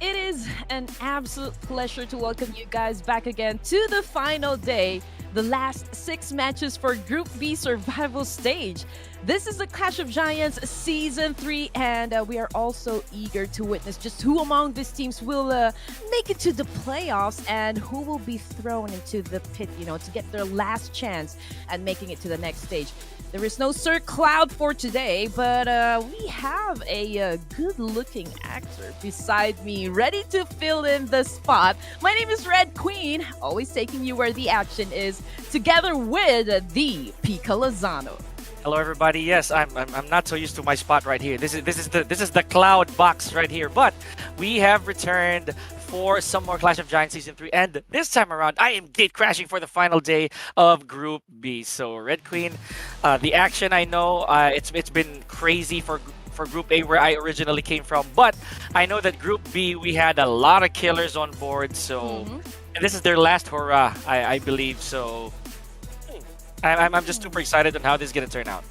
It is an absolute pleasure to welcome you guys back again to the final day, the last 6 matches for Group B survival stage. This is the Clash of Giants Season 3, and we are also eager to witness just who among these teams will make it to the playoffs and who will be thrown into the pit, to get their last chance at making it to the next stage. There is no Sir Cloud for today, but we have a good-looking actor beside me, ready to fill in the spot. My name is Red Queen, always taking you where the action is, together with the Pika Lozano. Hello, everybody. Yes, I'm not so used to my spot right here. This is the cloud box right here. But we have returned for some more Clash of Giants Season 3, and this time around, I am gate crashing for the final day of Group B. So, Red Queen, the action I know it's been crazy for Group A where I originally came from, but I know that Group B we had a lot of killers on board. So, and this is their last hurrah, I believe. So. I'm just super excited on how this is gonna turn out.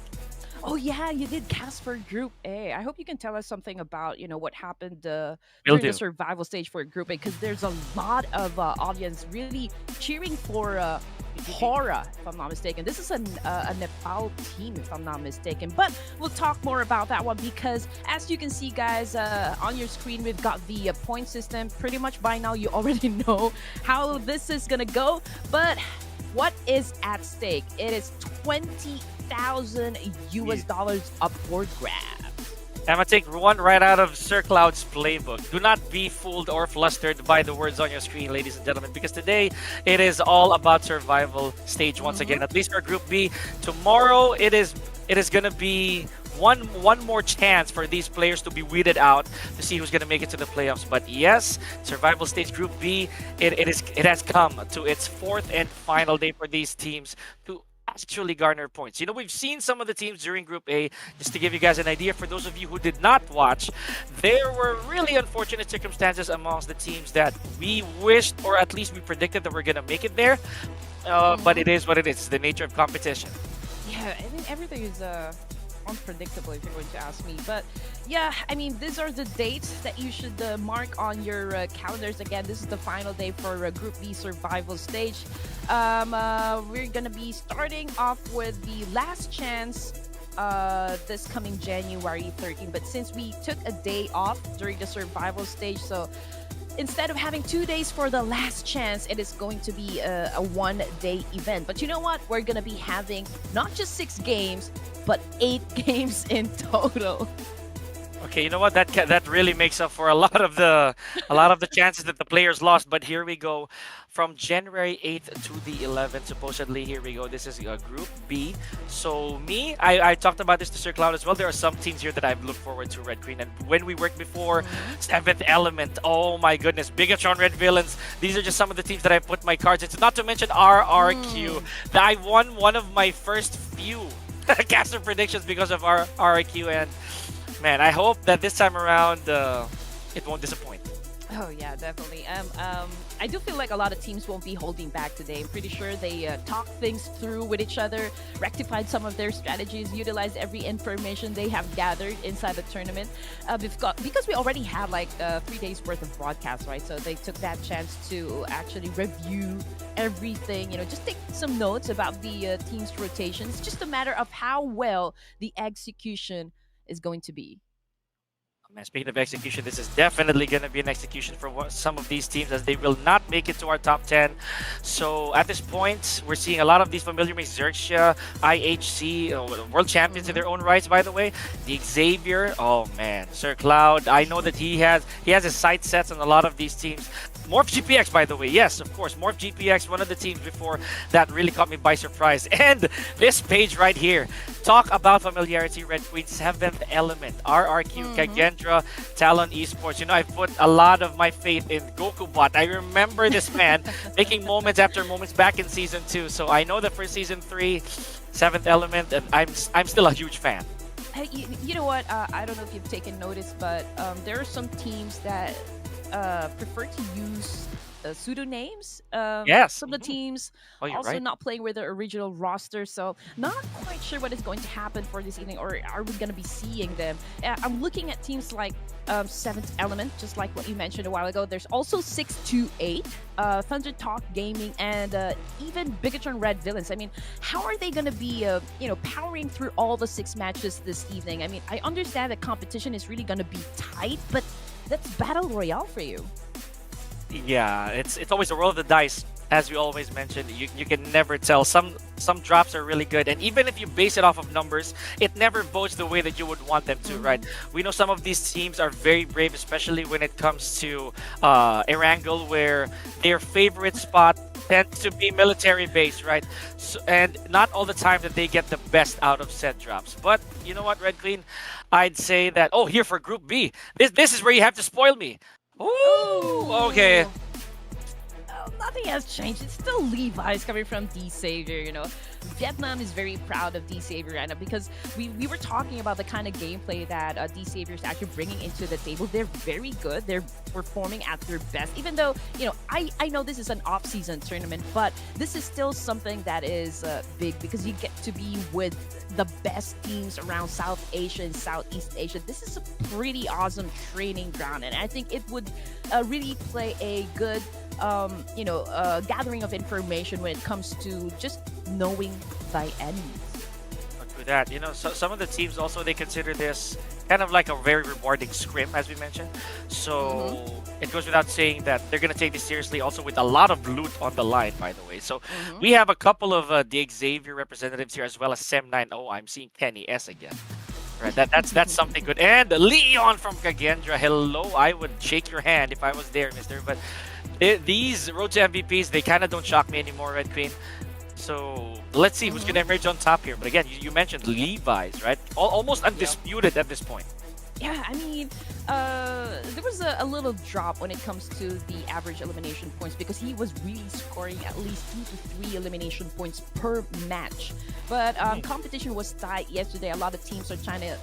Oh yeah, you did cast for Group A. I hope you can tell us something about what happened Will during the do. survival stage for Group A, because there's a lot of audience really cheering for Hora, if I'm not mistaken. This is a Nepal team, if I'm not mistaken. But we'll talk more about that one because, as you can see, guys, on your screen, we've got the point system. Pretty much by now, you already know how this is gonna go. But what is at stake? It is 20,000 US dollars up for grabs. I'm gonna take one right out of Sir Cloud's playbook. Do not be fooled or flustered by the words on your screen, ladies and gentlemen, because today it is all about survival stage once again. At least for Group B. Tomorrow it is gonna be one more chance for these players to be weeded out to see who's gonna make it to the playoffs. But yes, survival stage Group B, it has come to its fourth and final day for these teams to actually garner points. We've seen some of the teams during Group A. Just to give you guys an idea, for those of you who did not watch, there were really unfortunate circumstances amongst the teams that we wished, or at least we predicted, that we're gonna make it there. But it is what it is. It's the nature of competition. Yeah, I think everything is unpredictable, if you're going to ask me. But yeah, I mean, these are the dates that you should mark on your calendars. Again, this is the final day for Group B survival stage. We're gonna be starting off with the last chance this coming January 13. But since we took a day off during the survival stage, so instead of having 2 days for the last chance, it is going to be a one-day event. But you know what? We're gonna be having not just 6 games, but 8 games in total. Okay, you know what? That really makes up for a lot of the chances that the players lost. But here we go, from January 8th to the 11th. Supposedly, here we go. This is Group B. So I talked about this to Sir Cloud as well. There are some teams here that I've looked forward to, Red Queen. And when we worked before, Seventh Element. Oh my goodness, BIGETRON, Red Villains. These are just some of the teams that I put my cards into. Not to mention RRQ. I won one of my first few caster predictions because of our RRQ, and man, I hope that this time around it won't disappoint. Oh yeah, definitely. I do feel like a lot of teams won't be holding back today. I'm pretty sure they talked things through with each other, rectified some of their strategies, utilized every information they have gathered inside the tournament. Because we already had like 3 days worth of broadcasts, right? So they took that chance to actually review everything. Just take some notes about the team's rotations. It's just a matter of how well the execution is going to be. Man, speaking of execution, this is definitely going to be an execution for some of these teams, as they will not make it to our top 10. So at this point, we're seeing a lot of these familiar names: XERXIA, IHC, world champions in their own rights, by the way. The Xavier, oh man, Sir Cloud. I know that he has his sight sets on a lot of these teams. Morph GPX, by the way. Yes, of course. Morph GPX, one of the teams before that really caught me by surprise. And this page right here. Talk about familiarity, Red Queen. Seventh Element, RRQ, Kagendra, Talon Esports. I put a lot of my faith in GokuBot. I remember this man making moments after moments back in Season 2. So I know that for Season 3, Seventh Element, and I'm still a huge fan. Hey, you know what? I don't know if you've taken notice, but there are some teams that prefer to use pseudo names. Yes. Some of the teams Oh, you're also right. not playing with their original roster, so not quite sure what is going to happen for this evening, or are we going to be seeing them? I'm looking at teams like Seventh Element, just like what you mentioned a while ago. There's also 628, THUNDERTALK Gaming, and even BIGETRON Red Villains. I mean, how are they going to be, powering through all the 6 matches this evening? I mean, I understand that competition is really going to be tight, but that's Battle Royale for you. Yeah, it's always a roll of the dice. As we always mention, you can never tell. Some drops are really good, and even if you base it off of numbers, it never votes the way that you would want them to, right? We know some of these teams are very brave, especially when it comes to Erangel, where their favorite spot tends to be military base, right? So, and not all the time that they get the best out of said drops. But you know what, Red Queen? I'd say that, oh, here for Group B, this is where you have to spoil me. Ooh, okay. Nothing has changed. It's still Levi's coming from D Savior, you know. Vietnam is very proud of D Savior right now because we were talking about the kind of gameplay that D Savior is actually bringing into the table. They're very good. They're performing at their best, even though, you know, I know this is an off-season tournament, but this is still something that is big because you get to be with the best teams around South Asia and Southeast Asia. This is a pretty awesome training ground, and I think it would really play a good gathering of information when it comes to just knowing thy enemies. With that, you know, so some of the teams also, they consider this kind of like a very rewarding scrim, as we mentioned. So it goes without saying that they're gonna take this seriously, also with a lot of loot on the line, by the way. So we have a couple of the Xavier representatives here, as well as Sem9. Oh, I'm seeing Kenny S again. Right, that's something good. And Leon from Kagendra. Hello, I would shake your hand if I was there, mister. But these Road to MVPs, they kind of don't shock me anymore, Red Queen. So let's see who's going to emerge on top here. But again, you mentioned Levi's, right? Almost undisputed at this point. Yeah, I mean, there was a little drop when it comes to the average elimination points because he was really scoring at least 2 to 3 elimination points per match. But competition was tight yesterday. A lot of teams are trying to,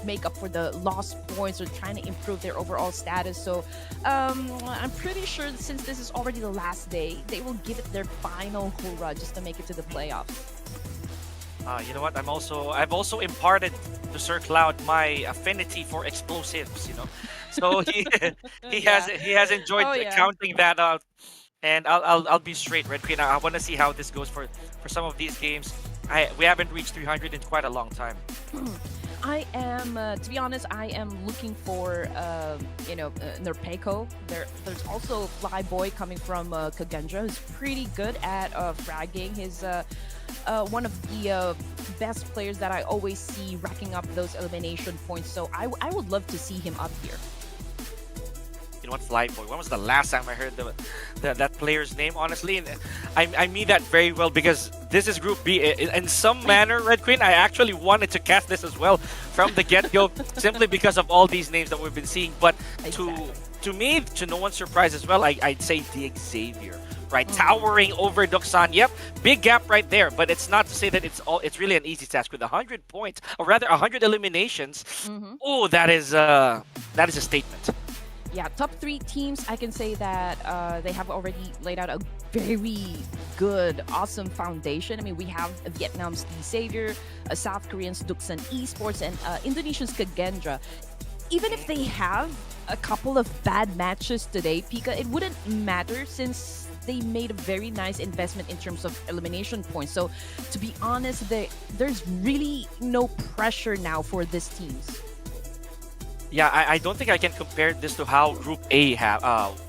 make up for the lost points or trying to improve their overall status. So I'm pretty sure since this is already the last day, they will give it their final hurrah just to make it to the playoffs. You know what? I've also imparted to Sir Cloud my affinity for explosives. You know, so he has enjoyed counting that out. And I'll be straight, Red Queen. I want to see how this goes for some of these games. We haven't reached 300 in quite a long time. I am, to be honest, I am looking for, Nerpeco. There's also Flyboy coming from Kagendra, who's pretty good at fragging. He's one of the best players that I always see racking up those elimination points. So I would love to see him up here. You know what, Flyboy? When was the last time I heard that player's name? Honestly, and I mean that very well because this is Group B. In some manner, Red Queen, I actually wanted to cast this as well from the get-go, simply because of all these names that we've been seeing. But to me, to no one's surprise as well, I'd say the Xavier. Right, towering over DUKSAN. Yep, big gap right there. But it's not to say that it's really an easy task with 100 points, or rather 100 eliminations. Oh, that is a statement. Yeah, top 3 teams, I can say that they have already laid out a very good, awesome foundation. I mean, we have Vietnam's D Savior, South Korean's DUKSAN Esports, and Indonesia's Kagendra. Even if they have a couple of bad matches today, Pika, it wouldn't matter since they made a very nice investment in terms of elimination points. So, to be honest, there's really no pressure now for these teams. Yeah, I don't think I can compare this to how Group A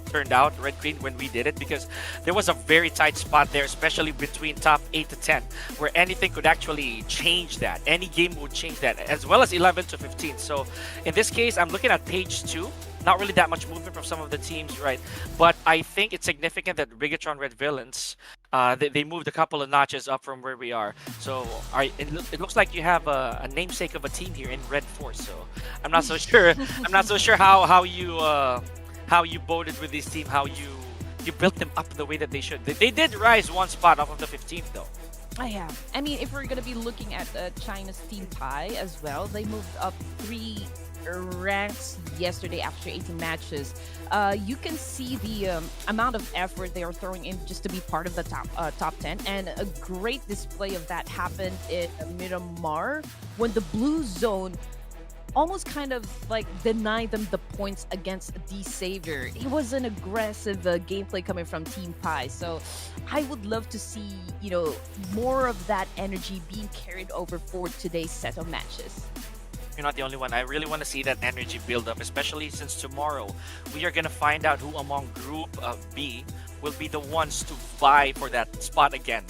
turned out, Red Queen, when we did it, because there was a very tight spot there, especially between top 8 to 10, where anything could actually change that. Any game would change that, as well as 11 to 15. So in this case, I'm looking at page 2. Not really that much movement from some of the teams, right? But I think it's significant that BIGETRON Red Villains, they moved a couple of notches up from where we are. So it looks like you have a namesake of a team here in REDFORCE. So I'm not so sure. I'm not so sure how you voted with this team, how you built them up the way that they should. They did rise one spot off of the 15th though. Yeah. I mean, if we're gonna be looking at China's team Thai as well, they moved up 3 ranks yesterday after 18 matches, you can see the amount of effort they are throwing in just to be part of the top 10. And a great display of that happened in Miramar when the blue zone almost kind of like denied them the points against the Savior. It was an aggressive gameplay coming from Team Pi. So I would love to see, more of that energy being carried over for today's set of matches. You're not the only one. I really want to see that energy build up, especially since tomorrow we are going to find out who among Group B will be the ones to vie for that spot again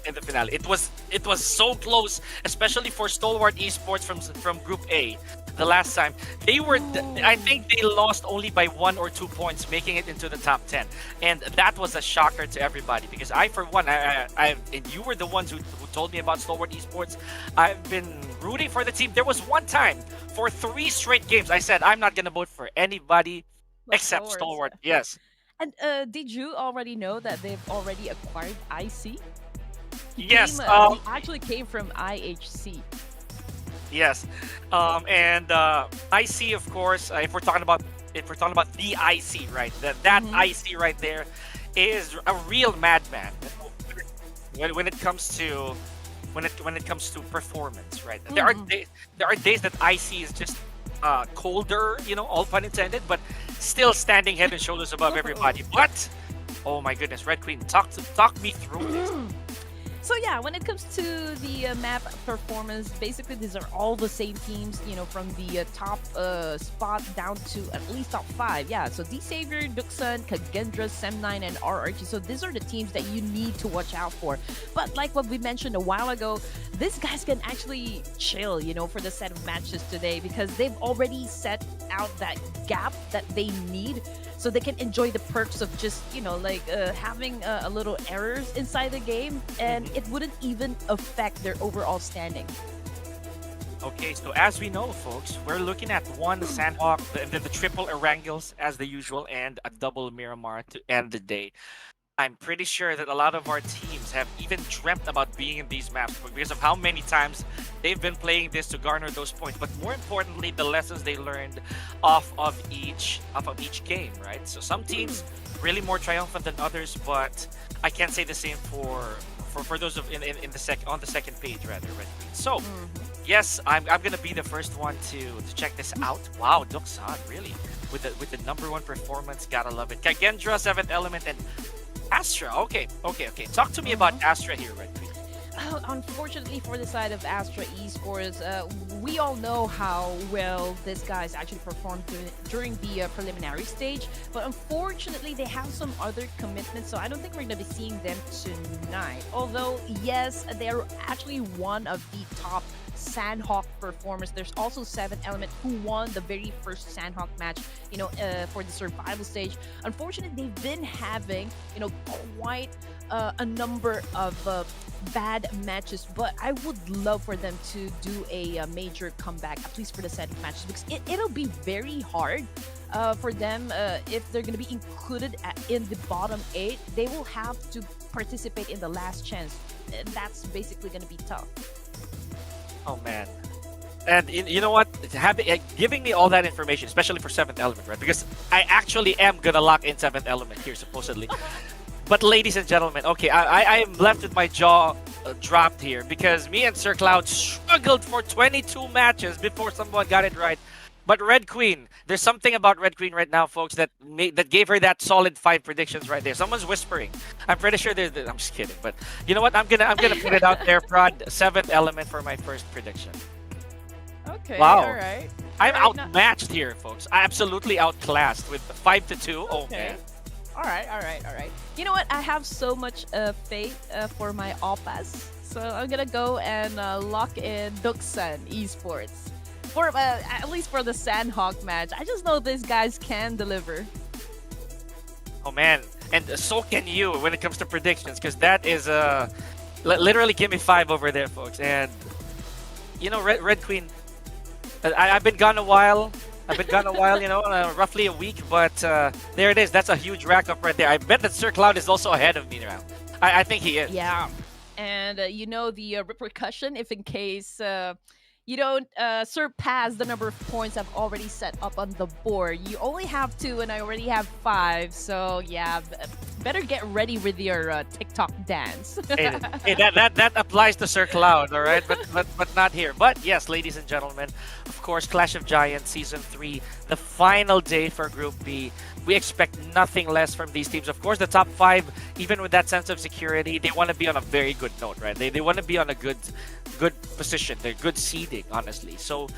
in the finale. It was so close, especially for Stalwart Esports from Group A. The last time they were, I think they lost only by 1 or 2 points, making it into the top 10, and that was a shocker to everybody. Because I, for one, I and you were the ones who told me about Stalwart Esports. I've been rooting for the team. There was one time for 3 straight games I said I'm not gonna vote for anybody But except Stalwart. Yes, And did you already know that they've already acquired IC? yes, He actually came from IHC. yes, and IC, of course. If we're talking about the IC, right? That IC right there is a real madman when it comes to performance, right? There are days that IC is just colder, all pun intended, but still standing head and shoulders above everybody. But oh my goodness, Red Queen, talk me through this. So yeah, when it comes to the map performance, basically these are all the same teams, from the top spot down to at least top 5. Yeah, so D Savior, DUKSAN, Kagendra, Sem9, and RRG. So these are the teams that you need to watch out for. But like what we mentioned a while ago, these guys can actually chill, for the set of matches today, because they've already set out that gap that they need, so they can enjoy the perks of just having a little errors inside the game, and it wouldn't even affect their overall standing. Okay, so as we know, folks, we're looking at one Sanhok, and then the triple Erangels as the usual, and a double Miramar to end the day. I'm pretty sure that a lot of our teams have even dreamt about being in these maps because of how many times they've been playing this to garner those points. But more importantly, the lessons they learned off of each game, right? So some teams really more triumphant than others, but I can't say the same for those in on the second page rather. Right? So yes, I'm gonna be the first one to check this out. Wow, DUKSAN really with the #1 performance, gotta love it. Kagendra, 7th Element, and Astra. Okay. Talk to me about Astra here, Red Queen. Unfortunately for the side of Astra Esports, we all know how well these guys actually performed during the preliminary stage, but unfortunately they have some other commitments, so I don't think we're going to be seeing them tonight. Although, yes, they're actually one of the top Sanhok performers. There's also 7th Element, who won the very first Sanhok match, for the survival stage. Unfortunately, they've been having, quite a number of bad matches, but I would love for them to do a major comeback, at least for the set of matches, because it'll be very hard for them if they're going to be included in the bottom 8. They will have to participate in the last chance. That's basically going to be tough. Oh man. And you know what? Giving me all that information, especially for 7th Element, right? Because I actually am gonna lock in 7th Element here, supposedly. But ladies and gentlemen, okay, I am left with my jaw dropped here because me and Sir Cloud struggled for 22 matches before someone got it right. But Red Queen, there's something about Red Queen right now, folks, that gave her that solid 5 predictions right there. Someone's whispering. I'm pretty sure I'm just kidding, but you know what? I'm gonna put it out there, Prod. 7th Element for my first prediction. Okay, Wow. all right. I'm All right, outmatched here, folks. Absolutely outclassed with 5-2. Oh man. All right. You know what? I have so much faith for my Oppas, so I'm gonna go and lock in DUKSAN Esports. For at least for the Sanhok match. I just know these guys can deliver. Oh man, and so can you when it comes to predictions, because that is literally give me 5 over there, folks. And Red Queen, I've been gone a while. Roughly a week, but there it is. That's a huge rack up right there. I bet that Sir Cloud is also ahead of me now. I think he is. Yeah, and the repercussion if in case you don't surpass the number of points I've already set up on the board. You only have 2 and I already have 5. So yeah, better get ready with your TikTok dance. Hey, that applies to Sir Cloud, all right, but not here. But yes, ladies and gentlemen, of course, Clash of Giants Season 3, the final day for Group B. We expect nothing less from these teams. Of course, the top 5, even with that sense of security, they want to be on a very good note, right? They want to be on a good position. They're good seeding, honestly. So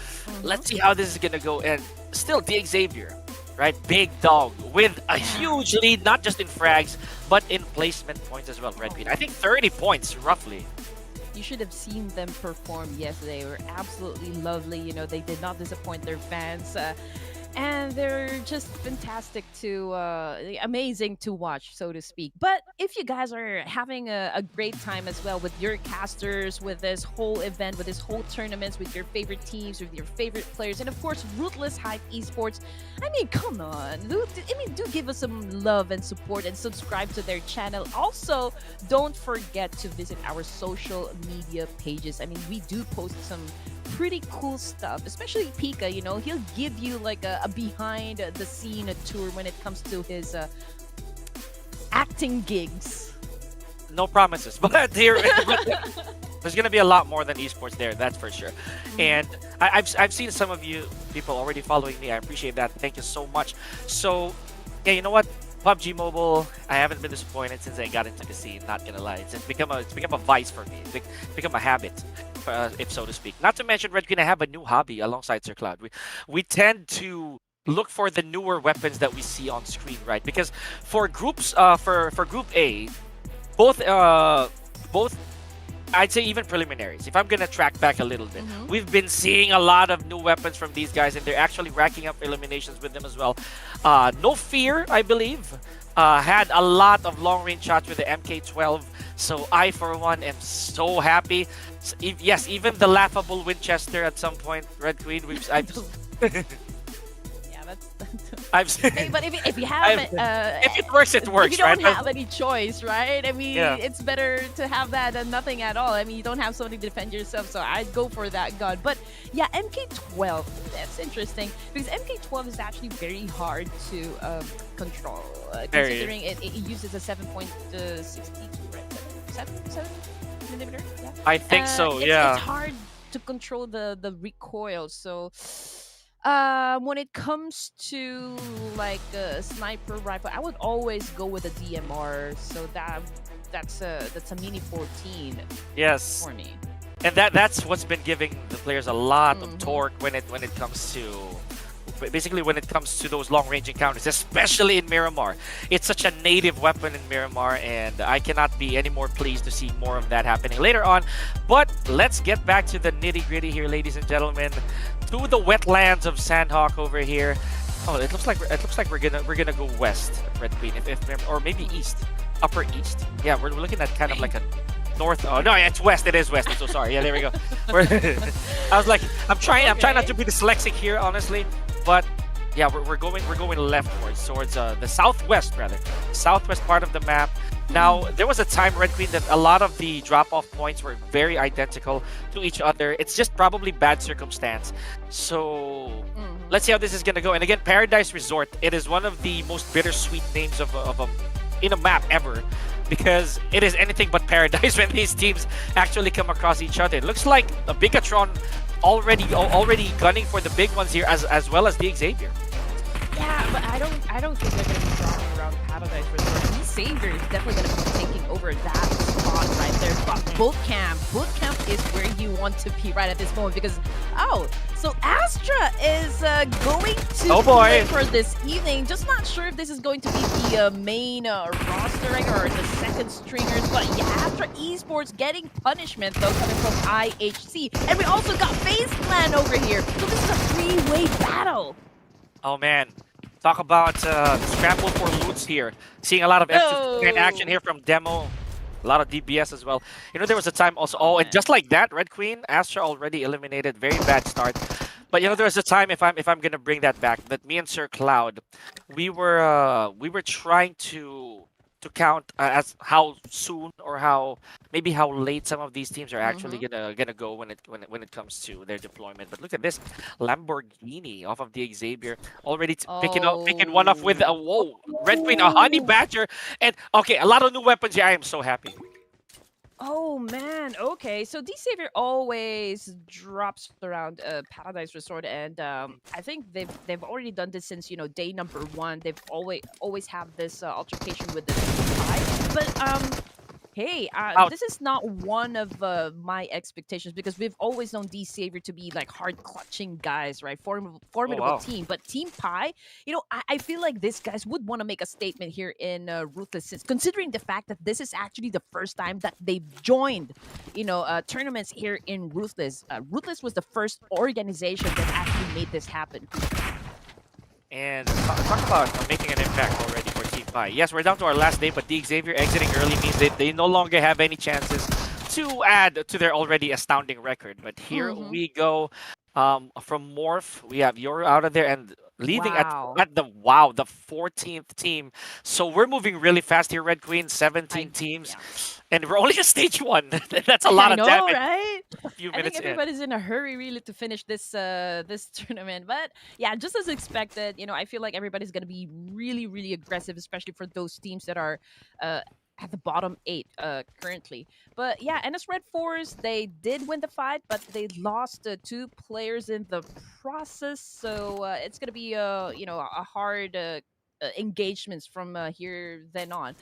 let's see how this is gonna go. And still, the Xavier, right? Big dog with a huge lead, not just in frags, but in placement points as well, Red Queen. I think 30 points, roughly. You should have seen them perform yesterday. They were absolutely lovely. You know, they did not disappoint their fans. And they're just fantastic to, amazing to watch, so to speak. But if you guys are having a great time as well with your casters, with this whole event, with this whole tournaments, with your favorite teams, with your favorite players, and of course, Ruthless Hype Esports, I mean, come on. Do give us some love and support and subscribe to their channel. Also, don't forget to visit our social media pages. I mean, we do post some pretty cool stuff, especially Pika. You know, he'll give you like a behind the scene tour when it comes to his acting gigs. No promises, but here there's gonna be a lot more than esports there. That's for sure. And I've seen some of you people already following me. I appreciate that. Thank you so much. So yeah, you know what? PUBG Mobile, I haven't been disappointed since I got into the scene. Not gonna lie, it's become a vice for me. It's become a habit, if so to speak. Not to mention, Red Queen, I have a new hobby alongside Sir Cloud. We tend to look for the newer weapons that we see on screen, right? Because for groups, for Group A, both I'd say even preliminaries. If I'm gonna track back a little bit, we've been seeing a lot of new weapons from these guys, and they're actually racking up eliminations with them as well. No Fear, I believe, had a lot of long-range shots with the MK12. So I, for one, am so happy. Yes, even the laughable Winchester at some point, Red Queen. I've That's I've seen. hey, but if you haven't, if it works, it works, if you don't right? have any choice, right? I mean, Yeah. it's better to have that than nothing at all. I mean, you don't have somebody to defend yourself, so I'd go for that gun. But yeah, MK12, that's interesting because MK12 is actually very hard to control, considering it uses a 7.62, right? 7 millimeter. Yeah. I think so. It's, Yeah. it's hard to control the recoil, so. When it comes to like a sniper rifle, I would always go with a DMR. So that's a mini 14 Yes. for me. And that's what's been giving the players a lot of torque when it comes to basically when it comes to those long range encounters, especially in Miramar. It's such a native weapon in Miramar, and I cannot be any more pleased to see more of that happening later on. But let's get back to the nitty gritty here, ladies and gentlemen, to the wetlands of Sanhok over here. Oh, it looks like we're gonna go west, Red Queen, if or maybe east, upper east. Yeah, we're looking at kind of like a north. Oh no, yeah, it's west. It is west. I'm so sorry. Yeah, there we go. I was like, I'm trying not to be dyslexic here, honestly, but yeah, we're going leftwards towards the southwest, rather southwest part of the map. Now, there was a time, Red Queen, that a lot of the drop-off points were very identical to each other. It's just probably bad circumstance. So let's see how this is gonna go. And again, Paradise Resort. It is one of the most bittersweet names of in a map ever, because it is anything but paradise when these teams actually come across each other. It looks like a BIGETRON already gunning for the big ones here, as well as the Xavier. Yeah, but I don't think they're gonna be drawing around Paradise Resort. Xavier is definitely gonna be taking over that spot right there. But boot camp is where you want to be right at this moment, because so Astra is going to play for this evening. Just not sure if this is going to be the main rostering or the second stringers, but yeah, Astra Esports getting punishment though, coming from IHC, and we also got FAZE Clan over here. So this is a three-way battle. Oh man, talk about scramble for loots here. Seeing a lot of F2 action here from Demo. A lot of DBS as well. You know, there was a time also. Oh, and just like that, Red Queen, Astra already eliminated. Very bad start. But you know, there was a time, if I'm gonna bring that back, that me and Sir Cloud, we were trying to to count as how soon or how maybe how late some of these teams are actually Mm-hmm. gonna go when it comes to their deployment. But look at this Lamborghini off of the Xavier already picking one off with a Oh. whoa Red Queen, a honey Oh. badger, and okay, a lot of new weapons here. I am so happy. Oh man. Okay. So D Savior always drops around Paradise Resort, and I think they've already done this since day number one. They've always have this altercation with the spy. But hey, Out. this is not one of my expectations because we've always known D Savior to be like hard clutching guys, right? Oh Formidable wow. team. But Team Pi, I feel like these guys would want to make a statement here in Ruthless, since considering the fact that this is actually the first time that they've joined, tournaments here in Ruthless. Ruthless was the first organization that actually made this happen. And talk about making an impact already for Team Pi. Yes, we're down to our last day, but the Xavier exiting early means they no longer have any chances to add to their already astounding record. But here Mm-hmm. we go. From Morph, we have Yoru out of there and leading Wow. at the wow, the 14th team. So we're moving really fast here, Red Queen, 17 I teams. Yeah. And we're only at stage one. That's a lot I of know, damage right? a few I think minutes in. everybody's in a hurry really to finish this tournament. But yeah, just as expected, I feel like everybody's gonna be really, really aggressive, especially for those teams that are uh at the bottom eight currently. But yeah, and as Red Force, they did win the fight, but they lost two players in the process. So it's gonna be a hard engagements from here then on.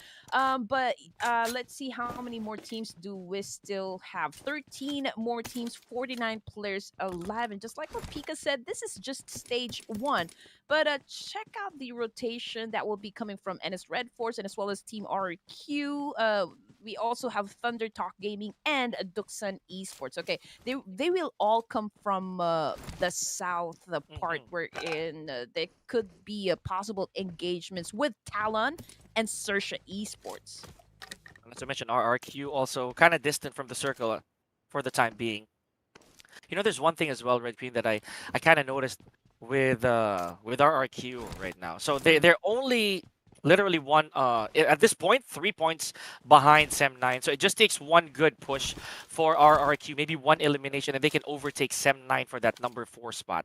But let's see how many more teams do we still have. 13 more teams, 49 players alive. And just like what Pika said, this is just stage one. But check out the rotation that will be coming from NS Red Force and as well as Team RQ. We also have THUNDERTALK Gaming and DUKSAN Esports. Okay, they will all come from the south, the part Mhm. wherein there could be possible engagements with Talon and XERXIA Esports. Not to mention RRQ also kind of distant from the circle for the time being. You know, there's one thing as well, Red Queen, that I kind of noticed with our RQ right now. So Mm. they're only literally one at this point 3 points behind Sem 9. So it just takes one good push for our RQ, maybe one elimination, and they can overtake Sem 9 for that number 4 spot.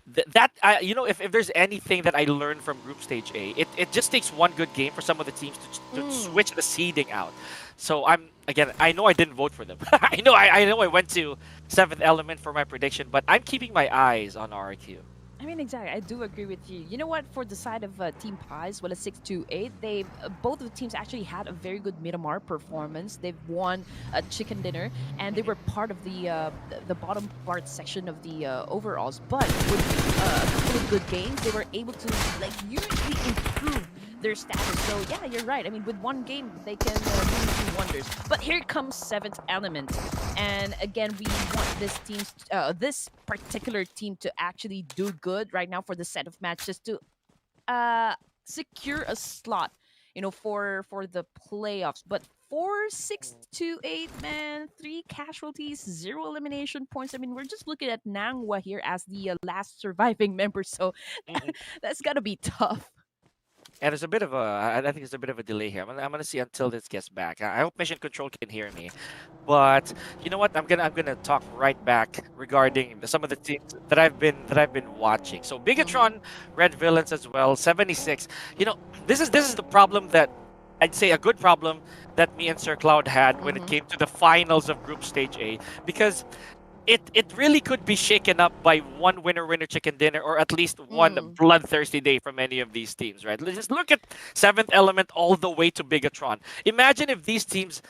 That you know, if there's anything that I learned from Group Stage A, it just takes one good game for some of the teams to Mm. switch the seeding out. So I'm again, I know I didn't vote for them. I know I went to Seventh Element for my prediction, but I'm keeping my eyes on RQ. I mean, exactly. I do agree with you. You know what? For the side of Team Pies, well, a 6-2-8, they both of the teams actually had a very good Miramar performance. They've won a chicken dinner, and they were part of the bottom part section of the overalls. But with a couple of good games, they were able to like usually improve their status. So yeah, you're right. I mean, with one game, they can really do wonders. But here comes Seventh Element. And again, we want this particular team to actually do good right now for the set of matches to uh secure a slot, for the playoffs. But 4-6-2-8, man, 3 casualties, 0 elimination points. I mean, we're just looking at Nangwa here as the last surviving member, so Mhm. that's gotta be tough. And there's a bit of a, I think there's a bit of a delay here. I'm gonna see until this gets back. I hope Mission Control can hear me. But you know what? I'm gonna talk right back regarding some of the teams that I've been watching. So Mm-hmm. Bigetron, Red Villains as well, 76. You know, this is the problem that I'd say a good problem that me and Sir Cloud had when it Mm-hmm. came to the finals of Group Stage A, because it really could be shaken up by one winner chicken dinner, or at least one Mm. bloodthirsty day from any of these teams, right? Let's just look at Seventh Element all the way to Bigatron. Imagine if these teams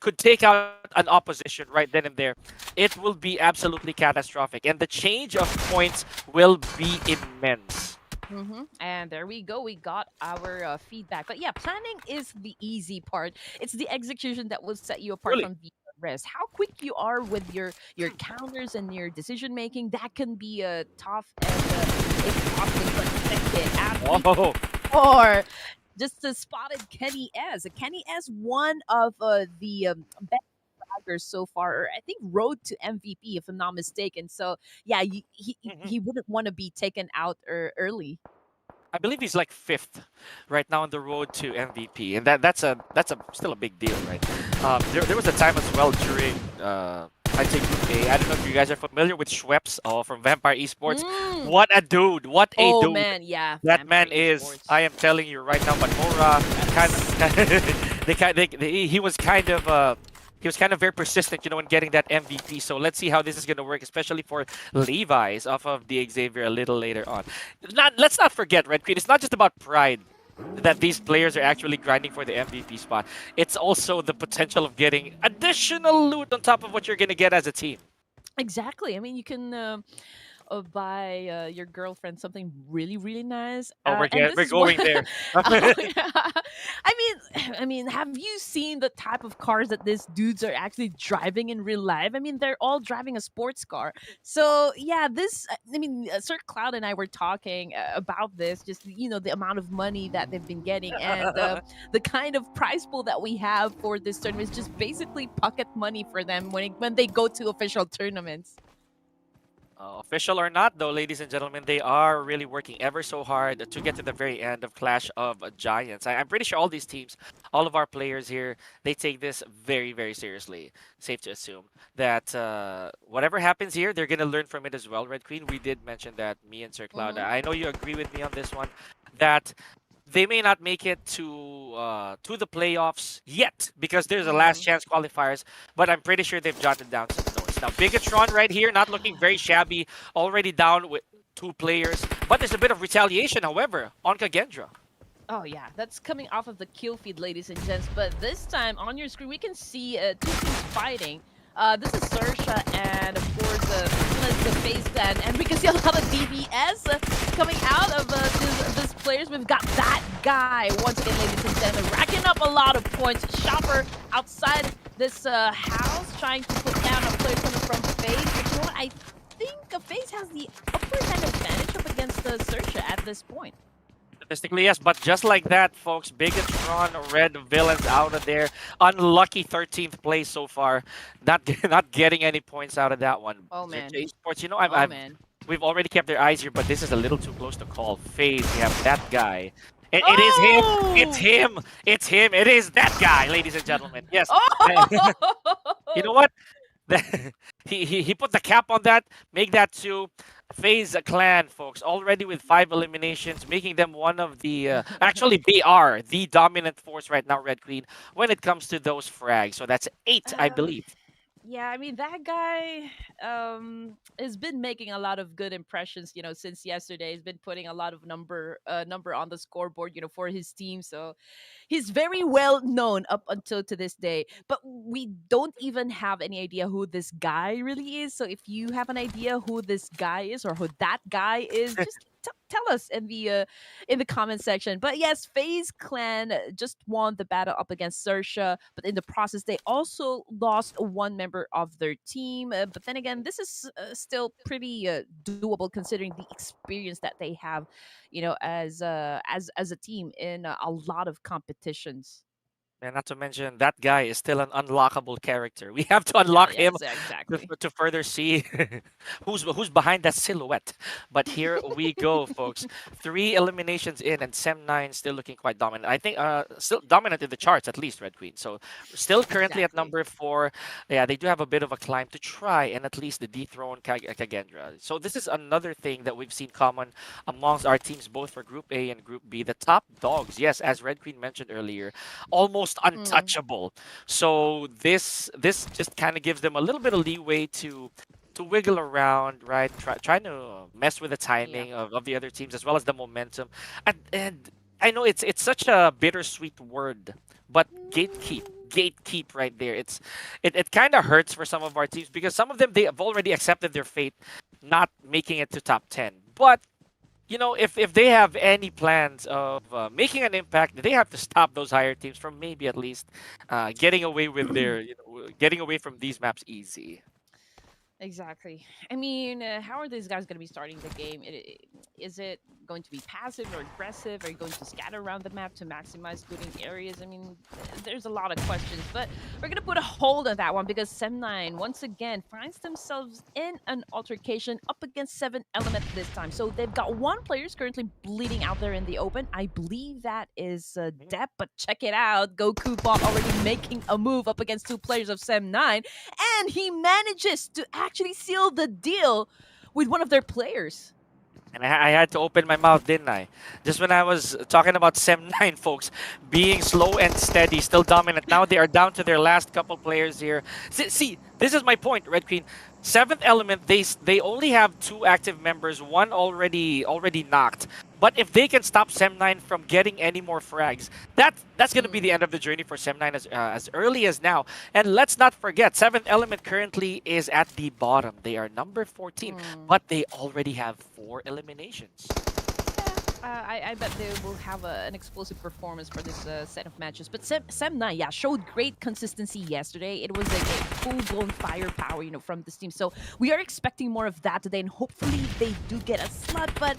could take out an opposition right then and there. It will be absolutely catastrophic, and the change of points will be immense. And there we go. We got our feedback. But yeah, planning is the easy part. It's the execution that will set you apart Really. from the rest. How quick you are with your counters and your decision making, that can be tough and exhausting. But check it out. Oh. Or just spotted Kenny S. Kenny S, one of the best fraggers so far. Or I think road to MVP, if I'm not mistaken. So yeah, he Mhm. he wouldn't want to be taken out early. I believe he's like fifth right now on the road to MVP, and that's a still a big deal, right? There was a time as well during I'd say Group A. I don't know if you guys are familiar with Schweppes from Vampire Esports. Mm. What a dude! What a Oh dude! man, yeah, That Vampire man is. Esports. I am telling you right now, Manora kind Yes. of he was kind of he was kind of very persistent, in getting that MVP. So let's see how this is going to work, especially for Levi's off of the Xavier a little later on. Let's not forget, Red Queen. It's not just about pride that these players are actually grinding for the MVP spot. It's also the potential of getting additional loot on top of what you're going to get as a team. Exactly. I mean, you can buy your girlfriend something really, really nice, Oh, and this we're is what. going there. Oh, yeah. I mean, have you seen the type of cars that these dudes are actually driving in real life? I mean, they're all driving a sports car. So yeah, this. I mean, Sir Cloud and I were talking about this. Just the amount of money that they've been getting, and the kind of prize pool that we have for this tournament is just basically pocket money for them when they go to official tournaments. Official or not, though, ladies and gentlemen, they are really working ever so hard to get to the very end of Clash of Giants. I'm pretty sure all these teams, all of our players here, they take this very, very seriously. Safe to assume that whatever happens here, they're going to learn from it as well. Red Queen, we did mention that, me and Sir Cloud. Hmm. I know you agree with me on this one, that they may not make it to the playoffs yet because there's a last Hmm. chance qualifiers, but I'm pretty sure they've jotted down some notes. Now, Bigetron right here, not looking very shabby, already down with two players, but there's a bit of retaliation, however, on Kagendra. Oh yeah, that's coming off of the kill feed, ladies and gents. But this time on your screen, we can see two teams fighting. This is Sersha and of course the FaZe clan, and we can see a lot of DBS coming out of these players. We've got that guy once again, ladies and gentlemen, racking up a lot of points. Shopper outside this house, trying to put down a player coming from FaZe. But you know what? I think FaZe has the upper hand advantage up against the Sersha at this point. Statistically, yes, but just like that, folks, Bigetron, Red Villains out of there. Unlucky 13th place so far. Not not getting any points out of that one. Oh man. Xerxia Esports, Oh man. we've already kept their eyes here, but this is a little too close to call. FaZe, we have that guy. It is him. It's Oh! him. It's him. It is that guy, ladies and gentlemen. Yes. You know Oh! what? He put the cap on that, make that two. FaZe clan, folks, already with 5 eliminations, making them one of the actually they are the dominant force right now, Red Queen, when it comes to those frags. So that's 8, I Um, believe. yeah, I mean that guy has been making a lot of good impressions, since yesterday. He's been putting a lot of number on the scoreboard, for his team. So he's very well known up until to this day. But we don't even have any idea who this guy really is. So if you have an idea who this guy is or who that guy is, just tell us in the comment section. But yes, FaZe Clan just won the battle up against Sersha, but in the process, they also lost one member of their team. But then again, this is still pretty doable considering the experience that they have, as a team in a lot of competitions. And not to mention that guy is still an unlockable character. We have to Oh unlock yeah, him exactly. to further see who's behind that silhouette. But here we go, folks. 3 eliminations in, and Sem9 still looking quite dominant. I think still dominant in the charts at least, Red Queen. So still currently at Exactly. number 4. Yeah, they do have a bit of a climb to try and at least dethrone Kagendra. So this is another thing that we've seen common amongst our teams, both for Group A and Group B. The top dogs, yes, as Red Queen mentioned earlier, almost Mm, untouchable. So this just kind of gives them a little bit of leeway to wiggle around, right? Trying to mess with the yeah. timing of the other teams as well as the momentum. And I know it's such a bittersweet word, but gatekeep right there. It kind of hurts for some of our teams because some of them they have already accepted their fate, not making it to top 10. But if they have any plans of making an impact, they have to stop those higher teams from maybe at least getting away with getting away from these maps easy. Exactly. I mean, how are these guys going to be starting the game? Is it going to be passive or aggressive? Are you going to scatter around the map to maximize looting areas? I mean, there's a lot of questions, but we're going to put a hold on that one because Sem9 once again finds themselves in an altercation up against 7 Element this time. So they've got one player who's currently bleeding out there in the open. I believe that is Depp, but check it out. Goku Bot already making a move up against two players of Sem9, and he manages to actually seal the deal with one of their players. And I had to open my mouth, didn't I? Just when I was talking about Sem 9, folks, being slow and steady, still dominant. Now they are down to their last couple players here. See, this is my point, Red Queen. Seventh Element, they only have two active members, one already knocked. But if they can stop Sem 9 from getting any more frags, that's going to be the end of the journey for Sem 9 as early as now. And let's not forget, Seventh Element currently is at the bottom. They are number 14, but they already have 4 eliminations. I bet they will have an explosive performance for this set of matches. But Sem9, yeah, showed great consistency yesterday. It was a full-blown firepower, from this team. So we are expecting more of that today, and hopefully they do get a slot. But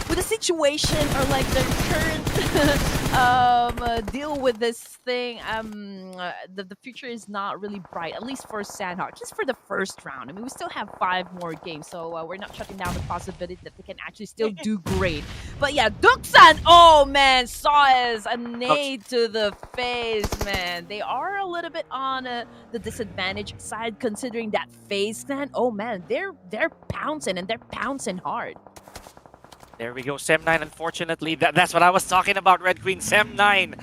with the situation or like their current deal with this thing, the future is not really bright, at least for Sanhok, just for the first round. I mean, we still have 5 more games, so we're not shutting down the possibility that they can actually still do great. But yeah, DUKSAN, oh man, saw as a nade to the face, man. They are a little bit on the disadvantage side considering that FAZE clan. Oh man, they're pouncing, and they're pouncing hard. There we go, Sem 9, unfortunately. That's what I was talking about, Red Queen. Sem 9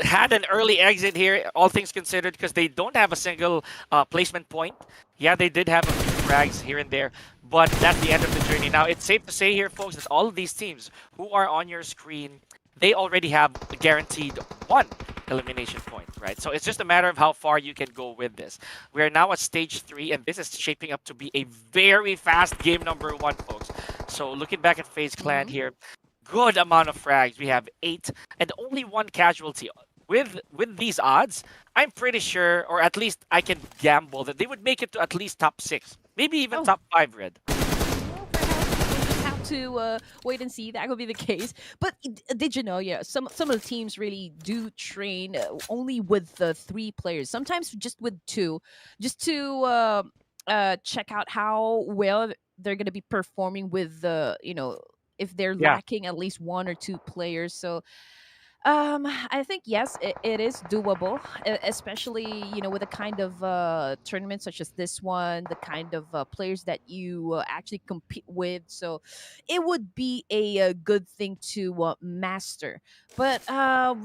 had an early exit here, all things considered, because they don't have a single placement point. Yeah, they did have a few frags here and there, but that's the end of the journey. Now, it's safe to say here, folks, that all of these teams who are on your screen, they already have guaranteed 1 elimination point, right? So it's just a matter of how far you can go with this. We are now at stage 3, and this is shaping up to be a very fast game number 1, folks. So looking back at FaZe Clan here, good amount of frags. We have 8 and only 1 casualty. With these odds, I'm pretty sure, or at least I can gamble, that they would make it to at least top 6, maybe even top 5, Red. To wait and see. That could be the case. But did you know? Yeah, some of the teams really do train only with 3 players. Sometimes just with 2, just to check out how well they're going to be performing with the if they're lacking at least 1 or 2 players. So I think yes, it is doable, especially with a kind of tournament such as this one, the kind of players that you actually compete with. So it would be a good thing to master. But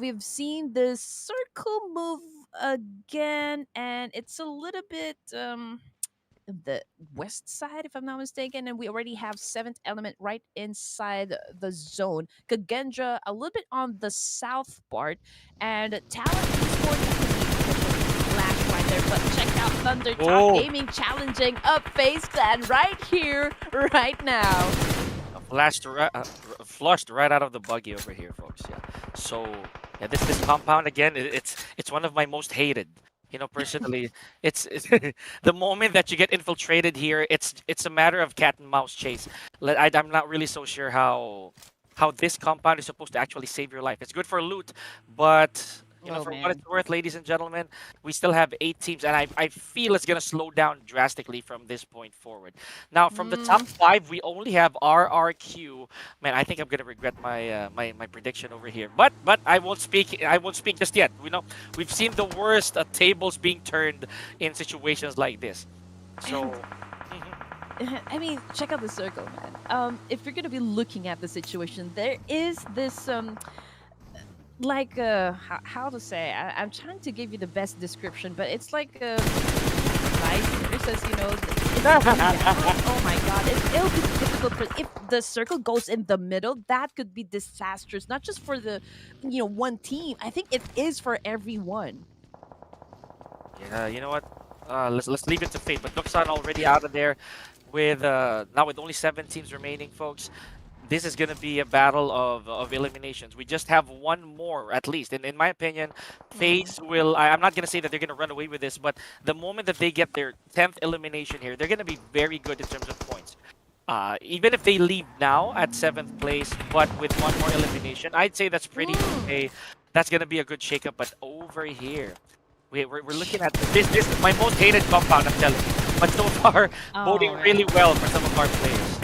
we've seen this circle move again, and it's a little bit the west side, if I'm not mistaken, and we already have 7th Element right inside the zone. Kagendra a little bit on the south part, and Talent Esports flash right there. But check out THUNDERTALK Gaming challenging up FaZe Clan right here, right now. Flushed right out of the buggy over here, folks. Yeah. So yeah, this compound again, it's one of my most hated. Personally, it's the moment that you get infiltrated here, it's a matter of cat and mouse chase. I'm not really so sure how this compound is supposed to actually save your life. It's good for loot, but for what it's worth, ladies and gentlemen, we still have 8 teams, and I feel it's gonna slow down drastically from this point forward. Now, from the top 5, we only have RRQ. Man, I think I'm gonna regret my my prediction over here. But I won't speak. I won't speak just yet. We've seen the worst tables being turned in situations like this. So. I mean, check out the circle, man. If you're gonna be looking at the situation, there is this like how to say, I'm trying to give you the best description, but it's like it says oh my god, it'll be difficult if the circle goes in the middle. That could be disastrous, not just for the one team. I think it is for everyone. Yeah, you know what, let's leave it to fate. But DUKSAN already out of there with now with only 7 teams remaining, folks. this is going to be a battle of eliminations. We just have one more, at least. And in my opinion, Mm. FaZe will. I'm not going to say that they're going to run away with this, but the moment that they get their 10th elimination here, they're going to be very good in terms of points. Even if they leave now at 7th place, but with one more elimination, I'd say that's pretty Mm. okay. That's going to be a good shakeup. But over here, we're looking at this. This is my most hated compound, I'm telling you. But so far, Oh boding really man. well for some of our players.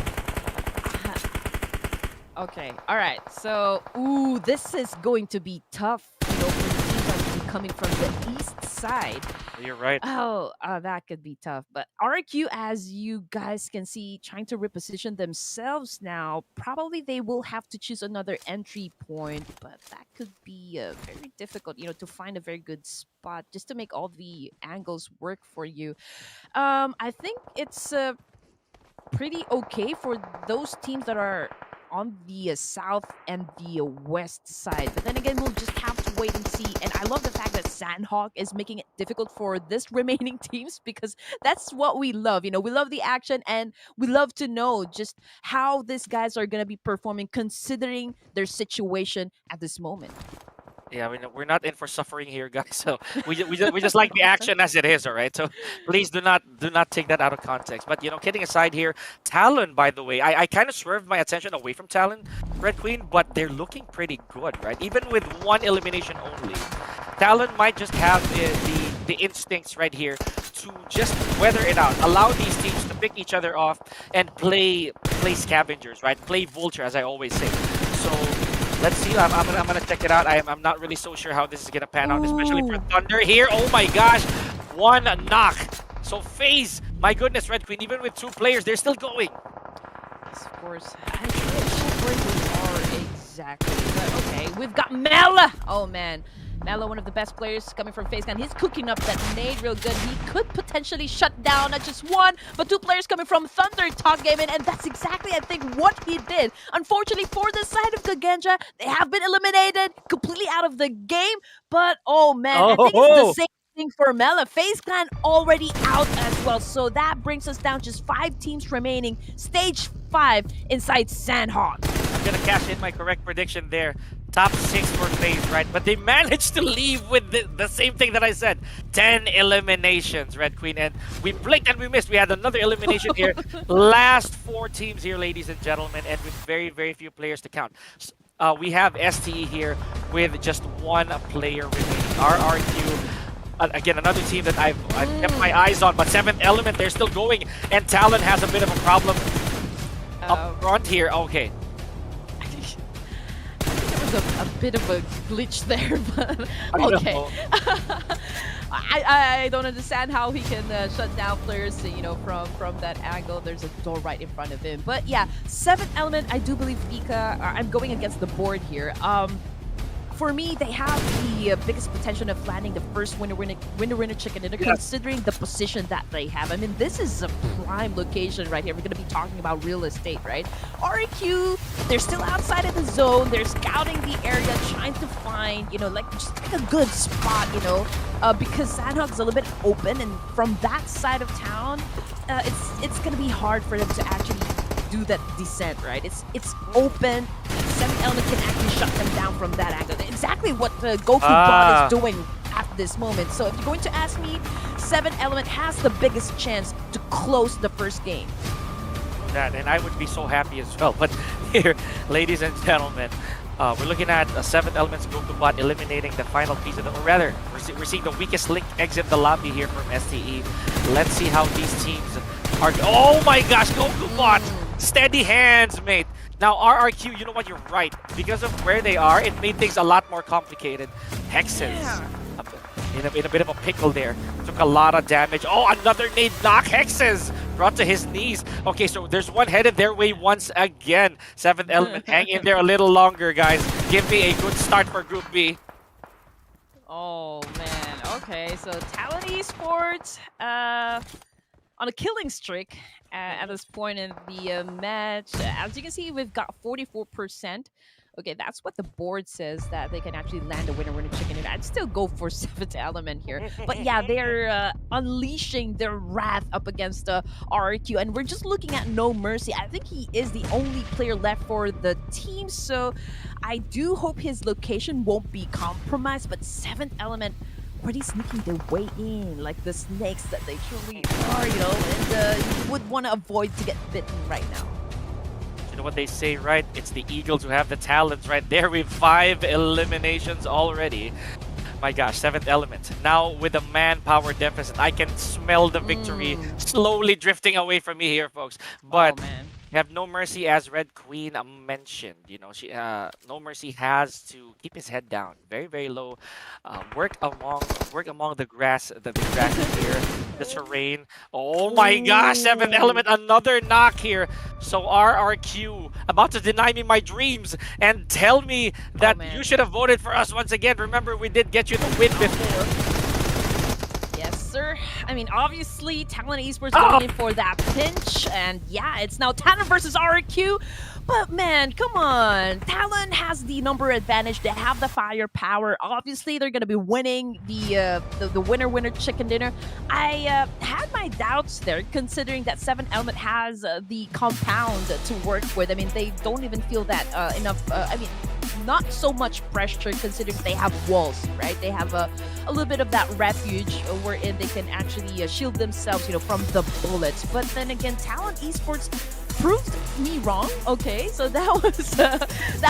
Okay, all right. So, ooh, this is going to be tough, you know, for the teams that will be coming from the east side. You're right. Oh, that could be tough. But RQ, as you guys can see, trying to reposition themselves now. Probably they will have to choose another entry point, but that could be very difficult, you know, to find a very good spot just to make all the angles work for you. I think it's pretty okay for those teams that are on the south and the west side. But then again, we'll just have to wait and see. And I love the fact that Sanhok is making it difficult for this remaining teams because that's what we love. You know, we love the action and we love to know just how these guys are going to be performing considering their situation at this moment. Yeah, we're not in for suffering here, guys. So we just like the action as it is, all right. So please do not take that out of context. But kidding aside here, Talon, by the way, I kind of swerved my attention away from Talon, Red Queen, but they're looking pretty good, right? Even with one elimination only, Talon might just have the instincts right here to just weather it out, allow these teams to pick each other off and play scavengers, right? Play vulture, as I always say. So let's see. I'm gonna check it out. I'm not really so sure how this is gonna pan out, especially for Ooh. Thunder here. Oh my gosh, one knock. So FaZe, my goodness, Red Queen. Even with two players, they're still going. Yes, of course. I don't know where they are exactly. But okay, we've got Mela. Oh man. Mela, one of the best players coming from FaZe. He's cooking up that nade real good. He could potentially shut down not just one, but two players coming from THUNDERTALK Gaming, and that's exactly, I think, what he did. Unfortunately, for the side of Kagenja, they have been eliminated completely out of the game. But, oh man, I think it's the Oh, same thing for Mela. FaZe Clan already out as well. So that brings us down just 5 teams remaining. Stage 5 inside Sanhok. I'm gonna cash in my correct prediction there. Top 6 for FaZe, right? But they managed to leave with the same thing that I said. 10 eliminations, Red Queen. And we blinked and we missed. We had another elimination here. Last 4 teams here, ladies and gentlemen, and with very, very few players to count. We have STE here with just one player remaining. RRQ. Again, another team that I've kept my eyes on, but 7th Element, they're still going, and Talon has a bit of a problem up front here. Okay, There was a bit of a glitch there, but I okay. know. I don't understand how he can shut down players, you know, from that angle. There's a door right in front of him. But yeah, 7th Element, I do believe Pika, I'm going against the board here. For me, they have the biggest potential of landing the first winner chicken dinner, Yes. considering the position that they have. I mean, this is a prime location right here. We're going to be talking about real estate, right? REQ, they're still outside of the zone. They're scouting the area, trying to find, you know, like just like a good spot, you know, because Sanhok is a little bit open, and from that side of town, it's going to be hard for them to actually do that descent, right? It's open. 7th Element can actually shut them down from that angle. Exactly what the Goku bot is doing at this moment. So if you're going to ask me, 7th Element has the biggest chance to close the first game. That, and I would be so happy as well. But here, ladies and gentlemen, we're looking at 7th Element's Goku bot eliminating the final piece of the, or rather, we're seeing the weakest link exit the lobby here from STE. Let's see how these teams are. Oh my gosh, Goku bot! Steady hands, mate. Now, RRQ, you know what? You're right. Because of where they are, it made things a lot more complicated. Hexes. Yeah. In a bit of a pickle there. Took a lot of damage. Oh, another nade knock. Hexes brought to his knees. Okay, so there's one headed their way once again. 7th Element, hang in there a little longer, guys. Give me a good start for Group B. Oh man. Okay, so Talon Esports on a killing streak at this point in the match. As you can see, we've got 44% Okay, that's what the board says that they can actually land a winner chicken. And I'd still go for seventh element here. But yeah, they're unleashing their wrath up against RQ, and we're just looking at No Mercy. I think he is the only player left for the team, so I do hope his location won't be compromised. But seventh element already sneaking their way in, like the snakes that they truly are, and you would want to avoid to get bitten right now. You know what they say, right? It's the Eagles who have the talents right there. We've 5 eliminations already. My gosh, 7th element. Now with a manpower deficit, I can smell the victory slowly drifting away from me here, folks. But man. we have No Mercy, as Red Queen mentioned. You know, she No Mercy has to keep his head down, very very low. Work among the grass, the grass here, the terrain. Oh my gosh, 7th element, another knock here. So RRQ about to deny me my dreams and tell me that you should have voted for us once again. Remember, we did get you the win before. Yes, sir. I mean, obviously, Talon Esports going in for that pinch, and yeah, it's now Talon versus RQ. But man, come on. Talon has the number advantage. They have the firepower. Obviously, they're gonna be winning the winner chicken dinner. I had my doubts there, considering that 7th element has the compound to work with. I mean, they don't even feel that enough. I mean, not so much pressure considering they have walls, right? They have a little bit of that refuge wherein they can actually shield themselves, from the bullets. But then again, Talon Esports proved me wrong. Okay, so that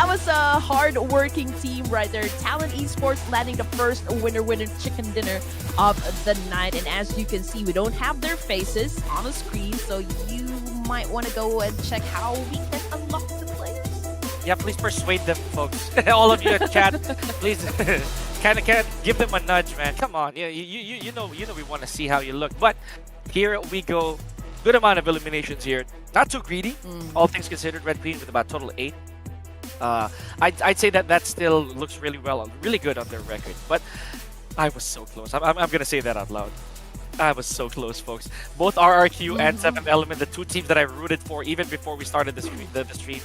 was a hard-working team right there. Talon Esports landing the first winner chicken dinner of the night, and as you can see, we don't have their faces on the screen, so you might want to go and check how we can unlock the players. Yeah, please persuade them, folks. All of you in chat, please kind of give them a nudge, man. Come on, yeah, you know we want to see how you look. But here we go. Good amount of eliminations here. Not too greedy, all things considered. Red Queen with about total 8. I'd say that still looks really good on their record. But I was so close. I'm gonna say that out loud. I was so close, folks. Both RRQ and 7th element, the two teams that I rooted for even before we started the stream.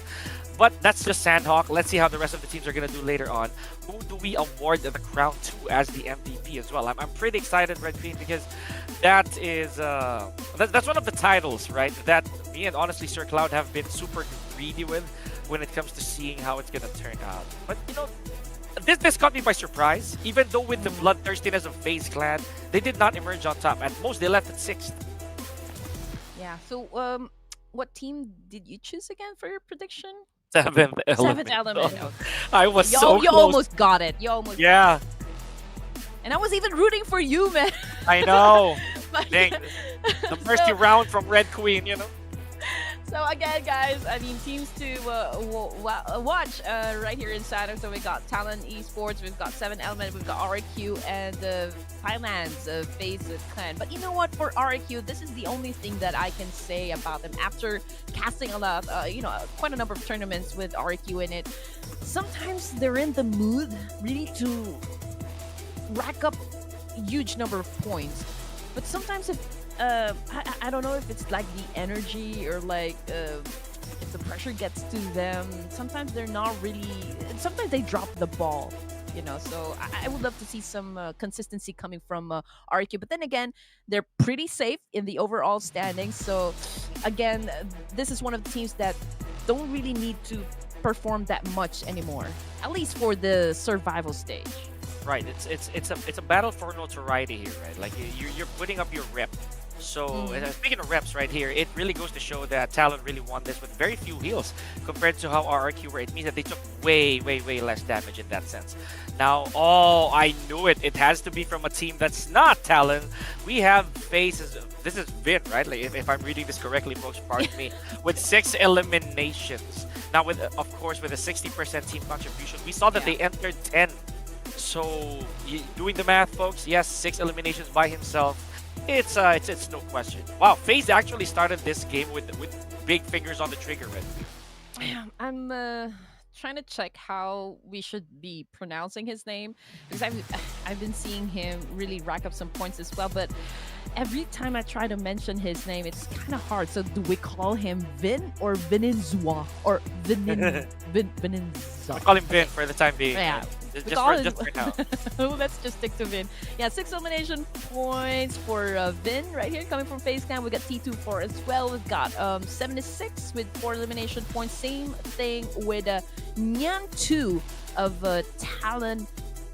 But that's just Sanhok. Let's see how the rest of the teams are going to do later on. Who do we award the crown to as the MVP as well? I'm pretty excited, Red Queen, because that is that's one of the titles, right, that me and honestly Sir Cloud have been super greedy with when it comes to seeing how it's going to turn out. But, this caught me by surprise. Even though with the bloodthirstiness of FaZe Clan, they did not emerge on top. At most, they left at 6th. Yeah, so what team did you choose again for your prediction? 7th element. 7th element. Oh, I was so close. You almost got it. Yeah. And I was even rooting for you, man. I know. Dang. The mercy round from Red Queen, So again, guys, I mean, teams to watch right here in Sanhok. So we got Talon Esports, we've got 7th element, we've got RQ, and Thailand's FaZe Clan. But you know what? For RQ, this is the only thing that I can say about them after casting a lot, quite a number of tournaments with RQ in it. Sometimes they're in the mood really to rack up a huge number of points, but sometimes I don't know if it's like the energy or like if the pressure gets to them. Sometimes they're not really. Sometimes they drop the ball, So I would love to see some consistency coming from RQ. But then again, they're pretty safe in the overall standings. So again, this is one of the teams that don't really need to perform that much anymore, at least for the survival stage. Right. It's a battle for notoriety here, right? Like you're putting up your rep. So speaking of reps right here, it really goes to show that Talon really won this with very few heals compared to how RRQ were. It means that they took way less damage in that sense. Now, I knew it. It has to be from a team that's not Talon. We have FaZe. This is Vin, right? Like if I'm reading this correctly, folks, pardon me. With 6 eliminations. Now, of course, with a 60% team contribution, we saw that they entered 10. So, doing the math, folks, yes, 6 eliminations by himself. It's no question. Wow, FaZe actually started this game with big fingers on the trigger, right? I'm trying to check how we should be pronouncing his name because I've been seeing him really rack up some points as well. But every time I try to mention his name, it's kind of hard. So do we call him Vin or Vininzwa or We Vininza? call him Vin for the time being. Yeah. Just, We just call for him- just for now. Let's just stick to Vin. Yeah, 6 elimination points for Vin right here coming from FaZe Clan. We got T24 as well. We've got 76 with 4 elimination points. Same thing with Nyan2 of Talon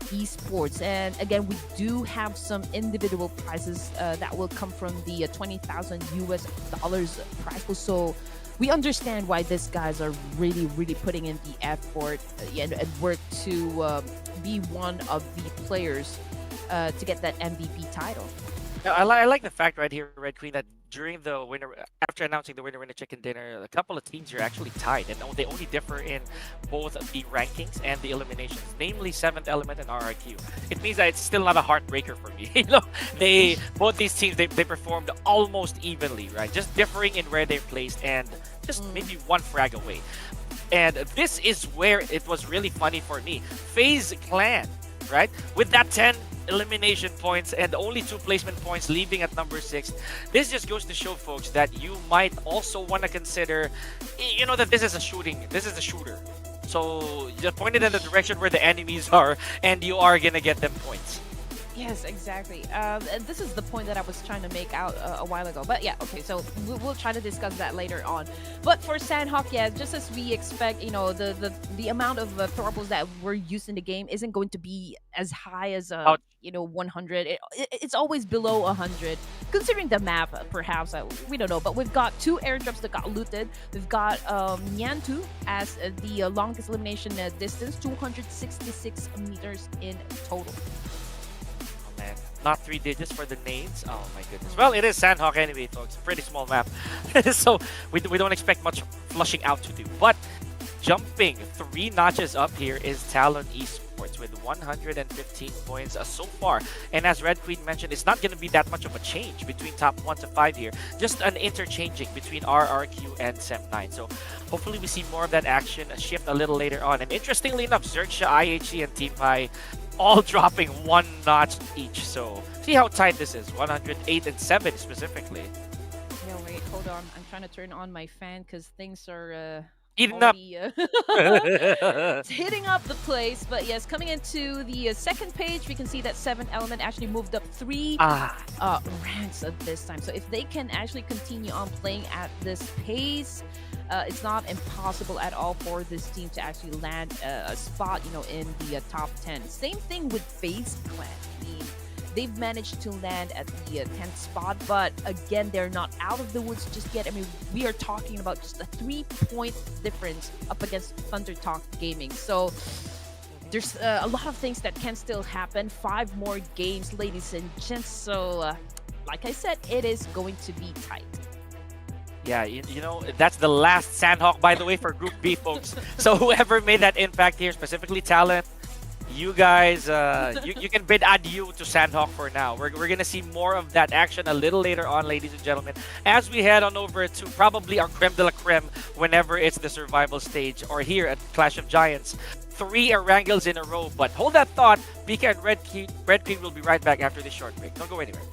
Esports. And again, we do have some individual prizes that will come from the 20,000 US dollars prize pool. So we understand why these guys are really, really putting in the effort and work to be one of the players to get that MVP title. Yeah, I like the fact right here, Red Queen, that during the winner, after announcing the winner chicken dinner, a couple of teams are actually tied, and they only differ in both the rankings and the eliminations, namely Seventh Element and RRQ. It means that it's still not a heartbreaker for me. They both these teams they performed almost evenly, right? Just differing in where they're placed and just maybe one frag away. And this is where it was really funny for me. FaZe Clan, right? With that 10 elimination points and only 2 placement points leaving at number 6. This just goes to show, folks, that you might also want to consider, that this is a shooter. So just point it in the direction where the enemies are and you are going to get them points. Yes, exactly. And this is the point that I was trying to make out a while ago. But yeah, okay, so we'll try to discuss that later on. But for Sanhok, yeah, just as we expect, the amount of throwables that were used in the game isn't going to be as high as 100. It's always below 100, considering the map. Perhaps we don't know. But we've got 2 airdrops that got looted. We've got Nyantu as the longest elimination distance, 266 meters in total. Man, not 3 digits for the nades. Oh my goodness. Well, it is Sanhok anyway, folks. Pretty small map. So we don't expect much flushing out to do. But jumping 3 notches up here is Talon Esports with 115 points so far. And as Red Queen mentioned, it's not going to be that much of a change between top 1 to 5 here. Just an interchanging between RRQ and SEM9. So hopefully we see more of that action, a shift a little later on. And interestingly enough, XERXIA, IHC, and Team Pi all dropping 1 notch each. So see how tight this is. 108 and 7 specifically. Yeah, wait, hold on. I'm trying to turn on my fan because things are Eating up. already, it's hitting up the place. But yes, coming into the second page, we can see that 7th Element actually moved up 3 ranks at this time. So if they can actually continue on playing at this pace, it's not impossible at all for this team to actually land a spot, in the top 10. Same thing with FaZe Clan. I mean, they've managed to land at the 10th spot, but again, they're not out of the woods just yet. I mean, we are talking about just a 3-point difference up against THUNDERTALK Gaming. So there's a lot of things that can still happen. 5 more games, ladies and gents. So, like I said, it is going to be tight. Yeah, that's the last Sanhok, by the way, for Group B, folks. So whoever made that impact here, specifically Talent, you guys, you can bid adieu to Sanhok for now. We're going to see more of that action a little later on, ladies and gentlemen, as we head on over to probably our creme de la creme whenever it's the survival stage or here at Clash of Giants. 3 Erangels in a row, but hold that thought. Pika and Red Queen will be right back after this short break. Don't go anywhere.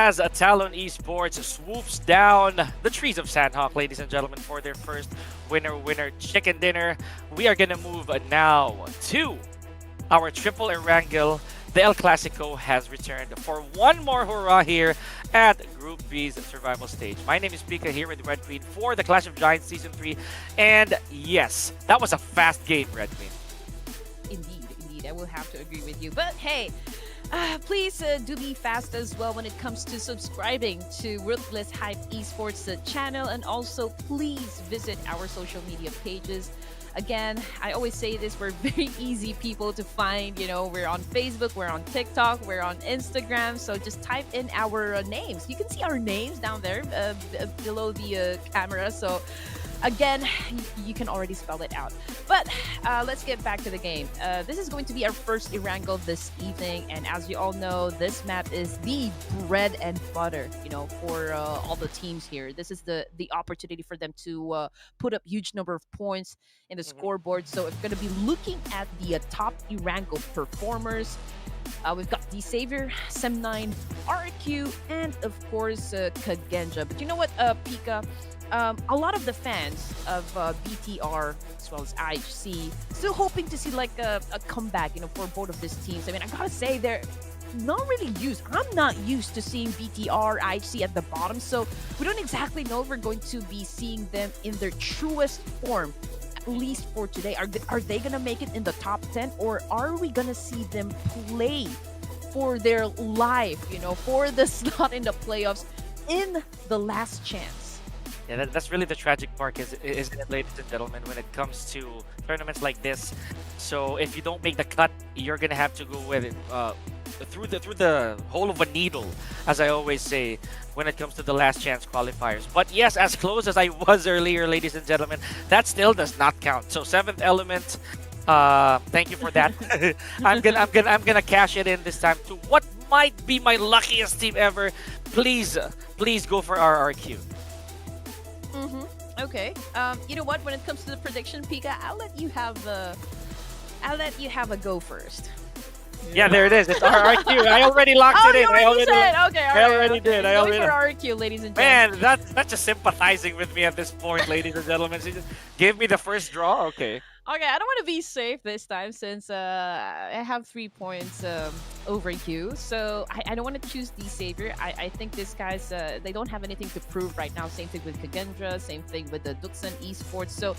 as Talon Esports swoops down the trees of Sanhok, ladies and gentlemen, for their first winner chicken dinner. We are gonna move now to our triple Erangel. The El Clasico has returned for one more hurrah here at Group B's survival stage. My name is Pika here with Red Queen for the Clash of Giants Season 3. And yes, that was a fast game, Red Queen. Indeed, I will have to agree with you. But hey, please do be fast as well when it comes to subscribing to Ruthless Hype Esports channel, and also please visit our social media pages. Again, I always say this, we're very easy people to find. You know, we're on Facebook, we're on TikTok, we're on Instagram. So just type in our names. You can see our names down there below the camera. So again, you can already spell it out. But let's get back to the game. This is going to be our first Erangel this evening, and as you all know, this map is the bread and butter, you know, for all the teams here. This is the opportunity for them to put up huge number of points in the scoreboard. So we're going to be looking at the top Erangel performers. We've got the Savior, Sem9, RQ, and of course Kagenja. But you know what, Pika? A lot of the fans of BTR as well as IHC still hoping to see like a comeback, you know, for both of these teams. I mean, I gotta say they're not really used. I'm not used to seeing BTR, IHC at the bottom, so we don't exactly know if we're going to be seeing them in their truest form, at least for today. Are they gonna make it in the top 10, or are we gonna see them play for their life, you know, for the slot in the playoffs in the last chance? Yeah, that's really the tragic part, isn't it, ladies and gentlemen, when it comes to tournaments like this. So if you don't make the cut, you're gonna have to go with it through the hole of a needle, as I always say, when it comes to the last chance qualifiers. But yes, as close as I was earlier, ladies and gentlemen, that still does not count. So seventh element, thank you for that. I'm gonna cash it in this time to what might be my luckiest team ever. Please go for RRQ. Okay. You know what? When it comes to the prediction, Pika, I'll let you have a go first. Yeah, there it is. It's RRQ. I already locked it in. You already said. Okay, all right. I already did. I already for RRQ, ladies and gentlemen. Man, that's just sympathizing with me at this point, ladies and gentlemen. So just give me the first draw. Okay. Okay, I don't want to be safe this time since I have 3 points over you. So I don't want to choose the Savior. I think these guys, they don't have anything to prove right now. Same thing with Kagendra, same thing with the DUKSAN Esports. So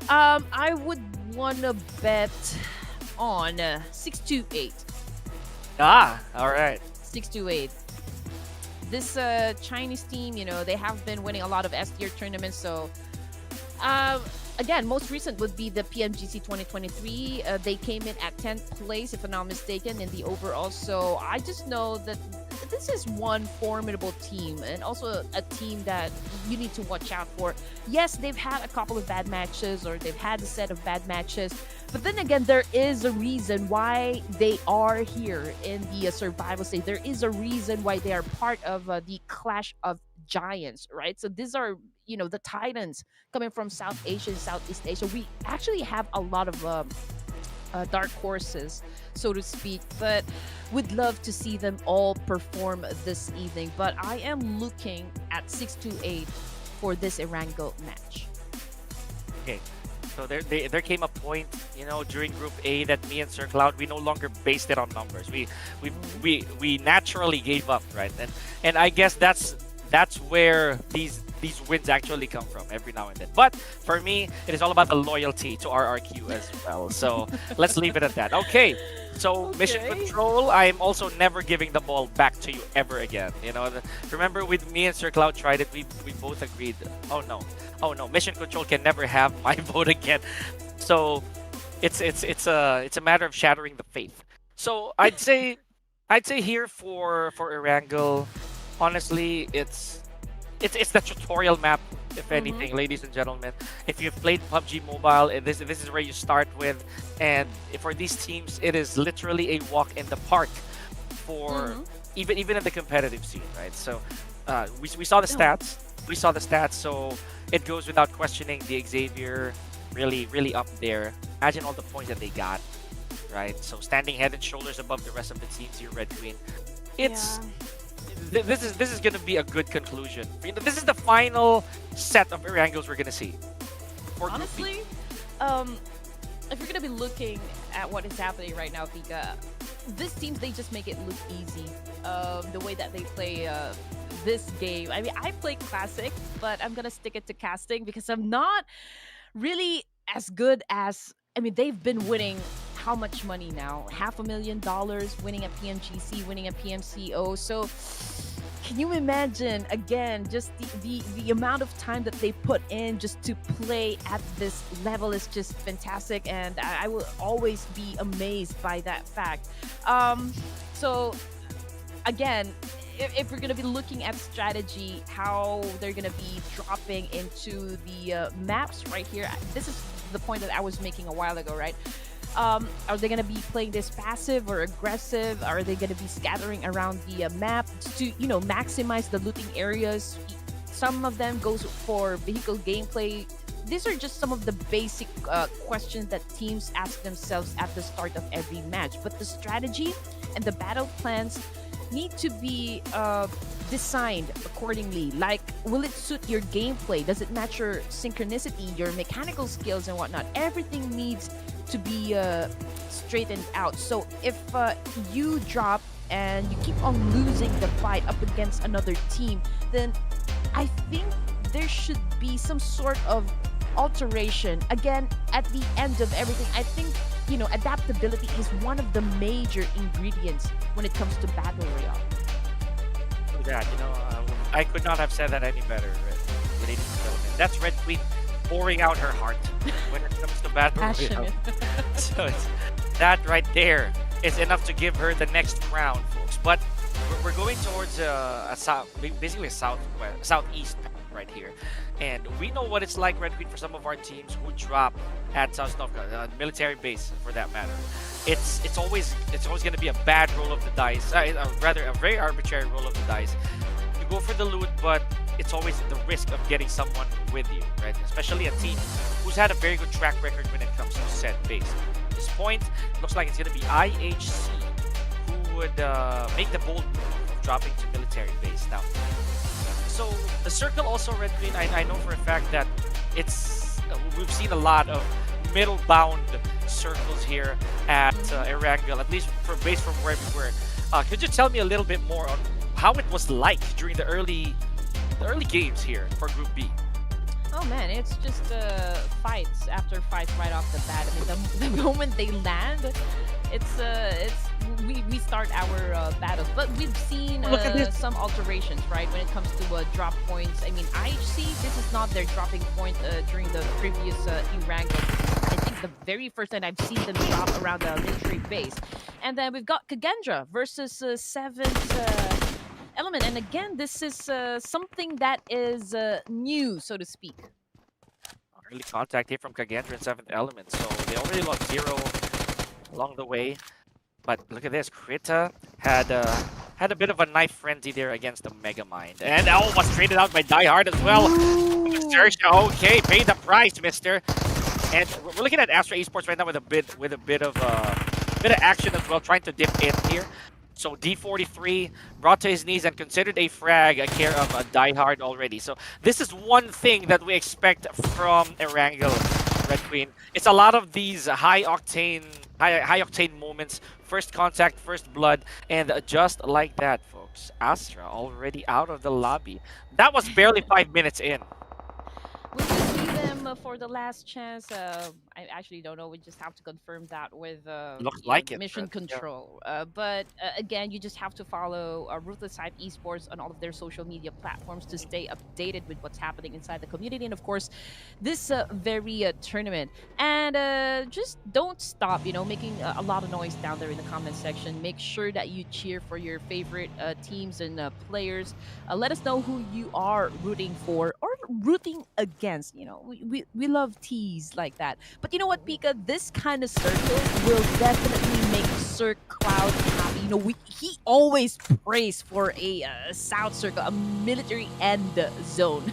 I would want to bet on 628. Ah, all right. 628. This Chinese team, you know, they have been winning a lot of S-tier tournaments. So again, most recent would be the PMGC 2023. They came in at 10th place, if I'm not mistaken, in the overall. So I just know that this is one formidable team, and also a team that you need to watch out for. Yes, they've had a couple of bad matches, or they've had a set of bad matches, but then again, there is a reason why they are here in the survival stage. There is a reason why they are part of the Clash of Giants, right? So these are, you know, the Titans coming from South Asia and Southeast Asia. We actually have a lot of dark horses, so to speak, but would love to see them all perform this evening. But I am looking at 628 for this Erangel match. Okay. So there came a point, you know, during Group A that me and Sir Cloud, we no longer based it on numbers. We naturally gave up, right? And I guess that's where these wins actually come from every now and then. But for me, it is all about the loyalty to RRQ as well. So let's leave it at that. Okay. So mission control, I am also never giving the ball back to you ever again. You know, remember with me and Sir Cloud tried it, we both agreed. Oh no, mission control can never have my vote again. So it's a matter of shattering the faith. So I'd say here for Erangel, honestly, it's the tutorial map, if anything, ladies and gentlemen. If you've played PUBG Mobile, this is where you start with, and for these teams, it is literally a walk in the park for even in the competitive scene, right? So we saw the stats. We saw the stats, so it goes without questioning. The Xavier really up there. Imagine all the points that they got, right? So standing head and shoulders above the rest of the teams here, Red Queen. this is gonna be a good conclusion. This is the final set of Erangels we're gonna see for Group B. Honestly, if you're gonna be looking at what is happening right now, Pika, these teams they just make it look easy. The way that they play this game. I mean, I play classic, but I'm gonna stick it to casting because I'm not really as good as. I mean, they've been winning how much money now? $500,000 winning at PMGC, winning at PMCO. So can you imagine again just the amount of time that they put in just to play at this level is just fantastic, and I will always be amazed by that fact. So again, if we're gonna be looking at strategy, how they're gonna be dropping into the maps right here, this is the point that I was making a while ago, right? Are they going to be playing this passive or aggressive? Are they going to be scattering around the map to, maximize the looting areas? Some of them goes for vehicle gameplay. These are just some of the basic questions that teams ask themselves at the start of every match. But the strategy and the battle plans need to be designed accordingly. Like, will it suit your gameplay? Does it match your synchronicity, your mechanical skills, and whatnot? Everything needs to be straightened out. So if you drop and you keep on losing the fight up against another team, then I think there should be some sort of alteration. Again, at the end of everything, I think adaptability is one of the major ingredients when it comes to battle royale. Yeah, I could not have said that any better. Related to development. That's Red Queen pouring out her heart when it comes to battle royale. Passionate. So that right there is enough to give her the next crown, folks. But we're going towards basically a southeast path right here, and we know what it's like, Red Queen, for some of our teams who drop at Sanhok, military base for that matter. It's always going to be a bad roll of the dice, rather a very arbitrary roll of the dice. You go for the loot, but it's always the risk of getting someone with you, right? Especially a team who's had a very good track record when it comes to set base. At this point, it looks like it's going to be IHC who would make the bold move of dropping to military base. Now, so the circle also, Red Queen, I know for a fact that we've seen a lot of middle bound circles here at Erangel, at least based from where we were. Could you tell me a little bit more on how it was like during the early games here for Group B? Oh man, it's just fights after fights right off the bat. I mean, the moment they land, we start our battles. But we've seen some alterations, right, when it comes to drop points. I mean, IHC, this is not their dropping point during the previous Erangel. I think the very first time I've seen them drop around the military base. And then we've got Kagendra versus 7th Element. And again, this is something that is new, so to speak. Early contact here from Kagendra and 7th Element, so they already lost 0 along the way. But look at this, Krita had a bit of a knife frenzy there against the Megamind, and was traded out by Die Hard as well. XERXIA, okay, pay the price, mister. And we're looking at Astra Esports right now with a bit of action as well, trying to dip in here. So D43 brought to his knees and considered a frag care of a Die Hard already. So this is one thing that we expect from Erangel, Red Queen. It's a lot of these high octane moments, first contact, first blood, and just like that, folks, Astra already out of the lobby. That was barely 5 minutes in. Will we see them for the last chance? I actually don't know. We just have to confirm that with Looks like it, mission but, control. But again, you just have to follow Ruthless Esports on all of their social media platforms to stay updated with what's happening inside the community, and of course, this very tournament. And just don't stop, making a lot of noise down there in the comment section. Make sure that you cheer for your favorite teams and players. Let us know who you are rooting for or rooting against. We love teas like that. But you know what, Pika? This kind of circle will definitely make Sir Cloud happy. He always prays for a South Circle, a military end zone.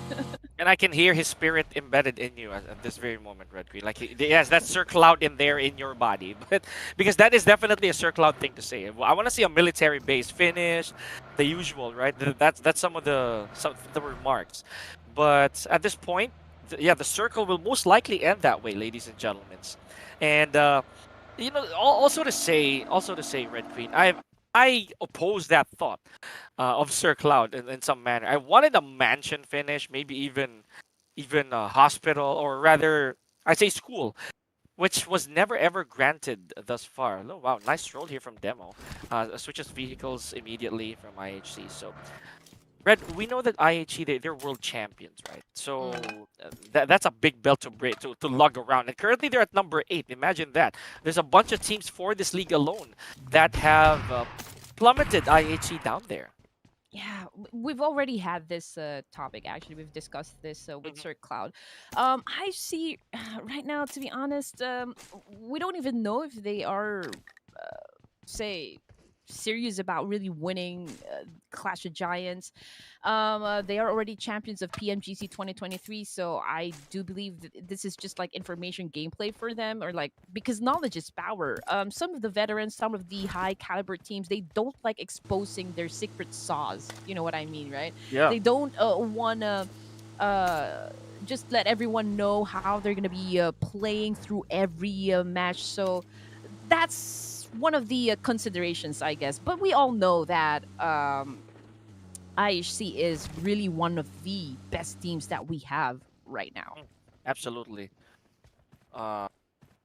And I can hear his spirit embedded in you at this very moment, Red Queen. Like, yes, that's Sir Cloud in there in your body. But because that is definitely a Sir Cloud thing to say. Well, I want to see a military base finish, the usual, right? That's some of the remarks. But at this point, yeah, the circle will most likely end that way, ladies and gentlemen. And also to say, Red Queen, I oppose that thought of Sir Cloud in some manner. I wanted a mansion finish, maybe even a hospital, or rather, I say school, which was never ever granted thus far. Oh wow, nice roll here from Demo. Switches vehicles immediately from IHC. So Red, we know that IHC they're world champions, right? So Mm. that's a big belt to break to lug around. And currently they're at number 8. Imagine that. There's a bunch of teams for this league alone that have plummeted IHC down there. Yeah, we've already had this topic. Actually, we've discussed this with Mhm. Sir Cloud. I see right now, to be honest, we don't even know if they are, say, serious about really winning Clash of Giants. They are already champions of PMGC 2023, so I do believe that this is just like information gameplay for them, or like because knowledge is power. Some of the veterans, some of the high caliber teams, they don't like exposing their secret sauce. You know what I mean, right? Yeah. They don't wanna uh just let everyone know how they're gonna be playing through every match. So that's one of the considerations, I guess. But we all know that IHC is really one of the best teams that we have right now. Mm, absolutely. Uh,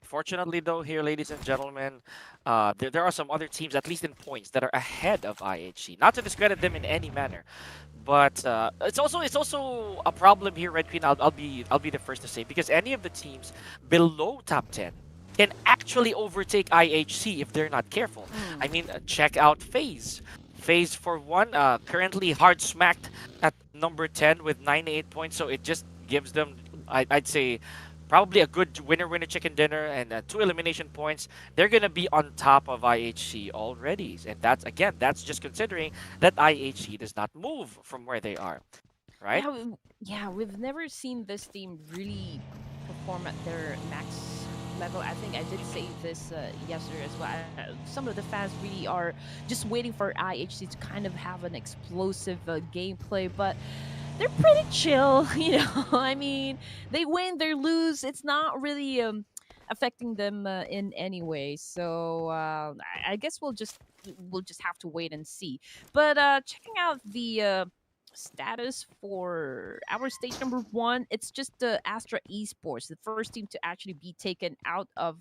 Fortunately, though, here, ladies and gentlemen, there are some other teams, at least in points, that are ahead of IHC. Not to discredit them in any manner, but it's also a problem here, Red Queen. I'll be the first to say, because any of the teams below top 10 can actually overtake IHC if they're not careful. I Mm. mean, check out FAZE. FAZE for one, currently hard smacked at number 10 with 98 points, so it just gives them, I'd say, probably a good winner chicken dinner and 2 elimination points. They're gonna be on top of IHC already, and that's just considering that IHC does not move from where they are, right? Yeah, we've never seen this team really perform at their max level. I think I did say this yesterday as well. Some of the fans really are just waiting for IHC to kind of have an explosive gameplay, but they're pretty chill, you know. I mean, they win, they lose. It's not really affecting them in any way. So I guess we'll just have to wait and see. But checking out the status for our stage number one, it's just the Astra Esports, the first team to actually be taken out of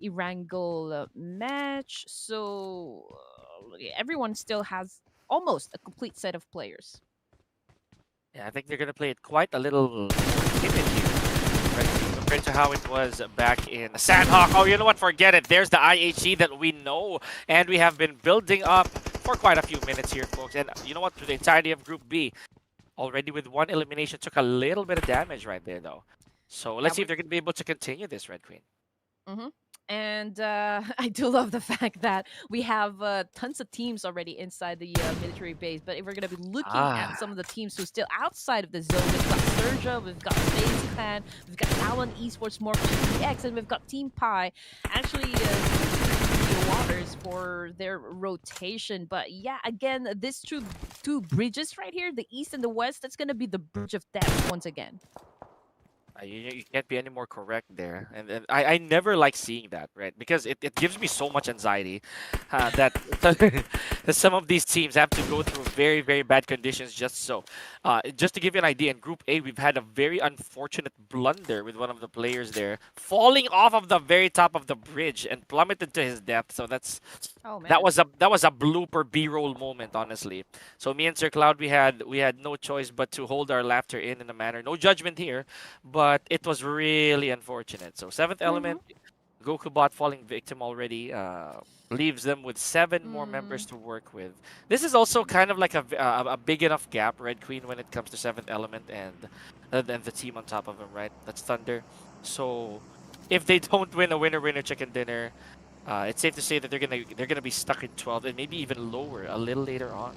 Erangel match. So everyone still has almost a complete set of players. Yeah, I think they're gonna play it quite a little more timid here, right? Compared to how it was back in Sanhok. Oh, you know what? Forget it. There's the IHC that we know, and we have been building up for quite a few minutes here, folks. And you know what? Through the entirety of Group B, already with one elimination, took a little bit of damage right there, though. So Yeah, let's see if they're gonna be able to continue this, Red Queen. hmm And I do love the fact that we have tons of teams already inside the military base. But if we're going to be looking at Ah, some of the teams who's still outside of the zone, we've got Serja, we've got FaZe Clan, we've got Talon Esports, more GTX, and we've got Team Pi. Actually, the waters for their rotation. But yeah, again, these two bridges right here, the east and the west, that's going to be the bridge of death once again. you can't be any more correct there, and I never like seeing that, right? Because it gives me so much anxiety that that some of these teams have to go through very very bad conditions just so. Just to give you an idea, in Group A, we've had a very unfortunate blunder with one of the players there falling off of the very top of the bridge and plummeted to his death. So Oh, that man. was a blooper B-roll moment, honestly. So me and Sir Cloud, we had no choice but to hold our laughter in a manner. No judgment here, but it was really unfortunate. So seventh Mm-hmm. element, Goku bot falling victim already. Leaves them with 7 more Mm, members to work with. This is also kind of like a big enough gap, Red Queen, when it comes to seventh element and the team on top of them, right? That's Thunder. So if they don't win a winner chicken dinner, it's safe to say that they're gonna be stuck in 12 and maybe even lower a little later on.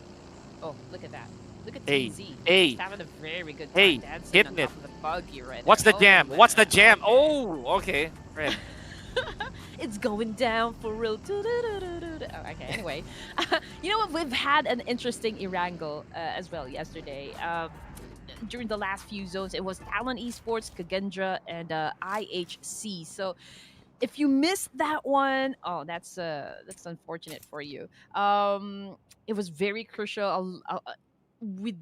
oh, look at that. Look at Hey, TZ. hey, He's having a very good time hey, dancing on hitting it. top of the buggy right What's there. the Oh, jam? What's the man. jam? Okay. Oh, okay. Red. It's going down for real. Oh, okay, anyway. You know what? We've had an interesting Erangel as well yesterday. During the last few zones, it was Talon Esports, Kagendra, and IHC. So if you missed that one, oh, that's unfortunate for you. It was very crucial. We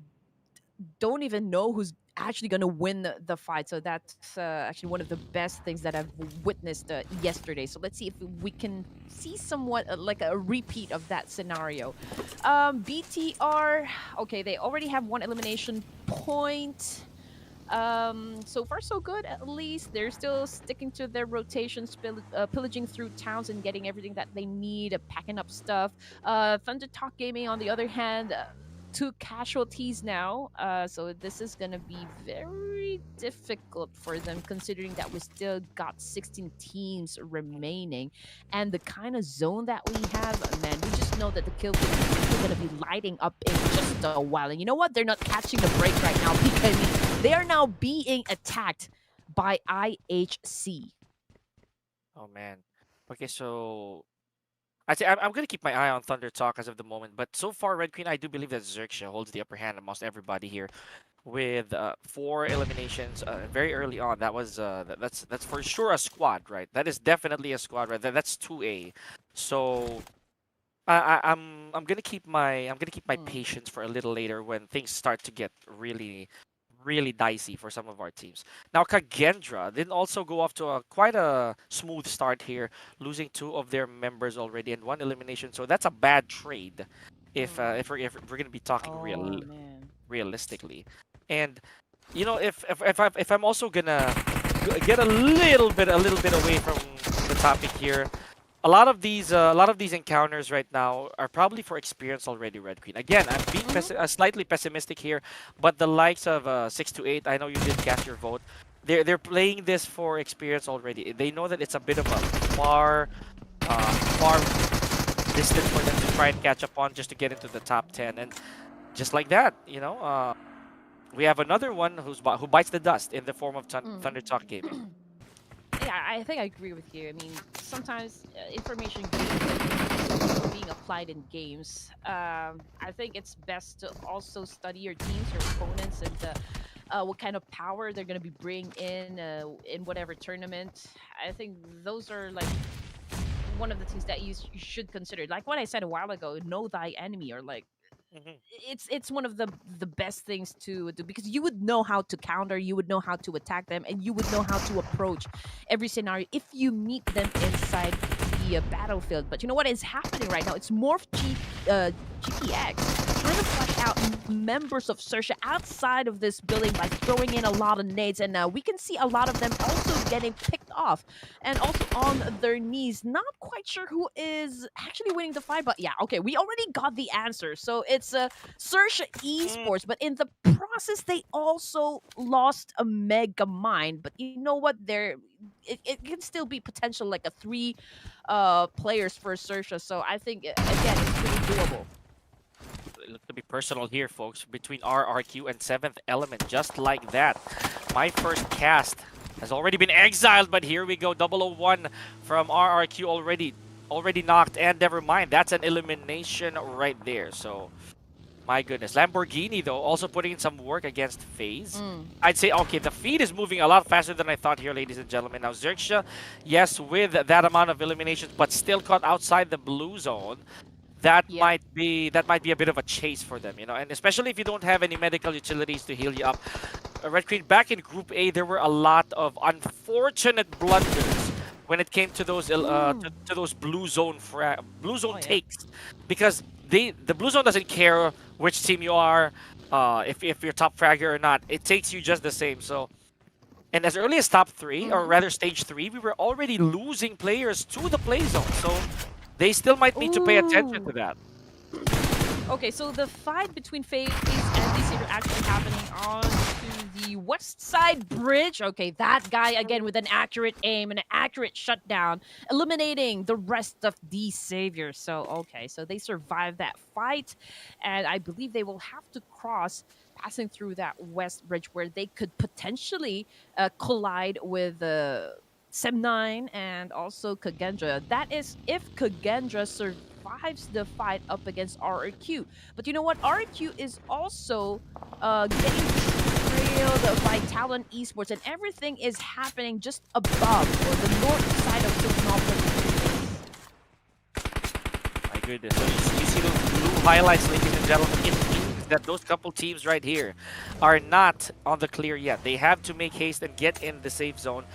don't even know who's actually going to win the fight. So that's actually one of the best things that I've witnessed yesterday. So let's see if we can see somewhat like a repeat of that scenario. BTR, okay, they already have one elimination point. So far so good. At least they're still sticking to their rotations, pillaging through towns and getting everything that they need, packing up stuff. THUNDERTALK Gaming, on the other hand, two casualties now. So this is gonna be very difficult for them, considering that we still got 16 teams remaining, and the kind of zone that we have. Man, we just know that the kill is gonna be lighting up in just a while. And you know what? They're not catching the break right now because they are now being attacked by IHC. Oh man. Okay, so I'm gonna keep my eye on Thunder Talk as of the moment, but so far, Red Queen, I do believe that XERXIA holds the upper hand amongst everybody here, with 4 eliminations very early on. That was that's for sure a squad, right? That is definitely a squad, right? That's 2A. So I'm gonna keep my Mm. patience for a little later when things start to get really dicey for some of our teams. Now Kagendra didn't also go off to a quite a smooth start here, losing 2 of their members already and 1 elimination. So that's a bad trade, Mm. if we're gonna be talking Oh man. realistically. And you know, if I'm also gonna get a little bit away from the topic here, a lot of these encounters right now are probably for experience already, Red Queen. Again, I'm being Mm-hmm. slightly pessimistic here, but the likes of 6 to 8, I know you did cast your vote. They're playing this for experience already. They know that it's a bit of a far distance for them to try and catch up on just to get into the top 10, and just like that, we have another one who bites the dust in the form of Thunder Talk Gaming. Yeah, I think I agree with you. I mean, sometimes information being applied in games. I think it's best to also study your teams, your opponents, and what kind of power they're going to be bringing in whatever tournament. I think those are like one of the things that you should consider. Like what I said a while ago, know thy enemy, or like Mhm. it's one of the best things to do, because you would know how to counter, you would know how to attack them, and you would know how to approach every scenario if you meet them inside the battlefield. But you know what is happening right now? It's GPX trying to flush out members of XERXIA outside of this building by throwing in a lot of nades, and we can see a lot of them also getting picked off and also on their knees. Not quite sure who is actually winning the fight, but yeah, okay, we already got the answer. So it's XERXIA Mm, Esports, but in the process, they also lost a mega mind. But you know what? It can still be potential like a 3 players for XERXIA. So I think again, it's pretty doable. Look to be personal here, folks, between RRQ and Seventh Element, just like that. My first cast has already been exiled, but here we go, 001 from RRQ already knocked, and never mind, that's an elimination right there. So, my goodness. Lamborghini, though, also putting in some work against FAZE. Mm, I'd say, okay, the feed is moving a lot faster than I thought here, ladies and gentlemen. Now, XERXIA, yes, with that amount of eliminations, but still caught outside the blue zone. That yeah. might be a bit of a chase for them, and especially if you don't have any medical utilities to heal you up. Red Queen, back in Group A, there were a lot of unfortunate blunders when it came to those Mm. to those blue zone Oh yeah. takes, because the blue zone doesn't care which team you are, if you're top fragger or not. It takes you just the same. So, and as early as top 3, or Mm-hmm. rather stage 3, we were already losing players to the play zone. So they still might need to pay attention to Ooh. that. Okay, so the fight between FaZe and DC are actually happening on to the west side bridge. Okay, that guy again with an accurate aim and an accurate shutdown, eliminating the rest of the saviors. So, okay, so they survived that fight, and I believe they will have to cross passing through that west bridge where they could potentially collide with Sem9 and also Kagendra. That is if Kagendra survives the fight up against RRQ. But you know what? RRQ is also getting trailed by Talon Esports, and everything is happening just above or the north side of Sinopolis. My goodness. So you see those blue highlights, ladies and gentlemen. It means that those couple teams right here are not on the clear yet. They have to make haste and get in the safe zone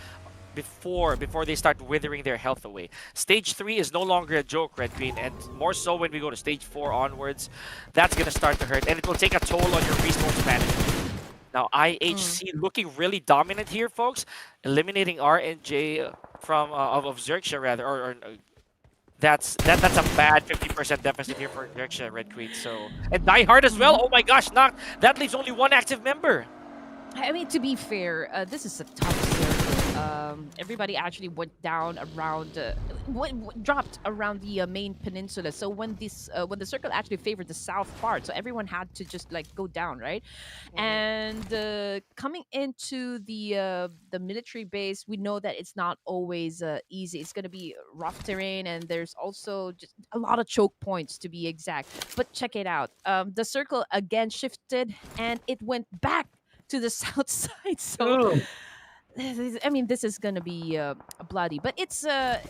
before they start withering their health away. Stage 3 is no longer a joke, Red Queen, and more so when we go to stage 4 onwards. That's gonna start to hurt, and it will take a toll on your resource management. Now IHC looking really dominant here, folks, eliminating RNJ from of XERXIA rather, or that's a bad 50% deficit here for XERXIA, Red Queen. So, and Die Hard as well. Oh my gosh, knocked. That leaves only one active member. I mean, to be fair, this is a tough circle. Everybody actually went down around, dropped around the main peninsula. So when the circle actually favored the south part, so everyone had to just like go down, right? And coming into the military base, we know that it's not always easy. It's gonna be rough terrain, and there's also just a lot of choke points to be exact. But check it out. The circle again shifted, and it went back to the south side. So I mean, this is gonna be bloody, but it's a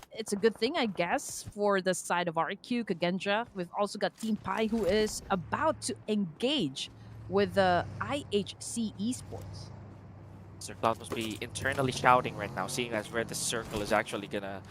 good thing, I guess, for the side of RQ Kagendra. We've also got Team Pi, who is about to engage with the IHC Esports. Sir Cloud must be internally shouting right now, seeing as where the circle is actually gonna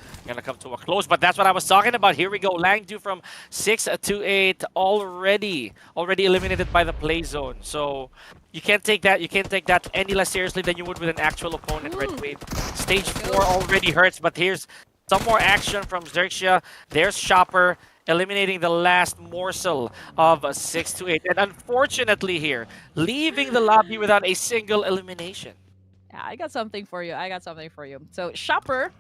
come to a close. But that's what I was talking about. Here we go. Langdu from 6 to 8 already eliminated by the play zone. So you can't take that. You can't take that any less seriously than you would with an actual opponent. Red Queen. Stage 4 already hurts, but here's some more action from XERXIA. There's Shopper eliminating the last morsel of 6 to 8, and unfortunately here, leaving the lobby without a single elimination. Yeah, I got something for you. I got something for you. So Shopper,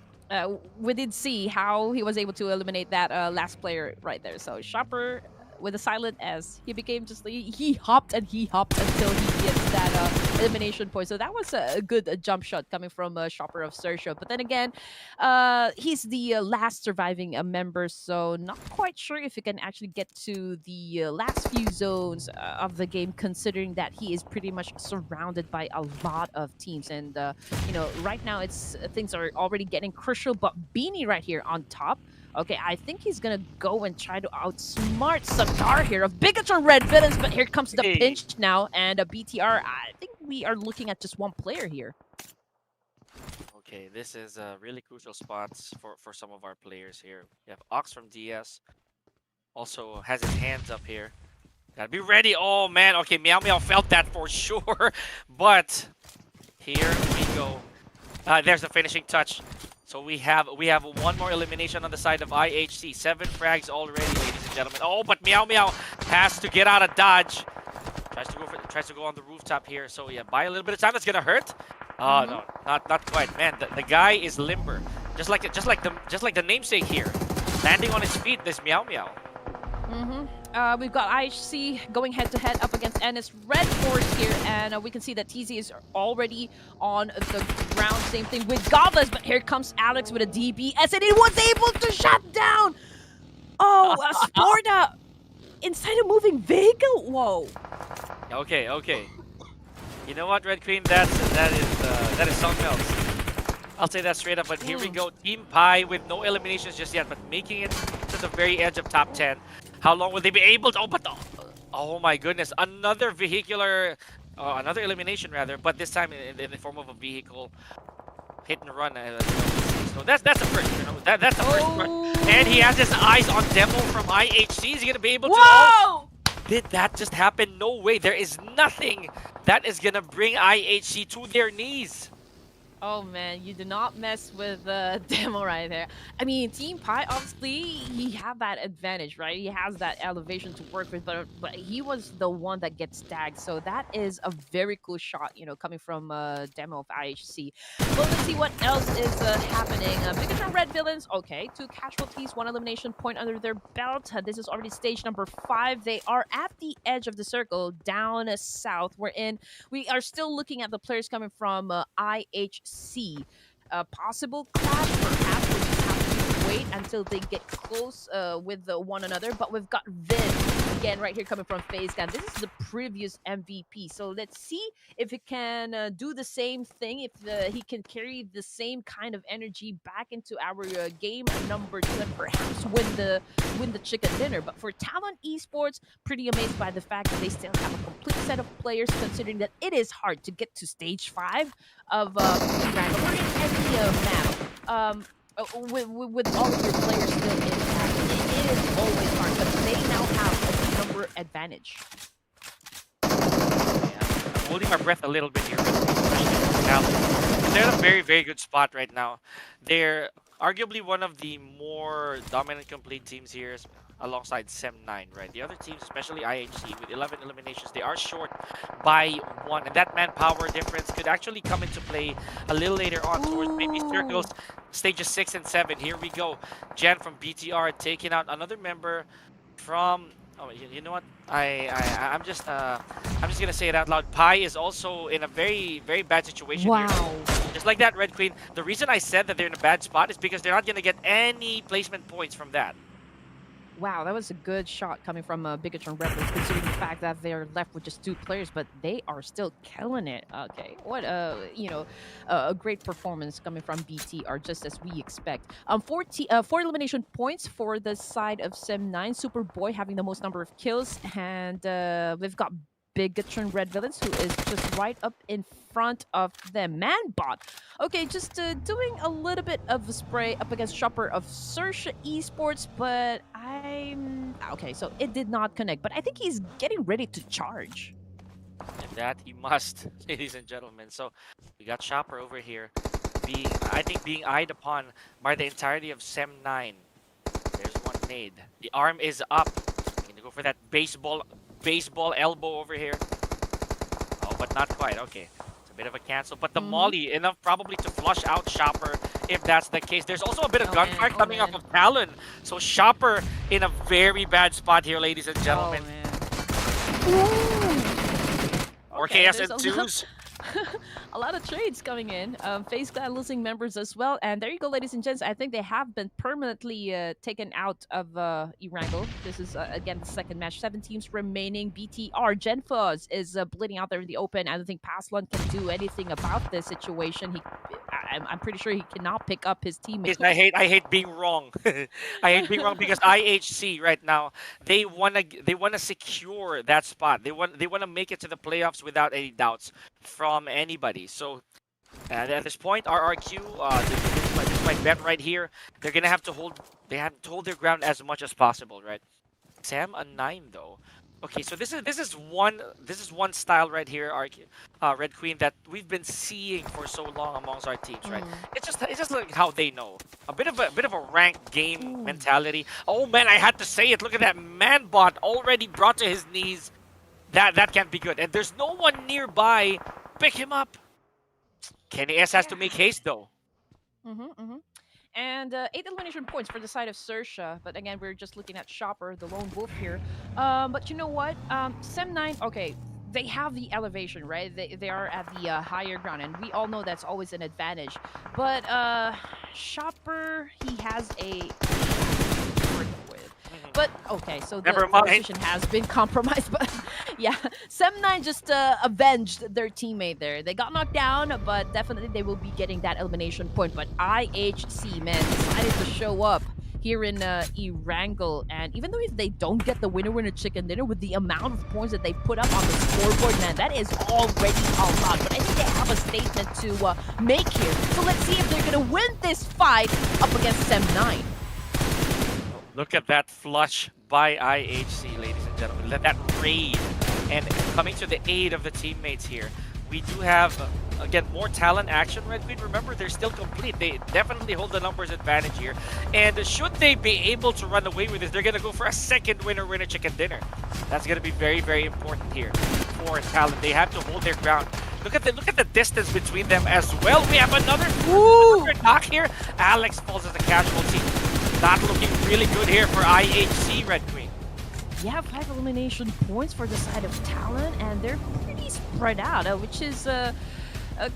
we did see how he was able to eliminate that last player right there. So Shopper with a silent S, he became just he hopped until he gets that elimination point. So that was a good jump shot coming from Shopper of XERXIA. But then again, he's the last surviving member, so not quite sure if he can actually get to the last few zones of the game, considering that he is pretty much surrounded by a lot of teams. And you know, right now it's things are already getting crucial. But Beanie right here on top. Okay, I think he's gonna go and try to outsmart Sadar here of BIGETRON Red Villains, but here comes the pinch now, and a BTR. I think we are looking at just one player here. Okay, this is really crucial spots for some of our players here. We have Ox from DS, also has his hands up here. Gotta be ready. Oh man, okay, Meow Meow felt that for sure, but here we go. There's the finishing touch. So we have one more elimination on the side of IHC. 7 frags already, ladies and gentlemen. Oh, but Meow Meow has to get out of dodge. Tries to go on the rooftop here. So yeah, buy a little bit of time. That's gonna hurt. No, not quite. Man, the guy is limber, just like the namesake here, landing on his feet. This Meow Meow. We've got IHC going head-to-head up against NS REDFORCE here, and we can see that TZ is already on the ground. Same thing with Godless, but here comes Alex with a DBS, and he was able to shut down! Oh, Sporta inside a moving vehicle? Whoa. Okay. You know what, Red Queen? That is something else. I'll say that straight up, but here we go. Team Pi with no eliminations just yet, but making it to the very edge of top 10. How long will they be able to? Oh my goodness! Another vehicular, another elimination rather, but this time in the form of a vehicle hit and run. So that's a first. You know, that's the first run. And he has his eyes on Demo from IHC. Is he gonna be able to? Whoa! Did that just happen? No way. There is nothing that is gonna bring IHC to their knees. Oh man, you do not mess with the demo right there. I mean, Team Pi obviously he had that advantage, right? He has that elevation to work with, but he was the one that gets tagged. So that is a very cool shot, coming from demo of IHC. Well, let's see what else is happening. BIGETRON Red Villains, okay, 2 casualties, 1 elimination point under their belt. This is already stage number 5. They are at the edge of the circle, down south. We're in. We are still looking at the players coming from IHC. Possible clash, perhaps we just have to wait until they get close with one another. But we've got Vin again right here coming from FaZe. This is the previous MVP. So let's see if he can do the same thing, if he can carry the same kind of energy back into our game number 2 and perhaps win the chicken dinner. But for Talon Esports, pretty amazed by the fact that they still have a complete set of players, considering that it is hard to get to stage 5 of Erangel or in any map. With all of your players still intact, it is always hard, but they now have a number advantage. I'm holding my breath a little bit here. Now, they're in a very, very good spot right now. They're arguably one of the more dominant complete teams here alongside SEM9, right? The other teams, especially IHC, with 11 eliminations, they are short by 1. And that manpower difference could actually come into play a little later on towards maybe circles, stages 6 and 7. Here we go. Jen from BTR taking out another member from... Oh, you know what? I'm just gonna say it out loud. Pi is also in a very, very bad situation here. Just like that, Red Queen. The reason I said that they're in a bad spot is because they're not gonna get any placement points from that. Wow, that was a good shot coming from BIGETRON Red Bull, considering the fact that they're left with just 2 players, but they are still killing it. Okay, what a great performance coming from BTR, just as we expect. 4 elimination points for the side of SEM9. Superboy having the most number of kills, and we've got BIGETRON Red Villains, who is just right up in front of them. Manbot, okay, just doing a little bit of a spray up against Shopper of XERXIA Esports, but okay, so it did not connect, but I think he's getting ready to charge. And that he must, ladies and gentlemen. So we got Shopper over here, I think being eyed upon by the entirety of SEM9. There's one nade. The arm is up. Gonna go for that baseball elbow over here. Oh, but not quite. Okay, it's a bit of a cancel, but the molly enough probably to flush out Shopper if that's the case. There's also a bit of gunfire coming off of Talon, so Shopper in a very bad spot here, ladies and gentlemen. Or Okay, KSN2s. a lot of trades coming in. FaZe Clan losing members as well. And there you go, ladies and gents. I think they have been permanently taken out of Erangel. This is, again, the second match. 7 teams remaining. BTR, Genfuzz is bleeding out there in the open. I don't think Paslon can do anything about this situation. I'm pretty sure he cannot pick up his teammates. I hate being wrong. I hate being wrong because IHC right now, they wanna secure that spot. They wanna make it to the playoffs without any doubts from anybody. So at this point, RRQ, this is my bet right here. They're gonna have to hold their ground as much as possible, right? Sam a 9 though. Okay, so this is one style right here, Red Queen, that we've been seeing for so long amongst our teams, right? It's just like how they know, a bit of a ranked game mentality. Oh man, I had to say it. Look at that Manbot already brought to his knees. That can't be good, and there's no one nearby. Pick him up. Kenny S has to make haste though. And 8 elimination points for the side of XERXIA. But again, we're just looking at Shopper, the lone wolf here. But you know what? SEM9, okay, they have the elevation, right? They are at the higher ground, and we all know that's always an advantage. But Shopper, he has a... But okay, so the position has been compromised. But yeah, SEM9 just avenged their teammate there. They got knocked down, but definitely they will be getting that elimination point. But IHC, man, decided to show up here in Erangel, and even though if they don't get the winner chicken dinner, with the amount of points that they put up on the scoreboard, man, that is already a lot. But I think they have a statement to make here. So let's see if they're gonna win this fight up against SEM9. Look at that flush by IHC, ladies and gentlemen. Let that raid, and coming to the aid of the teammates here. We do have, again, more talent action, Red Queen. Remember, they're still complete. They definitely hold the numbers advantage here. And should they be able to run away with this, they're going to go for a second winner chicken dinner. That's going to be very, very important here for talent. They have to hold their ground. Look at the distance between them as well. We have another knock here. Alex falls as a casualty. Not looking really good here for IHC, Red Queen. Yeah, 5 elimination points for the side of Talon, and they're pretty spread out, which is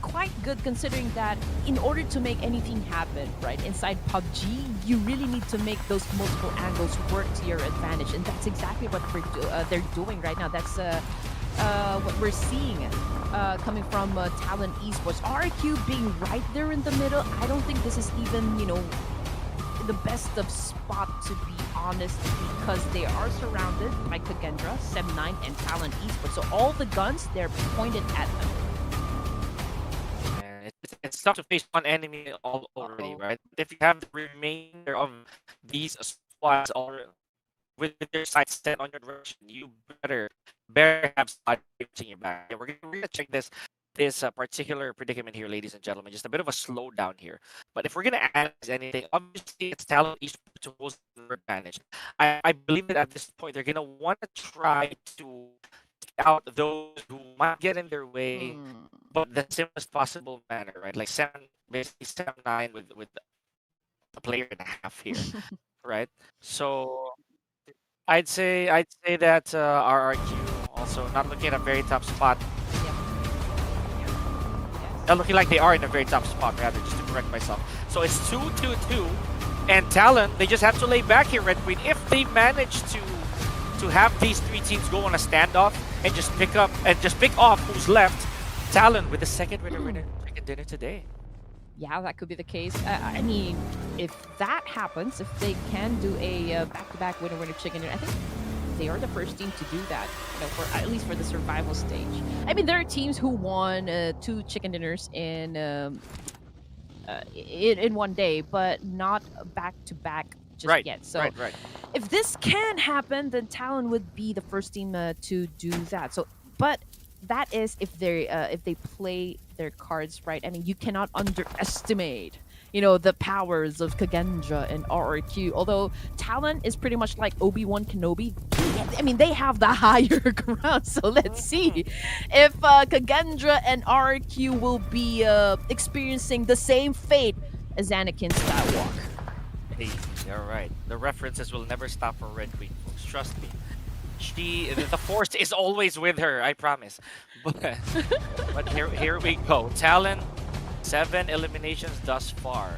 quite good considering that in order to make anything happen, right, inside PUBG, you really need to make those multiple angles work to your advantage, and that's exactly what they're doing right now. That's what we're seeing coming from Talon Esports. RQ being right there in the middle, I don't think this is even, you know, the best of spot, to be honest, because they are surrounded by Kagendra, Sem9, and Talon Esports. So all the guns, they're pointed at them. And it's tough to face one enemy already, right? If you have the remainder of these squads already with their sights set on your direction, you better have somebody watching your back. Yeah, we're gonna check this particular predicament here, ladies and gentlemen. Just a bit of a slowdown here. But if we're going to analyze anything, obviously it's Talon Esports to hold the advantage. I believe that at this point, they're going to want to try to take out those who might get in their way, but the simplest possible manner, right? Like basically 7-9 with a player and a half here, right? So I'd say that RRQ also not looking at a very top spot. Looking like they are in a very top spot, rather, just to correct myself. So it's 2-2-2, and Talon, they just have to lay back here, Red Queen. If they manage to have these three teams go on a standoff and just pick off who's left, Talon with the second winner chicken dinner today. Yeah, that could be the case. I mean, if that happens, if they can do a back-to-back winner chicken dinner, I think they are the first team to do that, you know, for at least for the survival stage. I mean, there are teams who won 2 chicken dinners in one day, but not back to back just yet. So if this can happen, then Talon would be the first team to do that. So, but that is if they play their cards right. I mean, you cannot underestimate, you know, the powers of Kagendra and RRQ. Although Talon is pretty much like Obi-Wan Kenobi. I mean, they have the higher ground. So let's see if Kagendra and RRQ will be experiencing the same fate as Anakin Skywalker. Hey, you're right. The references will never stop for Red Queen, folks. Trust me. The Force is always with her, I promise. But here we go. Talon, 7 eliminations thus far.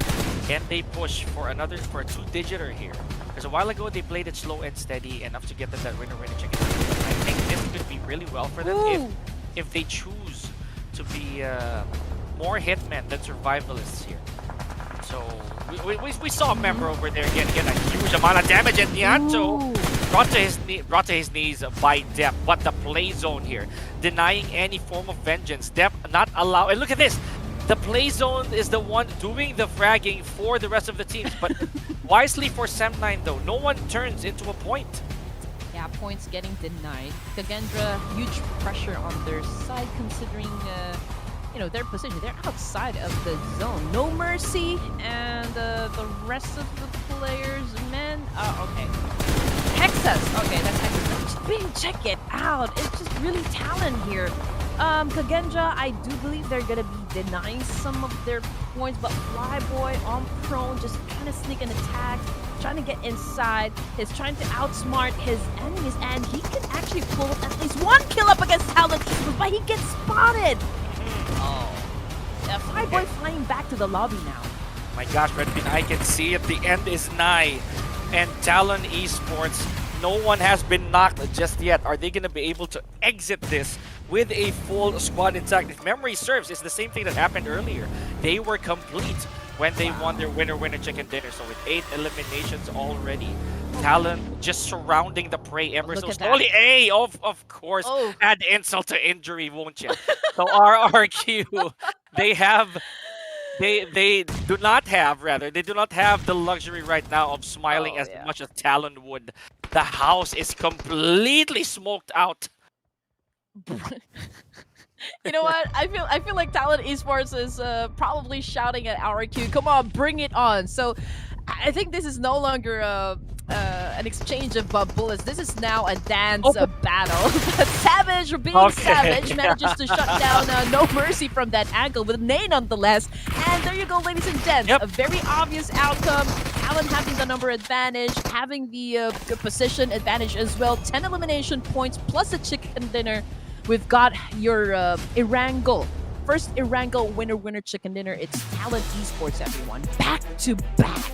Can they push for a 2-digiter here? Because a while ago they played it slow and steady enough to get them that winner chicken. I think this could be really well for them if they choose to be more hitmen than survivalists here. So we saw a member over there get a huge amount of damage, and Nianto brought to his knees by Dep. But the play zone here, denying any form of vengeance. Dep not allow. And look at this. The play zone is the one doing the fragging for the rest of the teams. But wisely for Sem9 though, no one turns into a point. Yeah, points getting denied. Kagendra, huge pressure on their side considering you know, their position. They're outside of the zone. No mercy, and the rest of the players, man. Okay. Hexas. Okay, that's Hexas. Check it out. It's just really Talon here. Kagendra, I do believe they're gonna be denying some of their points, but Flyboy on prone, just kind of sneak an attack, trying to get inside. He's trying to outsmart his enemies, and he can actually pull at least 1 kill up against Talon, but he gets spotted. Oh. Flyboy flying back to the lobby now. My gosh, Redfin, I can see it. The end is nigh. And Talon Esports, no one has been knocked just yet. Are they going to be able to exit this with a full squad intact? If memory serves, it's the same thing that happened earlier. They were complete when they won their winner chicken dinner. So with 8 eliminations already, Talon just surrounding the prey ever so slowly. Hey, of course, add insult to injury, won't you? So RRQ, they do not have the luxury right now of smiling as much as Talon would. The house is completely smoked out. You know what? I feel like Talent Esports is probably shouting at our queue. Come on, bring it on. So I think this is no longer an exchange of bullets. This is now a dance Oh, battle. But Savage, being okay. Savage, manages to shut down No Mercy from that angle with a nade nonetheless. And there you go, ladies and gents. Yep. A very obvious outcome. Talent having the number advantage, having the position advantage as well. 10 elimination points plus a chicken dinner. We've got your Erangel. First Erangel winner chicken dinner. It's Talent Esports, everyone. Back to back.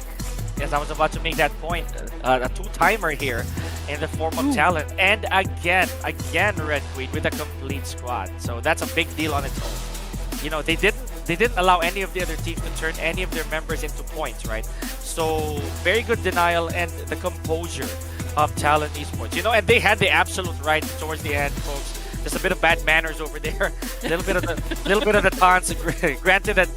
Yes, I was about to make that point. A two-timer here in the form of Ooh. Talent. And again, Red Queen with a complete squad. So that's a big deal on its own. You know, they didn't allow any of the other teams to turn any of their members into points, right? So very good denial and the composure of Talent Esports. You know, and they had the absolute right towards the end, folks. Just a bit of bad manners over there. A little bit of the taunts. Granted that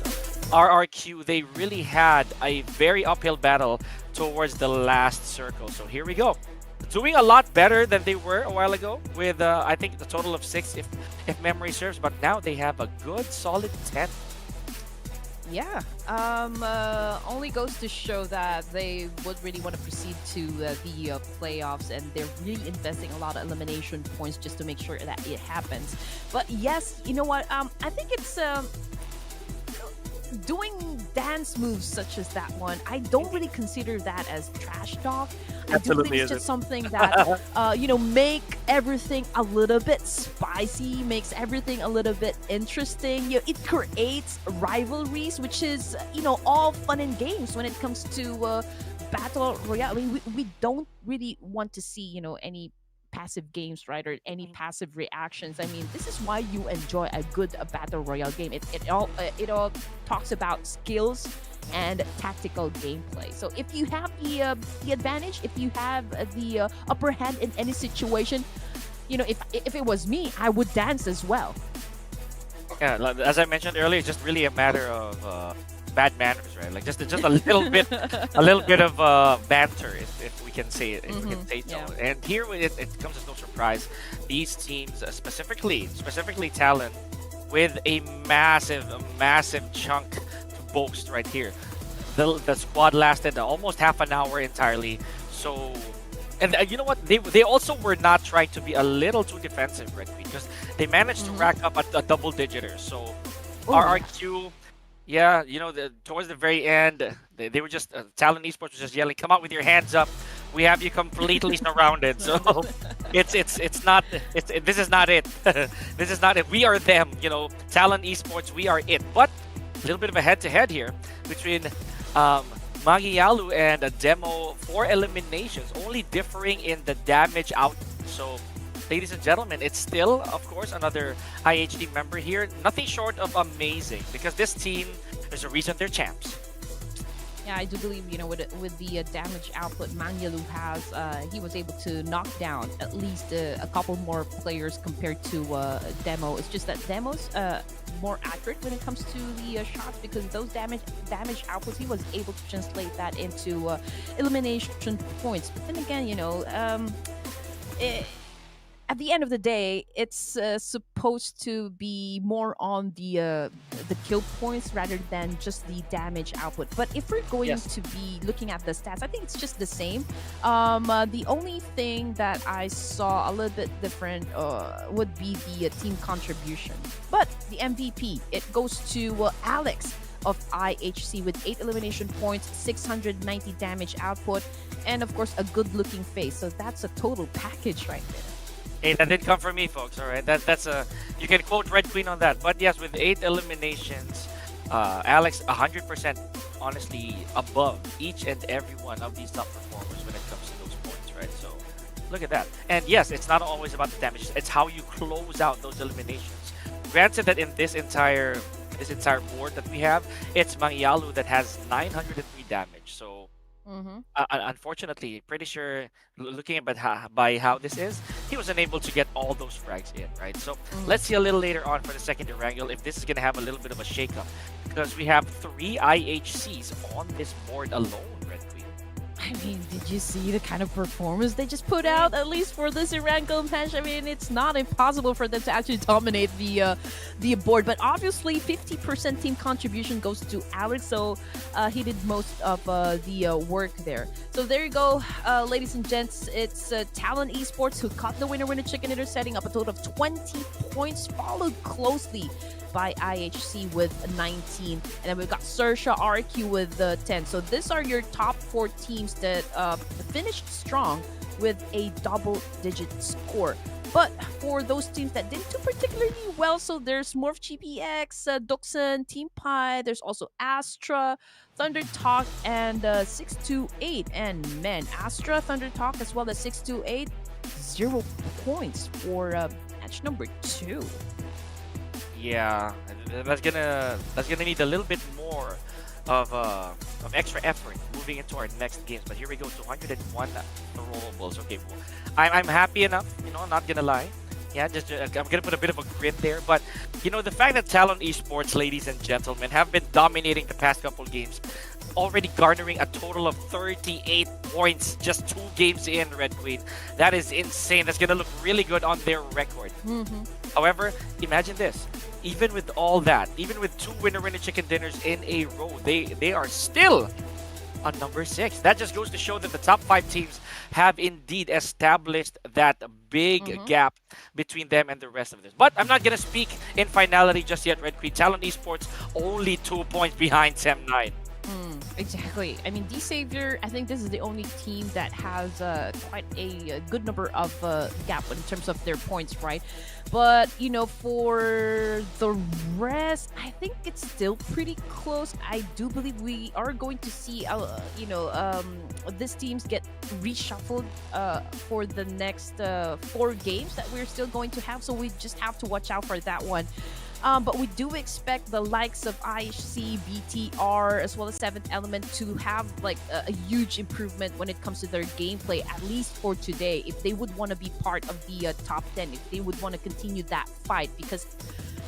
RRQ, they really had a very uphill battle towards the last circle. So here we go. Doing a lot better than they were a while ago with, I think, the total of 6 if memory serves. But now they have a good, solid 10. Yeah. Only goes to show that they would really want to proceed to the playoffs, and they're really investing a lot of elimination points just to make sure that it happens. But yes, you know what? I think it's doing dance moves such as that one. I don't really consider that as trash talk. I do think it's just something that make everything a little bit spicy, makes everything a little bit interesting. You know, it creates rivalries, which is all fun and games when it comes to battle royale. I mean, we don't really want to see any passive games, right, or any passive reactions. I mean, this is why you enjoy a good battle royale game. It all talks about skills and tactical gameplay. So if you have the advantage, if you have the upper hand in any situation, if it was me, I would dance as well. Yeah, as I mentioned earlier, it's just really a matter of bad manners, right? Like just a little bit, of banter, if we can say it, if we can say so. Yeah. And here it comes as no surprise, these teams, specifically Talent, with a massive chunk to boast right here. The squad lasted almost half an hour entirely. So, and you know what? They also were not trying to be a little too defensive, right? Because they managed to rack up a double digiter. So, RRQ. Yeah, towards the very end, they were just Talent Esports was just yelling, "Come out with your hands up! We have you completely surrounded." So this is not it. This is not it. We are them. Talent Esports, we are it. But a little bit of a head-to-head here between Magialu and a Demo for eliminations, only differing in the damage out. So, ladies and gentlemen, it's still, of course, another IHD member here. Nothing short of amazing, because this team, there's a reason they're champs. Yeah, I do believe, with the damage output Manyalu has, he was able to knock down at least a couple more players compared to Demo. It's just that Demo's more accurate when it comes to the shots, because those damage outputs, he was able to translate that into elimination points. But then again, at the end of the day, it's supposed to be more on the kill points rather than just the damage output. But if we're going to be looking at the stats, I think it's just the same. The only thing that I saw a little bit different would be the team contribution. But the MVP, it goes to Alex of IHC with 8 elimination points, 690 damage output, and of course a good-looking face. So that's a total package right there. Hey, that didn't come from me, folks. All right, that's a you can quote Red Queen on that. But yes, with 8 eliminations, Alex 100% honestly above each and every one of these top performers when it comes to those points, right? So look at that. And yes, it's not always about the damage; it's how you close out those eliminations. Granted that in this entire board that we have, it's Mangyalu that has 903 damage. So. Unfortunately, pretty sure looking at by how this is, he was unable to get all those frags in, right? So let's see a little later on for the second Erangel if this is gonna have a little bit of a shakeup, because we have 3 IHCs on this board alone, Red Queen. I mean, did you see the kind of performance they just put out? At least for this Erangel match, I mean, it's not impossible for them to actually dominate the board. But obviously, 50% team contribution goes to Alex, so he did most of the work there. So there you go, ladies and gents. It's Talon Esports who caught the winner chicken dinner, setting up a total of 20 points, followed closely by IHC with 19, and then we've got XERXIA RQ with 10. So these are your top 4 teams that finished strong with a double-digit score. But for those teams that didn't do particularly well, so there's Morph GPX, DUKSAN, Team Pi, there's also Astra, THUNDERTALK, and 628. And man, Astra, THUNDERTALK, as well as 628, 0 points for match number 2. Yeah, that's gonna need a little bit more of extra effort moving into our next games. But here we go, 201 throwables. Okay, well, I'm happy enough. I'm not gonna lie. Yeah, just I'm gonna put a bit of a grid there. But the fact that Talon Esports, ladies and gentlemen, have been dominating the past couple games, already garnering a total of 38 points just 2 games in, Red Queen. That is insane. That's gonna look really good on their record. However, imagine this. Even with all that, even with 2 winner chicken dinners in a row, they are still on number 6. That just goes to show that the top 5 teams have indeed established that big gap between them and the rest of this. But I'm not gonna speak in finality just yet, Red Queen. Talon Esports only 2 points behind Tem9. Exactly. I mean, D-Savior, I think this is the only team that has quite a good number of gap in terms of their points, right? But, for the rest, I think it's still pretty close. I do believe we are going to see, these teams get reshuffled for the next 4 games that we're still going to have. So we just have to watch out for that one. But we do expect the likes of IHC, BTR, as well as 7th Element to have like a huge improvement when it comes to their gameplay, at least for today, if they would want to be part of the top 10, if they would want to continue that fight. Because,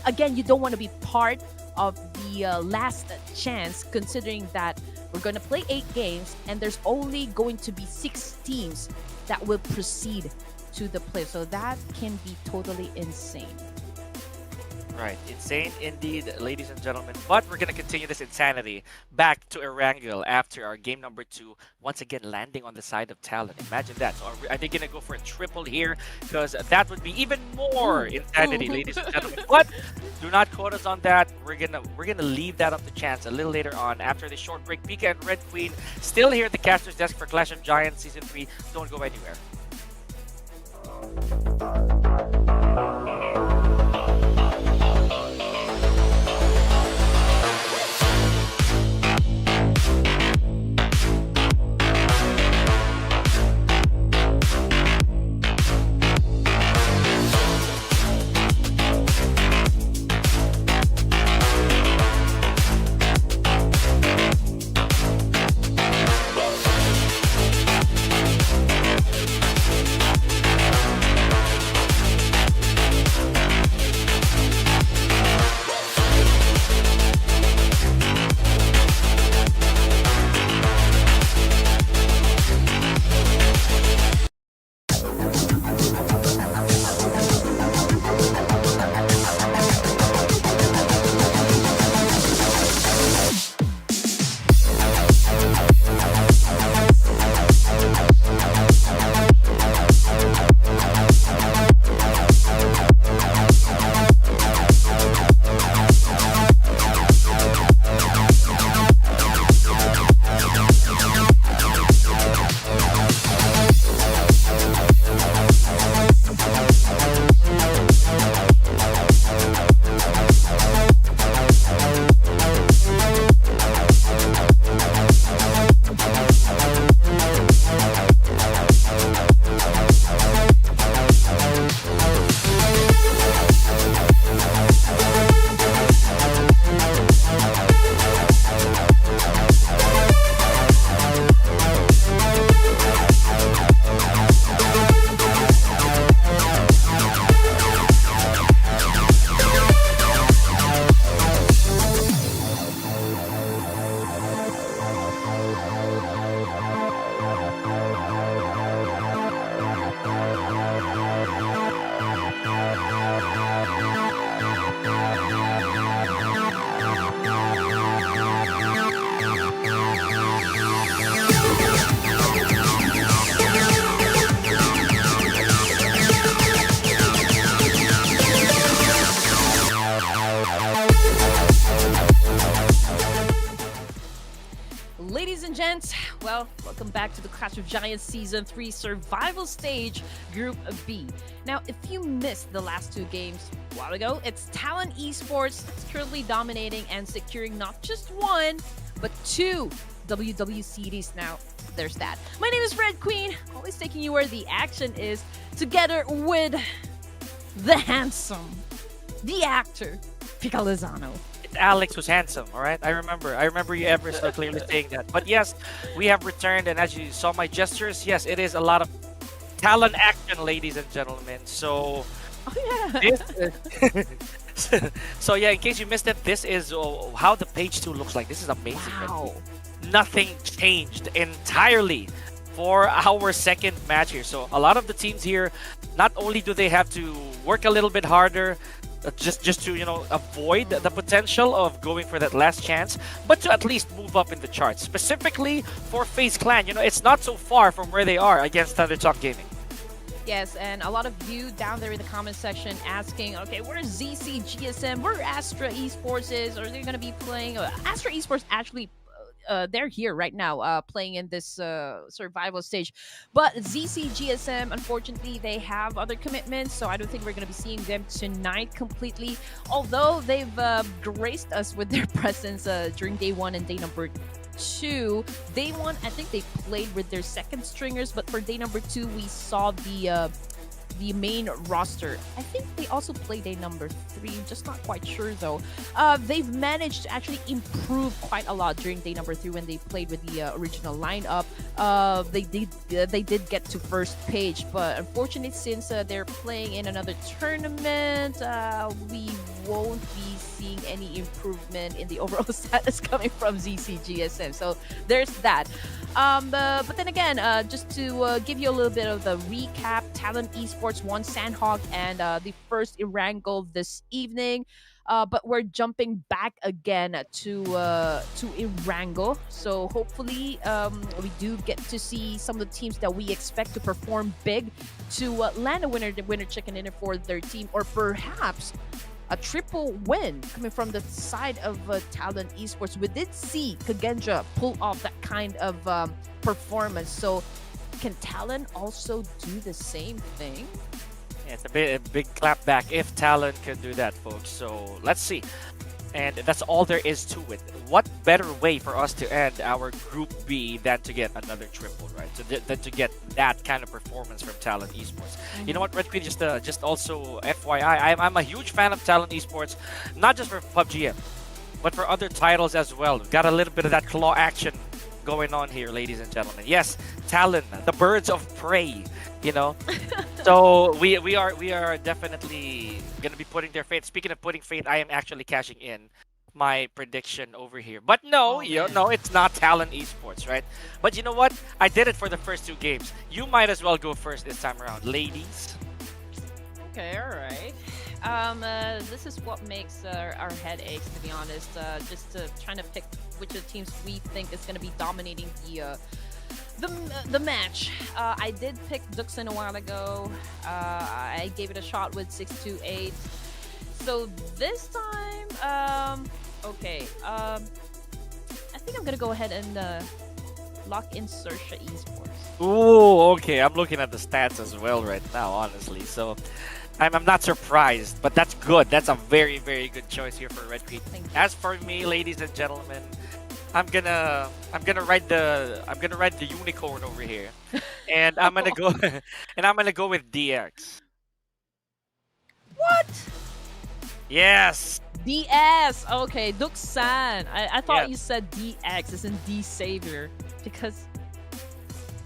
again, you don't want to be part of the last chance, considering that we're going to play 8 games and there's only going to be 6 teams that will proceed to the play. So that can be totally insane. Right, insane indeed, ladies and gentlemen. But we're gonna continue this insanity back to Erangel after our game number 2, once again landing on the side of Talon. Imagine that. So are they gonna go for a triple here? Because that would be even more insanity, ladies and gentlemen. But do not quote us on that. We're gonna leave that up to chance a little later on after this short break. Pika and Red Queen still here at the caster's desk for Clash of Giants Season 3. Don't go anywhere. Ladies and gents, well, welcome back to the Clash of Giants Season 3 Survival Stage Group B. Now, if you missed the last two games a while ago, it's Talon Esports that's currently dominating and securing not just one, but two WW series. Now, there's that. My name is Red Queen, always taking you where the action is, together with the handsome, the actor, Pika Lozano. Alex was handsome, all right? I remember you ever so clearly saying that. But yes, we have returned, and as you saw my gestures, yes, it is a lot of talent action, ladies and gentlemen. So, Oh, yeah. this is so yeah, in case you missed it, this is how the page 2 looks like. This is amazing. Wow. Nothing changed entirely for our second match here. So a lot of the teams here, not only do they have to work a little bit harder, just to avoid the potential of going for that last chance, but to at least move up in the charts. Specifically for FaZe Clan, it's not so far from where they are against THUNDERTALK Gaming. Yes, and a lot of you down there in the comment section asking, okay, where's ZC GSM? Where Astra Esports is? Are they going to be playing? Astra Esports actually, they're here right now playing in this survival stage. But ZC GSM, unfortunately, they have other commitments, so I don't think we're going to be seeing them tonight completely. Although they've graced us with their presence during day 1 and day number 2. Day 1, I think they played with their second stringers, but for day number 2, we saw the main roster. I think they also played day number 3, just not quite sure though. They've managed to actually improve quite a lot during day number 3 when they played with the original lineup. They did get to first page, but unfortunately, since they're playing in another tournament, we won't be seeing any improvement in the overall status coming from ZCGSM. So there's that. But then again, just to give you a little bit of the recap, Talon Esports won Sanhok and the first Erangel this evening. But we're jumping back again to Erangel. So hopefully we do get to see some of the teams that we expect to perform big to land a winner chicken dinner for their team, or perhaps a triple win coming from the side of Talon Esports. We did see Kagendra pull off that kind of performance. So can Talon also do the same thing? Yeah, it's a big clap back if Talon can do that, folks. So let's see. And that's all there is to it. What better way for us to end our Group B than to get another triple, right? Than to get that kind of performance from Talon Esports. You know what, Red Queen, just also FYI, I'm a huge fan of Talon Esports, not just for PUBG, but for other titles as well. We've got a little bit of that claw action going on here, ladies and gentlemen. Yes, Talon, the birds of prey, So we are definitely gonna be putting their faith. Speaking of putting faith, I am actually cashing in my prediction over here. But no, no, it's not Talon Esports, right? But you know what? I did it for the first 2 games. You might as well go first this time around, ladies. Okay, all right. This is what makes our head aches, to be honest. Just trying to pick which of the teams we think is going to be dominating the match. I did pick DUKSAN a while ago. I gave it a shot with 628. So this time, okay. I think I'm gonna go ahead and lock in XERXIA Esports. Ooh, okay. I'm looking at the stats as well right now, honestly. So I'm not surprised, but that's good. That's a very, very good choice here for Red Queen. As for me, ladies and gentlemen, I'm gonna ride the unicorn over here, and I'm gonna go with DX. What? Yes. DS. Okay, DUKSAN. I thought Yeah. you said DX as in D Savior because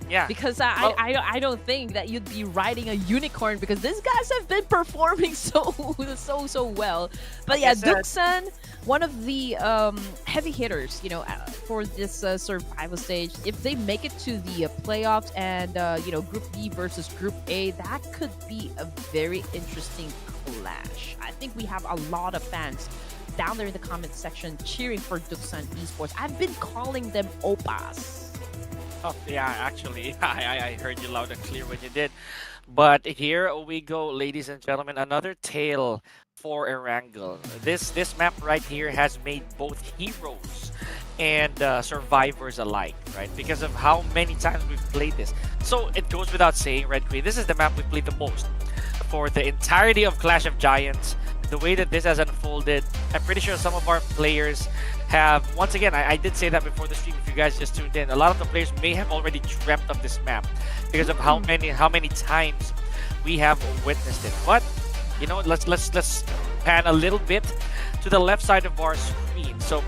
Yeah. I don't think that you'd be riding a unicorn because these guys have been performing so well. But yeah, DUKSAN, one of the heavy hitters, for this survival stage. If they make it to the playoffs and Group B versus Group A, that could be a very interesting clash. I think we have a lot of fans down there in the comment section cheering for DUKSAN Esports. I've been calling them Opas. Oh, yeah, actually, I heard you loud and clear when you did. But here we go, ladies and gentlemen, another tale for Erangel. This map right here has made both heroes and survivors alike, right? Because of how many times we've played this. So it goes without saying, Red Queen, this is the map we played the most for the entirety of Clash of Giants. The way that this has unfolded, I'm pretty sure some of our players have, once again, I did say that before the stream, if you guys just tuned in, a lot of the players may have already dreamt of this map because of how many times we have witnessed it. But you know, let's pan a little bit to the left side of our screen. So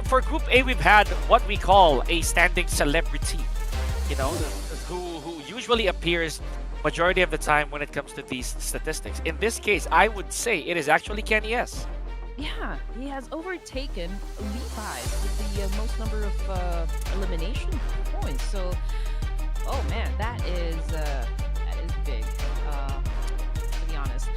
for Group A, we've had what we call a standing celebrity, you know, who usually appears majority of the time when it comes to these statistics. In this case, I would say it is actually Kenny S. Yeah, he has overtaken Levi's with the most number of elimination points. So, oh man, that is big. To be honest,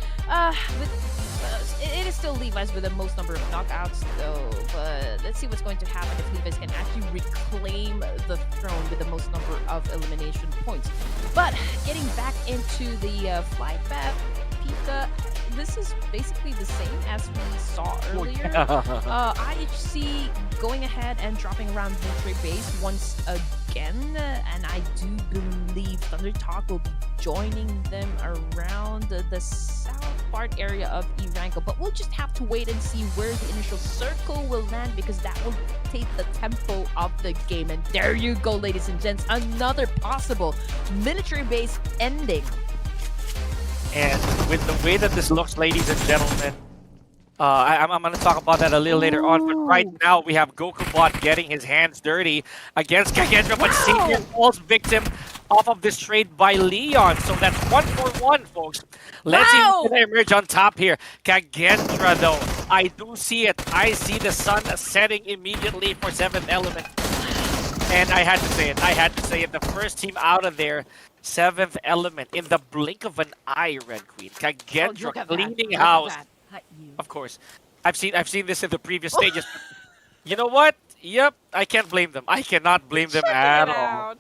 it is still Levi's with the most number of knockouts, though. But let's see what's going to happen if Levi's can actually reclaim the throne with the most number of elimination points. But getting back into the flight path, Pika. This is basically the same as we saw earlier. IHC going ahead and dropping around military base once again, and I do believe THUNDERTALK will be joining them around the south part area of Erangel, but we'll just have to wait and see where the initial circle will land because that will take the tempo of the game. And there you go, ladies and gents, another possible military base ending. And with the way that this looks, ladies and gentlemen, I'm going to talk about that a little later on. But right now, we have GokuBot getting his hands dirty against Kagendra, but Senior falls victim off of this trade by Leon. So that's 1-for-1, folks. Let's see who's going to emerge on top here. Kagendra, though, I do see it. I see the sun setting immediately for 7th Element. And I had to say it. I had to say it. The first team out of there, 7th Element, in the blink of an eye, Red Queen. Kagendra cleaning house. Of course. I've seen this in the previous stages. You know what? Yep, I can't blame them. I cannot blame them at all.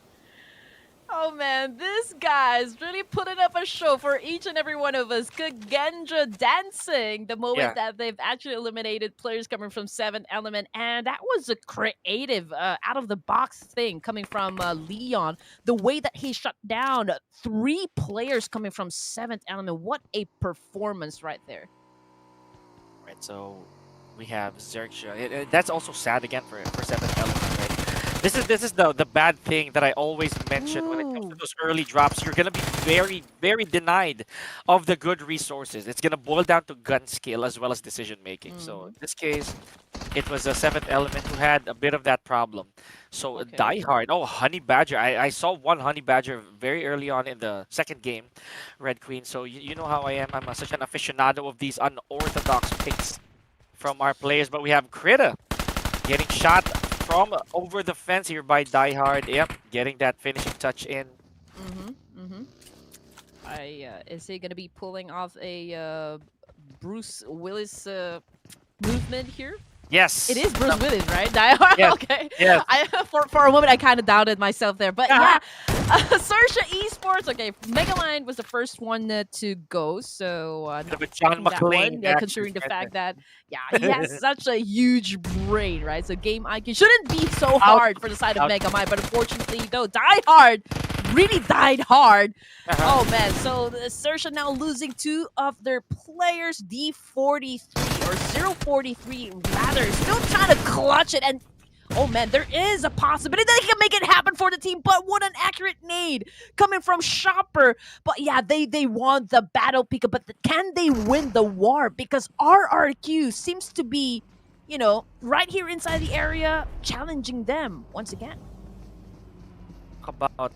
Oh man, this guy's really putting up a show for each and every one of us. Kagendra dancing the moment that they've actually eliminated players coming from 7th Element. And that was a creative, out-of-the-box thing coming from Leon. The way that he shut down 3 players coming from 7th Element. What a performance right there. Right, so we have XERXIA. That's also sad again for 7th Element, right? This is the bad thing that I always mention when it comes to those early drops. You're gonna be very, very denied of the good resources. It's gonna boil down to gun skill as well as decision making. So in this case, it was a 7th Element who had a bit of that problem. So Die Hard. Oh, Honey Badger. I saw one Honey Badger very early on in the second game, Red Queen. So you know how I am. I'm such an aficionado of these unorthodox picks from our players. But we have Krita getting shot from over the fence here by Die Hard. Yep, getting that finishing touch in. Is he gonna be pulling off a Bruce Willis movement here? Yes. It is Bruce Willis, right? Die Hard? Yes. Okay. Yes. For a moment, I kind of doubted myself there. But yeah, XERXIA Esports. Okay, Megaline was the first one to go. So, John McClane. Yeah, considering the fact that, he has such a huge brain, right? So game IQ shouldn't be so hard for the side of Megamine. But unfortunately, though, Die Hard really died hard. Oh, man. So, XERXIA now losing 2 of their players, D43 or 043 rather. Still trying to clutch it, and oh man, there is a possibility that he can make it happen for the team, but what an accurate nade coming from Shopper. But yeah, they won the battle, Pika, but can they win the war? Because RRQ seems to be, you know, right here inside the area, challenging them once again. About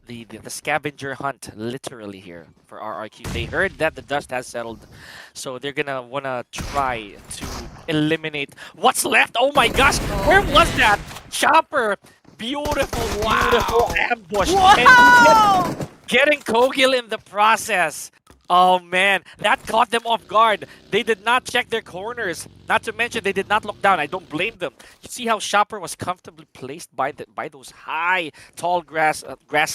the scavenger hunt, literally, here for RRQ. They heard that the dust has settled, so they're gonna wanna try to eliminate what's left. Oh my gosh, where was that? Chopper, beautiful ambush. Wow! And getting Kogil in the process. Oh man, that caught them off guard. They did not check their corners. Not to mention, they did not look down. I don't blame them. You see how Shopper was comfortably placed by those high, tall grass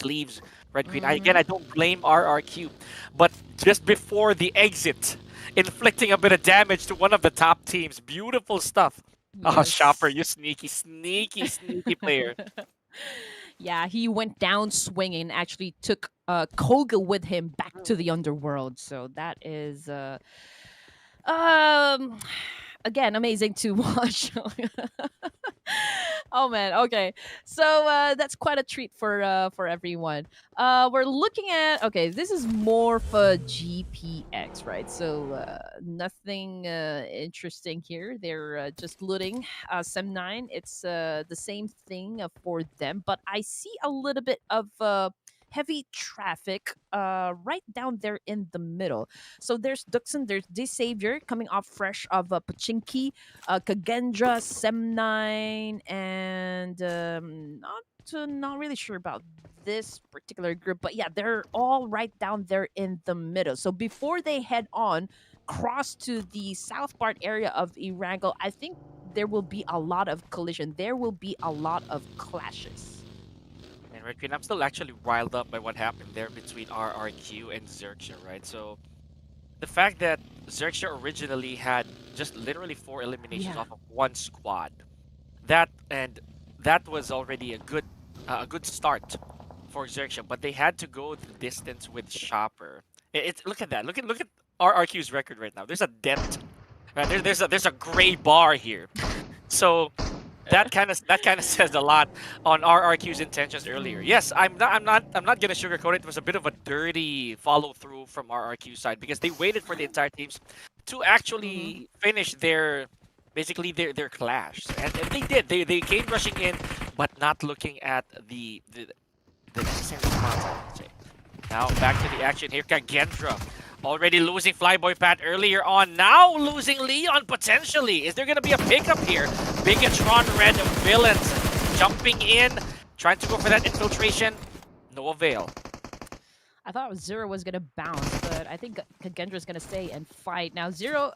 leaves, Red Queen. Again, I don't blame RRQ. But just before the exit, inflicting a bit of damage to one of the top teams. Beautiful stuff. Oh, Shopper, Yes. you sneaky player. Yeah, he went down swinging. Actually, took Koga with him back to the underworld. So that is um again amazing to watch. Oh man, okay. So that's quite a treat for everyone. We're looking at, okay, this is more for GPX, right? So nothing interesting here. They're just looting Sem 9. It's the same thing for them, but I see a little bit of heavy traffic right down there in the middle. So there's DUKSAN, there's this Savior coming off fresh of Pachinki, Kagendra, Sem9, and not really sure about this particular group, but yeah, they're all right down there in the middle. So before they head on, cross to the south part area of Erangel, I think there will be a lot of collision. There will be a lot of clashes. And Red Queen, I'm still actually riled up by what happened there between RRQ and XERXIA, right? So the fact that XERXIA originally had just literally 4 eliminations Yeah. off of one squad, that and that was already a good start for XERXIA, but they had to go the distance with Shopper. Look at that. Look at RRQ's record right now. There's a dent. Right? There's a gray bar here. So that kind of says a lot on RRQ's intentions earlier. Yes, I'm not gonna sugarcoat it. It was a bit of a dirty follow through from RRQ side because they waited for the entire teams to Mm-hmm. actually finish their basically their clash, and they did. They came rushing in, but not looking at the necessary response, I would say. Now back to the action here. Kagendra already losing Flyboy Pat earlier on. Now losing Leon potentially. Is there going to be a pickup here? BIGETRON Red Villains jumping in, trying to go for that infiltration. No avail. I thought Zero was gonna bounce, but I think Kagendra's gonna stay and fight. Now Zero,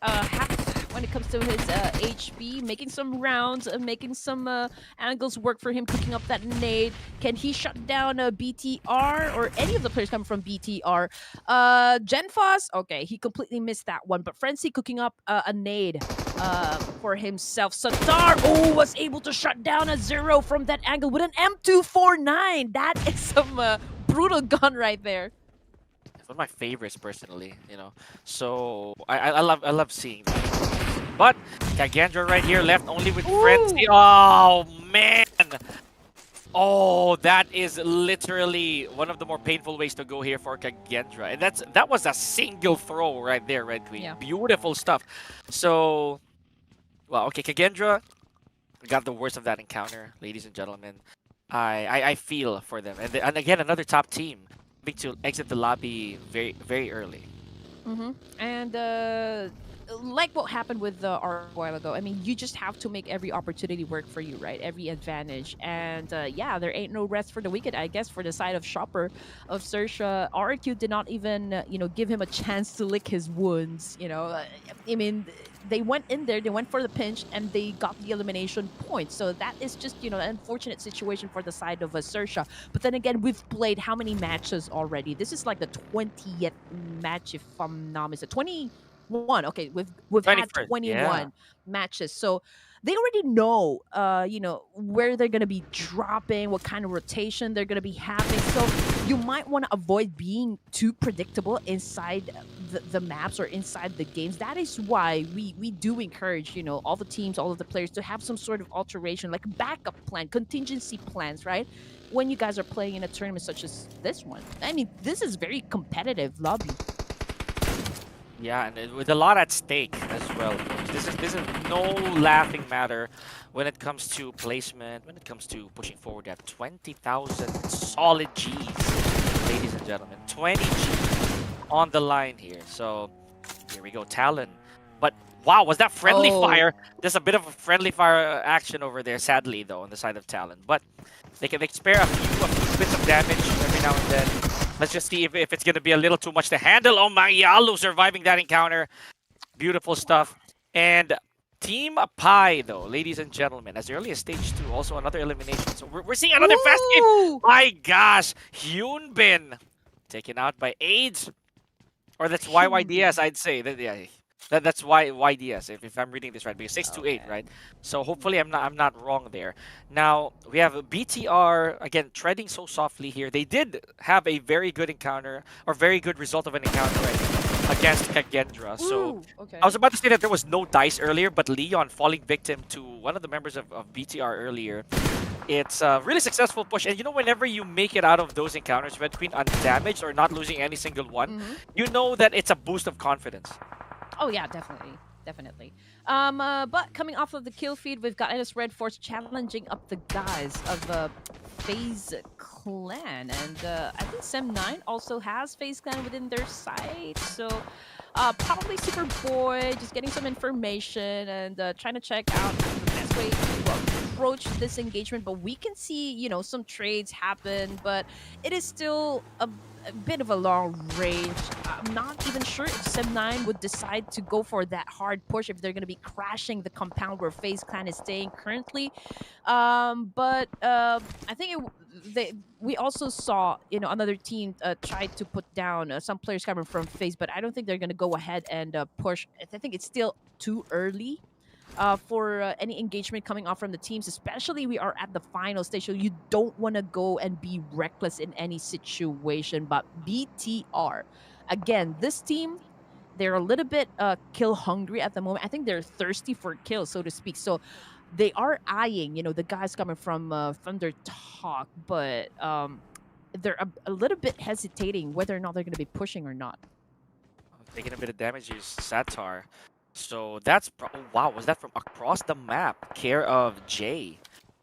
when it comes to his HP, making some rounds, making some angles work for him, cooking up that nade. Can he shut down BTR or any of the players coming from BTR? Genfos, okay, he completely missed that one, but Frenzy cooking up a nade for himself. Sadar, oh, was able to shut down a Zero from that angle with an M249. That is some brutal gun right there. It's one of my favorites personally, you know. So I love seeing that. But Kagendra right here left only with Frenzy. Ooh. Oh man! Oh, that is literally one of the more painful ways to go here for Kagendra. And that was a single throw right there, Red Queen. Yeah. Beautiful stuff. So, well, okay, Kagendra got the worst of that encounter, ladies and gentlemen. I feel for them. And again, another top team having to exit the lobby very early. Mm-hmm. And like what happened with the art a while ago, I mean, you just have to make every opportunity work for you, right? Every advantage. And yeah, there ain't no rest for the wicked, I guess, for the side of Shopper of Sersha. RQ did not even, give him a chance to lick his wounds. I mean, they went in there, they went for the pinch, and they got the elimination point. So that is just, an unfortunate situation for the side of Sersha. But then again, we've played how many matches already? This is like the 20th match, if I'm not mistaken. 21. Okay, we've had 21st, yeah. 21 matches. So they already know where they're gonna be dropping, what kind of rotation they're gonna be having. So you might want to avoid being too predictable inside the maps or inside the games. That is why we do encourage, all the teams, all of the players to have some sort of alteration, like backup plan, contingency plans, right? When you guys are playing in a tournament such as this one. I mean, this is very competitive lobby. Yeah, and with a lot at stake as well. This is no laughing matter when it comes to placement, when it comes to pushing forward at 20,000 solid Gs, ladies and gentlemen. 20 Gs on the line here. So here we go, Talon. But wow, was that friendly Oh. fire? There's a bit of a friendly fire action over there, sadly though, on the side of Talon. But they can spare a few bits of damage every now and then. Let's just see if it's going to be a little too much to handle. Oh, Mayalu surviving that encounter. Beautiful stuff. And Team Pai, though, ladies and gentlemen, as early as stage 2, also another elimination. So we're seeing another fast game. Ooh! My gosh, Hyunbin taken out by AIDS. Or that's YYDS, I'd say. Yeah, That's why YDS, if I'm reading this right, because 628, Okay. right? So hopefully I'm not wrong there. Now we have a BTR again treading so softly here. They did have a very good encounter or very good result of an encounter right, against Kagendra. So Ooh, I okay. was about to say that there was no dice earlier, but Leon falling victim to one of the members of BTR earlier. It's a really successful push, and you know whenever you make it out of those encounters, Red Queen, undamaged or not losing any single one, Mm-hmm. you know that it's a boost of confidence. Oh yeah, definitely, definitely. But coming off of the kill feed, we've got NS Red Force challenging up the guys of FaZe Clan, and I think Sem9 also has FaZe Clan within their sight. So probably Superboy just getting some information and trying to check out the best way to approach this engagement. But we can see, some trades happen, but it is still a bit of a long range. I'm not even sure if Sem9 would decide to go for that hard push if they're going to be crashing the compound where FaZe Clan is staying currently. But I think we also saw another team try to put down some players coming from FaZe, but I don't think they're going to go ahead and push. I think it's still too early for any engagement coming off from the teams, especially we are at the final stage. So you don't want to go and be reckless in any situation. But BTR, again, this team, they're a little bit kill hungry at the moment. I think they're thirsty for kills, so to speak. So they are eyeing, the guys coming from THUNDERTALK, but they're a little bit hesitating whether or not they're going to be pushing or not. Taking a bit of damage is Satar. So that's oh, wow, was that from across the map? Care of Jay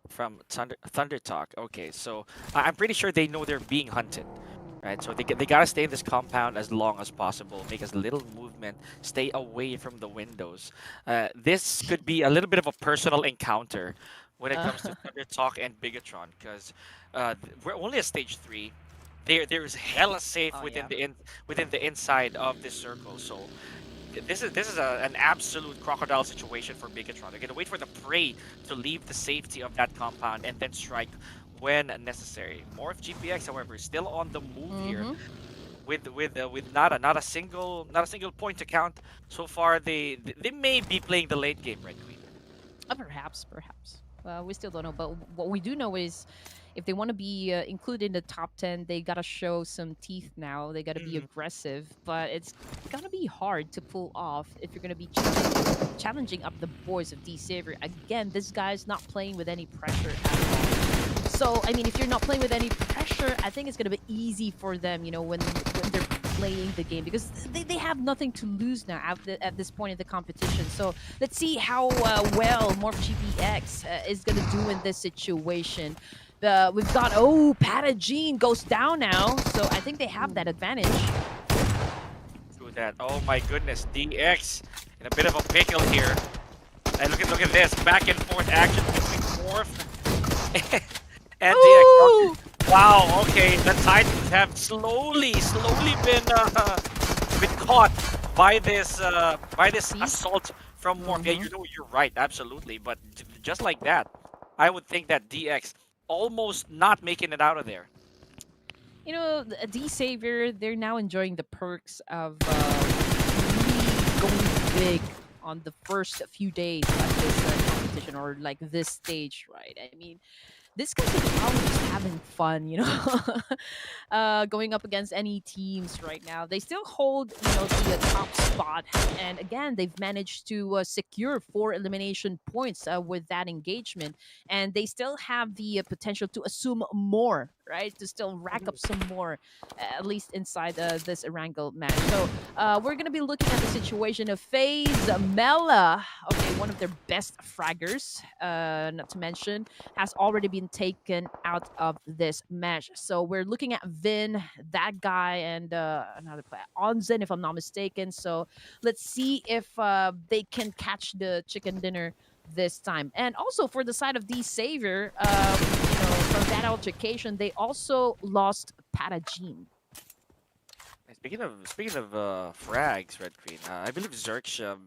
from Thunder Talk. Okay, so I'm pretty sure they know they're being hunted, right? So they gotta stay in this compound as long as possible, make as little movement, stay away from the windows. This could be a little bit of a personal encounter when it Uh, comes to Thunder Talk and Bigetron, because we're only at stage 3. There's hella safe oh yeah. within the inside of this circle. So this is an absolute crocodile situation for Bigetron. They're gonna wait for the prey to leave the safety of that compound and then strike when necessary. More of GPX, however, is still on the move here Mm-hmm. with not a single point to count so far. They may be playing the late game, Red Queen. Perhaps, perhaps. We still don't know. But what we do know is if they want to be included in the top 10, they got to show some teeth now. They got to be Mhm. aggressive. But it's going to be hard to pull off if you're going to be challenging up the boys of D Savior. Again, this guy's not playing with any pressure at all. So, I mean, if you're not playing with any pressure, I think it's going to be easy for them, when they're playing the game because they have nothing to lose now at this point in the competition. So let's see how well Morph GPX is going to do in this situation. We've got, Patagene goes down now. So I think they have that advantage. Do that. Oh my goodness, DX in a bit of a pickle here. And look at this back and forth action between Morph and DX. Ooh! Wow, okay, the Titans have slowly been caught by this See? assault from Morph. Yeah, Mhm. you're right, absolutely. But just like that, I would think that DX almost not making it out of there. D Savior, they're now enjoying the perks of really going big on the first few days of this competition or like this stage, right? I mean, this guys are probably just having fun, going up against any teams right now. They still hold, the top spot, and again, they've managed to secure 4 elimination points with that engagement, and they still have the potential to assume more, right? To still rack up some more, at least inside this Erangel match. So we're gonna be looking at the situation of FaZe Mela, okay, one of their best fraggers, not to mention has already been taken out of this match. So we're looking at Vin, that guy, and another player, Onzen, if I'm not mistaken. So let's see if they can catch the chicken dinner this time. And also for the side of D Savior, from that altercation, they also lost Patagene. Speaking of frags, Red Queen, I believe XERXIA,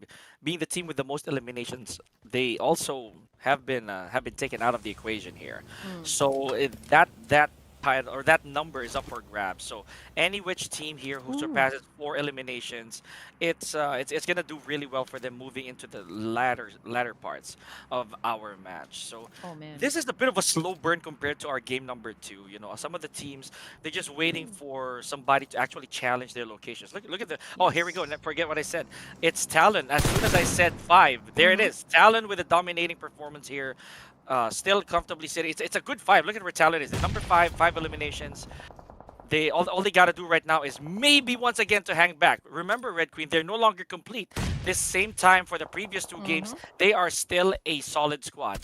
being the team with the most eliminations, they also have been taken out of the equation here. Mm. So that title or that number is up for grabs. So any which team here who Ooh. surpasses 4 eliminations, it's gonna do really well for them moving into the latter parts of our match. So Oh man. this is a bit of a slow burn compared to our game number 2. You know, some of the teams they're just waiting Ooh. for somebody to actually challenge their locations. Look at the oh here we go. Yes. Forget what I said. It's Talon. As soon as I said 5, there it Mm-hmm. is. Talon with a dominating performance here. Still comfortably sitting. It's a good 5. Look at where Talon is. It's number 5, 5 eliminations. All they gotta do right now is maybe once again to hang back. Remember, Red Queen, they're no longer complete. This same time for the previous 2 games, Mm-hmm. they are still a solid squad.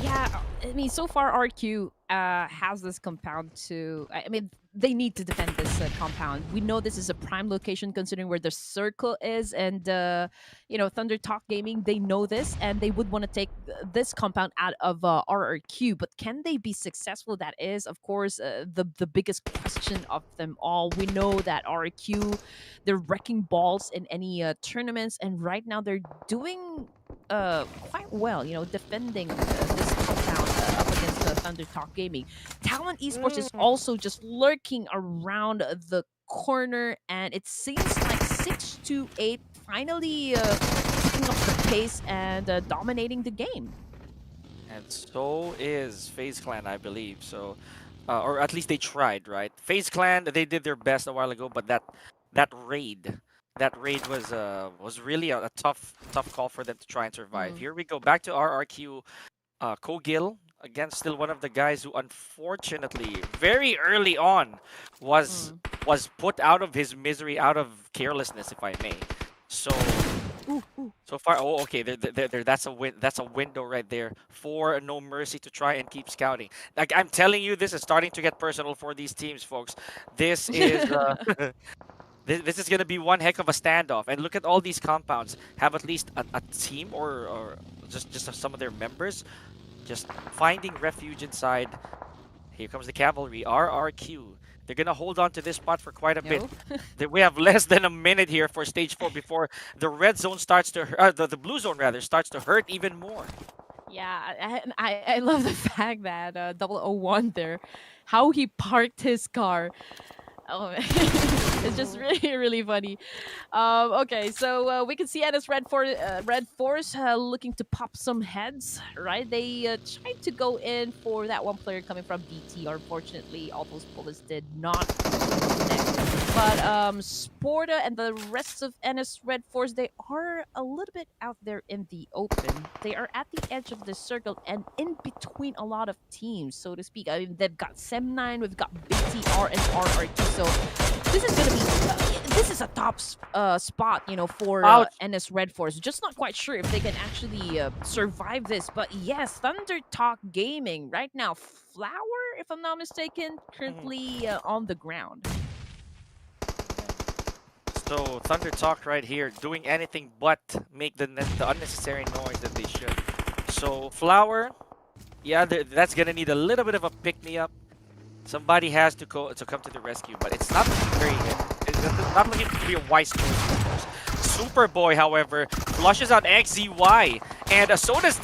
Yeah, I mean, so far RQ has this compound to. I mean, they need to defend this compound. We know this is a prime location considering where the circle is, and ThunderTalk Gaming, they know this, and they would want to take this compound out of RRQ. But can they be successful? That is, of course, the biggest question of them all. We know that RRQ, they're wrecking balls in any tournaments, and right now they're doing quite well, defending this compound up against Thunder Talk Gaming. Talent Esports is also just lurking around the corner, and it seems like 6-8 finally picking up the pace and dominating the game. And so is FaZe Clan, I believe. So, or at least they tried, right? FaZe Clan, they did their best a while ago, but that raid, that raid was really a tough call for them to try and survive. Mm, Here we go back to RRQ. Kogil, again, still one of the guys who unfortunately very early on was mm. was put out of his misery, out of carelessness, if I may. So Ooh, ooh. so far, oh, okay, that's a win. That's a window right there for No Mercy to try and keep scouting. Like I'm telling you, this is starting to get personal for these teams, folks. This is this is gonna be one heck of a standoff. And look at all these compounds have at least a team or just some of their members just finding refuge inside. Here comes the cavalry, RRQ. They're gonna hold on to this spot for quite a bit. No. We have less than a minute here for stage 4 before the red zone starts to, the blue zone rather, starts to hurt even more. Yeah, I love the fact that 001 there, how he parked his car. Oh, man. It's just really, really funny. Okay, so we can see NS Red Force looking to pop some heads, right? They tried to go in for that one player coming from BT. Unfortunately, all those bullets did not connect. But Sporta and the rest of NS Red Force, they are a little bit out there in the open. They are at the edge of the circle and in between a lot of teams, so to speak. I mean, they've got Sem9, we've got BTR and RRT. So this is gonna be this is a top spot, for Ouch. NS Red Force. Just not quite sure if they can actually survive this. But yes, Thunder Talk Gaming right now, Flower, if I'm not mistaken, Mhm. currently on the ground. So Thunder Talk right here, doing anything but make the unnecessary noise that they should. So Flower, yeah, that's gonna need a little bit of a pick me up. Somebody has to come to the rescue, but it's not very. It's not looking to be a wise choice, of course. Superboy, however, flushes out XZY, and so does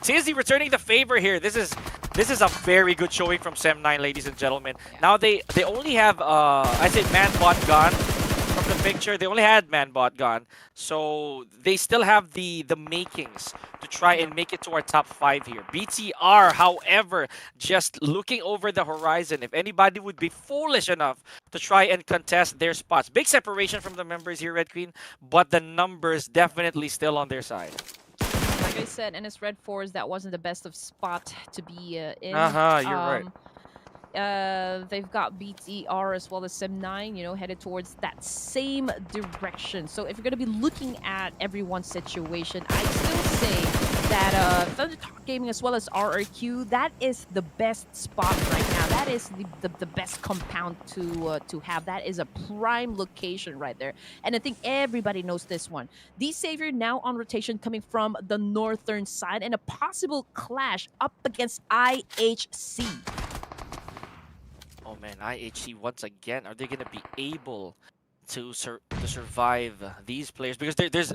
Tizzy, returning the favor here. This is a very good showing from Sem9, ladies and gentlemen. Yeah. Now they only have I say Manbot gone from the picture. They only had Manbot gone, so they still have the makings to try and make it to our top 5 here. BTR, however, just looking over the horizon. If anybody would be foolish enough to try and contest their spots, big separation from the members here, Red Queen, but the numbers definitely still on their side. Like I said, NS Red Force, that wasn't the best of spot to be in. You're right. They've got BTR as well as Sem9, headed towards that same direction. So if you're going to be looking at everyone's situation, I still say that Thunder Talk Gaming as well as RRQ, that is the best spot right now. That is the best compound to have. That is a prime location right there. And I think everybody knows this one. The Savior now on rotation coming from the northern side, and a possible clash up against IHC. Oh man, IHC once again. Are they gonna be able to survive these players? Because there's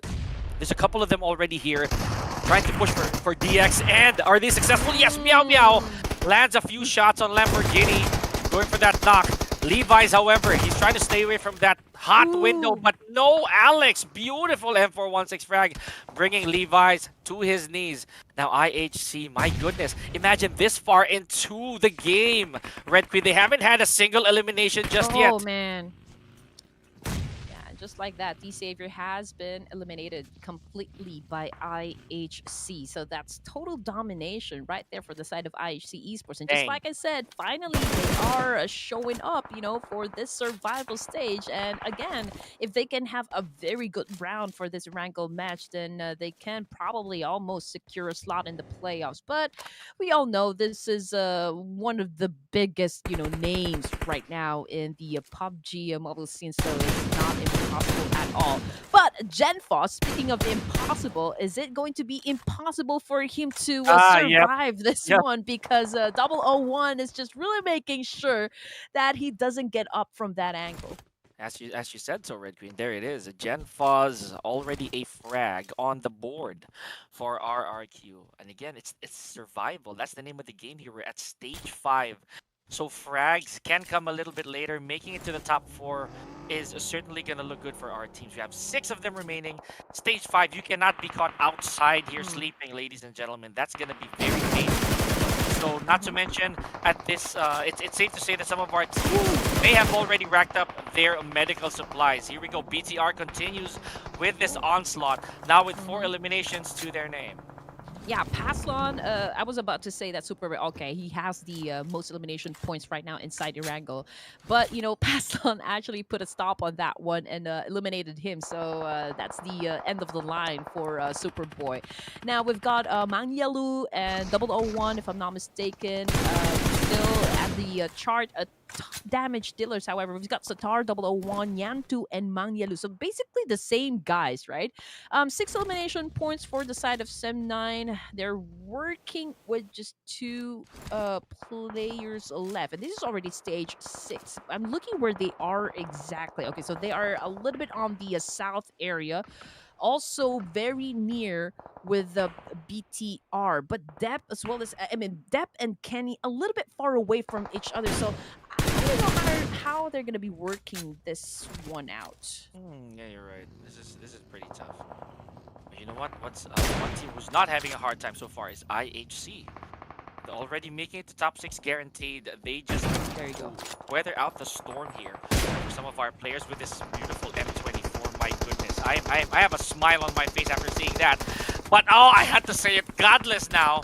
a couple of them already here trying to push for DX. And are they successful? Yes, Meow Meow Lands a few shots on Lamborghini. Going for that knock. Levi's, however, he's trying to stay away from that hot window, but no, Alex. Beautiful M416 frag, bringing Levi's to his knees. Now IHC, my goodness, imagine this far into the game. Red Queen, they haven't had a single elimination just yet. Oh, man. Just like that, D-Savior has been eliminated completely by IHC. So that's total domination right there for the side of IHC Esports. And just Dang. like I said, finally they are showing up, for this survival stage. And again, if they can have a very good round for this Erangel match, then they can probably almost secure a slot in the playoffs. But we all know this is one of the biggest, names right now in the PUBG mobile scene. So it's not impossible at all. But GenFoss, speaking of impossible, is it going to be impossible for him to survive this one? Because 001 is just really making sure that he doesn't get up from that angle. As you said so, Red Queen, there it is. GenFoss already a frag on the board for RRQ. And again, it's survival. That's the name of the game here. We're at stage 5. So frags can come a little bit later. Making it to the top 4 is certainly going to look good for our teams. We have 6 of them remaining. Stage 5, you cannot be caught outside here sleeping, ladies and gentlemen. That's going to be very painful. So not to mention, at this, it's safe to say that some of our teams may have already racked up their medical supplies. Here we go. BTR continues with this onslaught, now with 4 eliminations to their name. Yeah, Paslon, I was about to say that okay, he has the most elimination points right now inside Erangel. But, Paslon actually put a stop on that one and eliminated him. So that's the end of the line for Superboy. Now we've got Mangyalu and 001, if I'm not mistaken, still at the chart. Damage dealers, however, we've got Satar, 001, Yantu, and Mangyalu. So basically the same guys, right? 6 elimination points for the side of Sem9. They're working with just 2 players left. And this is already stage 6. I'm looking where they are exactly. Okay, so they are a little bit on the south area. Also very near with the BTR, but Depp as well as Depp and Kenny a little bit far away from each other. So I don't know how they're gonna be working this one out. Yeah, you're right. This is pretty tough. But you know what? What's one team who's not having a hard time so far is IHC. They're already making it to top 6 guaranteed. They just there you go. Weather out the storm here for some of our players with this beautiful M24. My goodness, I have a smile on my face after seeing that. But oh, I had to say it. Godless now.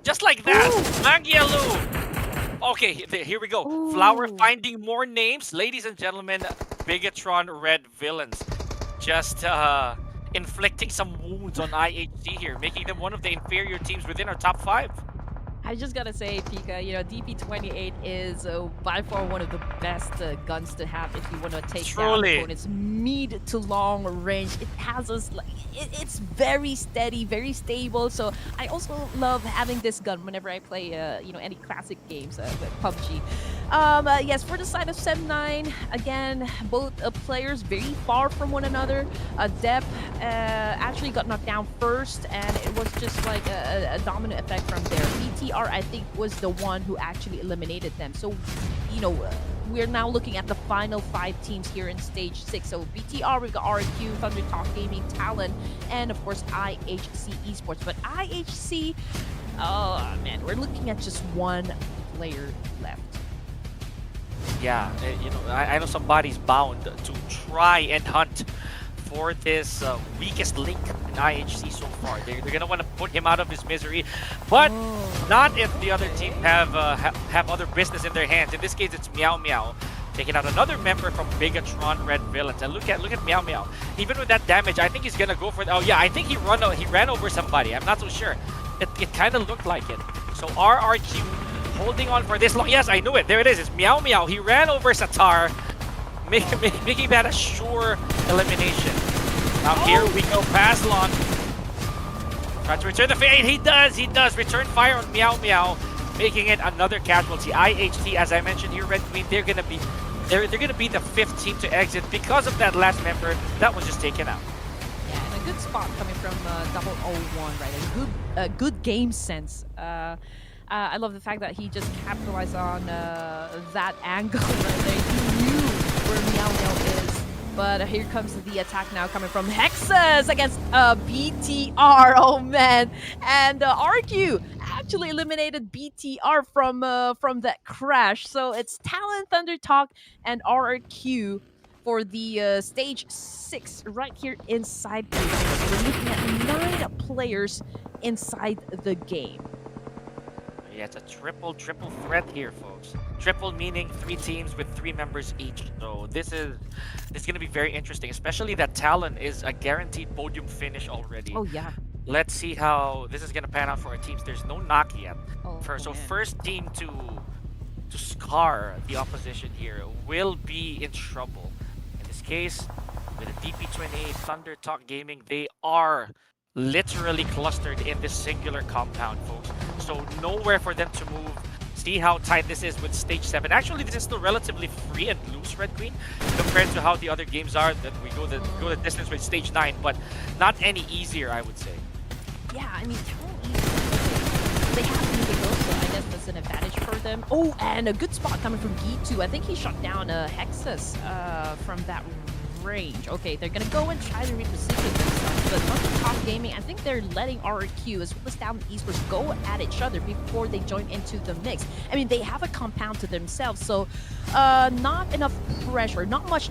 Just like that. Mangyalu. Okay, here we go. Ooh. Flower finding more names. Ladies and gentlemen, BIGETRON Red Villains. Just inflicting some wounds on IHC here, making them one of the inferior teams within our top 5. I just gotta say, Pika, DP28 is by far one of the best guns to have if you want to take down opponents mid to long range. It has us it's very steady, very stable. So I also love having this gun whenever I play any classic games with PUBG. Yes, for the side of Sem9, again, both players very far from one another. Depp actually got knocked down first, and it was just like a dominant effect from there. BTR, I think, was the one who actually eliminated them. So, we're now looking at the final 5 teams here in stage 6. So BTR, we've got RQ, THUNDERTALK Gaming, Talon, and of course IHC Esports. But IHC, oh man, we're looking at just 1 player left. Yeah, I know somebody's bound to try and hunt for this weakest link in IHC so far. They're gonna want to put him out of his misery, but not if the other team have other business in their hands. In this case, it's Meow Meow taking out another member from BIGETRON Red Villains. And look at Meow Meow. Even with that damage, I think he's gonna go for. Oh yeah, I think he ran over somebody. I'm not so sure. It kind of looked like it. So RRQ holding on for this long. Yes, I knew it. There it is. It's Meow Meow. He ran over Satar, making that a sure elimination. Now here we go. Paslon try to return the fade. He does return fire on Meow Meow, making it another casualty. IHT, as I mentioned here, Red Queen, they're gonna be the 5th team to exit because of that last member that was just taken out. Yeah, and a good spot coming from 001, right? A good game sense. I love the fact that he just capitalized on that angle right there. He knew where Meow Meow is. But here comes the attack now coming from Hexus against BTR. Oh man, and RQ actually eliminated BTR from that crash. So it's Talon, THUNDERTALK, and RRQ for the stage 6 right here inside the game. So we're looking at 9 players inside the game. Yeah, it's a triple threat here, folks. Triple meaning 3 teams with 3 members each. So this is going to be very interesting, especially that Talon is a guaranteed podium finish already. Oh yeah. Let's see how this is going to pan out for our teams. There's no knock yet. So man. first team to scar the opposition here will be in trouble. In this case, with a DP28 THUNDERTALK Gaming, they are literally clustered in this singular compound, folks. So nowhere for them to move. See how tight this is with stage 7. Actually, this is still relatively free and loose, Red Queen, compared to how the other games are. That we go the distance with stage 9, but not any easier, I would say. Yeah, I mean, they have to go, so I guess that's an advantage for them. Oh, and a good spot coming from G2. I think he shot down Hexus from that range. Okay, they're gonna go and try to reposition themselves, but THUNDERTALK Gaming, I think they're letting RRQ as well as Down Esports go at each other before they join into the mix. I mean, they have a compound to themselves, so not enough pressure, not much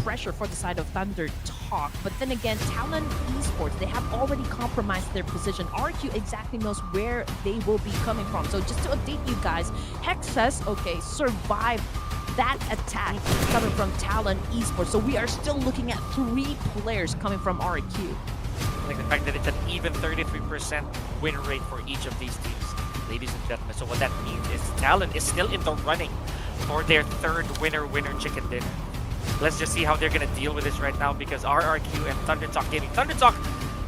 pressure for the side of THUNDERTALK. But then again, Talon Esports, they have already compromised their position. RQ exactly knows where they will be coming from. So just to update you guys, Hexus, okay, survived that attack coming from Talon Esports. So we are still looking at 3 players coming from RQ. Like the fact that it's an even 33% win rate for each of these teams, ladies and gentlemen. So what that means is Talon is still in the running for their 3rd winner chicken dinner. Let's just see how they're gonna deal with this right now, because RRQ and THUNDERTALK Gaming, THUNDERTALK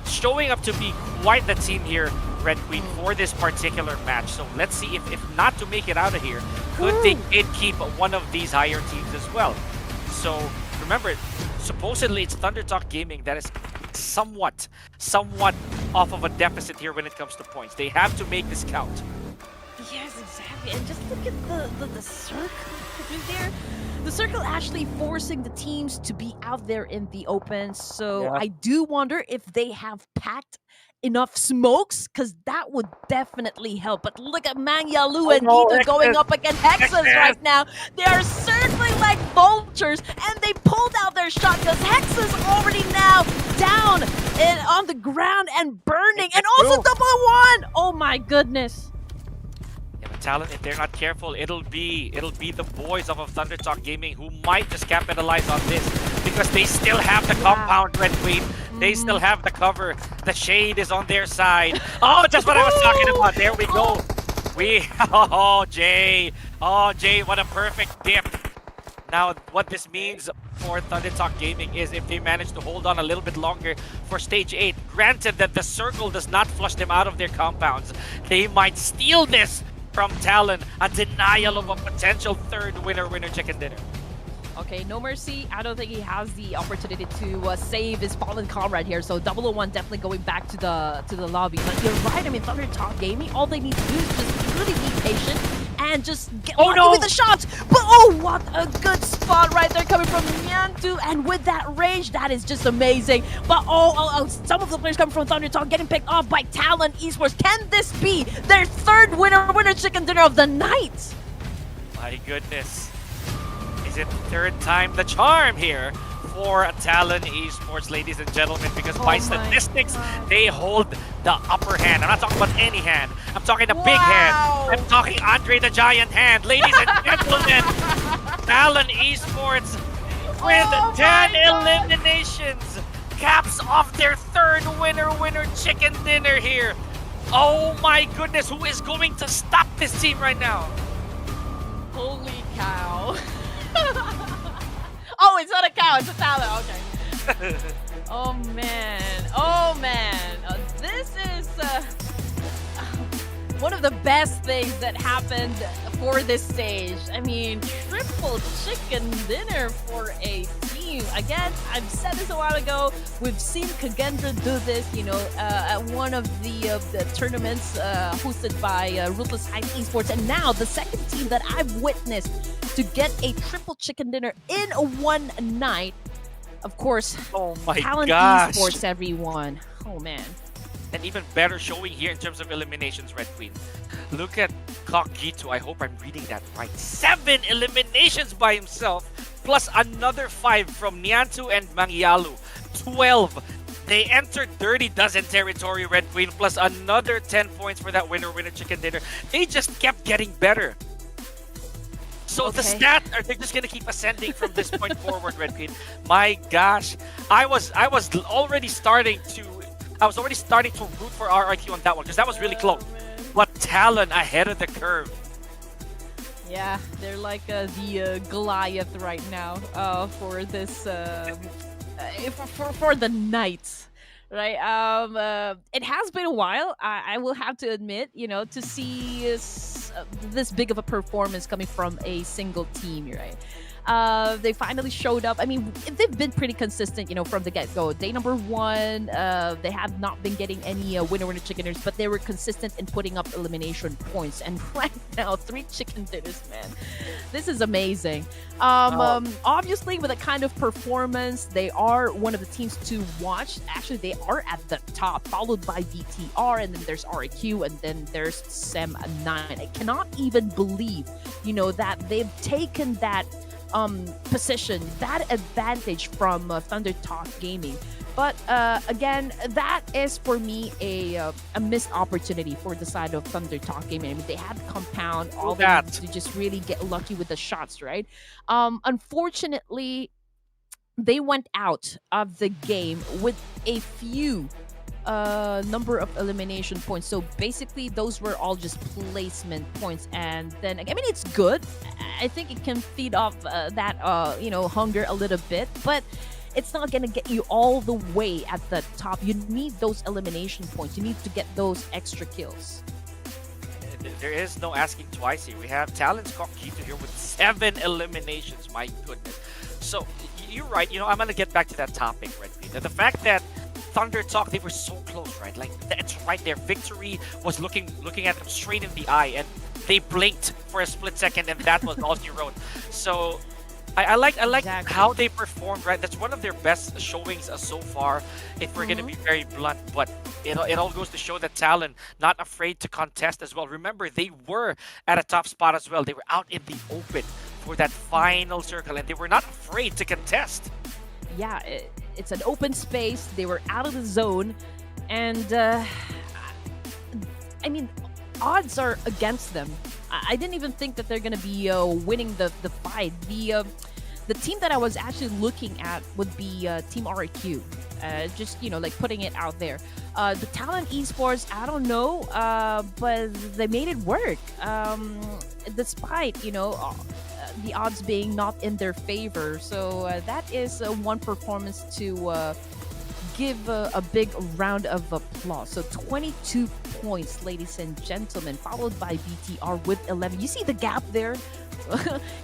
showing up to be quite the team here, Red Queen, for this particular match. So let's see if not to make it out of here, could they keep one of these higher teams as well. So remember, supposedly it's THUNDERTALK Gaming that is somewhat off of a deficit here when it comes to points. They have to make this count. Yes, exactly. And just look at the circle there. The circle actually forcing the teams to be out there in the open. So I do wonder if they have packed enough smokes, because that would definitely help. But look at Mangyalu and Dito going up against Hexus right now. They are circling like vultures, and they pulled out their shot because Hexus already now down and on the ground and burning, and also double one. Oh my goodness. Talent, if they're not careful, it'll be the boys of THUNDERTALK Gaming who might just capitalize on this, because they still have the compound, Red Queen. They still have the cover. The shade is on their side. Oh, just what I was talking about. There we go. Jay, what a perfect dip. Now, what this means for THUNDERTALK Gaming is if they manage to hold on a little bit longer for stage 8, granted that the circle does not flush them out of their compounds, they might steal this from Talon, a denial of a potential 3rd winner chicken dinner. Okay, no mercy. I don't think he has the opportunity to save his fallen comrade here. So 001 definitely going back to the lobby. But you're right. I mean, THUNDERTALK Gaming, all they need to do is just really be patient and just get lucky with the shots. But oh, what a good spot right there coming from Nyantu. And with that range, that is just amazing. But some of the players coming from THUNDERTALK getting picked off by Talon Esports. Can this be their 3rd winner chicken dinner of the night? My goodness. Is it 3rd time the charm here for Talon Esports, ladies and gentlemen, because by statistics, they hold the upper hand. I'm not talking about any hand. I'm talking a big hand. I'm talking Andre the Giant hand. Ladies and gentlemen, Talon Esports with 10 eliminations, caps off their 3rd winner chicken dinner here. Oh my goodness, who is going to stop this team right now? Holy cow. Oh, it's not a cow, it's a Talon. Okay. Oh man. This is one of the best things that happened for this stage. I mean, triple chicken dinner for a team team. Again, I've said this a while ago. We've seen Kagendra do this, at one of the tournaments hosted by Ruthless Esports. And now the second team that I've witnessed to get a triple chicken dinner in one night. Of course, Oh my Talent gosh. Esports, everyone. Oh, man. And even better showing here in terms of eliminations, Red Queen. Look at Kokito. I hope I'm reading that right. 7 eliminations by himself, plus another 5 from Niantu and Mangyalu. 12. They entered Dirty Dozen territory, Red Queen, plus another 10 points for that winner chicken dinner. They just kept getting better. So the stats they're just gonna keep ascending from this point forward, Red Queen. My gosh, I was already starting to root for RRQ on that one because that was really close. But Talon ahead of the curve. Yeah, they're like the Goliath right now for this for the night, right? It has been a while. I will have to admit, to see this big of a performance coming from a single team, right? They finally showed up. I mean, they've been pretty consistent, from the get-go. Day number 1, they have not been getting any winner chicken dinners, but they were consistent in putting up elimination points. And right now, 3 chicken dinners, man. This is amazing. Obviously, with a kind of performance, they are one of the teams to watch. Actually, they are at the top, followed by BTR, and then there's REQ, and then there's SEM9. I cannot even believe, that they've taken that position, that advantage from THUNDERTALK Gaming. But again, that is for me a missed opportunity for the side of THUNDERTALK Gaming. I mean, they had compound all that to just really get lucky with the shots, right? Unfortunately, they went out of the game with a few number of elimination points. So basically, those were all just placement points. And then, I mean, it's good. I think it can feed off that, hunger a little bit. But it's not going to get you all the way at the top. You need those elimination points. You need to get those extra kills. There is no asking twice here. We have Talon's Kokito here with 7 eliminations. My goodness. So, you're right. I'm going to get back to that topic, Red Queen. The fact that THUNDERTALK, they were so close, right? Like, that's right there. Victory was looking at them straight in the eye, and they blinked for a split second, and that was all she wrote. So, I like Exactly. how they performed, right? That's one of their best showings so far, if we're going to be very blunt. But it all goes to show that Talon, not afraid to contest as well. Remember, they were at a top spot as well. They were out in the open for that final circle, and they were not afraid to contest. Yeah, it's an open space. They were out of the zone, and I mean, odds are against them. I didn't even think that they're gonna be winning the fight. The team that I was actually looking at would be Team REQ. Just like putting it out there. The Talent Esports, I don't know, but they made it work. Despite the odds being not in their favor. So that is one performance to give a big round of applause. So 22 points, ladies and gentlemen, followed by BTR with 11. You see the gap there?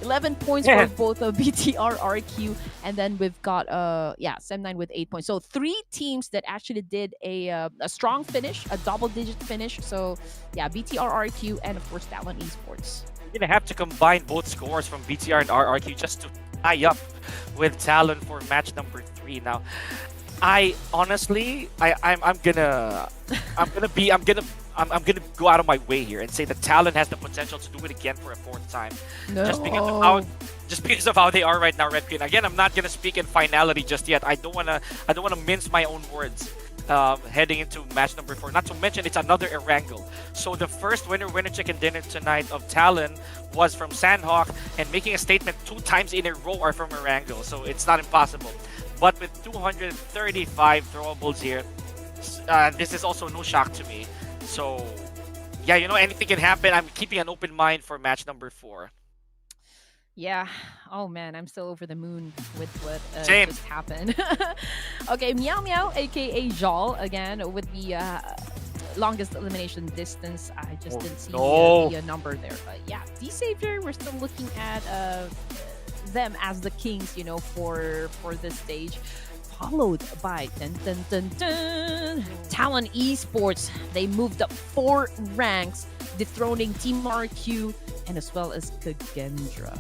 11 points for both BTR, RQ, and then we've got SEM9 with 8 points. So 3 teams that actually did a strong finish, a double-digit finish. So yeah, BTR, RQ, and of course Talent Esports. You're gonna have to combine both scores from BTR and RRQ just to tie up with Talon for match number 3. Now, I'm gonna go out of my way here and say that Talon has the potential to do it again for a 4th time. No. Just because of how they are right now, Red Queen. Again, I'm not gonna speak in finality just yet. I don't wanna mince my own words. Heading into match number 4. Not to mention, it's another Erangel. So the first winner chicken dinner tonight of Talon was from Sanhok, and making a statement 2 times in a row are from Erangel. So it's not impossible. But with 235 throwables here, this is also no shock to me. So yeah, anything can happen. I'm keeping an open mind for match number 4. Yeah. Oh man, I'm still over the moon with what Same. just happened. Okay, Meow Meow, aka Jal, again with the longest elimination distance. I just didn't see the number there. But yeah, D-Savior, we're still looking at them as the kings, for this stage. Followed by dun, dun, dun, dun, Talon Esports. They moved up 4 ranks, dethroning Team RQ and as well as Kagendra.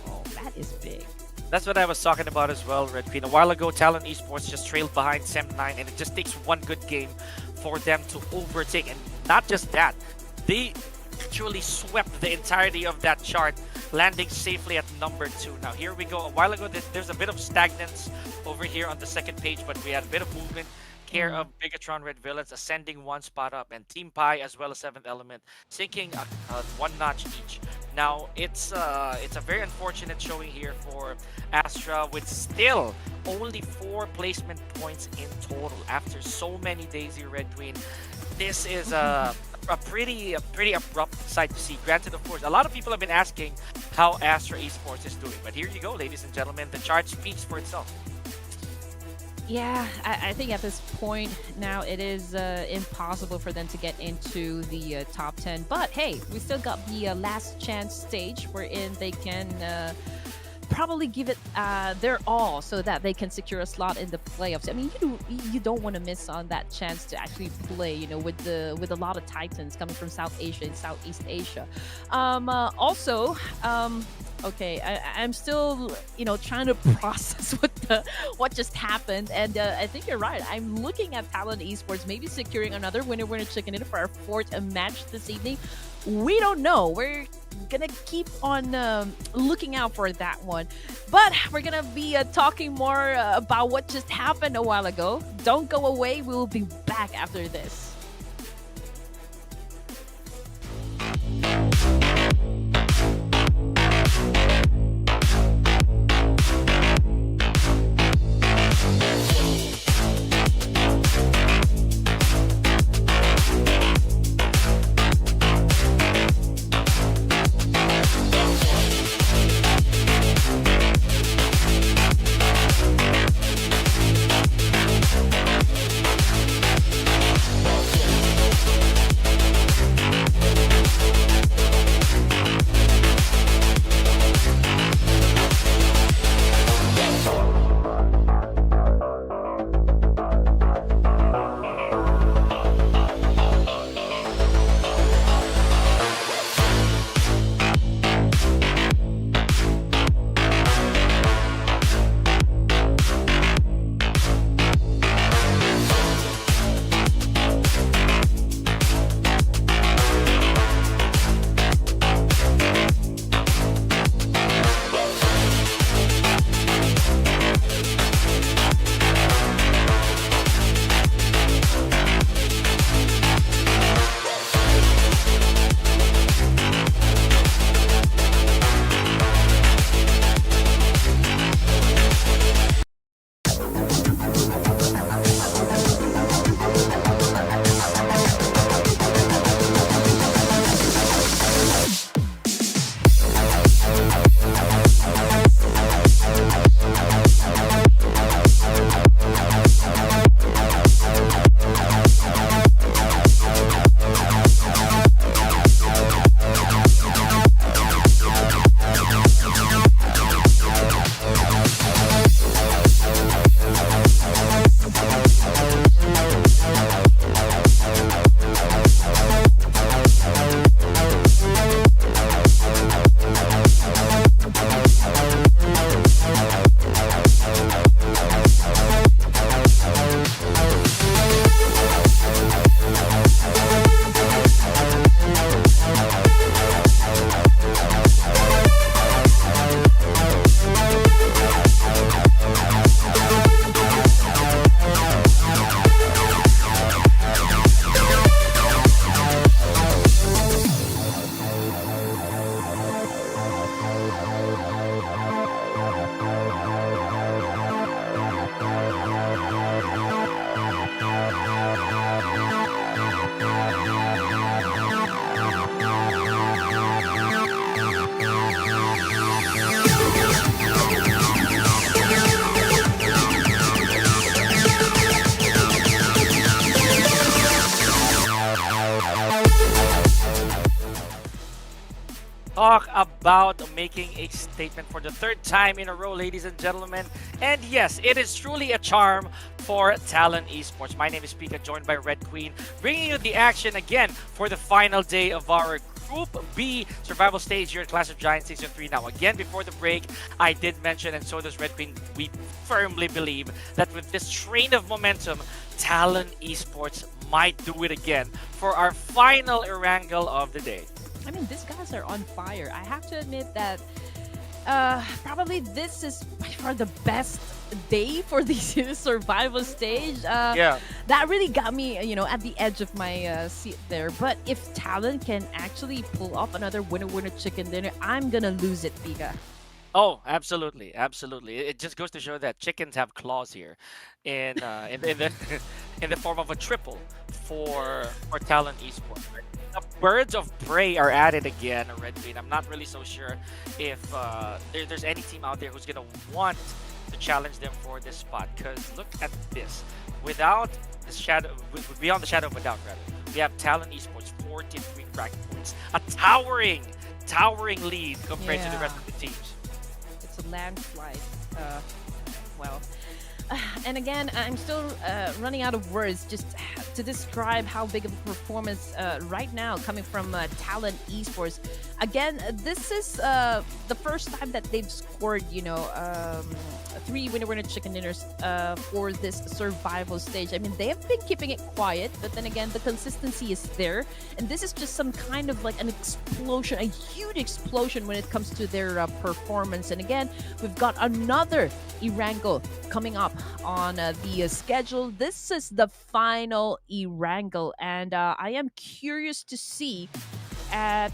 Oh, that is big. That's what I was talking about as well, Red Queen. A while ago, Talon Esports just trailed behind Sem9, and it just takes one good game for them to overtake. And not just that, they actually swept the entirety of that chart, landing safely at number 2. Now, here we go. A while ago, there's a bit of stagnance over here on the second page, but we had a bit of movement. Care of BIGETRON Red Villains ascending 1 spot up, and Team Pi as well as 7th Element sinking 1 notch each. Now it's a very unfortunate showing here for Astra with still only 4 placement points in total after so many days here, Red Queen. This is a pretty abrupt sight to see. Granted, of course, a lot of people have been asking how Astra Esports is doing, but here you go, ladies and gentlemen. The chart speaks for itself. Yeah, I think at this point now it is impossible for them to get into the top 10. But hey, we still got the last chance stage wherein they can probably give it their all so that they can secure a slot in the playoffs. I mean, you don't want to miss on that chance to actually play, with a lot of titans coming from South Asia and Southeast Asia. Also, okay, I'm still, trying to process what just happened, and I think you're right. I'm looking at Talon Esports maybe securing another winner chicken dinner for our 4th match this evening. We don't know. We're gonna keep on looking out for that one, but we're gonna be talking more about what just happened a while ago. Don't go away. We will be back after this. Talk about making a statement for the third time in a row, ladies and gentlemen. And yes, it is truly a charm for Talon Esports. My name is Pika, joined by Red Queen, bringing you the action again for the final day of our Group B survival stage here at Clash of Giants Season 3. Now, again, before the break, I did mention, and so does Red Queen, we firmly believe that with this train of momentum, Talon Esports might do it again for our final Erangel of the day. I mean, these guys are on fire. I have to admit that probably this is by far the best day for the survival stage. Yeah. That really got me, at the edge of my seat there. But if Talon can actually pull off another winner chicken dinner, I'm gonna lose it, Pika. Oh, absolutely, absolutely. It just goes to show that chickens have claws here, in the in the form of a triple for Talon Esports. Right? The birds of prey are added again, Red Queen. I'm not really so sure if there's any team out there who's gonna want to challenge them for this spot. Because look at this, without the shadow, beyond the shadow of a doubt, rather, we have Talon Esports 43 bracket points, a towering lead compared to the rest of the teams. It's a landslide. Well, and again, I'm still running out of words just to describe how big of a performance right now coming from Talon Esports. Again, this is the first time that they've scored, 3 winner chicken dinners for this survival stage. I mean, they have been keeping it quiet, but then again, the consistency is there. And this is just some kind of like an explosion, a huge explosion when it comes to their performance. And again, we've got another Erangel coming up on the schedule. This is the final Erangel, and I am curious to see at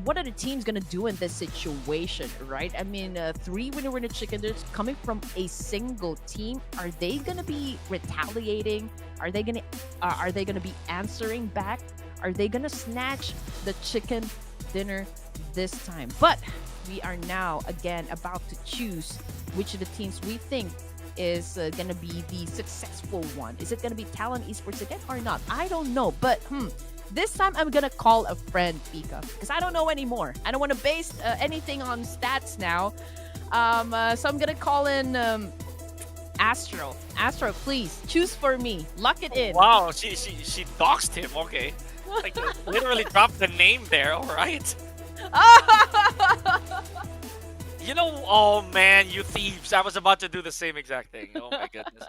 what are the teams gonna do in this situation, right? I mean, 3 winner chicken dinners coming from a single team. Are they gonna be retaliating? Are they gonna be answering back? Are they gonna snatch the chicken dinner this time? But we are now again about to choose which of the teams we think is gonna be the successful one. Is it gonna be Talon Esports again or not? I don't know, but this time I'm gonna call a friend, Pika, because I don't know anymore. I don't want to base anything on stats now. So I'm gonna call in Astro. Astro, please choose for me. Lock it in. Wow, she doxed him. Okay, like literally dropped the name there. All right. Oh man, you thieves! I was about to do the same exact thing. Oh my goodness.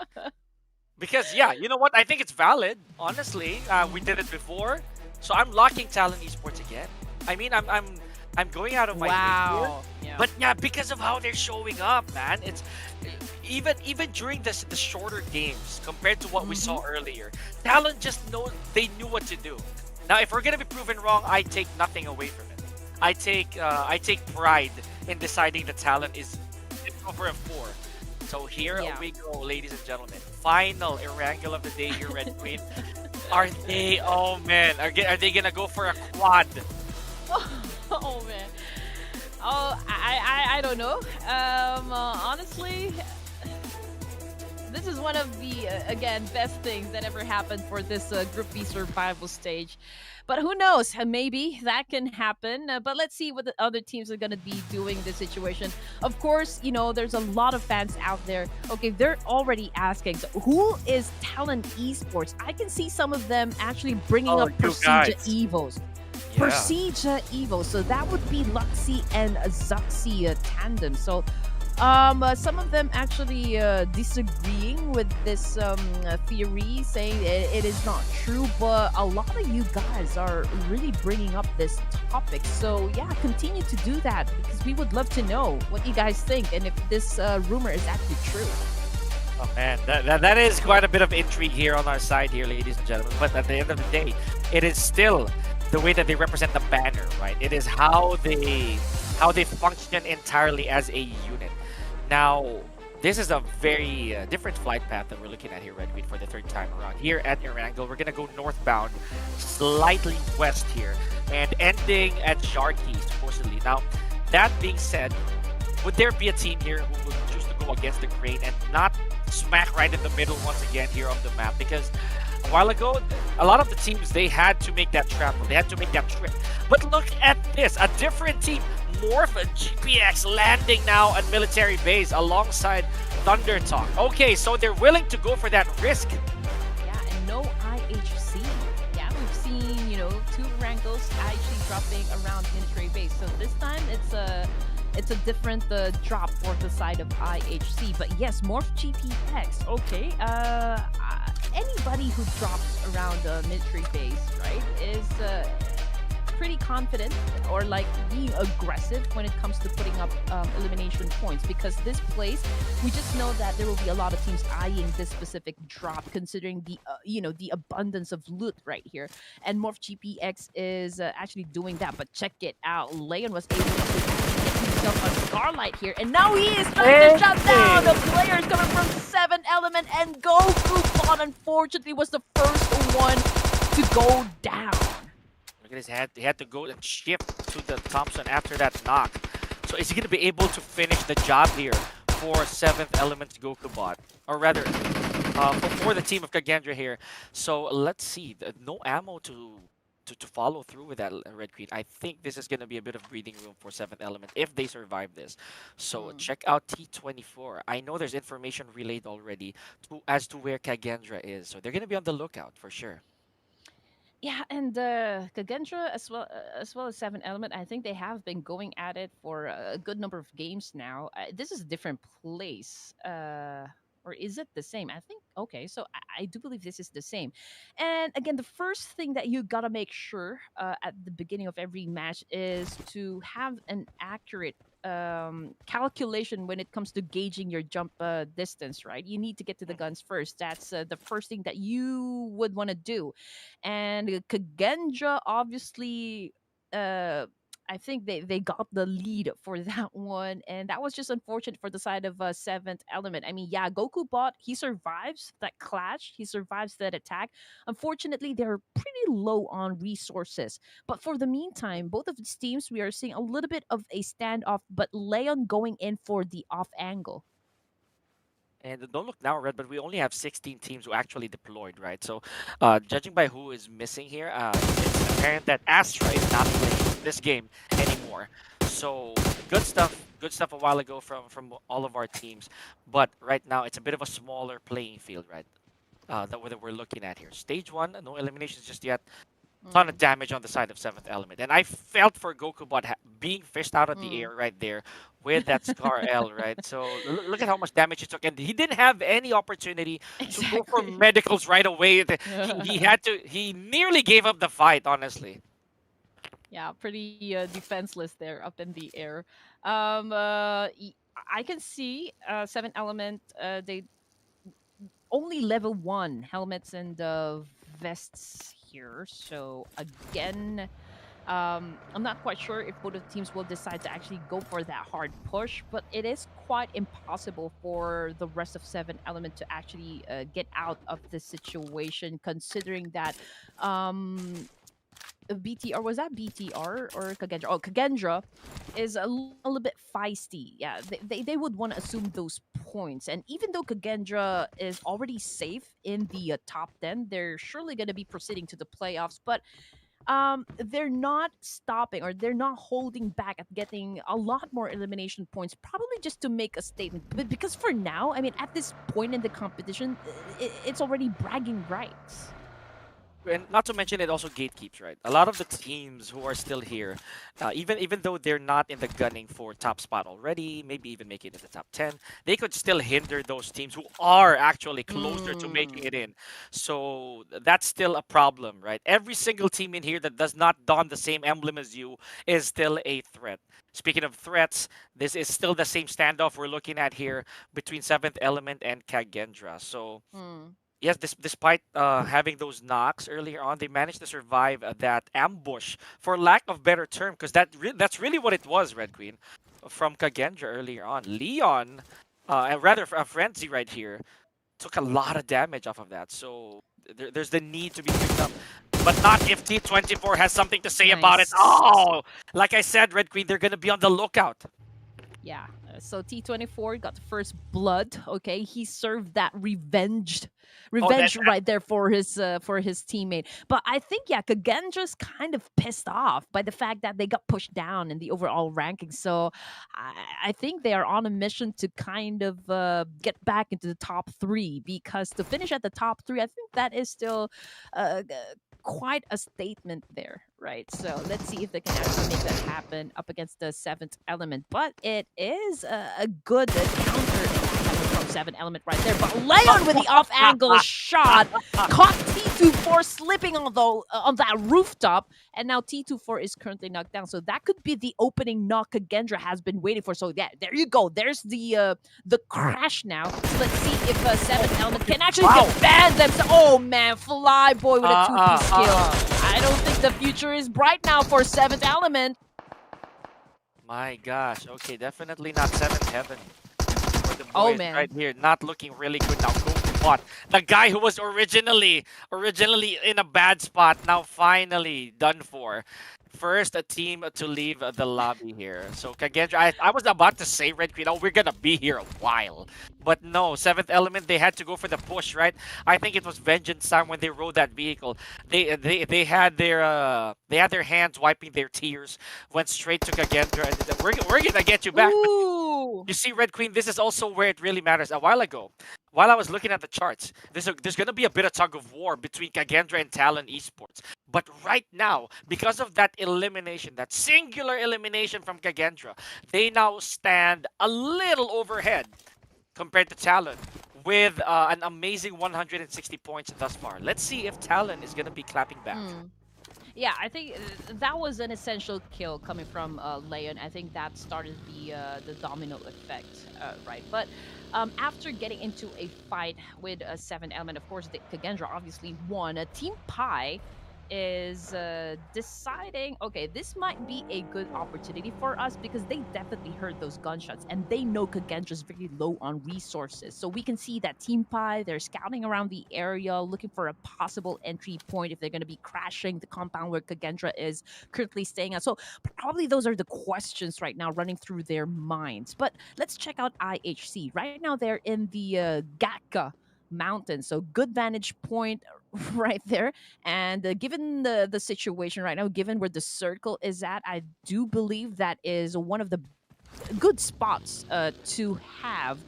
Because yeah, you know what? I think it's valid. Honestly, we did it before, so I'm locking Talon Esports again. I mean, I'm going out of my way here. Yeah. But yeah, because of how they're showing up, man, it's even during the shorter games compared to what we saw earlier. Talon just they knew what to do. Now, if we're gonna be proven wrong, I take nothing away from it. I take pride in deciding the Talon is over a 4. So here we go, ladies and gentlemen. Final Erangel of the day here, Red Queen. Are they? Oh man, are they gonna go for a quad? Oh man. Oh, I don't know. Honestly, this is one of the again best things that ever happened for this Group B survival stage. But who knows? Maybe that can happen. But let's see what the other teams are going to be doing in this situation. Of course, there's a lot of fans out there. Okay, they're already asking, so who is Talon Esports? I can see some of them actually bringing up Procedure Evos. Yeah. Procedure Evo. So that would be Luxy and Zuxy tandem. So some of them actually disagreeing with this theory, saying it is not true, but a lot of you guys are really bringing up this topic. So yeah, continue to do that, because we would love to know what you guys think and if this rumor is actually true. Oh man, that is quite a bit of intrigue here on our side here, ladies and gentlemen. But at the end of the day, it is still the way that they represent the banner, right? It is how they function entirely as a unit. Now, this is a very different flight path that we're looking at here, Red Queen, for the third time around. Here at Erangel, we're going to go northbound, slightly west here, and ending at Jarki, supposedly. Now, that being said, would there be a team here who would choose to go against the Crane and not smack right in the middle once again here of the map? Because a while ago, a lot of the teams, they had to make that travel. They had to make that trip. But look at this, a different team Morph and GPX landing now at military base alongside THUNDERTALK. Okay, so they're willing to go for that risk. Yeah, and no IHC. Yeah, we've seen, two Erangels actually dropping around military base. So this time it's a different drop for the side of IHC. But yes, Morph GPX. Okay, anybody who drops around the military base, right, is pretty confident or like being aggressive when it comes to putting up elimination points, because this place, we just know that there will be a lot of teams eyeing this specific drop, considering the abundance of loot right here. And Morph GPX is actually doing that. But check it out, Leon was able to get himself on Starlight here, and now he is trying to shut down the players coming from 7 Element, and Goku Bot unfortunately was the first one to go down. He had to go and shift to the Thompson after that knock. So is he going to be able to finish the job here for 7th Element's Goku Bot? Or rather, for the team of Kagendra here. So let's see. No ammo to follow through with that Red Queen. I think this is going to be a bit of breathing room for 7th Element if they survive this. So check out T24. I know there's information relayed already as to where Kagendra is. So they're going to be on the lookout for sure. Yeah, and Kagendra as well as 7 Element, I think they have been going at it for a good number of games now. This is a different place. Or is it the same? I think, okay, so I do believe this is the same. And again, the first thing that you gotta make sure at the beginning of every match is to have an accurate calculation when it comes to gauging your jump distance, right? You need to get to the guns first. That's the first thing that you would want to do. And Kagendra, obviously, I think they got the lead for that one, and that was just unfortunate for the side of 7th Element. I mean, yeah, Goku Bot, he survives that clash, he survives that attack. Unfortunately, they're pretty low on resources, but for the meantime, both of these teams, we are seeing a little bit of a standoff, but Leon going in for the off angle. And don't look now, Red, but we only have 16 teams who actually deployed, right? So, judging by who is missing here, it's apparent that Astra is not playing this game anymore. So, good stuff a while ago from all of our teams. But right now, it's a bit of a smaller playing field, right? That we're looking at here. Stage 1, no eliminations just yet. Ton of damage on the side of 7th Element. And I felt for GokuBot being fished out of the air right there with that Scar L, right? So look at how much damage he took. And he didn't have any opportunity to go for medicals right away. He nearly gave up the fight, honestly. Yeah, pretty defenseless there up in the air. I can see 7 Element, they only level 1 helmets and vests here. So again, I'm not quite sure if both of the teams will decide to actually go for that hard push, but it is quite impossible for the rest of 7 Element to actually get out of this situation, considering that BTR, was that BTR or Kagendra? Oh, Kagendra is a little bit feisty. Yeah, they would want to assume those points. And even though Kagendra is already safe in the top 10, they're surely going to be proceeding to the playoffs. But they're not stopping, or they're not holding back at getting a lot more elimination points, probably just to make a statement. But because for now, I mean, at this point in the competition, it's already bragging rights. And not to mention, it also gatekeeps, right? A lot of the teams who are still here, even though they're not in the gunning for top spot already, maybe even make it in the top 10, they could still hinder those teams who are actually closer to making it in. So that's still a problem, right? Every single team in here that does not don the same emblem as you is still a threat. Speaking of threats, this is still the same standoff we're looking at here between 7th Element and Kagendra. So yes, despite having those knocks earlier on, they managed to survive that ambush, for lack of better term, because that's really what it was, Red Queen, from Kagendra earlier on. Leon, and rather Frenzy right here, took a lot of damage off of that. So there's the need to be picked up. But not if T24 has something to say about it. Oh, like I said, Red Queen, they're going to be on the lookout. Yeah, So T24 got the first blood. Okay, he served that Oh, that revenge right there for his teammate. But I think yeah, Kagendra's kind of pissed off by the fact that they got pushed down in the overall ranking. So I think they are on a mission to kind of get back into the top three, because to finish at the top three, I think that is still quite a statement there, right? So let's see if they can actually make that happen up against the seventh element. But it is a good counter coming from seventh element right there. But Leon with the off angle shot caught T24 slipping on that rooftop, and now T24 is currently knocked down. So that could be the opening knock Kagendra has been waiting for. So yeah, there you go. There's the crash now. So let's see if seventh element can actually defend themselves. Oh man, Fly Boy with a two-piece skill. I don't think the future is bright now for seventh element. My gosh. Okay, definitely not seventh heaven. For the boys Oh man, right here, not looking really good now. Go spot. The guy who was originally in a bad spot, now finally done for. First, a team to leave the lobby here. So Kagendra, I was about to say Red Queen, oh, we're gonna be here a while, but no. Seventh element, they had to go for the push, right? I think it was Vengeance time when they rode that vehicle. They had their hands wiping their tears, went straight to Kagendra, and said, we're gonna get you back. ooh, You see, Red Queen, this is also where it really matters. A while ago, while I was looking at the charts, there's going to be a bit of tug of war between Kagendra and Talon Esports. But right now, because of that elimination, that singular elimination from Kagendra, they now stand a little overhead compared to Talon with an amazing 160 points thus far. Let's see if Talon is going to be clapping back. yeah, I think that was an essential kill coming from Leon. I think that started the domino effect, right? But after getting into a fight with a seven element, of course, the Kagendra obviously won. Team Pi is deciding, okay, this might be a good opportunity for us, because they definitely heard those gunshots and they know Kagendra's very low on resources. So we can see that Team Pi, they're scouting around the area looking for a possible entry point if they're going to be crashing the compound where Kagendra is currently staying at. So probably those are the questions right now running through their minds. But let's check out IHC. Right now they're in the Gaka mountain, so good vantage point right there. And given the situation right now, given where the circle is at, I do believe that is one of the good spots to have.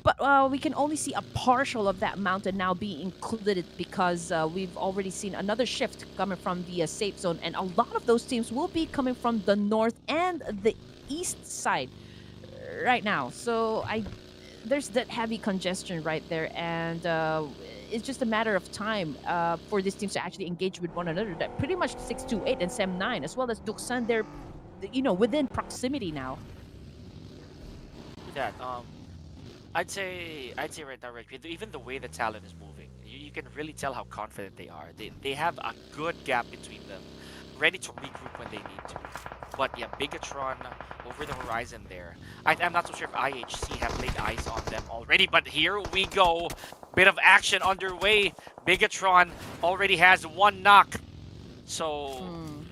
But we can only see a partial of that mountain now being included, because we've already seen another shift coming from the safe zone, and a lot of those teams will be coming from the north and the east side right now. So there's that heavy congestion right there, and it's just a matter of time for these teams to actually engage with one another. That pretty much 628 and Sem9 as well as DUKSAN, they're within proximity now. That I'd say right now, Red Queen, even the way the Talon is moving, you can really tell how confident they are. They have a good gap between them, ready to regroup when they need to. But yeah, BIGETRON over the horizon there. I'm not so sure if IHC have laid eyes on them already, but here we go. Bit of action underway. BIGETRON already has one knock. So,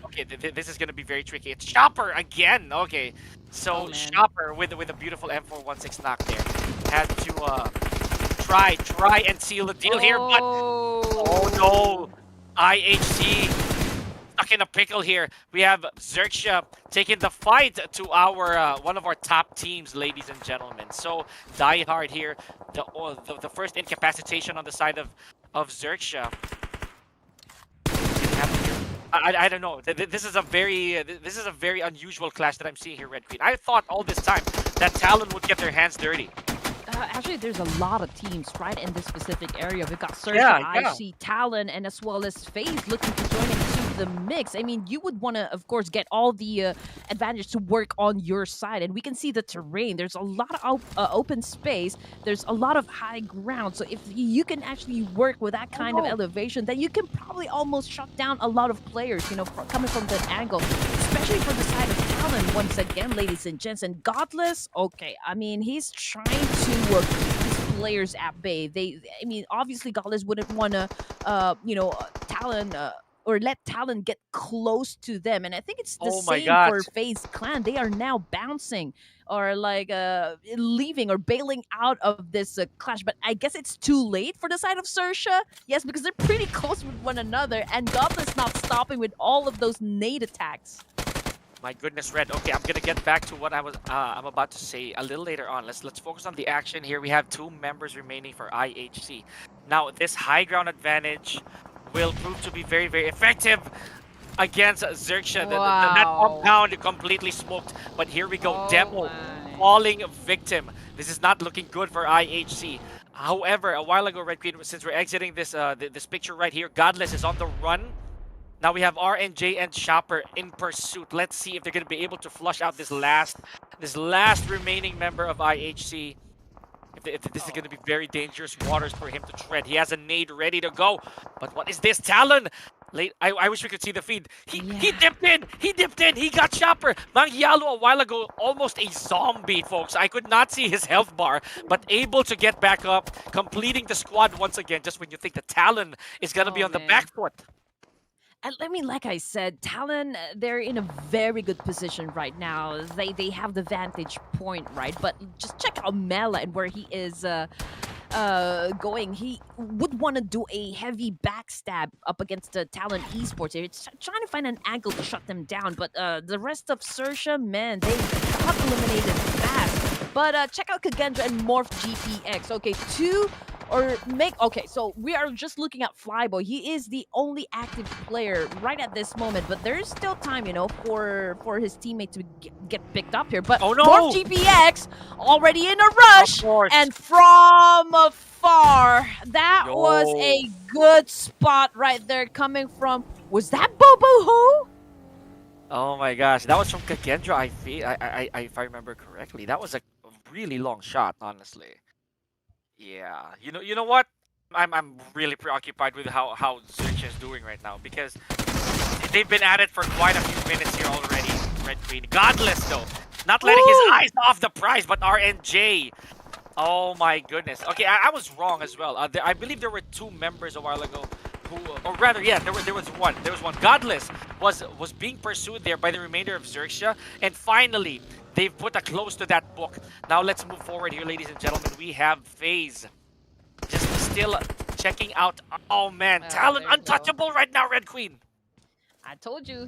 okay, this is going to be very tricky. It's Chopper again. Okay, so Chopper with a beautiful M416 knock there. Had to try and seal the deal here, but oh no, IHC stuck in a pickle here. We have XERXIA taking the fight to our one of our top teams, ladies and gentlemen. So Die Hard here, the first incapacitation on the side of XERXIA. I don't know. This is a very unusual clash that I'm seeing here, Red Queen. I thought all this time that Talon would get their hands dirty. Actually, there's a lot of teams right in this specific area. We've got XERXIA, IHC, Talon, and as well as FAZE looking to join into the mix. I mean, you would want to, of course, get all the advantage to work on your side. And we can see the terrain. There's a lot of open space. There's a lot of high ground. So if you can actually work with that kind of elevation, then you can probably almost shut down a lot of players, coming from that angle, especially from the side of Talon once again, ladies and gents. And Godless, okay, I mean, he's trying to keep his players at bay. I mean, obviously Godless wouldn't want to, Talon or let Talon get close to them. And I think it's the Oh my same gosh. for FaZe Clan. They are now bouncing or like leaving or bailing out of this clash. But I guess it's too late for the side of XERXIA. Yes, because they're pretty close with one another, and Godless not stopping with all of those nade attacks. My goodness, Red. Okay, I'm gonna get back to what I'm about to say a little later on. Let's focus on the action here. We have 2 members remaining for IHC. Now, this high ground advantage will prove to be very, very effective against XERXIA. That Wow. compound completely smoked. But here we go, Oh Demo my. falling victim. This is not looking good for IHC. However, a while ago, Red Queen, since we're exiting this this picture right here, Godless is on the run. Now we have RNJ and Shopper in pursuit. Let's see if they're going to be able to flush out this last remaining member of IHC. If this is going to be very dangerous waters for him to tread. He has a nade ready to go. But what is this? Talon! Late. I wish we could see the feed. He dipped in! He dipped in! He got Shopper! Mangyalo a while ago, almost a zombie, folks. I could not see his health bar, but able to get back up, completing the squad once again, just when you think the Talon is going to be on the back foot. And I mean, like I said, Talon, they're in a very good position right now. They have the vantage point, right? But just check out Mela and where he is going. He would want to do a heavy backstab up against the Talon Esports. It's trying to find an angle to shut them down. But the rest of XERXIA, man, they got eliminated fast. But check out Kagendra and Morph GPX. Okay, okay, so we are just looking at Flyboy. He is the only active player right at this moment, but there's still time, you know, for his teammate to get picked up here. But oh, no! Morph GPX already in a rush, and from afar, that was a good spot right there coming from. Was that Bobo Ho? Oh my gosh, that was from Kagendra. If I remember correctly, that was a really long shot, honestly. Yeah, you know what? I'm really preoccupied with how XERXIA is doing right now, because they've been at it for quite a few minutes here already. Red Queen, Godless though, not letting his eyes off the prize, but RNJ. Oh my goodness. Okay, I was wrong as well. I believe there were 2 members a while ago who, or rather, yeah, there was one. There was one. Godless was being pursued there by the remainder of XERXIA, and finally, they've put a close to that book. Now let's move forward here, ladies and gentlemen. We have FaZe just still checking out. Oh man, Talon untouchable right now, Red Queen. I told you,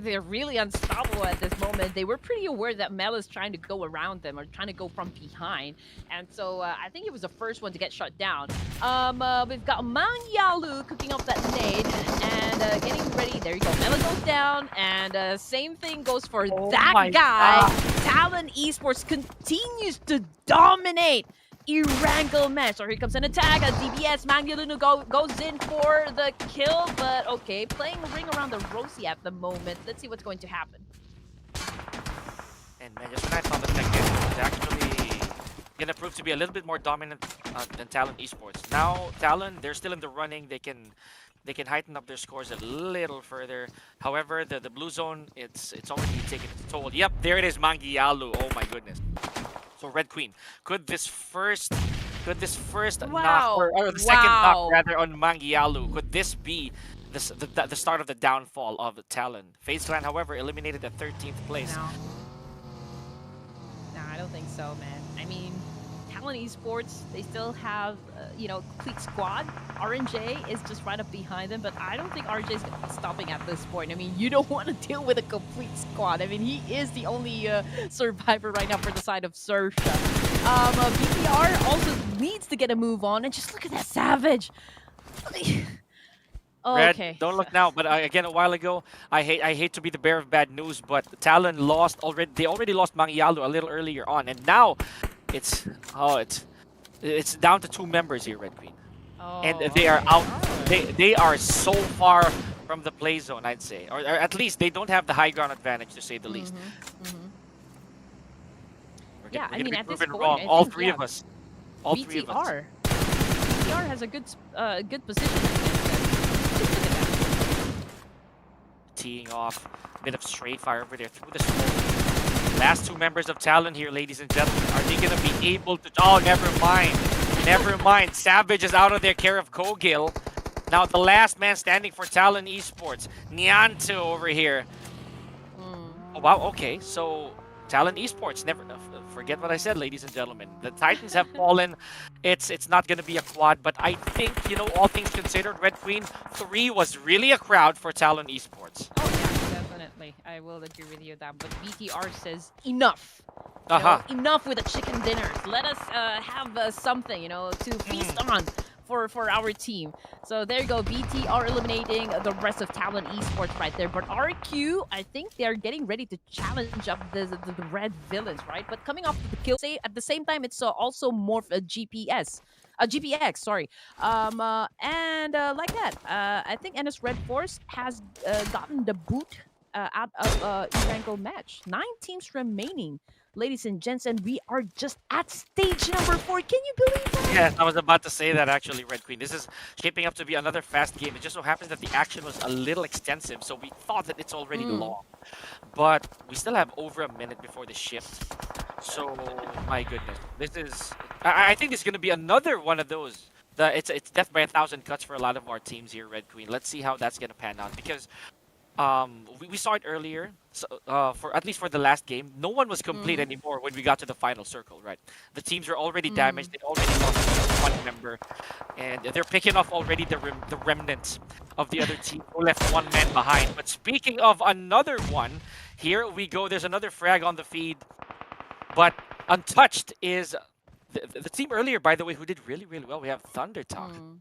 they're really unstoppable at this moment. They were pretty aware that Mel is trying to go around them or trying to go from behind. And so I think he was the first one to get shut down. We've got Mangyalu cooking up that nade and getting ready. There you go. Mela goes down, and same thing goes for that guy. Talon Esports continues to dominate Erangel match. So here comes an attack. A DBS Mangyalunu goes in for the kill, but okay, playing ring around the Rosie at the moment. Let's see what's going to happen. And man, just when I thought that Kagendra was actually gonna prove to be a little bit more dominant than Talon Esports. Now Talon, they're still in the running. They can heighten up their scores a little further. However, the blue zone, it's already taken its toll. Yep, there it is, Mangyalu. Oh my goodness. So Red Queen, could this first knock or the second knock rather on Mangyalu, could this be the start of the downfall of the Talon? FaZe Clan, however, eliminated at 13th place. No, I don't think so, man. I mean, Talon Esports, they still have, complete squad. RNJ is just right up behind them, but I don't think RNJ is stopping at this point. I mean, you don't want to deal with a complete squad. I mean, he is the only survivor right now for the side of XERXIA. BPR also needs to get a move on, and just look at that Savage. Red, okay. Don't look now, but again, a while ago, I hate to be the bearer of bad news, but Talon lost already. They already lost Mangyalu a little earlier on, and now it's down to 2 members here, Red Queen, and they are out. They are so far from the play zone, I'd say, or at least they don't have the high ground advantage, to say the least. We're gonna be proven wrong, all three of us. All BTR. three of us. BTR has a good position. Teeing off, a bit of straight fire over there through the smoke. Last 2 members of Talon here, ladies and gentlemen. Are they going to be able to... Oh, never mind. Never mind. Savage is out of there, care of Kogil. Now the last man standing for Talon Esports, Nianto over here. Mm. Oh, wow, okay, so Talon Esports, never forget what I said, ladies and gentlemen. The Titans have fallen. It's not gonna be a quad, but I think, you know, all things considered, Red Queen 3 was really a crowd for Talon Esports. Oh yeah, definitely. I will agree with you that. But BTR says enough. Uh-huh. Enough with the chicken dinners. Let us have something, to feast on for our team. So there you go. BTR eliminating the rest of Talon Esports right there. But RQ, I think they're getting ready to challenge up the red villains, right? But coming off the kill, say at the same time, it's also more of a GPS. GPX, sorry. Like that, I think NS REDFORCE has gotten the boot out of Erangel match. 9 teams remaining, ladies and gents, and we are just at stage number 4. Can you believe that? Yes, I was about to say that actually, Red Queen. This is shaping up to be another fast game. It just so happens that the action was a little extensive, so we thought that it's already long. But we still have over a minute before the shift. So, my goodness. This is... I think this is going to be another one of those. It's death by 1,000 cuts for a lot of our teams here, Red Queen. Let's see how that's going to pan out. Because we saw it earlier, so, for at least for the last game, no one was complete anymore when we got to the final circle, right? The teams are already damaged, they already lost one member, and they're picking off already the remnants of the other team who left one man behind. But speaking of another one, here we go, there's another frag on the feed, but untouched is the team earlier, by the way, who did really, really well. We have THUNDERTALK.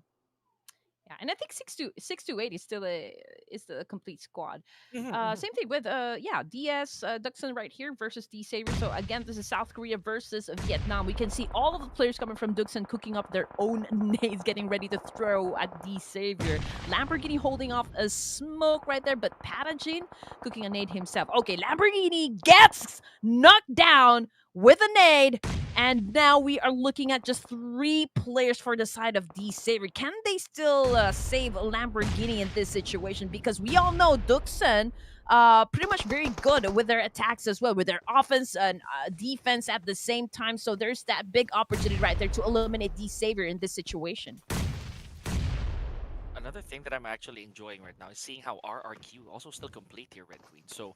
Yeah, and I think 628 is still a complete squad. Same thing with DS DUKSAN right here versus D Savior. So again, this is South Korea versus Vietnam. We can see all of the players coming from DUKSAN cooking up their own nades, getting ready to throw at D Savior. Lamborghini holding off a smoke right there, but Patagin cooking a nade himself. Okay, Lamborghini gets knocked down with a nade. And now we are looking at just 3 players for the side of D Savior. Can they still save Lamborghini in this situation? Because we all know DUKSAN pretty much very good with their attacks as well, with their offense and defense at the same time. So there's that big opportunity right there to eliminate D Savior in this situation. Another thing that I'm actually enjoying right now is seeing how RRQ also still complete here, Red Queen. So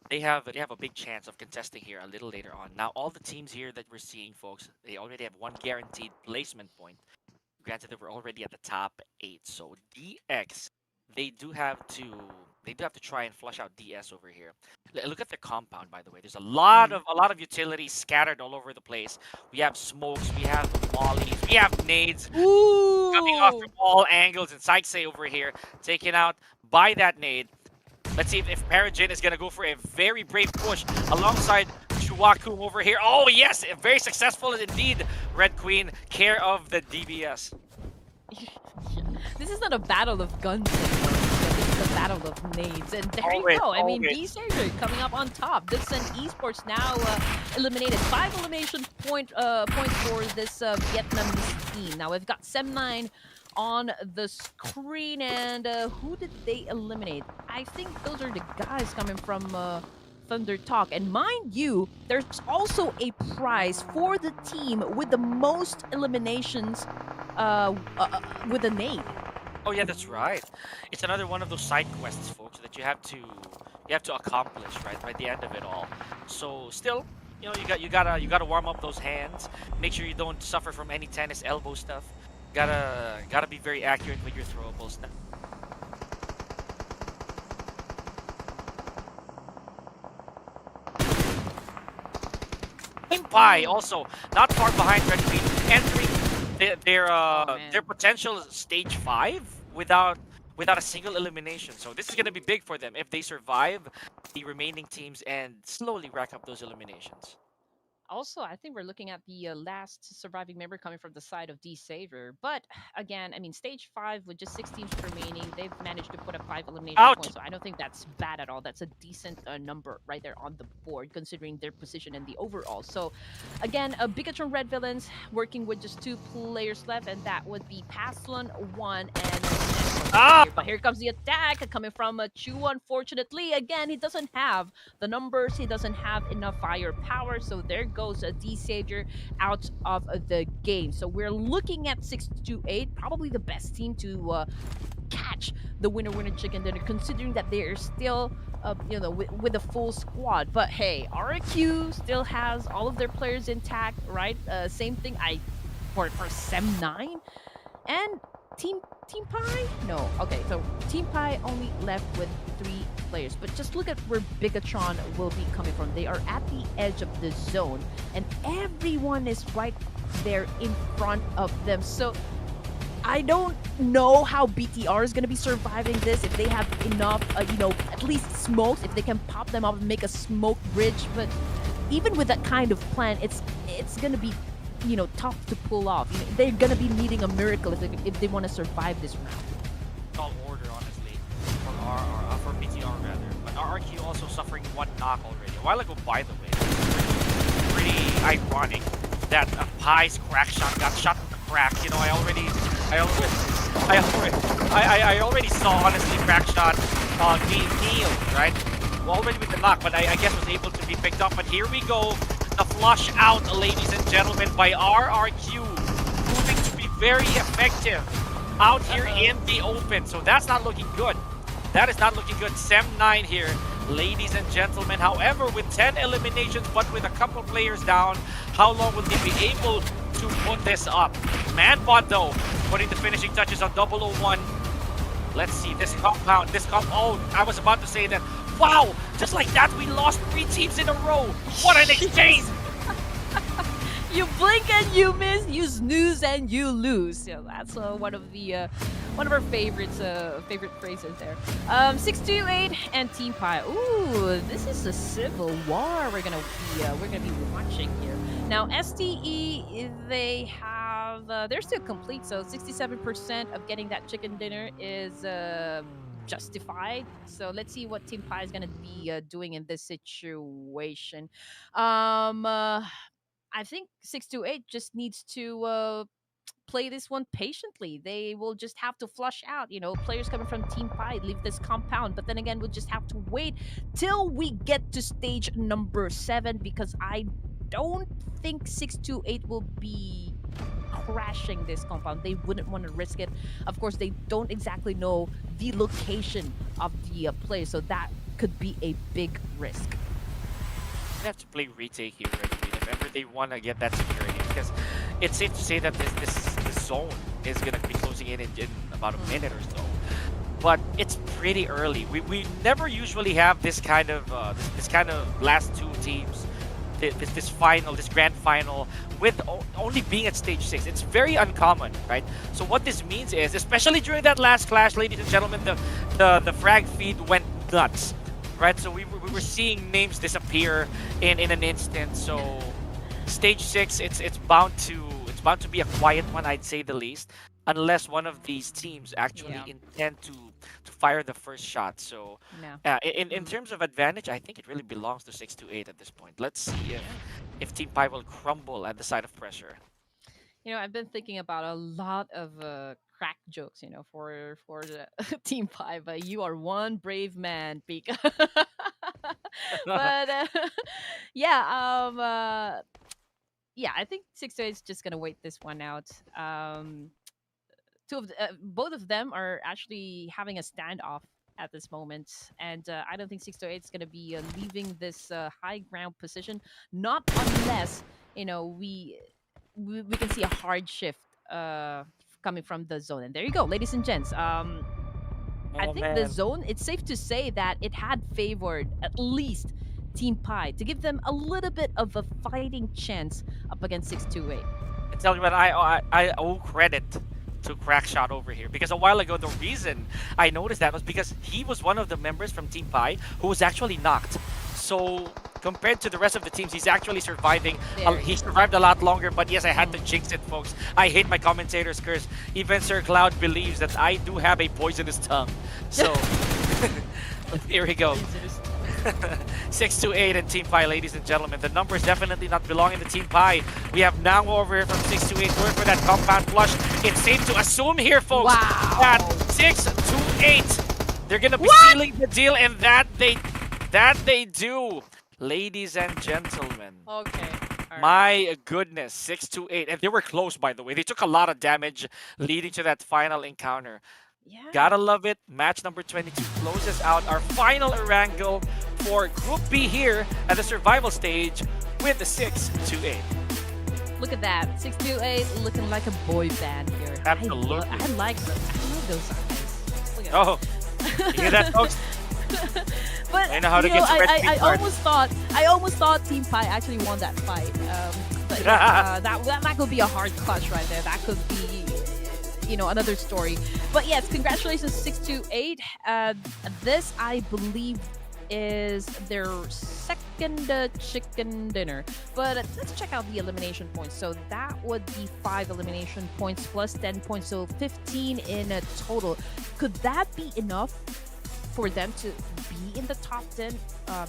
they have a big chance of contesting here a little later on. Now all the teams here that we're seeing, folks, they already have 1 guaranteed placement point. Granted that we're already at the top 8. So DX, they do have to try and flush out DS over here. Look at their compound, by the way. There's a lot of utilities scattered all over the place. We have smokes, we have mollies, we have nades coming off from all angles, and Sykesay over here taken out by that nade. Let's see if Parajin is going to go for a very brave push alongside Chuakum over here. Oh, yes! Very successful indeed, Red Queen. Care of the DBS. This is not a battle of guns anymore. This is a battle of nades. And there you go. I mean, D Savior coming up on top. DUKSAN Esports now eliminated 5 elimination points for this Vietnamese team. Now we've got Sem9 on the screen, and who did they eliminate? I think those are the guys coming from THUNDERTALK. And mind you, there's also a prize for the team with the most eliminations with a nade. Oh yeah, that's right. It's another one of those side quests, folks, that you have to accomplish right by the end of it all. So still, you gotta warm up those hands. Make sure you don't suffer from any tennis elbow stuff. Gotta be very accurate with your throwables. Pie also not far behind Red Queen, entering their potential stage 5 without a single elimination. So this is gonna be big for them if they survive the remaining teams and slowly rack up those eliminations. Also, I think we're looking at the last surviving member coming from the side of D Savior. But again, I mean, stage 5 with just 6 teams remaining, they've managed to put up 5 elimination points. So I don't think that's bad at all. That's a decent number right there on the board, considering their position in the overall. So again, BIGETRON Red Villains working with just 2 players left, and that would be Paslon 1 and Ah! But here comes the attack coming from Chu. Unfortunately, again, he doesn't have the numbers. He doesn't have enough firepower. So there goes D Savior out of the game. So we're looking at 6-8, probably the best team to catch the winner chicken dinner, considering that they're still with a full squad. But hey, RQ still has all of their players intact, right? Same thing for Sem 9 and Team Pie. No, okay, so Team Pie only left with 3 players, but just look at where BIGETRON will be coming from. They are at the edge of the zone and everyone is right there in front of them. So I don't know how BTR is going to be surviving this, if they have enough, at least smokes, if they can pop them up and make a smoke bridge. But even with that kind of plan, it's going to be, tough to pull off. They're going to be needing a miracle if they want to survive this round. Tall order, honestly, for BTR rather. But RRQ also suffering 1 knock already. A while ago, by the way, pretty ironic that Pie's crack shot got shot in the crack. I already saw, honestly, crack shot being healed, right? Well, already with the knock, but I guess was able to be picked up. But here we go, the flush out, ladies and gentlemen, by RRQ, proving to be very effective out here in the open. So that's not looking good. That is not looking good. Sem 9 here, ladies and gentlemen. However, with 10 eliminations, but with a couple players down, how long will they be able to put this up? Manbot, though, putting the finishing touches on 001. Let's see, oh, I was about to say that. Wow, just like that, we lost 3 teams in a row. What an exchange! You blink and you miss, you snooze and you lose. So that's one of our favorites, favorite phrases there. 6-8 and Team Pie. Ooh, this is a civil war we're gonna be watching here. Now STE, they have they're still complete, so 67% of getting that chicken dinner is justified. So let's see what Team Pie is gonna be doing in this situation. I think 6-8 just needs to play this one patiently. They will just have to flush out, players coming from Team Pie, leave this compound. But then again, we'll just have to wait till we get to stage number 7, because I don't think 6-8 will be crashing this compound. They wouldn't want to risk it. Of course, they don't exactly know the location of the player, so that could be a big risk. They have to play retake here, if ever they want to get that security, because it's safe to say that this zone is going to be closing in about a minute or so. But it's pretty early. We never usually have this kind of last 2 teams, this grand final, with only being at stage 6. It's very uncommon, right? So what this means is, especially during that last clash, ladies and gentlemen, the frag feed went nuts. Right, so we were seeing names disappear in an instant. So stage 6, it's bound to be a quiet one, I'd say the least, unless one of these teams actually intend to fire the first shot. So in terms of advantage, I think it really belongs to 6-8 at this point. Let's see if Team Pie will crumble at the side of pressure. I've been thinking about a lot of crack jokes, for the Team Pie, but you are one brave man, Pika. But I think 6-8 is just gonna wait this one out. Both of them are actually having a standoff at this moment, and I don't think 6-8 is gonna be leaving this high ground position, not unless we can see a hard shift coming from the zone. And there you go, ladies and gents. I think the zone, it's safe to say that it had favored at least Team Pie to give them a little bit of a fighting chance up against 6-8. And tell you what, I owe credit to Crackshot over here, because a while ago the reason I noticed that was because he was one of the members from Team Pie who was actually knocked. So compared to the rest of the teams, he's actually surviving. He survived a lot longer, but yes, I had to jinx it, folks. I hate my commentator's curse. Even Sir Cloud believes that I do have a poisonous tongue. So here we go. 6-8 and Team Pie, ladies and gentlemen. The numbers definitely not belonging to Team Pie. We have now over here from 6-8 going for that compound flush. It's safe to assume here, folks, that 6-8. They're gonna be sealing the deal, and that they do, ladies and gentlemen. Okay. All right. My goodness, 6-8, and they were close, by the way. They took a lot of damage leading to that final encounter. Yeah. Gotta love it. Match number 22 closes out our final Erangel for Group B here at the survival stage with the 6-8. Look at that. 6-8 looking like a boy band here. Absolutely. I like those eyes. Look at Oh, you hear that, folks? But I know how to get to red I green card. almost thought Team Pi actually won that fight. But yeah, that could be a hard clutch right there. That could be, another story. But yes, congratulations 6-8. This I believe is their second chicken dinner. But let's check out the elimination points. So that would be 5 elimination points plus 10 points, so 15 in a total. Could that be enough for them to be in the top 10?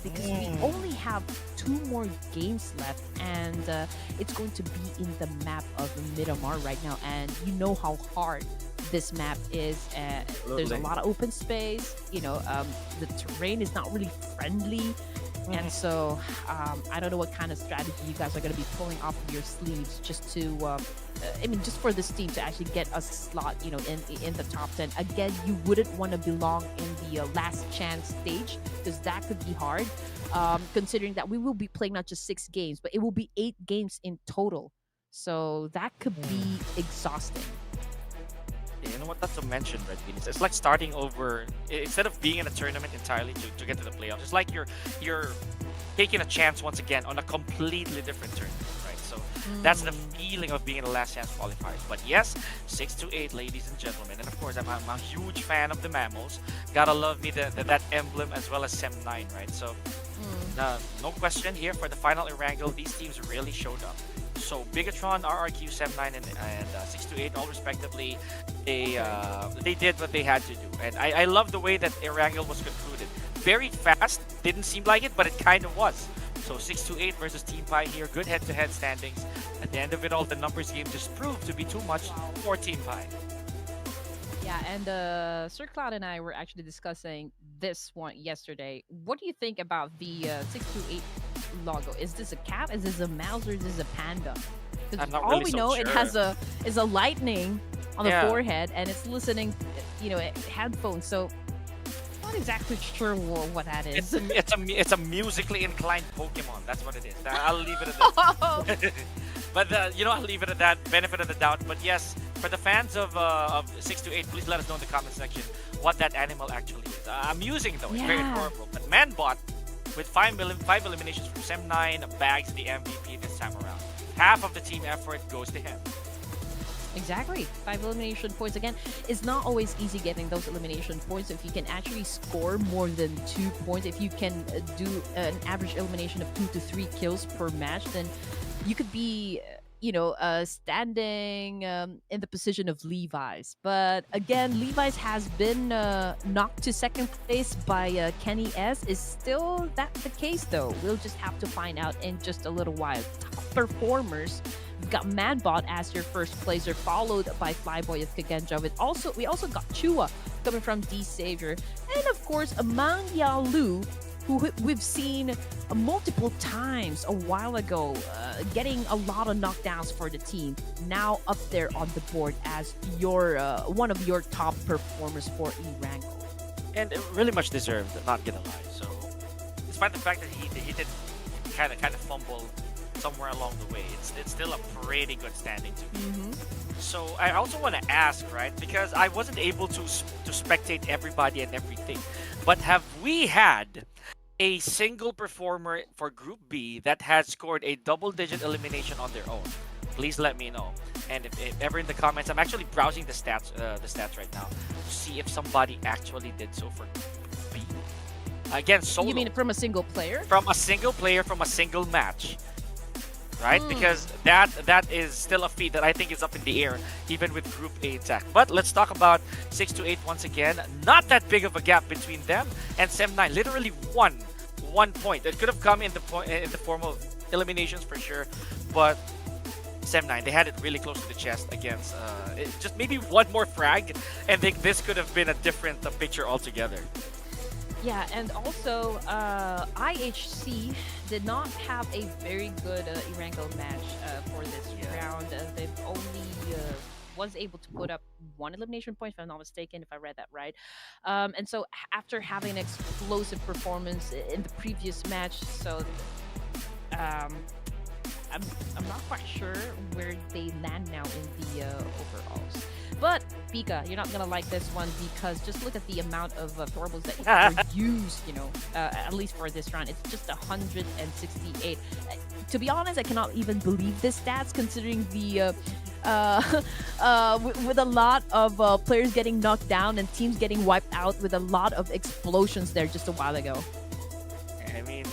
Because we only have 2 more games left, and it's going to be in the map of Miramar right now, and you know how hard this map is. There's a lot of open space, the terrain is not really friendly, and so I don't know what kind of strategy you guys are going to be pulling off of your sleeves just to just for this team to actually get a slot, in the top 10. Again, you wouldn't want to belong in the last chance stage, because that could be hard, considering that we will be playing not just 6 games, but it will be 8 games in total. So that could be exhausting. Yeah, you know what? Not to mention, Red Bean. It's like starting over. Instead of being in a tournament entirely to get to the playoffs, it's like you're taking a chance once again on a completely different tournament, right? So that's the feeling of being in the last chance qualifiers. But yes, 6-8, ladies and gentlemen, and of course I'm a huge fan of the mammals. Gotta love me that emblem as well as Sem9, right? So no question here for the final Erangel. These teams really showed up. So BIGETRON, RRQ, Sem9, and 6-8, all respectively, they did what they had to do, and I love the way that Erangel was concluded. Very fast, didn't seem like it, but it kind of was. So 6-8 versus Team Pi here, good head-to-head standings. At the end of it all, the numbers game just proved to be too much for Team Pi. Yeah, and Sir Cloud and I were actually discussing this one yesterday. What do you think about the 6-8 logo? Is this a cat? Is this a mouse? Or is this a panda? Because I'm not all really we so know, sure. it has a lightning on the forehead, and it's listening, headphones. So not exactly sure what that is. It's a musically inclined Pokemon. That's what it is. I'll leave it at that. But I'll leave it at that. Benefit of the doubt. But yes, for the fans of 6-8, please let us know in the comment section what that animal actually is. Amusing though. It's very adorable. But Manbot with 5 eliminations from Sem9 bags the MVP this time around. Half of the team effort goes to him. Exactly. 5 elimination points. Again, it's not always easy getting those elimination points. If you can actually score more than 2 points, if you can do an average elimination of 2 to 3 kills per match, then you could be, standing in the position of Levi's. But again, Levi's has been knocked to second place by Kenny S. Is still that the case, though? We'll just have to find out in just a little while. Top performers, we've got Manbot as your first placer, followed by Flyboy of Kagenja. We also got Chua coming from D Savior, and of course Mang Yalu, who we've seen multiple times a while ago, getting a lot of knockdowns for the team. Now up there on the board as your one of your top performers for Erangel. And really much deserved, not gonna lie. So, despite the fact that he did kind of fumble somewhere along the way, it's still a pretty good standing to me. So I also want to ask, right, because I wasn't able to spectate everybody and everything, but have we had a single performer for Group B that has scored a double-digit elimination on their own? Please let me know. And if ever in the comments, I'm actually browsing the stats right now to see if somebody actually did so for Group B. Again, solo. You mean from a single player? From a single player, from a single match. Right? Because that is still a feat that I think is up in the air, even with Group A attack. But let's talk about 6-8 once again. Not that big of a gap between them and Sem9. Literally one point. It could have come in the form of eliminations for sure, but Sem9. They had it really close to the chest against just maybe one more frag, and this could have been a different picture altogether. Yeah, and also IHC did not have a very good Erangel match for this round. They've only was able to put up one elimination point, if I'm not mistaken, if I read that right. And so after having an explosive performance in the previous match, so I'm not quite sure where they land now in the overalls. But Pika, you're not gonna like this one because just look at the amount of throwables that were used. You know, at least for this round, it's just 168. To be honest, I cannot even believe this stats considering the with a lot of players getting knocked down and teams getting wiped out with a lot of explosions there just a while ago. I mean,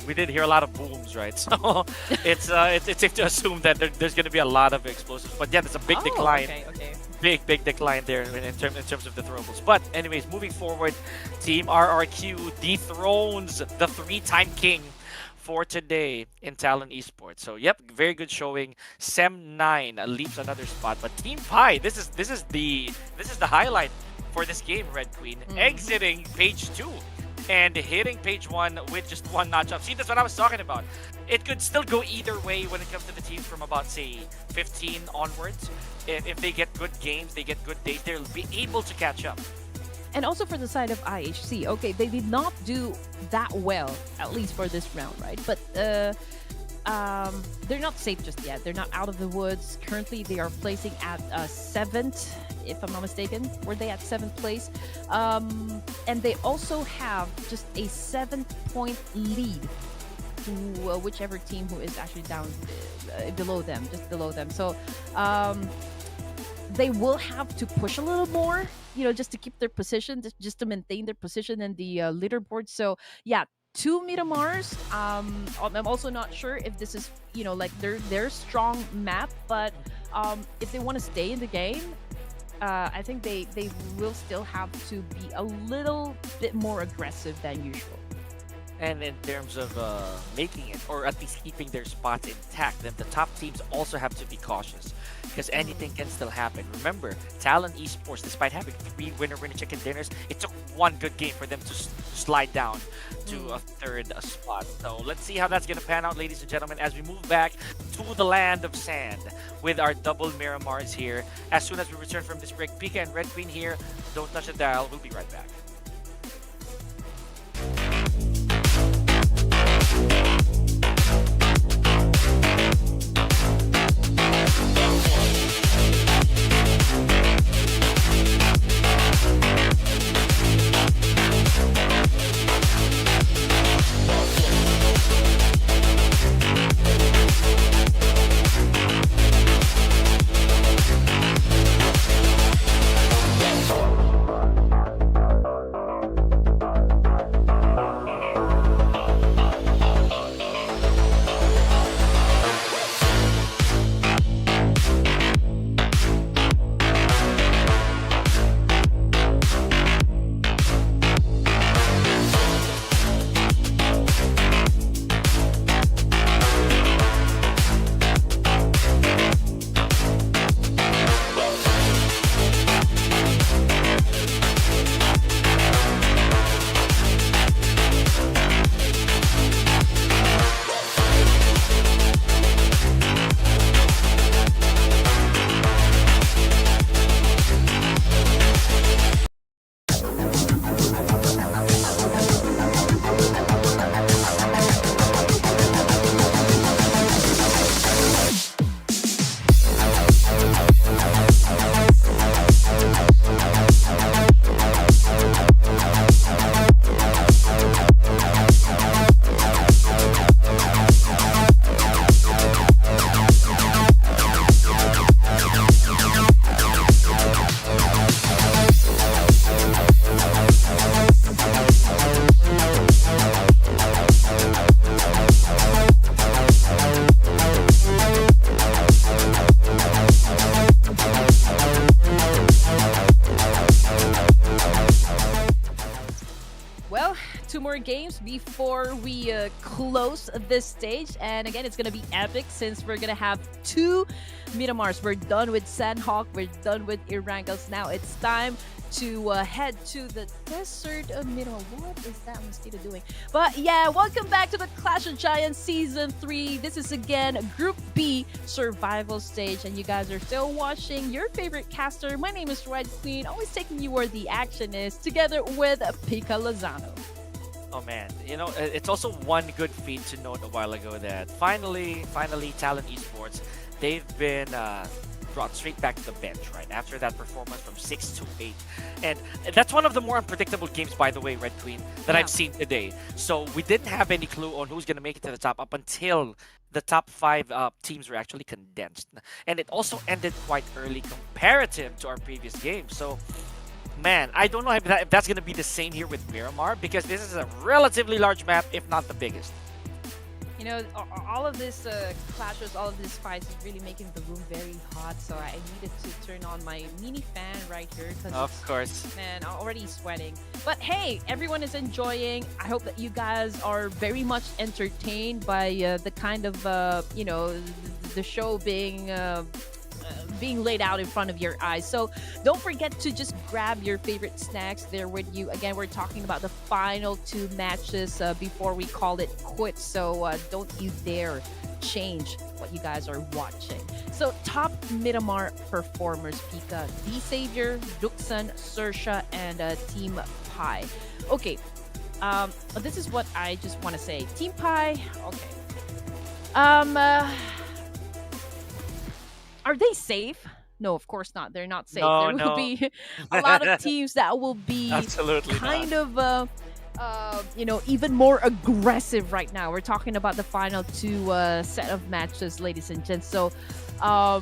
we did hear a lot of booms, right? So it's safe to assume that there's going to be a lot of explosives. But yeah, there's a big decline. Okay. Big decline there in terms of the throwables. But anyways, moving forward, Team RRQ dethrones the 3-time king for today in Talon Esports. So yep, very good showing. Sem9 leaps another spot, but Team Pi, this is the highlight for this game, Red Queen, exiting page 2 and hitting page 1 with just one notch up. See, that's what I was talking about. It could still go either way when it comes to the teams from about, say, 15 onwards. If they get good games, they get good days, they'll be able to catch up. And also for the side of IHC, okay, they did not do that well, at least for this round, right? But they're not safe just yet. They're not out of the woods. Currently, they are placing at 7th, if I'm not mistaken. Were they at 7th place? And they also have just a 7-point lead to whichever team who is actually down below them, just below them. So they will have to push a little more, you know, just to keep their position, just to maintain their position in the leaderboard. So yeah, 2 Miramars. I'm also not sure if this is, you know, like their strong map, but if they want to stay in the game, I think they will still have to be a little bit more aggressive than usual. And in terms of making it, or at least keeping their spots intact, then the top teams also have to be cautious because anything can still happen. Remember, Talon Esports, despite having 3 winner-winner chicken dinners, it took one good game for them to slide down to a 3rd spot. So let's see how that's going to pan out, ladies and gentlemen, as we move back to the land of sand with our double Miramars here. As soon as we return from this break, Pika and Red Queen here. Don't touch the dial. We'll be right back. games before we close this stage. And again, it's going to be epic since we're going to have two Miramars. We're done with Sanhok. We're done with Erangels. Now it's time to head to the desert of Miramar. What is that mosquito doing? But yeah, welcome back to the Clash of Giants Season 3. This is again Group B survival stage, and you guys are still watching your favorite caster. My name is Red Queen, always taking you where the action is, together with Pika Lozano. Oh man, you know, it's also one good feat to note a while ago that finally, Talent Esports, they've been brought straight back to the bench, right? After that performance from 6 to 8. And that's one of the more unpredictable games, by the way, Red Queen, that I've seen today. So we didn't have any clue on who's going to make it to the top up until the top 5 teams were actually condensed. And it also ended quite early comparative to our previous game. So man, I don't know if that's going to be the same here with Miramar, because this is a relatively large map, if not the biggest. You know, all of this clashes, all of these fights is really making the room very hot. So I needed to turn on my mini fan right here. Of course. Man, I'm already sweating. But hey, everyone is enjoying. I hope that you guys are very much entertained by the kind of, you know, the show being laid out in front of your eyes. So don't forget to just grab your favorite snacks there with you. Again, we're talking about the final 2 matches before we call it quits. So don't you dare change what you guys are watching. So top Miramar performers, Pika, The Savior, DUKSAN, XERXIA, and Team Pi. Okay, this is what I just want to say. Team Pi, okay. Are they safe? No, of course not. They're not safe. No, there will be a lot of teams that will be absolutely kind of, you know, even more aggressive right now. We're talking about the final 2 set of matches, ladies and gents. So, oh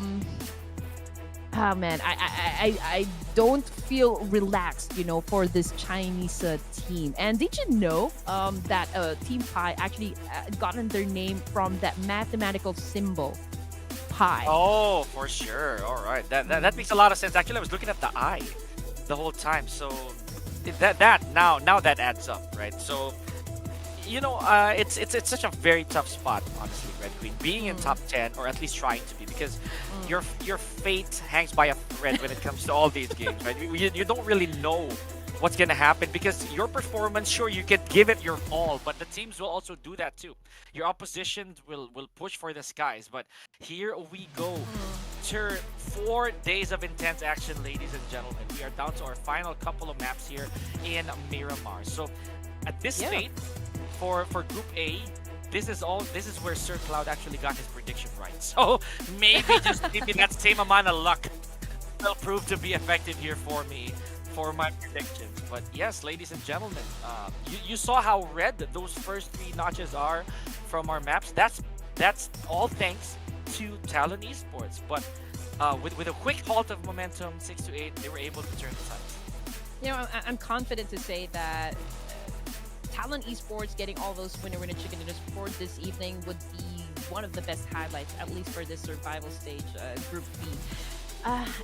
man, I don't feel relaxed, you know, for this Chinese team. And did you know that Team Pi actually gotten their name from that mathematical symbol? Pi. Oh, for sure. All right, that makes a lot of sense. Actually, I was looking at the eye the whole time, so now that adds up, right? So, you know, it's such a very tough spot, honestly, Red Queen, being in top 10, or at least trying to be, because your fate hangs by a thread when it comes to all these games, right? You don't really know what's gonna happen, because your performance, sure, you can give it your all, but the teams will also do that too. Your opposition will push for the skies, but here we go. 4 days of intense action, ladies and gentlemen. We are down to our final couple of maps here in Miramar. So at this state, for Group A, this is where Sir Cloud actually got his prediction right. So maybe that same amount of luck will prove to be effective here for me, for my predictions. But yes, ladies and gentlemen, you saw how red those first 3 notches are from our maps. That's all thanks to Talent Esports. But with a quick halt of momentum, 6 to 8, they were able to turn the sides. You know, I'm confident to say that Talent Esports getting all those winner chicken dinners for this evening would be one of the best highlights, at least for this survival stage, Group B.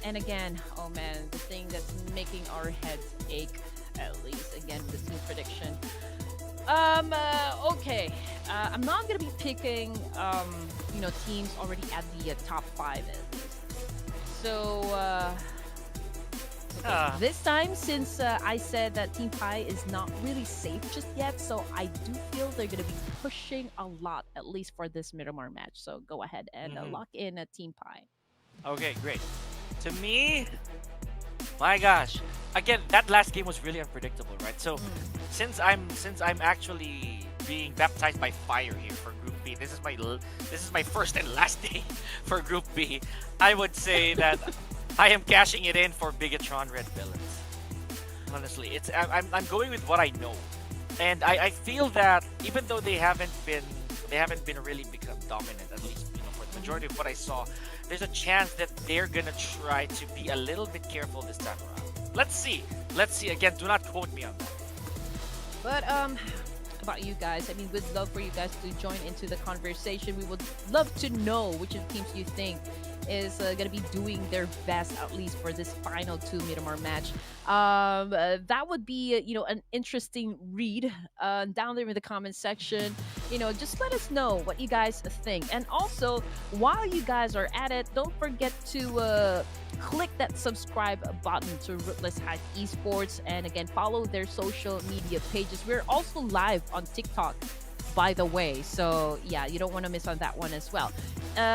And again, oh man, the thing that's making our heads ache, at least again, the team prediction. Okay, I'm not gonna be picking, you know, teams already at the top 5 at least. So, okay. This time, since I said that Team Pi is not really safe just yet, so I do feel they're gonna be pushing a lot, at least for this Miramar match. So go ahead and lock in Team Pi. Okay, great. To me, my gosh, again, that last game was really unpredictable, right? So since I'm actually being baptized by fire here for Group B, this is my first and last day for Group B. I would say that I am cashing it in for BIGETRON Red Villains. Honestly, I'm going with what I know, and I feel that even though they haven't been really become dominant, at least, you know, for the majority of what I saw, there's a chance that they're gonna try to be a little bit careful this time around. Let's see. Again, do not quote me on that. But about you guys, I mean, we'd love for you guys to join into the conversation. We would love to know which of the teams you think is going to be doing their best, at least for this final two Miramar match. That would be, an interesting read down there in the comment section. Just let us know what you guys think. And also, while you guys are at it, don't forget to click that subscribe button to Ruthless Esports, and again, follow their social media pages. We're also live on TikTok, by the way, so yeah, you don't want to miss on that one as well.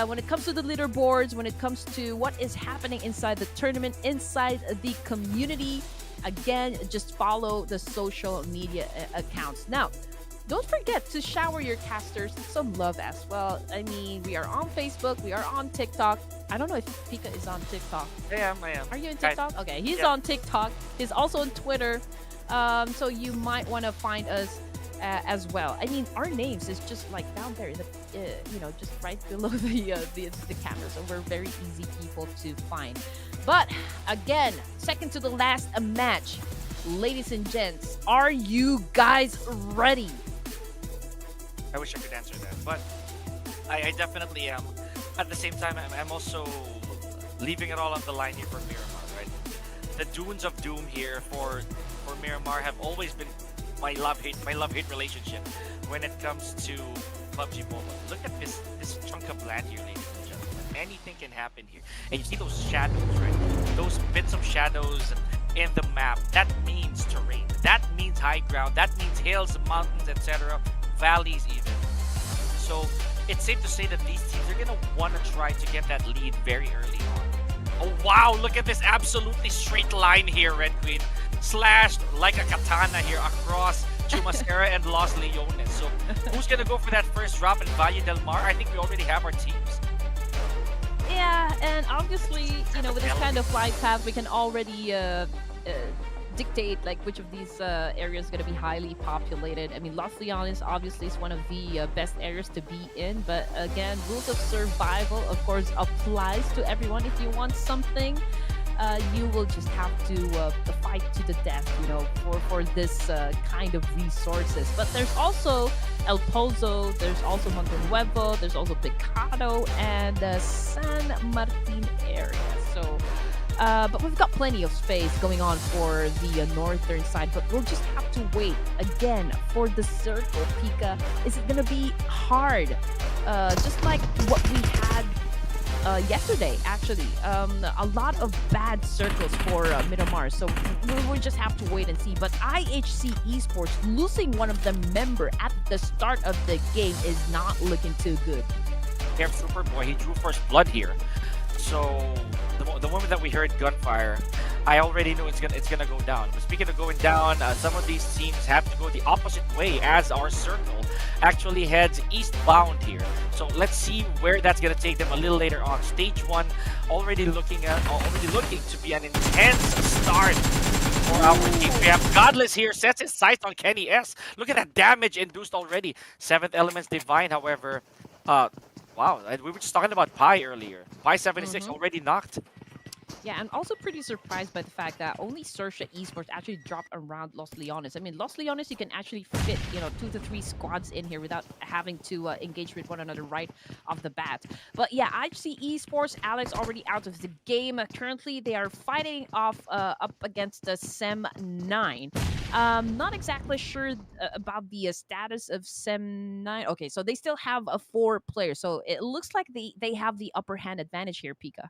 When it comes to the leaderboards, when it comes to what is happening inside the tournament, inside the community, again, just follow the social media accounts. Now, don't forget to shower your casters some love as well. I mean, we are on Facebook, we are on TikTok. I don't know if Pika is on TikTok. I am. Are you in TikTok? Okay, he's Yeah. on TikTok. He's also on Twitter. So you might want to find us as well. I mean, our names is just like down there in the, just right below the camera. So we're very easy people to find. But again, second to the last match, ladies and gents, are you guys ready? I wish I could answer that, but I definitely am. At the same time, I'm also leaving it all on the line here for Miramar, right? The Dunes of Doom here for Miramar have always been my love-hate relationship when it comes to PUBG Mobile. Look at this chunk of land here, ladies and gentlemen. Anything can happen here. And you see those shadows, right? Those bits of shadows in the map. That means terrain. That means high ground. That means hills, mountains, etc. Valleys even. So it's safe to say that these teams are gonna want to try to get that lead very early on. Oh wow, look at this absolutely straight line here, Red Queen. Slashed like a katana here across Chumacera and Los Leones. So who's gonna go for that first drop in Valle del Mar? I think we already have our teams. Yeah, and obviously, with this kind of flight path, we can already dictate like which of these areas is going to be highly populated. I mean, Los Leones obviously is one of the best areas to be in, but again, rules of survival, of course, applies to everyone. If you want something, you will just have to fight to the death, for this kind of resources. But there's also El Pozo, there's also Monte Nuevo, there's also Picado, and San Martin area. So but we've got plenty of space going on for the northern side, but we'll just have to wait again for the circle. Pika, is it gonna be hard, just like what we had yesterday? Actually, a lot of bad circles for Miramar, so we'll just have to wait and see. But IHC Esports losing one of the member at the start of the game is not looking too good. Here, Superboy, he drew first blood here. So the moment that we heard gunfire, I already knew it's gonna go down. But speaking of going down, some of these teams have to go the opposite way as our circle actually heads eastbound here. So let's see where that's gonna take them a little later on. Stage 1 already looking to be an intense start for our team. We have Godless here, sets his sights on Kenny S. Look at that damage induced already. 7th Element's Divine, however, wow, we were just talking about Pi earlier. Pi 76 already knocked. Yeah, I'm also pretty surprised by the fact that only XERXIA Esports actually dropped around Los Leones. I mean, Los Leones, you can actually fit, 2 to 3 squads in here without having to engage with one another right off the bat. But yeah, IHC Esports, Alex already out of the game. Currently, they are fighting off up against the SEM 9. Not exactly sure about the status of SEM 9. Okay, so they still have 4 players. So it looks like they have the upper hand advantage here, Pika.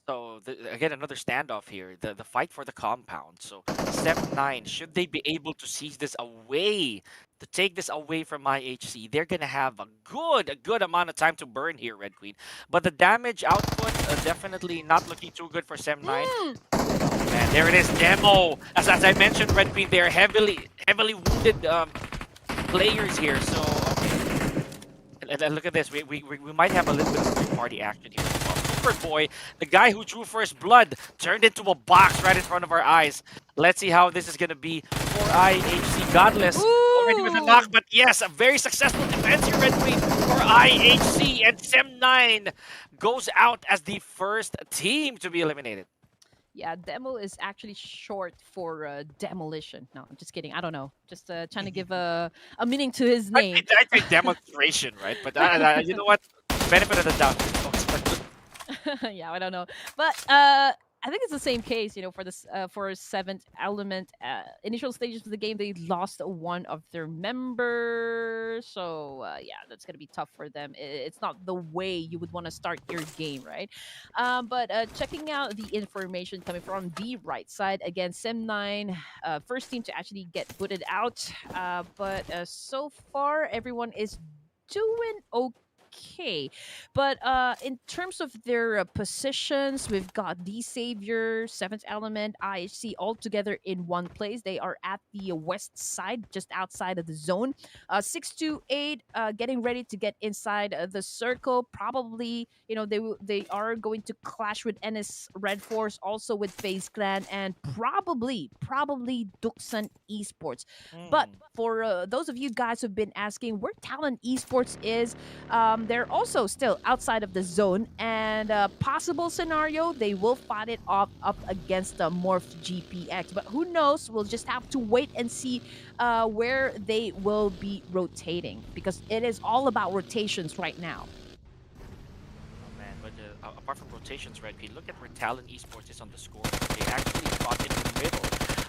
So again, another standoff here. The fight for the compound. So step 9, should they be able to seize this away, to take this away from IHC, they're gonna have a good amount of time to burn here, Red Queen. But the damage output definitely not looking too good for Sem 9. And there it is, Demo. As I mentioned, Red Queen, they're heavily wounded players here. So okay. And look at this. We might have a little bit of three-party action here. Boy, the guy who drew first blood, turned into a box right in front of our eyes. Let's see how this is gonna be for IHC. Godless already with a knock, but yes, a very successful defense here, Red Queen, for IHC, and Sem 9 goes out as the first team to be eliminated. Yeah, demo is actually short for demolition. No, I'm just kidding. I don't know. Just trying to give a meaning to his name. I think demonstration, right? But you know what? benefit of the doubt. Folks. Yeah, I don't know, but I think it's the same case. You know, for this for seventh element, initial stages of the game, they lost one of their members, so yeah, that's gonna be tough for them. It's not the way you would want to start your game, right? But checking out the information coming from the right side again, Sim9, first team to actually get booted out, but so far everyone is doing okay. But in terms of their positions, we've got the Savior, Seventh Element, IHC all together in one place. They are at the west side, just outside of the zone. 628, getting ready to get inside the circle. Probably, you know, they are going to clash with NS Red Force, also with FaZe Clan, and probably DUKSAN Esports. But Mm. for those of you guys who've been asking where Talent Esports is, they're also still outside of the zone, and possible scenario they will fight it off up against the Morph GPX. But who knows? We'll just have to wait and see where they will be rotating, because it is all about rotations right now. Oh man, but apart from rotations, right, Pete, look at where Talon Esports is on the score. They actually fought in the middle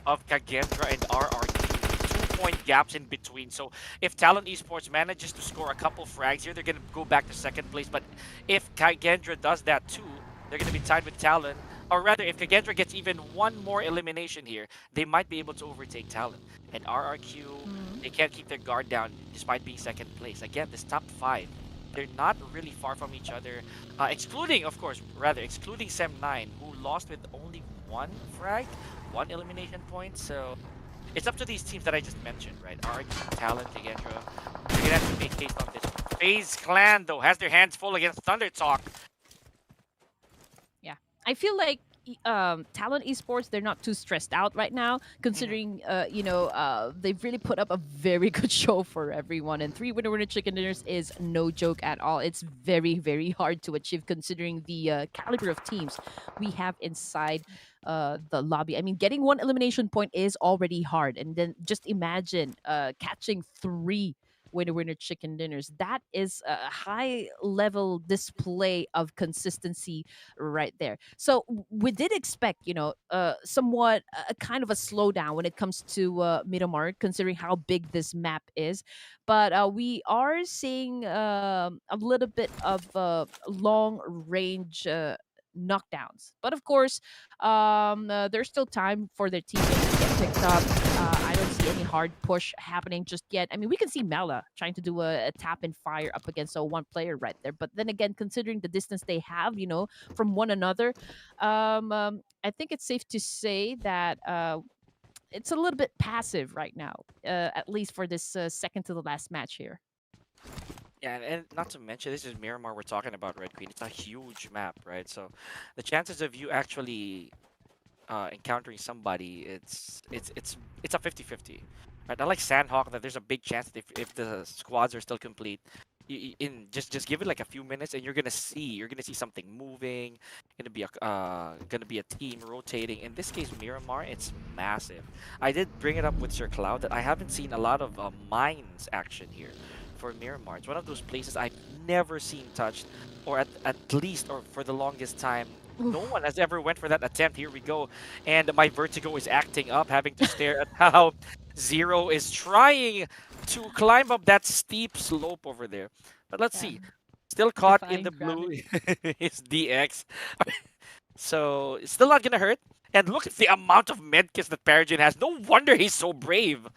of Kagendra and RRQ. 2 point gaps in between. So if Talon Esports manages to score a couple frags here, they're going to go back to second place. But if Kagendra does that too, they're going to be tied with Talon. Or rather, if Kagendra gets even one more elimination here, they might be able to overtake Talon. And RRQ, Mhm. they can't keep their guard down despite being second place. Again, this top five, they're not really far from each other, excluding, of course, rather excluding Sem9, who lost with only one frag, one elimination point. So it's up to these teams that I just mentioned, right? RG, Talent, Tigendra. They're gonna have to make case on this one. FaZe Clan, though, has their hands full against THUNDERTALK. Yeah. I feel like Talent Esports, they're not too stressed out right now, Mhm. considering they've really put up a very good show for everyone. And three winner winner chicken dinners is no joke at all. It's very hard to achieve considering the caliber of teams we have inside the lobby. I mean, getting one elimination point is already hard, and then just imagine catching three winner winner chicken dinners. That is a high level display of consistency right there. So we did expect, somewhat a kind of a slowdown when it comes to Miramar, considering how big this map is. But we are seeing a little bit of long range. Knockdowns, but of course, there's still time for their teammates to get picked up. I don't see any hard push happening just yet. I mean, we can see Mela trying to do a tap and fire up against a one player right there, but then again, considering the distance they have, from one another, I think it's safe to say that it's a little bit passive right now, at least for this second to the last match here. Yeah, and not to mention, this is Miramar we're talking about, Red Queen. It's a huge map, right? So the chances of you actually encountering somebody, it's a 50-50. Right? Unlike Sanhok, that there's a big chance that if the squads are still complete, in just give it like a few minutes, and you're gonna see something moving. Gonna be a team rotating. In this case, Miramar, it's massive. I did bring it up with Sir Cloud that I haven't seen a lot of mines action here for Miramar. It's one of those places I've never seen touched, or at least, or for the longest time, no Oof. one has ever went for that attempt. Here we go. And my vertigo is acting up, having to stare at how Zero is trying to climb up that steep slope over there. But let's Yeah, see. Still caught in defying the blue gravity. is DX. So it's still not gonna hurt. And look at the amount of medkits that Peregrine has. No wonder he's so brave.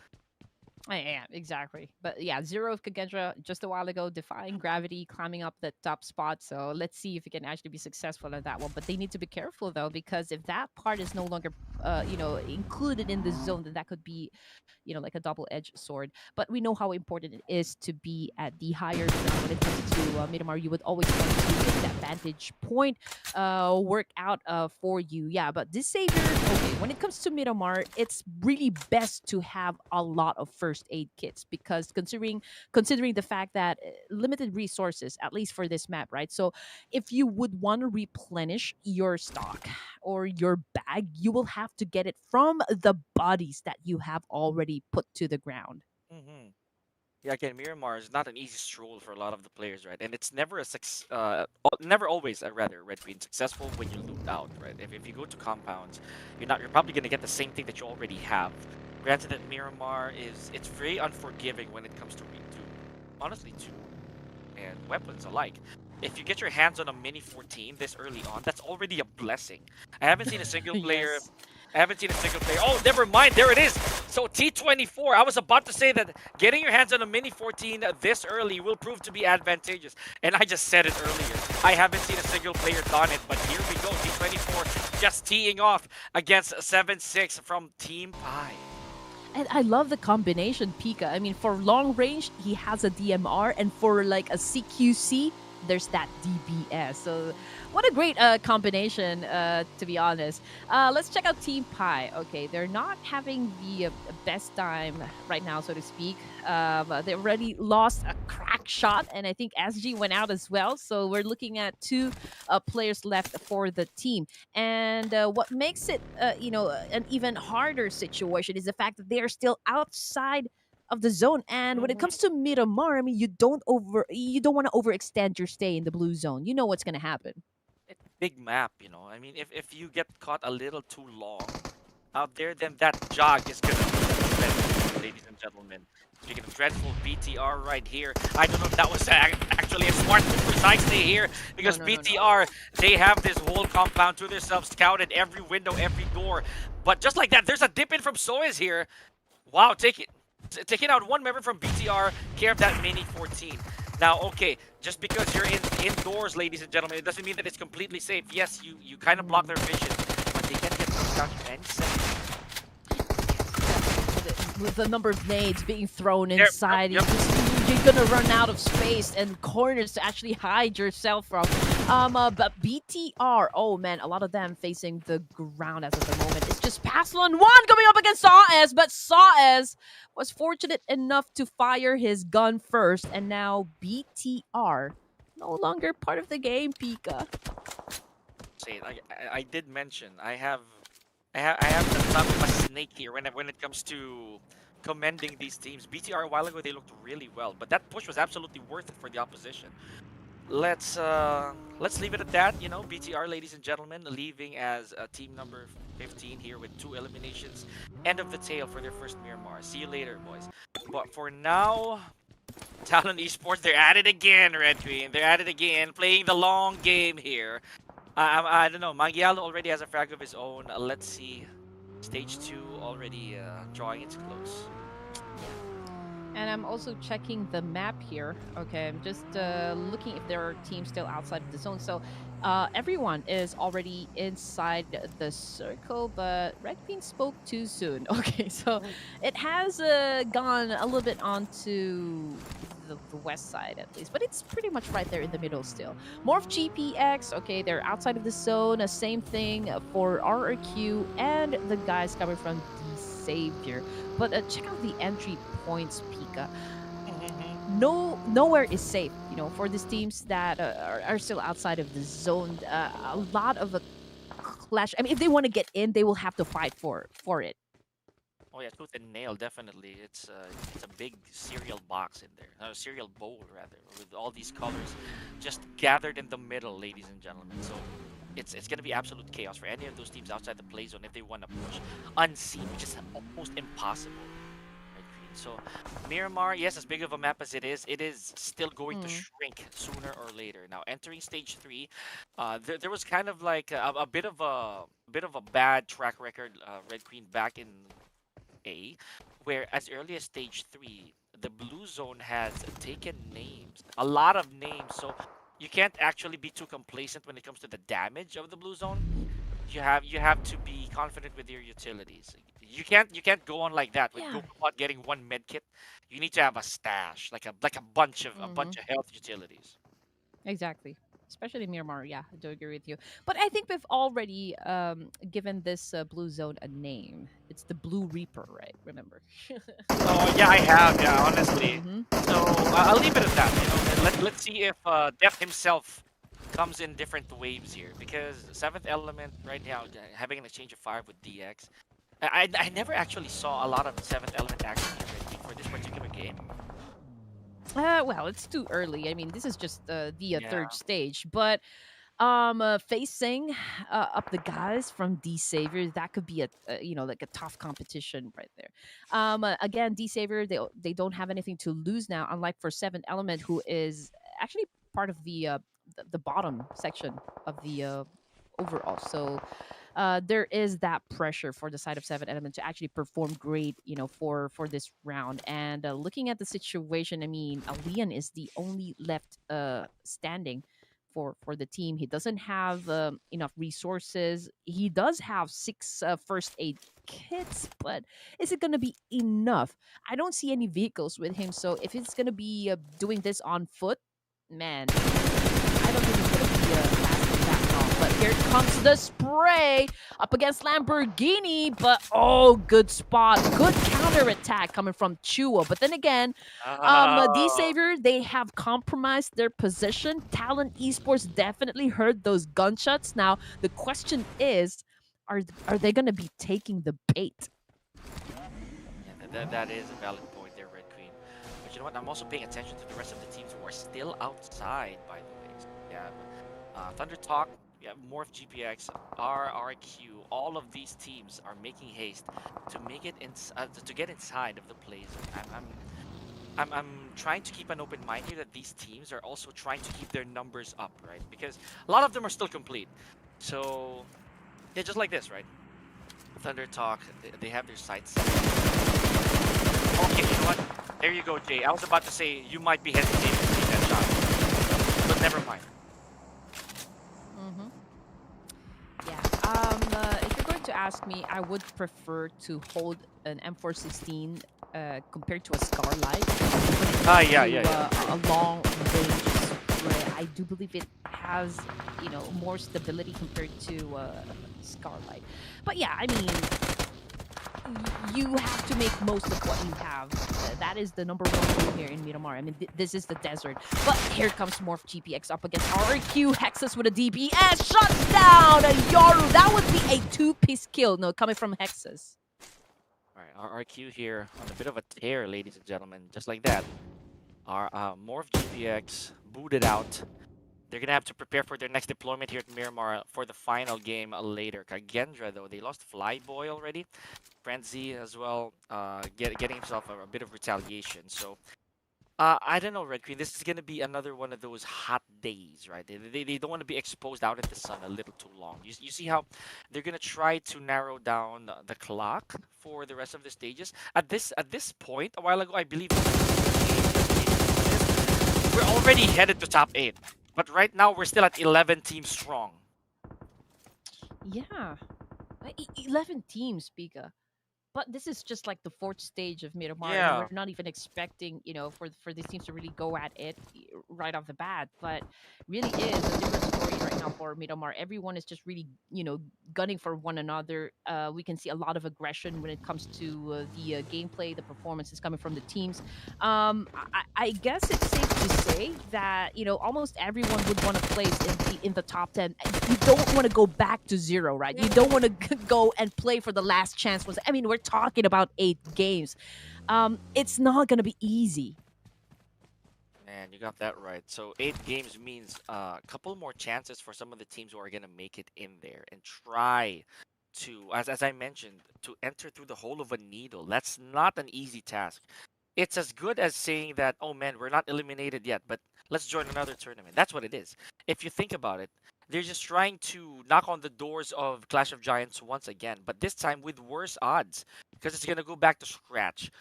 Yeah, exactly. But yeah, Zero of Kagendra just a while ago, defying gravity, climbing up the top spot. So let's see if he can actually be successful at that one. But they need to be careful though, because if that part is no longer, included in the zone, then that could be, like a double-edged sword. But we know how important it is to be at the higher ground when it comes to Miramar. You would always want to make that vantage point work out for you. Yeah, but this savior, okay, when it comes to Miramar, it's really best to have a lot of first aid kits, because considering the fact that limited resources, at least for this map, right? So if you would want to replenish your stock or your bag, you will have to get it from the bodies that you have already put to the ground. Hmm. Yeah, again, Miramar is not an easy stroll for a lot of the players, right? And it's never never always a rather Red Queen successful when you loot out, right? If you go to compounds, you're probably gonna get the same thing that you already have. Granted that Miramar it's very unforgiving when it comes to honestly to and weapons alike. If you get your hands on a Mini 14 this early on, that's already a blessing. I haven't seen a single player. Yes. I haven't seen a single player. Oh, never mind. There it is. So T24. I was about to say that getting your hands on a Mini 14 this early will prove to be advantageous, and I just said it earlier. I haven't seen a single player done it, but here we go. T24 just teeing off against 7-6 from Team Pi. And I love the combination, Pika. I mean, for long range, he has a DMR, and for like a CQC, there's that DBS. So, what a great combination, to be honest. Let's check out Team Pi. Okay, they're not having the best time right now, so to speak. They already lost a crack shot, and I think SG went out as well. So, we're looking at two players left for the team. And what makes it, an even harder situation is the fact that they are still outside of the zone. And when it comes to Miramar, I mean, you don't want to overextend your stay in the blue zone. You know what's gonna happen. It's a big map, you know. I mean, if you get caught a little too long out there, then that jog is gonna be dreadful, ladies and gentlemen. Speaking of dreadful, BTR right here. I don't know if that was actually a smart move for Sidestay here, because No. BTR, they have this whole compound to themselves, scouted every window, every door. But just like that, there's a dip in from Soez here. Wow, taking out one member from BTR, care of that Mini 14. Now, okay, just because you're indoors, ladies and gentlemen, it doesn't mean that it's completely safe. Yes, you kind of block their vision, but they can get pushed down to any second. With the number of nades being thrown Yep, inside, yep, yep. you're gonna run out of space and corners to actually hide yourself from. But BTR, oh man, a lot of them facing the ground as of the moment. It's just Paslon 1 coming up against Saez, but Saez was fortunate enough to fire his gun first, and now BTR no longer part of the game, Pika. Say, I did mention I have the thumb of a snake here when it comes to commending these teams. BTR a while ago they looked really well, but that push was absolutely worth it for the opposition. Let's leave it at that. You know, BTR, ladies and gentlemen, leaving as team number 15 here with 2 eliminations. End of the tail for their first Miramar. See you later, boys. But for now, Talon Esports, they're at it again, Red Queen. They're at it again, playing the long game here. I don't know. Mangialo already has a frag of his own. Let's see. Stage 2 already drawing its close. And I'm also checking the map here. Okay, I'm just looking if there are teams still outside of the zone. So everyone is already inside the circle, but Red Queen spoke too soon. Okay, so it has gone a little bit onto the west side at least, but it's pretty much right there in the middle still. Morph GPX, okay, they're outside of the zone. Same thing for RRQ and the guys coming from the Savior. But check out the entry points, Pika. Nowhere is safe, for these teams that are still outside of the zone. A lot of a clash. I mean, if they want to get in, they will have to fight for it. Oh yeah, tooth and nail, definitely. It's a big cereal box in there, a cereal bowl rather, with all these colors just gathered in the middle, ladies and gentlemen. So it's gonna be absolute chaos for any of those teams outside the play zone if they want to push unseen, which is almost impossible. Right, Green? So Miramar, yes, as big of a map as it is still going to shrink sooner or later. Now entering stage 3, there was kind of like a bit of a bad track record, Red Queen back in A, where as early as stage 3, the blue zone has taken names, a lot of names. So you can't actually be too complacent when it comes to the damage of the blue zone. You have to be confident with your utilities. You can't go on like that with Yeah, Gopalbot getting one med kit. You need to have a stash, like a bunch of health utilities. exactly. Especially Miramar, yeah, I do agree with you. But I think we've already given this blue zone a name. It's the Blue Reaper, right? Remember? Oh yeah, I have. Yeah, honestly. hmm So I'll leave it at that. Let's see if Death himself comes in different waves here, because Seventh Element right now having an exchange of fire with DX. I never actually saw a lot of Seventh Element action here for this particular game. Well, it's too early. I mean, this is just the Yeah. third stage, but facing up the guys from D Savior, that could be like a tough competition right there. Again, D Savior, they don't have anything to lose now, unlike for Seventh Element, who is actually part of the bottom section of the overall. So there is that pressure for the side of Seven Element to actually perform great, for this round. And looking at the situation, I mean, Leon is the only left standing for the team. He doesn't have enough resources. He does have six first aid kits, but is it going to be enough? I don't see any vehicles with him, so if it's going to be doing this on foot, man, I don't think it's going to be lasting that long. But here comes the spray up against Lamborghini. But oh, good spot. Good counter attack coming from Chua. But then again, D Oh. Savior, they have compromised their position. Talent Esports definitely heard those gunshots. Now, the question is, are they going to be taking the bait? Yeah, that is a valid point there, Red Queen. But you know what? I'm also paying attention to the rest of the teams who are still outside, by the way. So, yeah, Thunder Talk, yeah, Morph GPX, RRQ, all of these teams are making haste to make it to get inside of the play zone. I'm trying to keep an open mind here that these teams are also trying to keep their numbers up, right? Because a lot of them are still complete. So yeah, just like this, right? Thunder Talk, they have their sights set. Okay, you know what? There you go, Jay. I was about to say you might be hesitating to take that shot, but never mind. Mm-hmm. Yeah. If you're going to ask me, I would prefer to hold an M416 compared to a Scarlight when it Ah, comes yeah, to yeah, yeah. a long range spray. I do believe it has, more stability compared to Scarlight. But yeah, I mean, you have to make most of what you have. That is the number one rule here in Miramar. I mean, this is the desert. But here comes Morph GPX up against RQ. Hexus with a DPS. Shuts down a Yaru. That would be a two-piece kill. No, coming from Hexus. All right, RRQ here on a bit of a tear, ladies and gentlemen. Just like that. Our Morph GPX booted out. They're gonna have to prepare for their next deployment here at Miramar for the final game later. Kagendra, though, they lost Flyboy already. Frenzy as well, getting himself a bit of retaliation. So I don't know, Red Queen. This is gonna be another one of those hot days, right? They don't want to be exposed out in the sun a little too long. You see how they're gonna try to narrow down the clock for the rest of the stages. At this point, a while ago, I believe we're already headed to top 8. But right now, we're still at 11 teams strong. Yeah. 11 teams, Pika. But this is just like the fourth stage of Miramar. I mean, Yeah. we're not even expecting, for these teams to really go at it right off the bat. But really is a different story right now for Miramar. Everyone is just really, gunning for one another. We can see a lot of aggression when it comes to the gameplay. The performance is coming from the teams. I guess it's safe to say that almost everyone would want to place in the top 10. You don't want to go back to zero, right? You don't want to go and play for the last chance. I mean, we're talking about 8 games. It's not gonna be easy. Man, you got that right. So 8 games means a couple more chances for some of the teams who are gonna make it in there and try to, as I mentioned, to enter through the hole of a needle. That's not an easy task. It's as good as saying that, oh man, we're not eliminated yet, but let's join another tournament. That's what it is. If you think about it, they're just trying to knock on the doors of Clash of Giants once again, but this time with worse odds because it's gonna go back to scratch.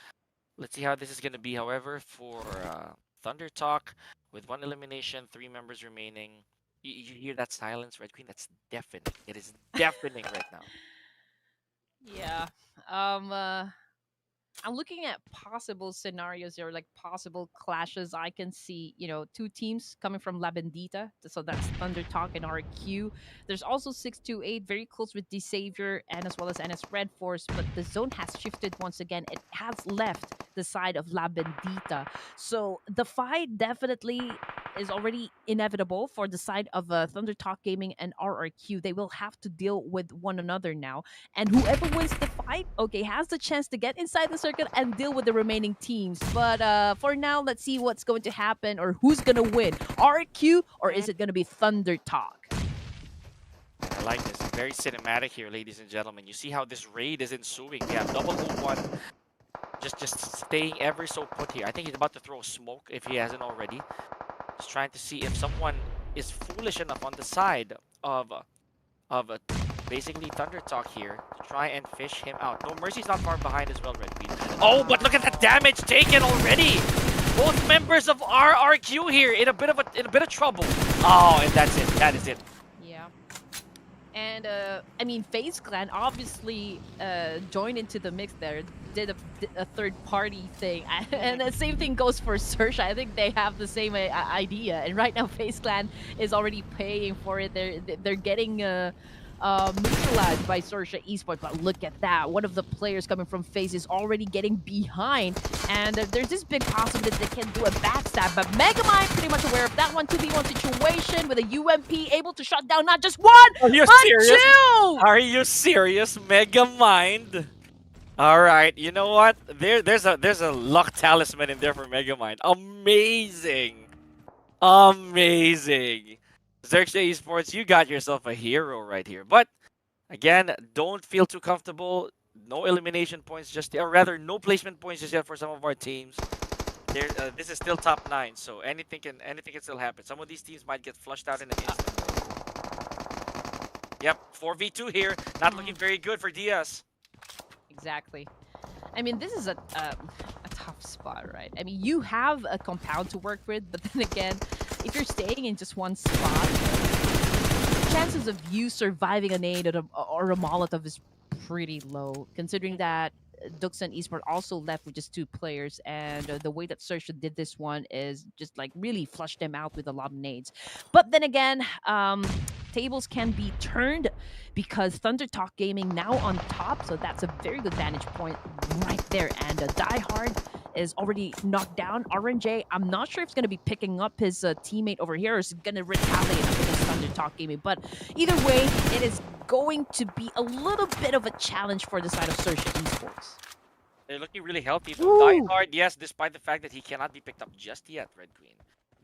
Let's see how this is gonna be. However, for Thunder Talk, with one elimination, 3 members remaining. You hear that silence, Red Queen? That's deafening. It is deafening right now. Yeah. Um. Uh, I'm looking at possible scenarios or like possible clashes. I can see, two teams coming from La Bendita. So that's Thunder Talk and RQ. There's also 628, very close with the Savior and as well as NS Red Force. But the zone has shifted once again. It has left the side of La Bendita. So the fight definitely is already inevitable for the side of ThunderTalk Gaming and RRQ. They will have to deal with one another now. And whoever wins the fight, okay, has the chance to get inside the circuit and deal with the remaining teams. But for now, let's see what's going to happen or who's going to win. RRQ or is it going to be ThunderTalk? I like this. Very cinematic here, ladies and gentlemen. You see how this raid is ensuing. We have double 0-1. Just staying ever so put here. I think he's about to throw smoke if he hasn't already. Just trying to see if someone is foolish enough on the side of basically ThunderTalk here to try and fish him out. No Mercy's not far behind as well, Red Queen. Oh, but look at the damage taken already. Both members of RRQ here in a bit of trouble. Oh, and that's it. That is it. Yeah. And I mean, FaZe Clan obviously joined into the mix there, did a third party thing, and the same thing goes for XERXIA. I think they have the same idea, and right now FaZe Clan is already paying for it. They're getting neutralized by XERXIA Esports, but look at that. One of the players coming from FaZe is already getting behind, and there's this big possibility that they can do a backstab, but Megamind pretty much aware of that one. 2v1 situation with a UMP able to shut down not just one, Are you but serious? two! Are you serious? Megamind? Alright, you know what? There's a luck talisman in there for Megamind. Amazing! Amazing! XERXIA Esports, you got yourself a hero right here. But again, don't feel too comfortable. No elimination points just yet, or rather, no placement points just yet for some of our teams. This is still top 9, so anything can still happen. Some of these teams might get flushed out in an instant. Yep, 4v2 here. Not looking very good for DS. Exactly. I mean, this is a tough spot, right? I mean, you have a compound to work with, but then again, if you're staying in just one spot, chances of you surviving a nade or a Molotov is pretty low, considering that DUKSAN Esports also left with just 2 players, and the way that XERXIA did this one is just like really flushed them out with a lot of nades. But then again, tables can be turned because ThunderTalk Gaming now on top, so that's a very good vantage point right there. And Die Hard is already knocked down. Erangel, I'm not sure if he's going to be picking up his teammate over here or is going to retaliate against ThunderTalk Gaming. But either way, it is going to be a little bit of a challenge for the side of XERXIA Esports. They're looking really healthy though. Die Hard, yes, despite the fact that he cannot be picked up just yet, Red Queen.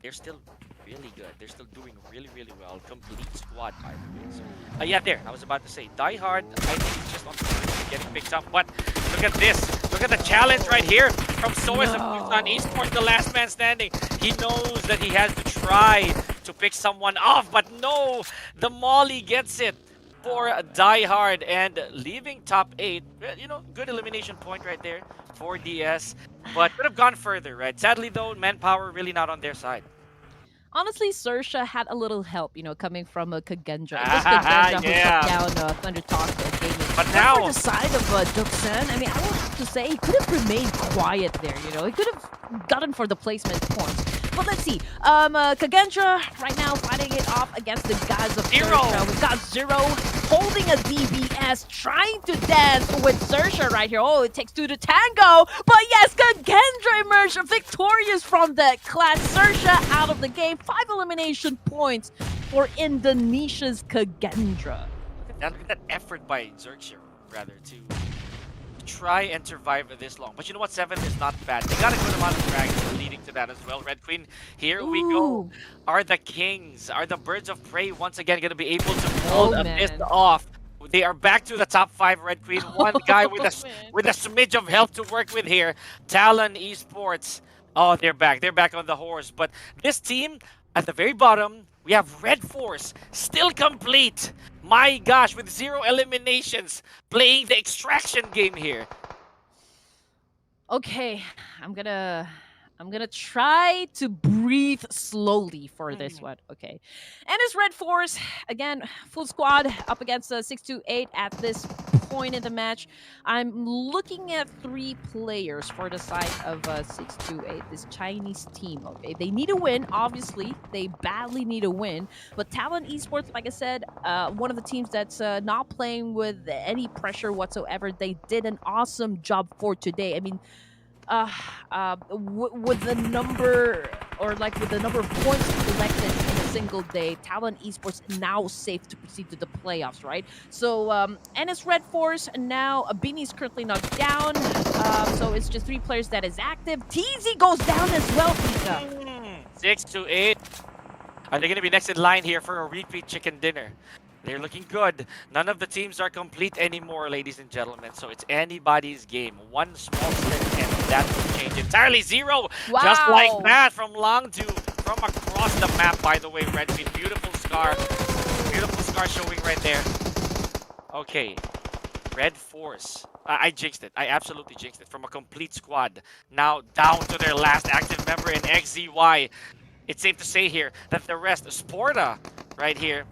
They're still really good. They're still doing really, really well. Complete squad, by the way. So, yeah, there. I was about to say, Die Hard, I think he's just on the verge of getting picked up. But look at this. Look at the challenge right here from Soas of DUKSAN Esports, the last man standing. He knows that he has to try to pick someone off, but no, the Molly gets it for Die Hard and leaving top 8. You know, good elimination point right there for DS, but could have gone further, right? Sadly though, manpower really not on their side. Honestly, XERXIA had a little help, you know, coming from Kagendra. It was Kagendra who shut down ThunderTalk Gaming. But now, for the side of DUKSAN, I mean, I would have to say he could have remained quiet there, you know. He could have gotten for the placement points. But let's see. Kagendra right now fighting it off against the guys of XERXIA. We've got Zero holding a DBS, trying to dance with XERXIA right here. Oh, it takes 2 to tango. But yes, Kagendra emerged victorious from the class. XERXIA out of the game. 5 elimination points for Indonesia's Kagendra. Look at that effort by XERXIA, rather, to try and survive this long. But you know what, 7 is not bad. They got a good amount of frags leading to that as well. Red Queen, here we go. Are the Kings, are the Birds of Prey once again going to be able to pull this off? They are back to the top 5, Red Queen. One guy with a smidge of health to work with here. Talon Esports. Oh, they're back. They're back on the horse. But this team, at the very bottom, we have REDFORCE, still complete. My gosh, with 0 eliminations, playing the extraction game here. Okay, I'm gonna try to breathe slowly for this one. Okay, and it's REDFORCE again, full squad up against 628 at this point in the match. I'm looking at 3 players for the side of 628, this Chinese team. Okay, they need a win. Obviously, they badly need a win. But Talon Esports, like I said, one of the teams that's not playing with any pressure whatsoever. They did an awesome job for today. I mean, with the number or like with the number of points collected in a single day, Talon Esports now safe to proceed to the playoffs, right? So NS Red Force now, Bini's currently knocked down, so it's just three players that is active. TZ goes down as well, Pika. 6-8. Are they going to be next in line here for a repeat chicken dinner? They're looking good. None of the teams are complete anymore, ladies and gentlemen. So it's anybody's game. One small stint, and that will change entirely. Zero, just like Wow. that, from Longdu, from across the map, by the way, Redfin. Beautiful scar showing right there. Okay, Red Force. I jinxed it. I absolutely jinxed it. From a complete squad, now down to their last active member in XZY. It's safe to say here that the rest, Sporta, right here.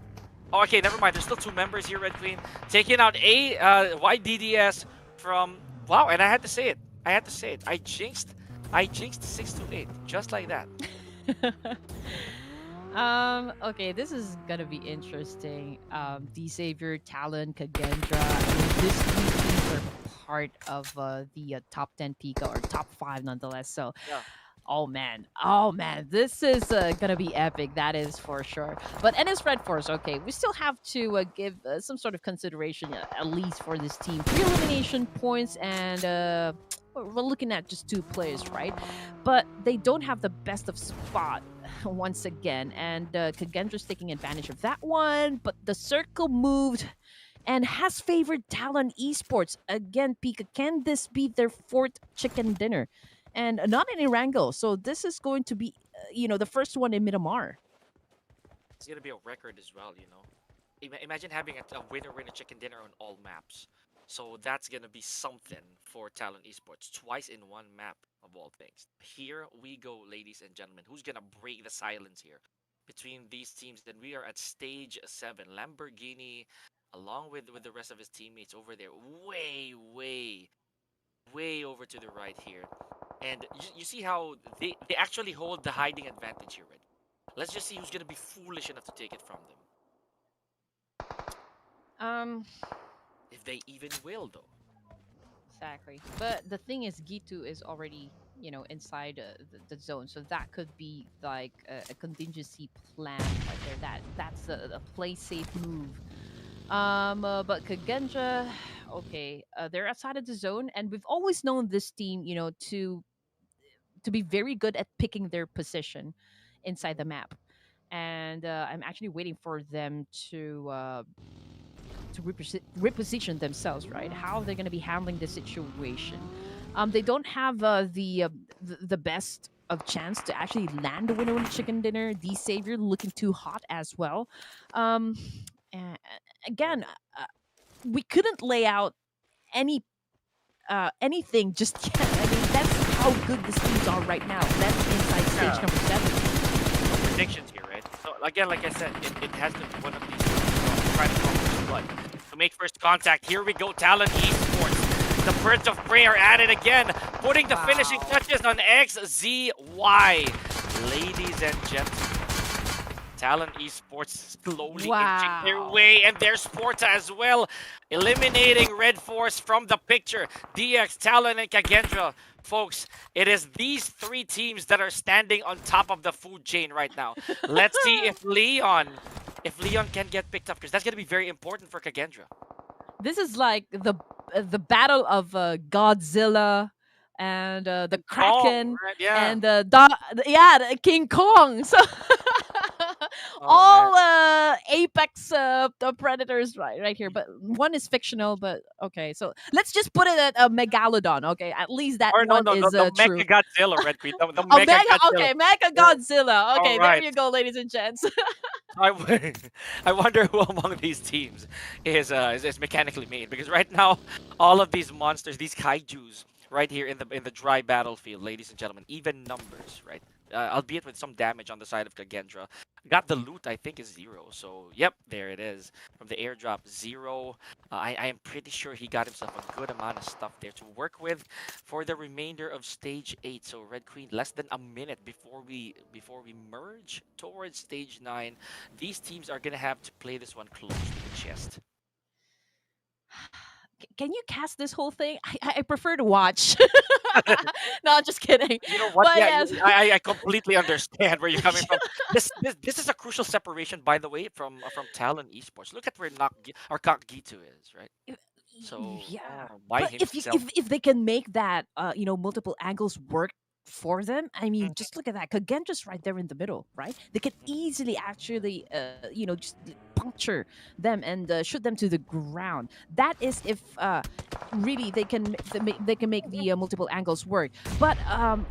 Oh, okay, never mind. There's still two members here, Red Queen. Taking out a YDDS from... Wow, and I had to say it. I jinxed 6-8, just like that. Okay, this is gonna be interesting. D Savior, Talon, Kagendra. I mean, these three teams are part of the top 10 Pika, or top 5 nonetheless. So, Yeah. oh man, this is gonna be epic. That is for sure. But NS Red Force, okay, we still have to give some sort of consideration, at least for this team. 3 elimination points, and we're looking at just 2 players, right? But they don't have the best of spot once again, and Kagendra's taking advantage of that one. But the circle moved and has favored Talon Esports again. Pika, can this be their 4th chicken dinner? And not in Erangel, so this is going to be, the first one in Miramar. It's going to be a record as well, you know. Imagine having a winner-winner chicken dinner on all maps. So that's going to be something for Talon Esports. Twice in one map, of all things. Here we go, ladies and gentlemen. Who's going to break the silence here between these teams? Then we are at stage 7. Lamborghini, along with the rest of his teammates over there. Way over to the right here. And you see how they actually hold the hiding advantage here, right? Let's just see who's going to be foolish enough to take it from them. Um, If they even will, though. exactly. But the thing is, Gitu is already, inside the zone, so that could be like a contingency plan right there. That's a play safe move. But Kagenja, okay, they're outside of the zone, and we've always known this team, to be very good at picking their position inside the map. And I'm actually waiting for them to reposition themselves, right? How they're going to be handling the situation. They don't have the best of chance to actually land the winner with chicken dinner. The Savior looking too hot as well. Um, a- Again, we couldn't lay out anything just yet. I mean, that's how good the teams are right now. That's inside stage Yeah. number 7. No predictions here, right? So again, like I said, it has to be one of these try to come with blood. To make first contact, here we go, Talon Esports. The Birds of Prey are at it again, putting the finishing Wow. touches on XZY. Ladies and gentlemen, Talon Esports slowly inching their Wow. way, and there's Sporta as well, eliminating Red Force from the picture. DX, Talon, and Kagendra. Folks, it is these 3 teams that are standing on top of the food chain right now. Let's see if Leon can get picked up, because that's going to be very important for Kagendra. This is like the battle of Godzilla and the Kong, Kraken right? Yeah. and the King Kong. So Oh, man. all apex the predators right here, but one is fictional. But okay, so let's just put it at a megalodon. Okay, at least that Or no, one no, is the true. Mega Godzilla, Red Queen. The A Mega mega, Godzilla. okay, Mega Oh, Godzilla. all Okay, there right. you go, ladies and gents. I, w- I wonder who among these teams is mechanically made, because right now all of these monsters, these kaijus, right here in the dry battlefield, ladies and gentlemen, even numbers, right? Albeit with some damage on the side of Kagendra. Got the loot, I think, is 0. So yep, there it is from the airdrop, 0. I am pretty sure he got himself a good amount of stuff there to work with for the remainder of stage 8. So Red Queen, less than a minute before we merge towards stage 9. These teams are gonna have to play this one close to the chest. can you cast this whole thing? I prefer to watch. No, just kidding. You know what? But Yeah, yes. I completely understand where you're coming from. This is a crucial separation, by the way, from Talon Esports. Look at where or Gitu is, right? So Yeah, by but himself. if they can make that multiple angles work for them, I mean, Mhm. just look at that. Kagen just right there in the middle, right? They can easily actually just puncture them and shoot them to the ground. That is if really they can make the multiple angles work. But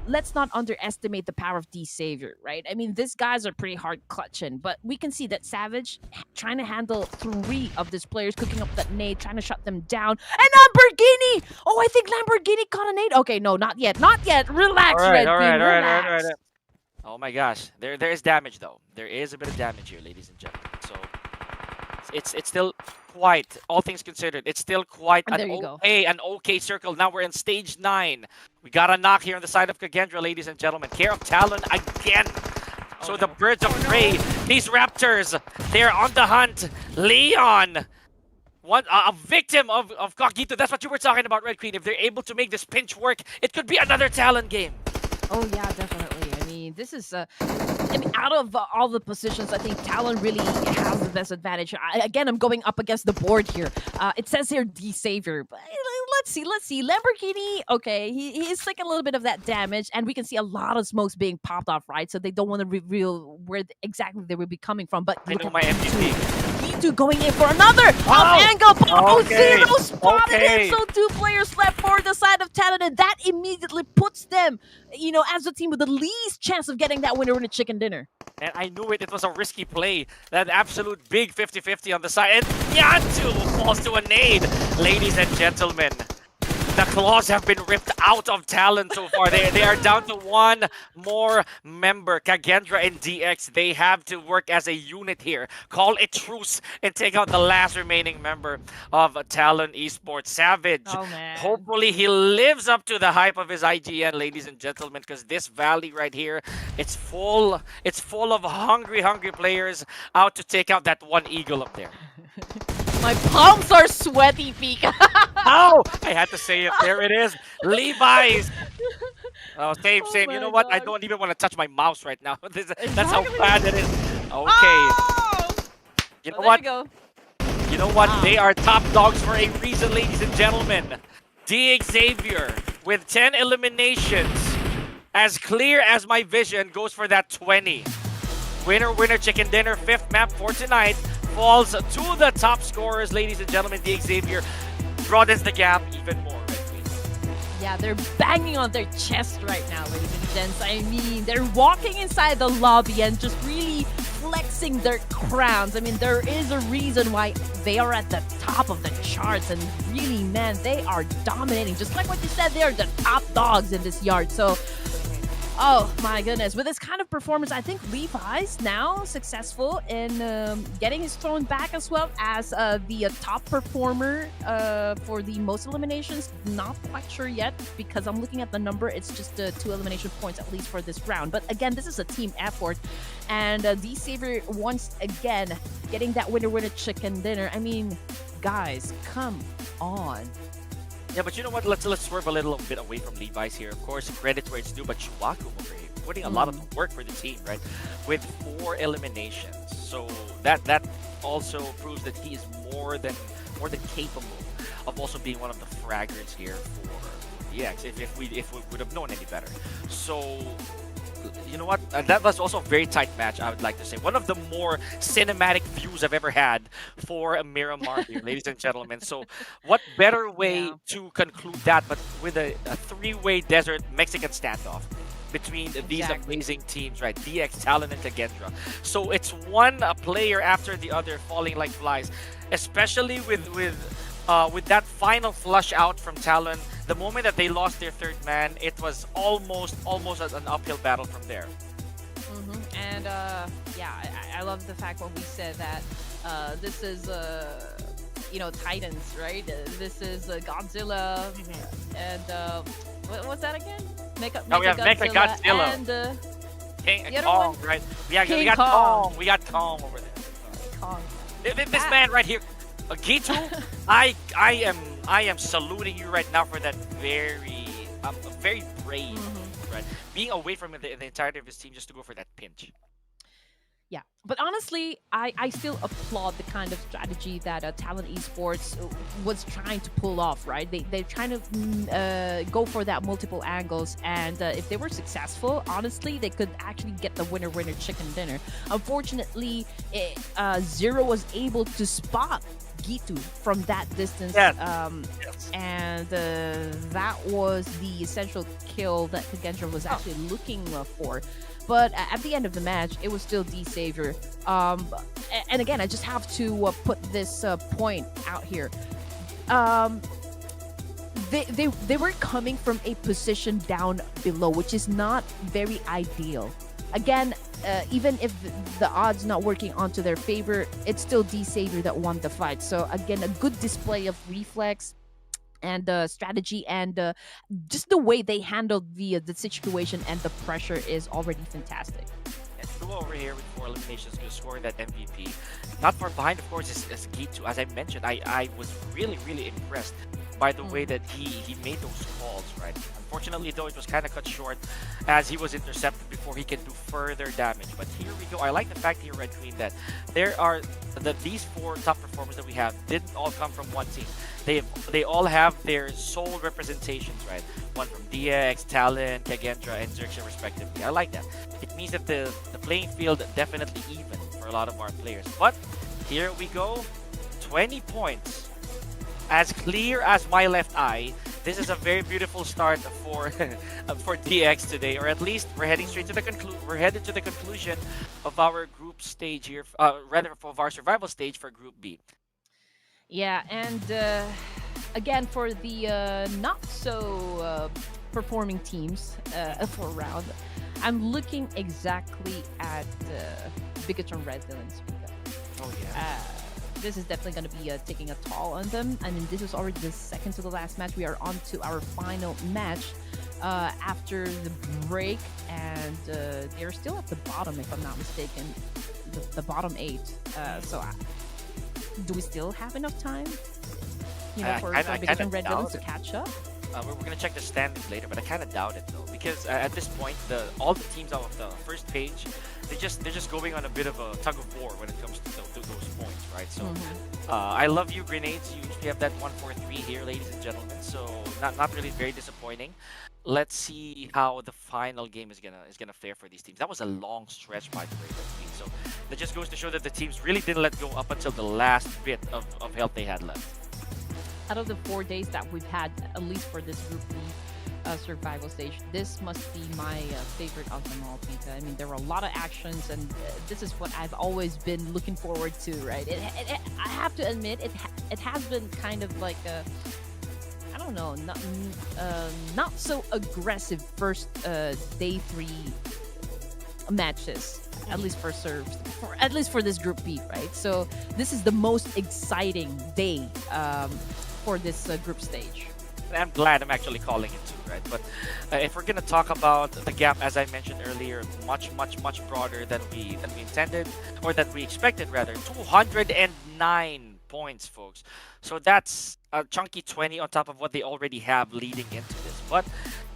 let's not underestimate the power of D Savior, right? I mean, these guys are pretty hard clutching, but we can see that Savage trying to handle three of these players, cooking up that nade, trying to shut them down. And Lamborghini! Oh, I think Lamborghini caught a nade. Okay, no, not yet. Not yet. All Relax, right, Red all Team. right, all right, all right, all Relax. right. Oh my gosh, there is damage though. There is a bit of damage here, ladies and gentlemen. So it's still quite, all things considered, it's still quite And there you go. an okay circle. Now we're in stage 9. We got a knock here on the side of Kagendra, ladies and gentlemen. Care of Talon again. So the birds of prey, these raptors, they're on the hunt. Leon, a victim of Kogito. That's what you were talking about, Red Queen. If they're able to make this pinch work, it could be another Talon game. Oh yeah, definitely. I mean, this is I mean, out of all the positions, I think Talon really has the best advantage. Again, I'm going up against the board here. It says here D Savior, but let's see. Lamborghini, okay, he's taking a little bit of that damage, and we can see a lot of smokes being popped off, right? So they don't want to reveal where exactly they will be coming from. But I look know at my MVP. G2 going in for another angle pop. Okay. Zero spotted Okay. him. So 2 players left for the side of Talon, and that immediately puts them, as a team with the least chance of getting that winner in a chicken dinner. And I knew it. It was a risky play. That absolute big 50-50 on the side. And Yantu falls to a nade. Ladies and gentlemen, the claws have been ripped out of Talon so far. They are down to one more member. Kagendra and DX, they have to work as a unit here. Call it truce and take out the last remaining member of Talon Esports. Savage. Oh, man. Hopefully he lives up to the hype of his IGN, ladies and gentlemen, because this valley right here, it's full of hungry players out to take out that one eagle up there. My palms are sweaty, Pika. Oh, I had to say it. There it is. Levi's. Oh, same. Oh You know my what? I God. don't even want to touch my mouse right now. That's how Exactly. bad it is. Okay. Oh! You know Well, what? there we go. You know what? Wow. They are top dogs for a reason, ladies and gentlemen. Xavier with 10 eliminations. As clear as my vision goes for that 20. Winner, chicken dinner. 5th map for tonight falls to the top scorers, ladies and gentlemen. Xavier broadens the gap even more. Yeah, they're banging on their chest right now, ladies and gents. I mean, they're walking inside the lobby and just really flexing their crowns. I mean, there is a reason why they are at the top of the charts, and really, man, they are dominating. Just like what you said, they are the top dogs in this yard. So, oh my goodness, with this kind of performance, I think Levi's now successful in getting his throne back, as well as the top performer for the most eliminations. Not quite sure yet, because I'm looking at the number. It's just 2 elimination points at least for this round. But again, this is a team effort, and D Savior once again getting that winner chicken dinner. I mean, guys, come on. Yeah, but you know what? Let's swerve a little bit away from Levi's here. Of course, credit where it's due, but Chuaku over here putting a lot of work for the team, right? With 4 eliminations, so that also proves that he is more than capable of also being one of the fraggers here for EX. If we would have known any better, so. You know what? That was also a very tight match, I would like to say. One of the more cinematic views I've ever had for a Miramar here, ladies and gentlemen. So what better way to conclude that but with a 3-way desert Mexican standoff between these amazing teams, right? DX, Talon, and Kagendra. So it's one player after the other falling like flies, especially with that final flush out from Talon. The moment that they lost their 3rd man, it was almost an uphill battle from there. And yeah, I love the fact when we said that this is Titans, right? This is Godzilla, and what was that again? We have Mecha Godzilla and King the other Kong, one? right? Yeah, we King got Kong. Kong. We got Kong over there. Kong. This man right here, Gitu, I am I am saluting you right now for that very brave, right? Being away from the entirety of his team just to go for that pinch. Yeah, but honestly, I still applaud the kind of strategy that Talent Esports was trying to pull off, right? They're trying to go for that multiple angles, and if they were successful, honestly, they could actually get the winner chicken dinner. Unfortunately, Zero was able to spot Gitu from that distance, Yes. and that was the essential kill that Kagendra was actually looking for. But at the end of the match, it was still D Savior. And again, I just have to put this point out here. They were coming from a position down below, which is not very ideal. Again, even if the odds not working onto their favor, it's still D Savior that won the fight. So again, a good display of reflex and strategy, and just the way they handled the situation and the pressure is already fantastic. And to go over here with 4 eliminations, scoring that MVP. Not far behind, of course, is Gitu. As I mentioned, I was really impressed by the way that he made those calls, right? Unfortunately, though, it was kind of cut short as he was intercepted before he can do further damage. But here we go. I like the fact here, Red Queen, that these 4 top performers that we have didn't all come from one team. They all have their sole representations, right? One from DX, Talon, Kagendra, and XERXIA respectively. I like that. It means that the playing field definitely even for a lot of our players. But here we go. 20 points. As clear as my left eye. This is a very beautiful start for for DX today, or at least we're heading straight to the We're headed to the conclusion of our group stage here, rather of our survival stage for Group B. Yeah, and again, for the not so performing teams for round, I'm looking exactly at BIGETRON Red Villains. Oh yeah. This is definitely going to be taking a toll on them. I mean, this is already the second to the last match. We are on to our final match after the break, and they're still at the bottom, if I'm not mistaken, the bottom 8. Do we still have enough time, for BIGETRON Red Villains to catch up? We're going to check the standings later, but I kind of doubt it though, because at this point, all the teams out of the first page, they're just going on a bit of a tug of war when it comes to those points, right? So, I love you, Grenades. You usually have that 1-4-3 here, ladies and gentlemen. So not really very disappointing. Let's see how the final game is gonna fare for these teams. That was a long stretch, by the way, so that just goes to show that the teams really didn't let go up until the last bit of health they had left. Out of the 4 days that we've had, at least for this Group B survival stage, this must be my favorite of them all, Pika. I mean, there were a lot of actions, and this is what I've always been looking forward to, right? I have to admit, it has been kind of like a, I don't know, not so aggressive first day 3 matches, at least for serves, at least for this Group B, right? So this is the most exciting day for this group stage. I'm glad I'm actually calling it too, right? But if we're gonna talk about the gap, as I mentioned earlier, much broader than we intended, or that we expected rather. 209 points, folks. So that's a chunky 20 on top of what they already have leading into this. But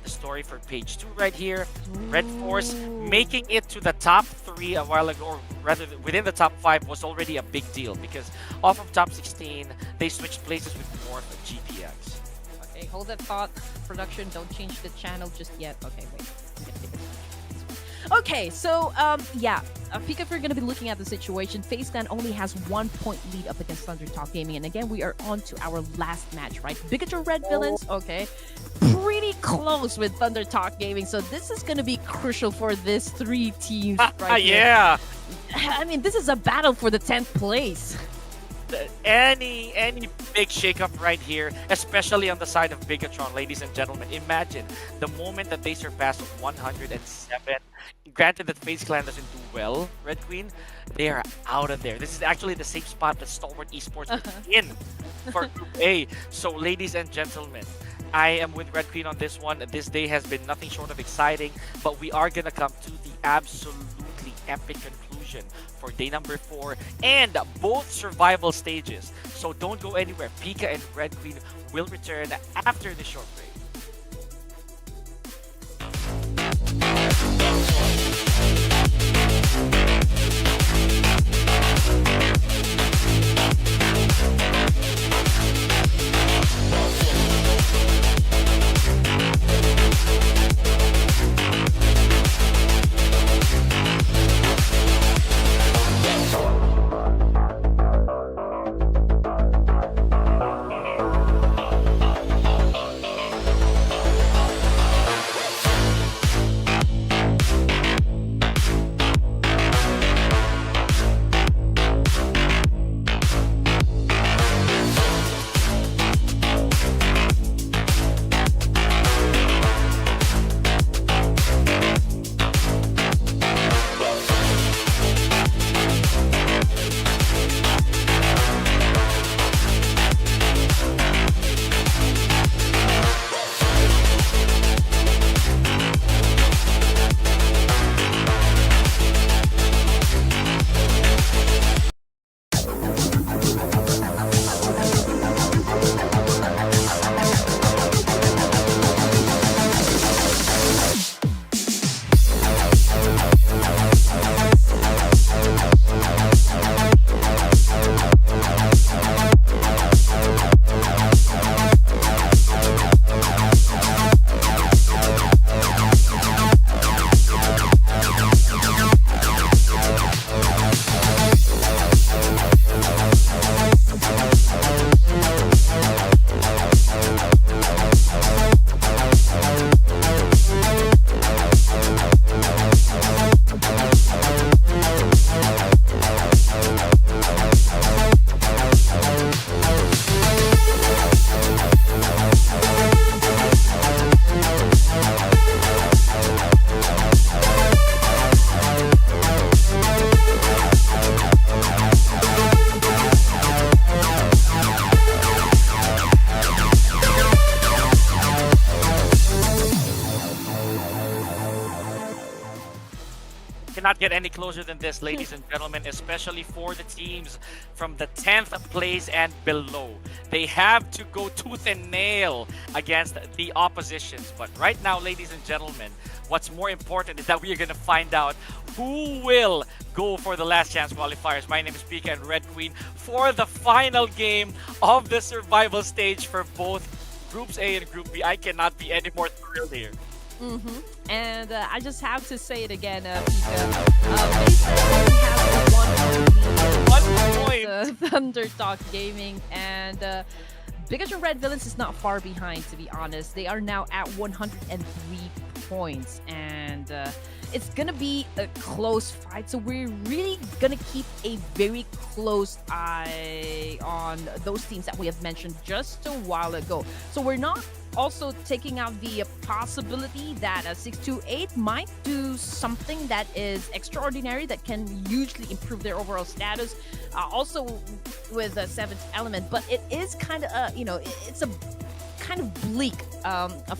the story for page 2 right here, REDFORCE making it to the top 3 a while ago, or rather within the top 5 was already a big deal, because off of top 16 they switched places with Morph and GPX. Okay, hold that thought. Production, don't change the channel just yet. Okay, wait. Okay, so yeah, Pika, if we're gonna be looking at the situation, FaZe Clan only has 1 point lead up against THUNDERTALK Gaming, and again we are on to our last match, right? BIGETRON Red Villains, okay, pretty close with THUNDERTALK Gaming, so this is gonna be crucial for this 3 teams right here. Yeah, I mean, this is a battle for the 10th place. Any big shakeup right here, especially on the side of BIGETRON, ladies and gentlemen. Imagine the moment that they surpass 107. Granted that FaZe Clan doesn't do well, Red Queen, they are out of there. This is actually the same spot that Stalwart Esports was in for Group A. So, ladies and gentlemen, I am with Red Queen on this one. This day has been nothing short of exciting, but we are gonna come to the absolutely epic conclusion for day number 4 and both survival stages. So don't go anywhere. Pika and Red Queen will return after the short break. Cannot get any closer than this, ladies and gentlemen, especially for the teams from the 10th place and below. They have to go tooth and nail against the oppositions. But right now, ladies and gentlemen, what's more important is that we are going to find out who will go for the last chance qualifiers. My name is Pika and Red Queen for the final game of the survival stage for both Groups A and Group B. I cannot be any more thrilled here. And I just have to say it again, Pika. FAZE has the 1 point. THUNDERTALK Gaming and BIGETRON Red Villains is not far behind, to be honest. They are now at 103 points, and it's gonna be a close fight. So we're really gonna keep a very close eye on those teams that we have mentioned just a while ago. So we're not also taking out the possibility that 628 might do something that is extraordinary that can hugely improve their overall status. Also with the 7th element, but it is kind of it's a kind of bleak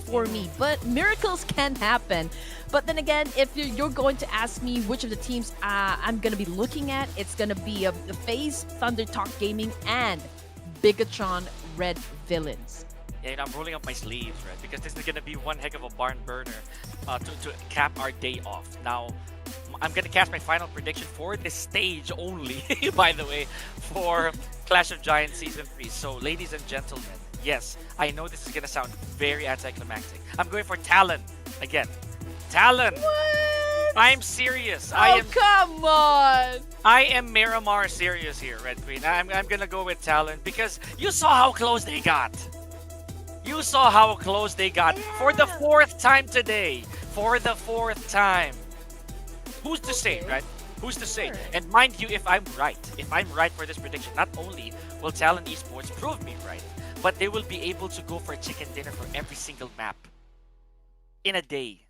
for me, but miracles can happen. But then again, if you're going to ask me which of the teams I'm going to be looking at, it's going to be the FAZE, THUNDERTALK Gaming, and BIGETRON Red Villains. Yeah, I'm rolling up my sleeves, right? Because this is going to be one heck of a barn burner to cap our day off. Now, I'm going to cast my final prediction for this stage only, by the way, for Clash of Giants Season 3. So, ladies and gentlemen, yes, I know this is going to sound very anticlimactic. I'm going for Talon again. Talon! What? I'm serious. Come on! I am Miramar serious here, Red Queen. I'm going to go with Talon because you saw how close they got. You saw how close they got for the 4th time today. For the 4th time. Who's to say, right? Who's to say? Sure. And mind you, if I'm right for this prediction, not only will Talon Esports prove me right, but they will be able to go for a chicken dinner for every single map in a day.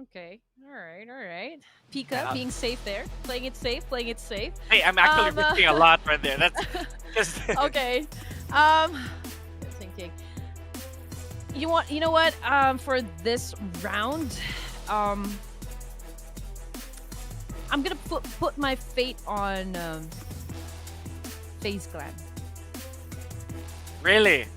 Okay, all right. Pika being safe there, playing it safe. Hey, I'm actually risking a lot right there. That's just Okay. Thinking. You know what? For this round, I'm gonna put my fate on FaZe Clan. Really?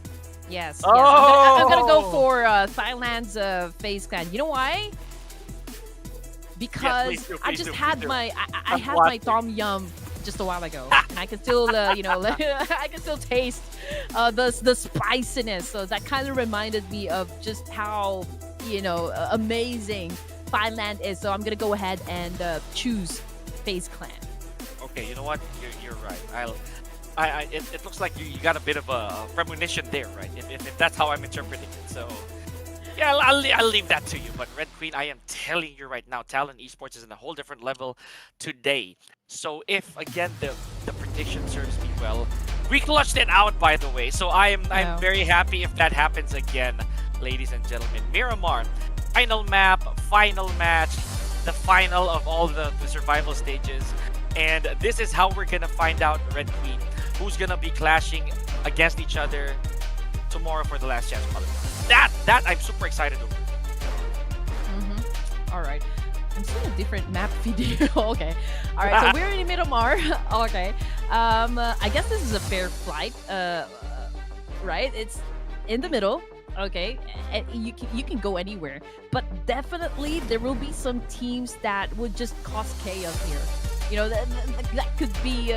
Yes, yes. I'm gonna go Oh! for Thailand's FaZe clan. You know why? Yes, Because I please just do, please had do. I I'm had my watching. tom yum just a while ago, and I can still I can still taste the spiciness. So that kind of reminded me of just how amazing Thailand is. So I'm gonna go ahead and choose FaZe clan. Okay, you know what? You're right. It looks like you got a bit of a premonition there, right? If that's how I'm interpreting it. So, yeah, I'll leave that to you. But Red Queen, I am telling you right now, Talon Esports is in a whole different level today. So if again the prediction serves me well, we clutched it out by the way. So I'm Oh. very happy if that happens again, ladies and gentlemen. Miramar, final map, final match, the final of all the survival stages. And this is how we're gonna find out, Red Queen, who's gonna be clashing against each other tomorrow for the last chance qualifier. That I'm super excited over. All right. I'm seeing a different map video. Okay. All right. So we're in Miramar. Okay. I guess this is a fair flight. Right? It's in the middle. Okay. And you can go anywhere, but definitely there will be some teams that would just cause chaos here. That could be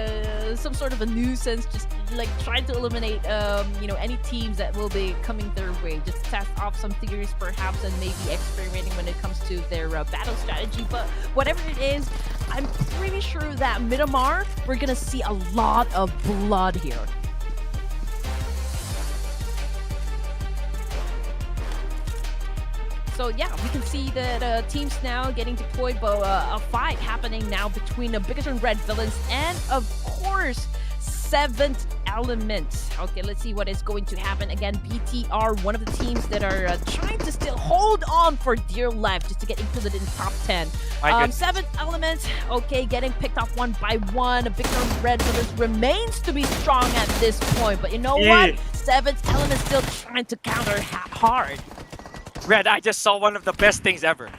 some sort of a nuisance, just like trying to eliminate any teams that will be coming their way, just test off some theories perhaps, and maybe experimenting when it comes to their battle strategy. But whatever it is, I'm pretty sure that Miramar, we're gonna see a lot of blood here. So yeah, we can see that teams now getting deployed, but a fight happening now between the BIGETRON Red Villains and, of course, Seventh Element. Okay, let's see what is going to happen. Again, BTR, one of the teams that are trying to still hold on for dear life just to get included in top 10. Seventh Element, okay, getting picked off one by one. BIGETRON Red Villains remains to be strong at this point, but you know what? Seventh Element still trying to counter hard. Red, I just saw one of the best things ever.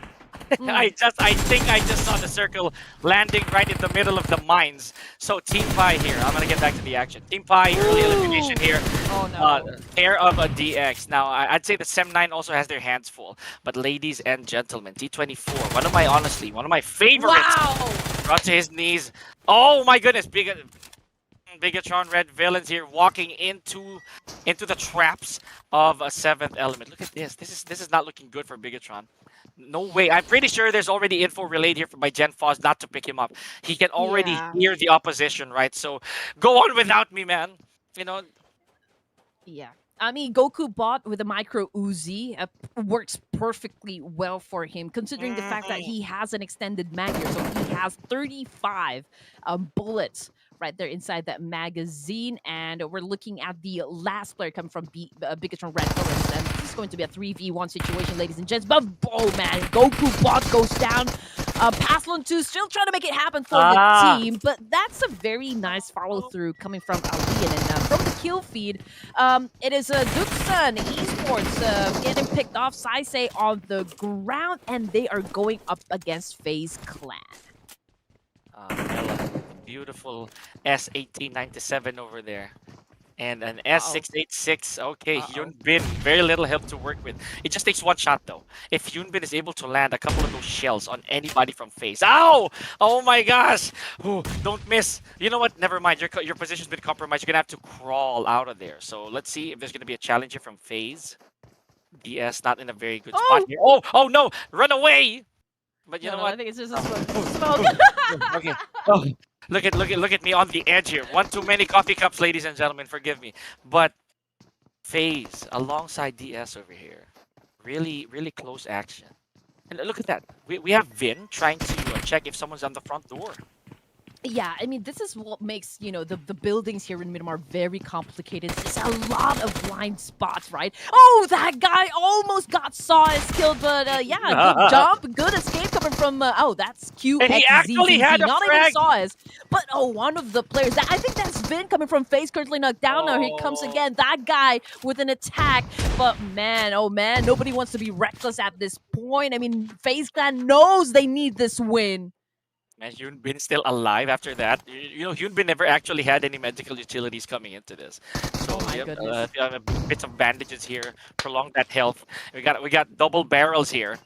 I think I just saw the circle landing right in the middle of the mines. So Team Pi here. I'm gonna get back to the action. Team Pi, early elimination here. Oh no. Pair of a DX. Now I'd say the Sem9 also has their hands full. But ladies and gentlemen, T24, one of my favorites. Wow! Brought to his knees. Oh my goodness, BIGETRON Red Villains here walking into the traps of a Seventh Element. Look at this. This is not looking good for BIGETRON. No way. I'm pretty sure there's already info relayed here by Gen Foz not to pick him up. He can already hear the opposition, right? So go on without me, man. Yeah. I mean, Goku bot with a micro Uzi works perfectly well for him, considering the fact that he has an extended mag here. So he has 35 bullets right there inside that magazine. And we're looking at the last player coming from BIGETRON Red Villains. And this is going to be a 3v1 situation, ladies and gents. But, oh man, Goku bot goes down. Paslon 2 still trying to make it happen for the team, but that's a very nice follow-through coming from Alian. And from the kill feed, it is DUKSAN Esports getting picked off, Saisei on the ground, and they are going up against FaZe clan. Ella, beautiful S1897 over there. And an S686. Okay, Hyunbin, very little help to work with. It just takes one shot though. If Hyunbin is able to land a couple of those shells on anybody from FaZe. Ow! Oh my gosh! Ooh, don't miss. You know what? Never mind. Your position's been compromised. You're gonna have to crawl out of there. So let's see if there's gonna be a challenger from FaZe. DS not in a very good spot here. Oh no! Run away! But you know what? I think it's just a smoke. Okay. Oh, look at me on the edge here. One too many coffee cups, ladies and gentlemen. Forgive me. But FaZe alongside DS over here. Really, really close action. And look at that. We have Vin trying to check if someone's on the front door. Yeah, I mean, this is what makes, the buildings here in Miramar very complicated. There's a lot of blind spots, right? Oh, that guy almost got Saw's killed, but yeah, good jump, good escape coming from, that's QXZ. And he actually had a not frag. even Saw's, but one of the players, I think that's Vin coming from FaZe, currently knocked down. Now he comes again, that guy with an attack, but man, oh man, nobody wants to be reckless at this point. I mean, FaZe clan knows they need this win. Man, Hyunbin still alive after that. You know, Hyunbin never actually had any medical utilities coming into this. So Oh my yep, goodness. if you have a bits of bandages here, prolong that health. We got double barrels here.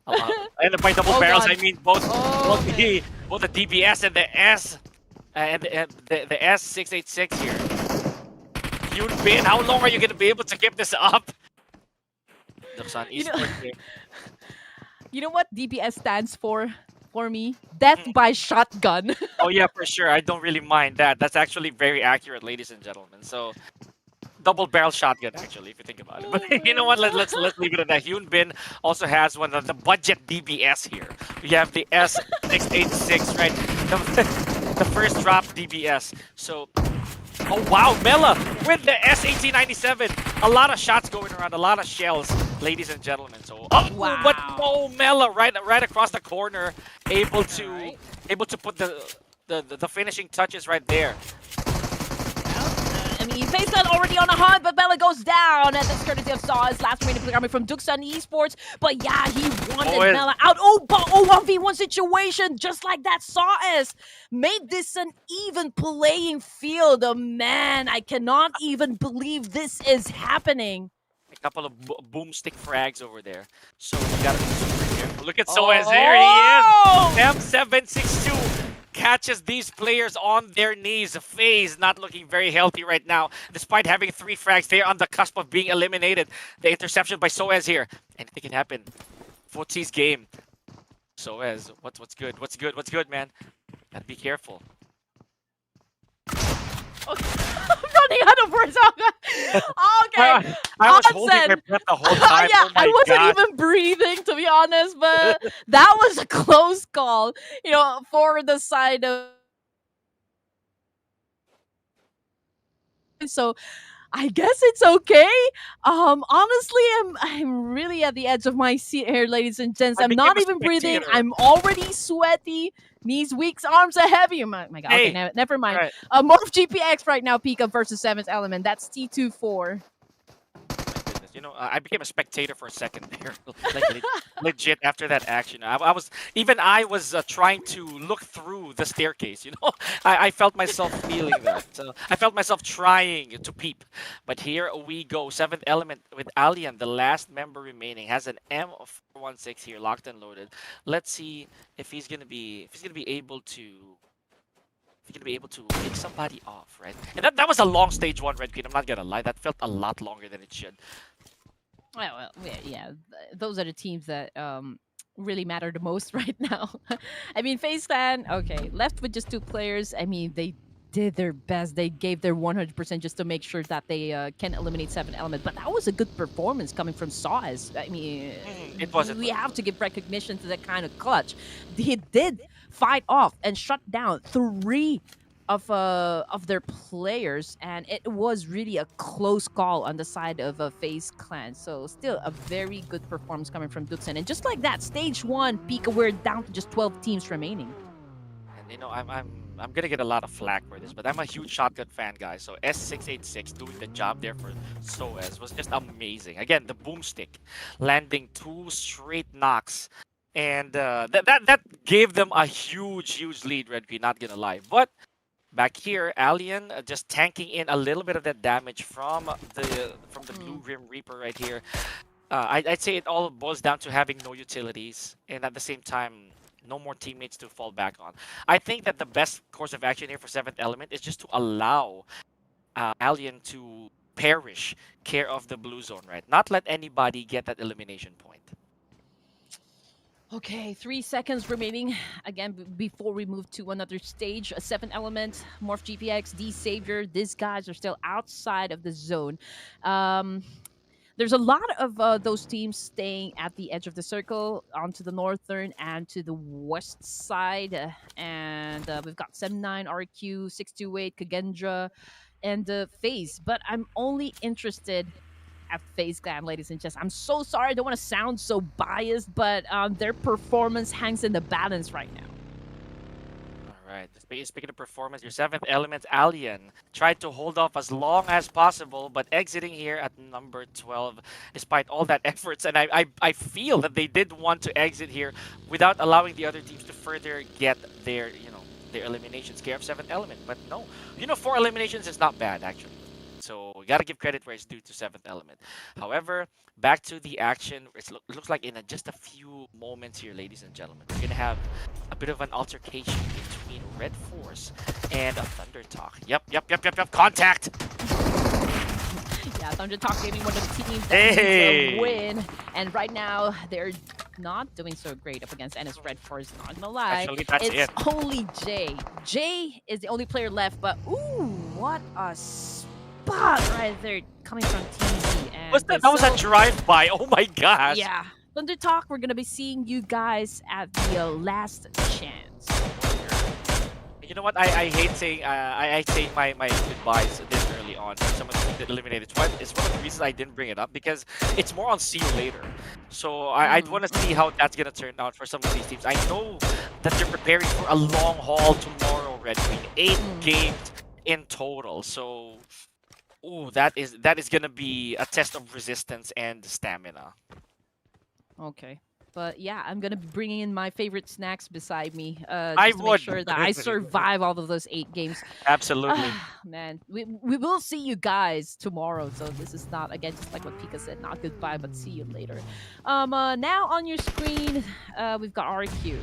And by double Oh barrels, god. I mean both both Okay. the DBS and the S and the S686 here. Hyunbin, how long are you gonna be able to keep this up? DUKSAN You know, Esports here. you know what DPS stands for me? Death by shotgun. Oh yeah, for sure. I don't really mind that. That's actually very accurate, ladies and gentlemen. So double barrel shotgun, actually, if you think about it. But Oh you know what? man. Let's leave it at that. Hyun Bin also has one of the budget DBS here. We have the S686, right? The first drop DBS. So, oh wow, Mela with the S1897. A lot of shots going around, a lot of shells, ladies and gentlemen. So, oh, but Wow. no, Mela right across the corner, able Alright. to put the finishing touches right there. I mean, FaZe already on a hunt, but Bella goes down. And that's courtesy of Saw's last remaining player coming from DUKSAN Esports. But yeah, he wanted Oh, Bella out. Oh, but 1v1 situation, just like that. Saw's made this an even playing field. Oh, man, I cannot even believe this is happening. A couple of boomstick frags over there. So we gotta be super careful. Look at Oh! Soez, there he is! M762 catches these players on their knees. FaZe not looking very healthy right now. Despite having 3 frags, they're on the cusp of being eliminated. The interception by Soez here. Anything can happen. Footsie's game. Soez, what's good? What's good, man? Gotta be careful. I'm running out of words. Okay. I was holding my Hansen. breath the whole time. Yeah, Oh my I wasn't god. even breathing, to be honest, but that was a close call, for the side of. So I guess it's okay. Honestly, I'm really at the edge of my seat here, ladies and gents. I I'm became not a even breathing. spectator. I'm already sweaty. Knees weak, arms are heavy. Oh my god. Hey, Okay, never mind. Right. Morph GPX right now, Pika versus 7th Element. That's T24. Goodness. You know, I became a spectator for a second there, like legit after that action. I was trying to look through the staircase. You know, I felt myself feeling that. I felt myself trying to peep. But here we go, 7th Element with Alien, the last member remaining, has an M416 here, locked and loaded. Let's see if he's gonna be able to. If you're gonna be able to pick somebody off, right? And that was a long stage 1 Red Queen, I'm not gonna lie. That felt a lot longer than it should. Well, yeah, those are the teams that really matter the most right now. I mean, FaZe Clan, okay, left with just 2 players. I mean, they did their best. They gave their 100% just to make sure that they can eliminate 7 Element. But that was a good performance coming from Sawes. I mean, It was. we have to give recognition to that kind of clutch. He did fight off and shut down 3 of their players, and it was really a close call on the side of a FaZe Clan. So still a very good performance coming from DUKSAN. And just like that, stage 1, Pika, we're down to just 12 teams remaining. And you know, I'm gonna get a lot of flack for this, but I'm a huge shotgun fan, guys. So S686 doing the job there for Soez was just amazing. Again, the boomstick landing 2 straight knocks, and that gave them a huge lead. Red Queen, not gonna lie, but. Back here, Alien just tanking in a little bit of that damage from the Blue Grim Reaper right here. I'd say it all boils down to having no utilities, and at the same time, no more teammates to fall back on. I think that the best course of action here for 7th Element is just to allow Alien to perish care of the blue zone, right? Not let anybody get that elimination point. Okay, 3 seconds remaining. Again, before we move to another stage, a 7th Element, Morph GPX, D Savior. These guys are still outside of the zone. There's a lot of those teams staying at the edge of the circle, onto the northern and to the west side. And we've got 79, RQ, 628, Kagendra, and FaZe. But I'm only interested at FaZe Clan, ladies and gents. I'm so sorry. I don't want to sound so biased, but their performance hangs in the balance right now. All right. Speaking of performance, your seventh element, Alien, tried to hold off as long as possible, but exiting here at number 12, despite all that efforts. And I feel that they did want to exit here without allowing the other teams to further get their, their eliminations. Care of seventh element, but no. 4 eliminations is not bad, actually. So we gotta give credit where it's due to seventh element. However, back to the action. It looks like in just a few moments here, ladies and gentlemen, we're gonna have a bit of an altercation between Red Force and THUNDERTALK. Yep. Contact. Yeah, THUNDERTALK Gaming, one of the teams that Hey! needs a win. And right now, they're not doing so great up against NS Red Force, not gonna lie. Actually, that's It's it. only Jay. Jay is the only player left, but ooh, what a spot right there coming from TZ. And That was a drive-by. Oh my gosh. yeah. THUNDERTALK, we're gonna be seeing you guys at the last chance. You know what? I hate saying I say my goodbyes this early on. Someone get eliminated. It's one of the reasons I didn't bring it up, because it's more on see you later. So I'd want to see how that's gonna turn out for some of these teams. I know that they're preparing for a long haul tomorrow, Red Queen. 8 games in total. So, ooh, that is gonna be a test of resistance and stamina. Okay. But yeah, I'm gonna be bringing in my favorite snacks beside me, I just to make would. sure that I survive all of those 8 games. Absolutely. Man, we will see you guys tomorrow. So this is not, again, just like what Pika said, not goodbye, but see you later. Now on your screen, we've got RQ.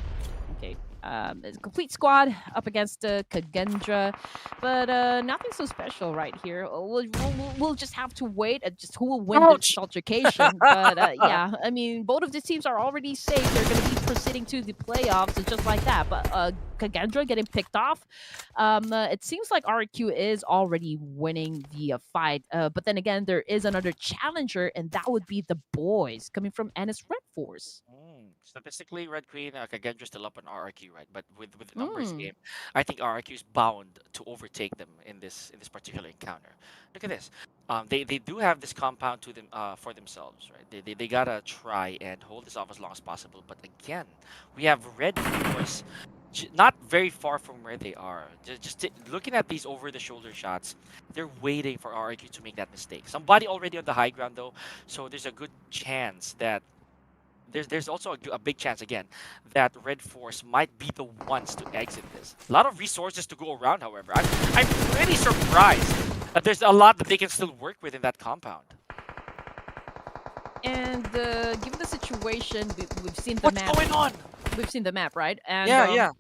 Okay. It's a complete squad up against Kagendra, but nothing so special right here. We'll just have to wait at just who will win this altercation. But yeah, I mean, both of these teams are already safe. They're going to be proceeding to the playoffs, and just like that. But Kagendra getting picked off. It seems like RQ is already winning the fight. But then again, there is another challenger, and that would be the boys coming from NS Red Force. Statistically, Red Queen, Kagendra's still up on RRQ, right? But with the numbers game, I think RRQ is bound to overtake them in this particular encounter. Look at this. They do have this compound to them for themselves, right? They gotta try and hold this off as long as possible. But again, we have Red Force not very far from where they are. Looking at these over-the-shoulder shots, they're waiting for RRQ to make that mistake. Somebody already on the high ground though, so there's a good chance that there's also a big chance again that Red Force might be the ones to exit this. A lot of resources to go around, however. I'm pretty surprised that there's a lot that they can still work with in that compound. And given the situation, we've seen the What's map. going on? We've seen the map, right? And Yeah.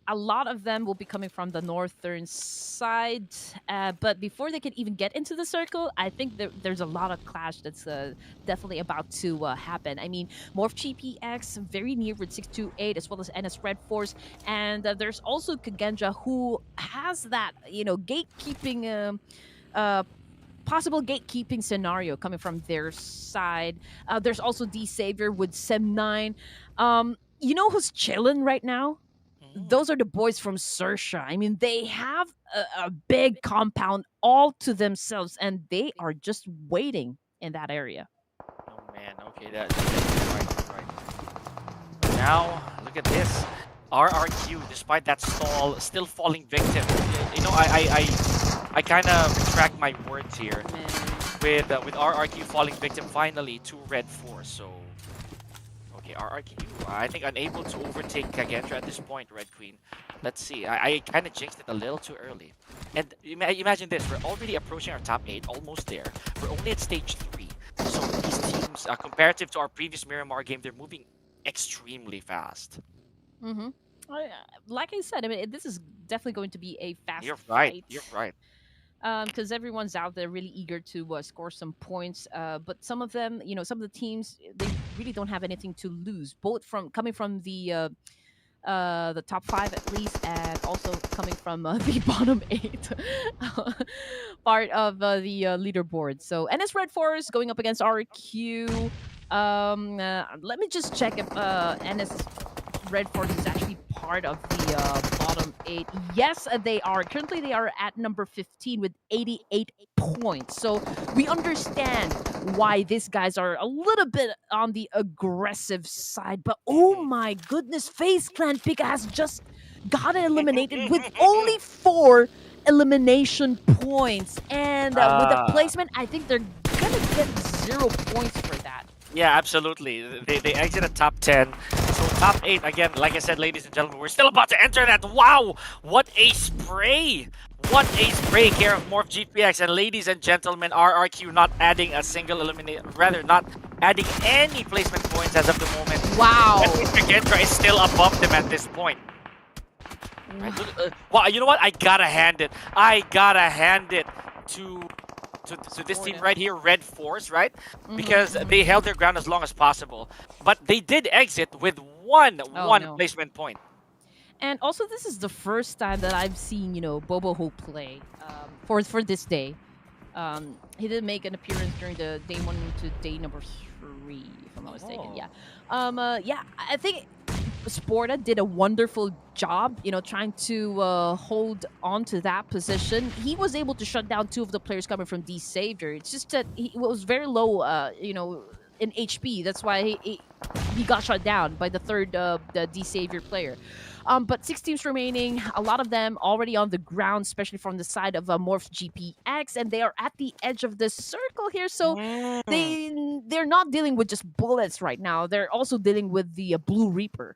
a lot of them will be coming from the northern side. But before they can even get into the circle, I think there's a lot of clash that's definitely about to happen. I mean, Morph GPX very near with 628, as well as NS Red Force. And there's also Kagendra, who has that, gatekeeping... possible gatekeeping scenario coming from their side. There's also D Savior with Sem9. You know who's chilling right now? Those are the boys from XERXIA. I mean, they have a big compound all to themselves, and they are just waiting in that area. Oh man, okay, that's right. Now, look at this. RRQ, despite that stall, still falling victim. I kind of retract my words here with RRQ falling victim finally to Red Force. So, okay, RRQ, I think unable to overtake Kagendra at this point, Red Queen. Let's see. I kind of jinxed it a little too early. And imagine this, we're already approaching our top 8, almost there. We're only at stage 3. So these teams, comparative to our previous Miramar game, they're moving extremely fast. Like I said, I mean, this is definitely going to be a fast You're right. fight. You're right. Because everyone's out there really eager to score some points. But some of them, some of the teams, they really don't have anything to lose. Both coming from the top 5 at least, and also coming from the bottom 8 part of the leaderboard. So NS Red Force going up against RQ. Let me just check if NS Red Force is actually part of the bottom 8. Yes, they are. Currently, they are at number 15 with 88 points. So we understand why these guys are a little bit on the aggressive side. But oh my goodness, FaZe Clan Pika has just got eliminated with only 4 elimination points. And with the Ah. placement, I think they're gonna get 0 points for that. Yeah, absolutely. They exited top 10. So top 8, again, like I said, ladies and gentlemen, we're still about to enter that. Wow! What a spray! What a spray here of Morph GPX. And ladies and gentlemen, RRQ not adding a single eliminate, rather not adding any placement points as of the moment. Wow. And Mr. Gentra is still above them at this point. Right, well, you know what? I gotta hand it. I gotta hand it to to this team right here, REDFORCE, right? Because they held their ground as long as possible. But they did exit with one No. placement point. And also, this is the first time that I've seen, Bobo Ho play for this day. He did make an appearance during the day 1 to day number 3, if I'm not mistaken. Yeah. Yeah, I think Sporta did a wonderful job, trying to hold on to that position. He was able to shut down 2 of the players coming from D Savior. It's just that he was very low, in HP. That's why he got shut down by the third the D Savior player. But 6 teams remaining, a lot of them already on the ground, especially from the side of Morph GPX, and they are at the edge of the circle here. So they're not dealing with just bullets right now. They're also dealing with the Blue Reaper.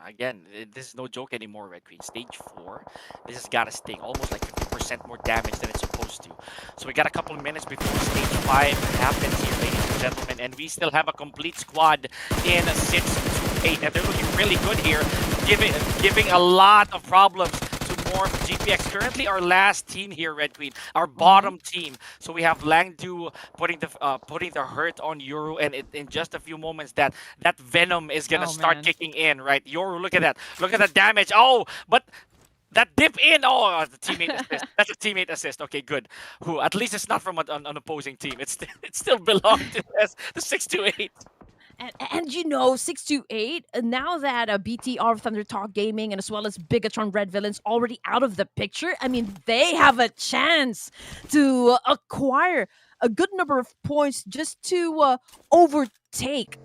Again, this is no joke anymore, Red Queen. Stage 4, this has got to sting. Almost like 50% more damage than it's supposed to. So we got a couple of minutes before Stage 5 happens here, ladies and gentlemen. And we still have a complete squad in 6-8. And they're looking really good here, giving a lot of problems to Morph GPX. Currently our last team here, Red Queen. Our bottom team. So we have Langdu putting the hurt on Yoru, and in just a few moments that venom is gonna start kicking in, right? Yoru, look at that. Look at the damage. Oh, but that dip in. Oh, the teammate assist. That's a teammate assist. Okay, good. Who? At least it's not from an opposing team. It still belongs to the 6-8. And 628, now that BTR THUNDERTALK Gaming and as well as BIGETRON Red Villains already out of the picture, I mean, they have a chance to acquire a good number of points just to overtake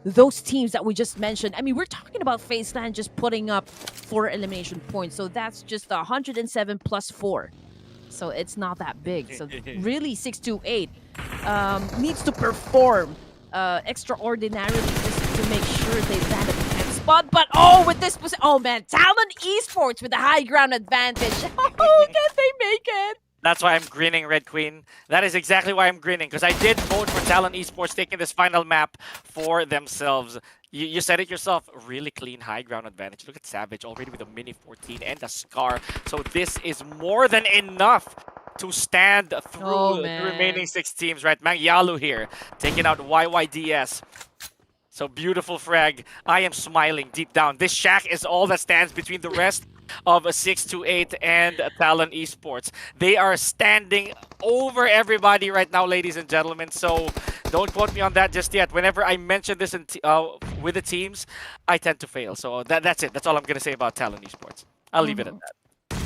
those teams that we just mentioned. I mean, we're talking about FaZe Clan just putting up 4 elimination points, so that's just 107 plus 4. So it's not that big. So really, 628 needs to perform extraordinarily just to make sure they land at the 10th spot. But with this oh man, Talon Esports with the high ground advantage. Oh, can they make it? That's why I'm grinning, Red Queen. That is exactly why I'm grinning, because I did vote for Talon Esports taking this final map for themselves. You said it yourself, really clean high ground advantage. Look at Savage already with a mini 14 and a Scar. So this is more than enough to stand through the remaining 6 teams, right? Mangyalu here, taking out YYDS. So beautiful frag. I am smiling deep down. This shack is all that stands between the rest of a 6-8 and Talon Esports. They are standing over everybody right now, ladies and gentlemen. So don't quote me on that just yet. Whenever I mention this with the teams, I tend to fail. So that's it. That's all I'm going to say about Talon Esports. I'll leave it at that.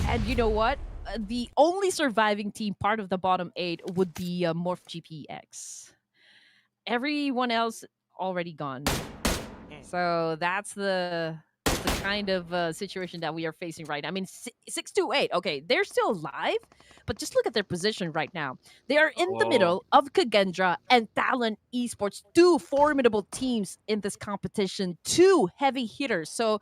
And you know what? The only surviving team part of the bottom 8 would be Morph GPX. Everyone else already gone. So that's the kind of situation that we are facing right now. I mean, 6-8, okay, they're still alive, but just look at their position right now. They are in the middle of Kagendra and Talon Esports, 2 formidable teams in this competition, 2 heavy hitters. So,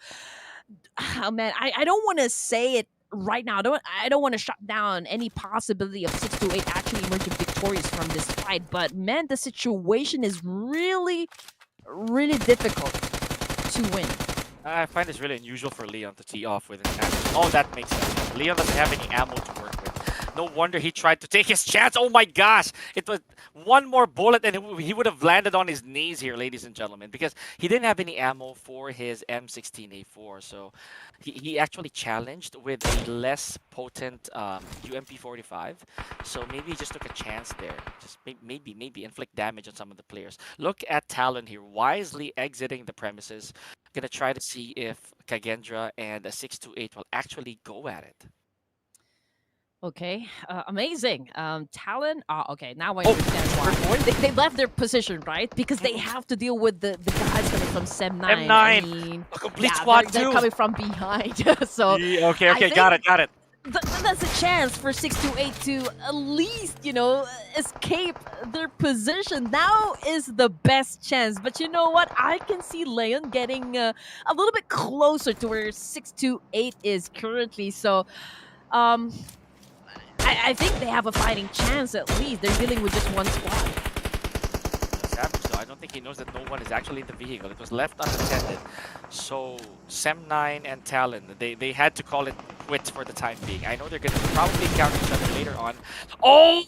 oh man, I don't want to say it right now. I don't want to shut down any possibility of 6-8 actually emerging victorious from this fight, but man, the situation is really, really difficult to win. I find this really unusual for Leon to tee off with an ammo. Oh, that makes sense. Leon doesn't have any ammo to work with. No wonder he tried to take his chance. Oh my gosh! It was one more bullet and he would have landed on his knees here, ladies and gentlemen, because he didn't have any ammo for his M16A4. So he actually challenged with a less potent UMP45. So maybe he just took a chance there. Just maybe inflict damage on some of the players. Look at Talon here, wisely exiting the premises. Gonna try to see if Kagendra and a 6-8 will actually go at it. Okay, amazing. Talon. Okay, now I Oh, understand Super why Boy? they left their position, right? Because they Mm, have to deal with the guys coming from Sem 9. I M9. mean, A complete yeah, squad they're too. coming from behind. So Okay, I okay, got think it, got it. that's a chance for 628 to at least, escape their position. Now is the best chance. But you know what? I can see Leon getting a little bit closer to where 628 is currently. So, um, I think they have a fighting chance at least. They're dealing with just one squad. Savage though, I don't think he knows that no one is actually in the vehicle. It was left unattended. So Sem9 and Talon, they had to call it quits for the time being. I know they're gonna probably encounter each other later on. Oh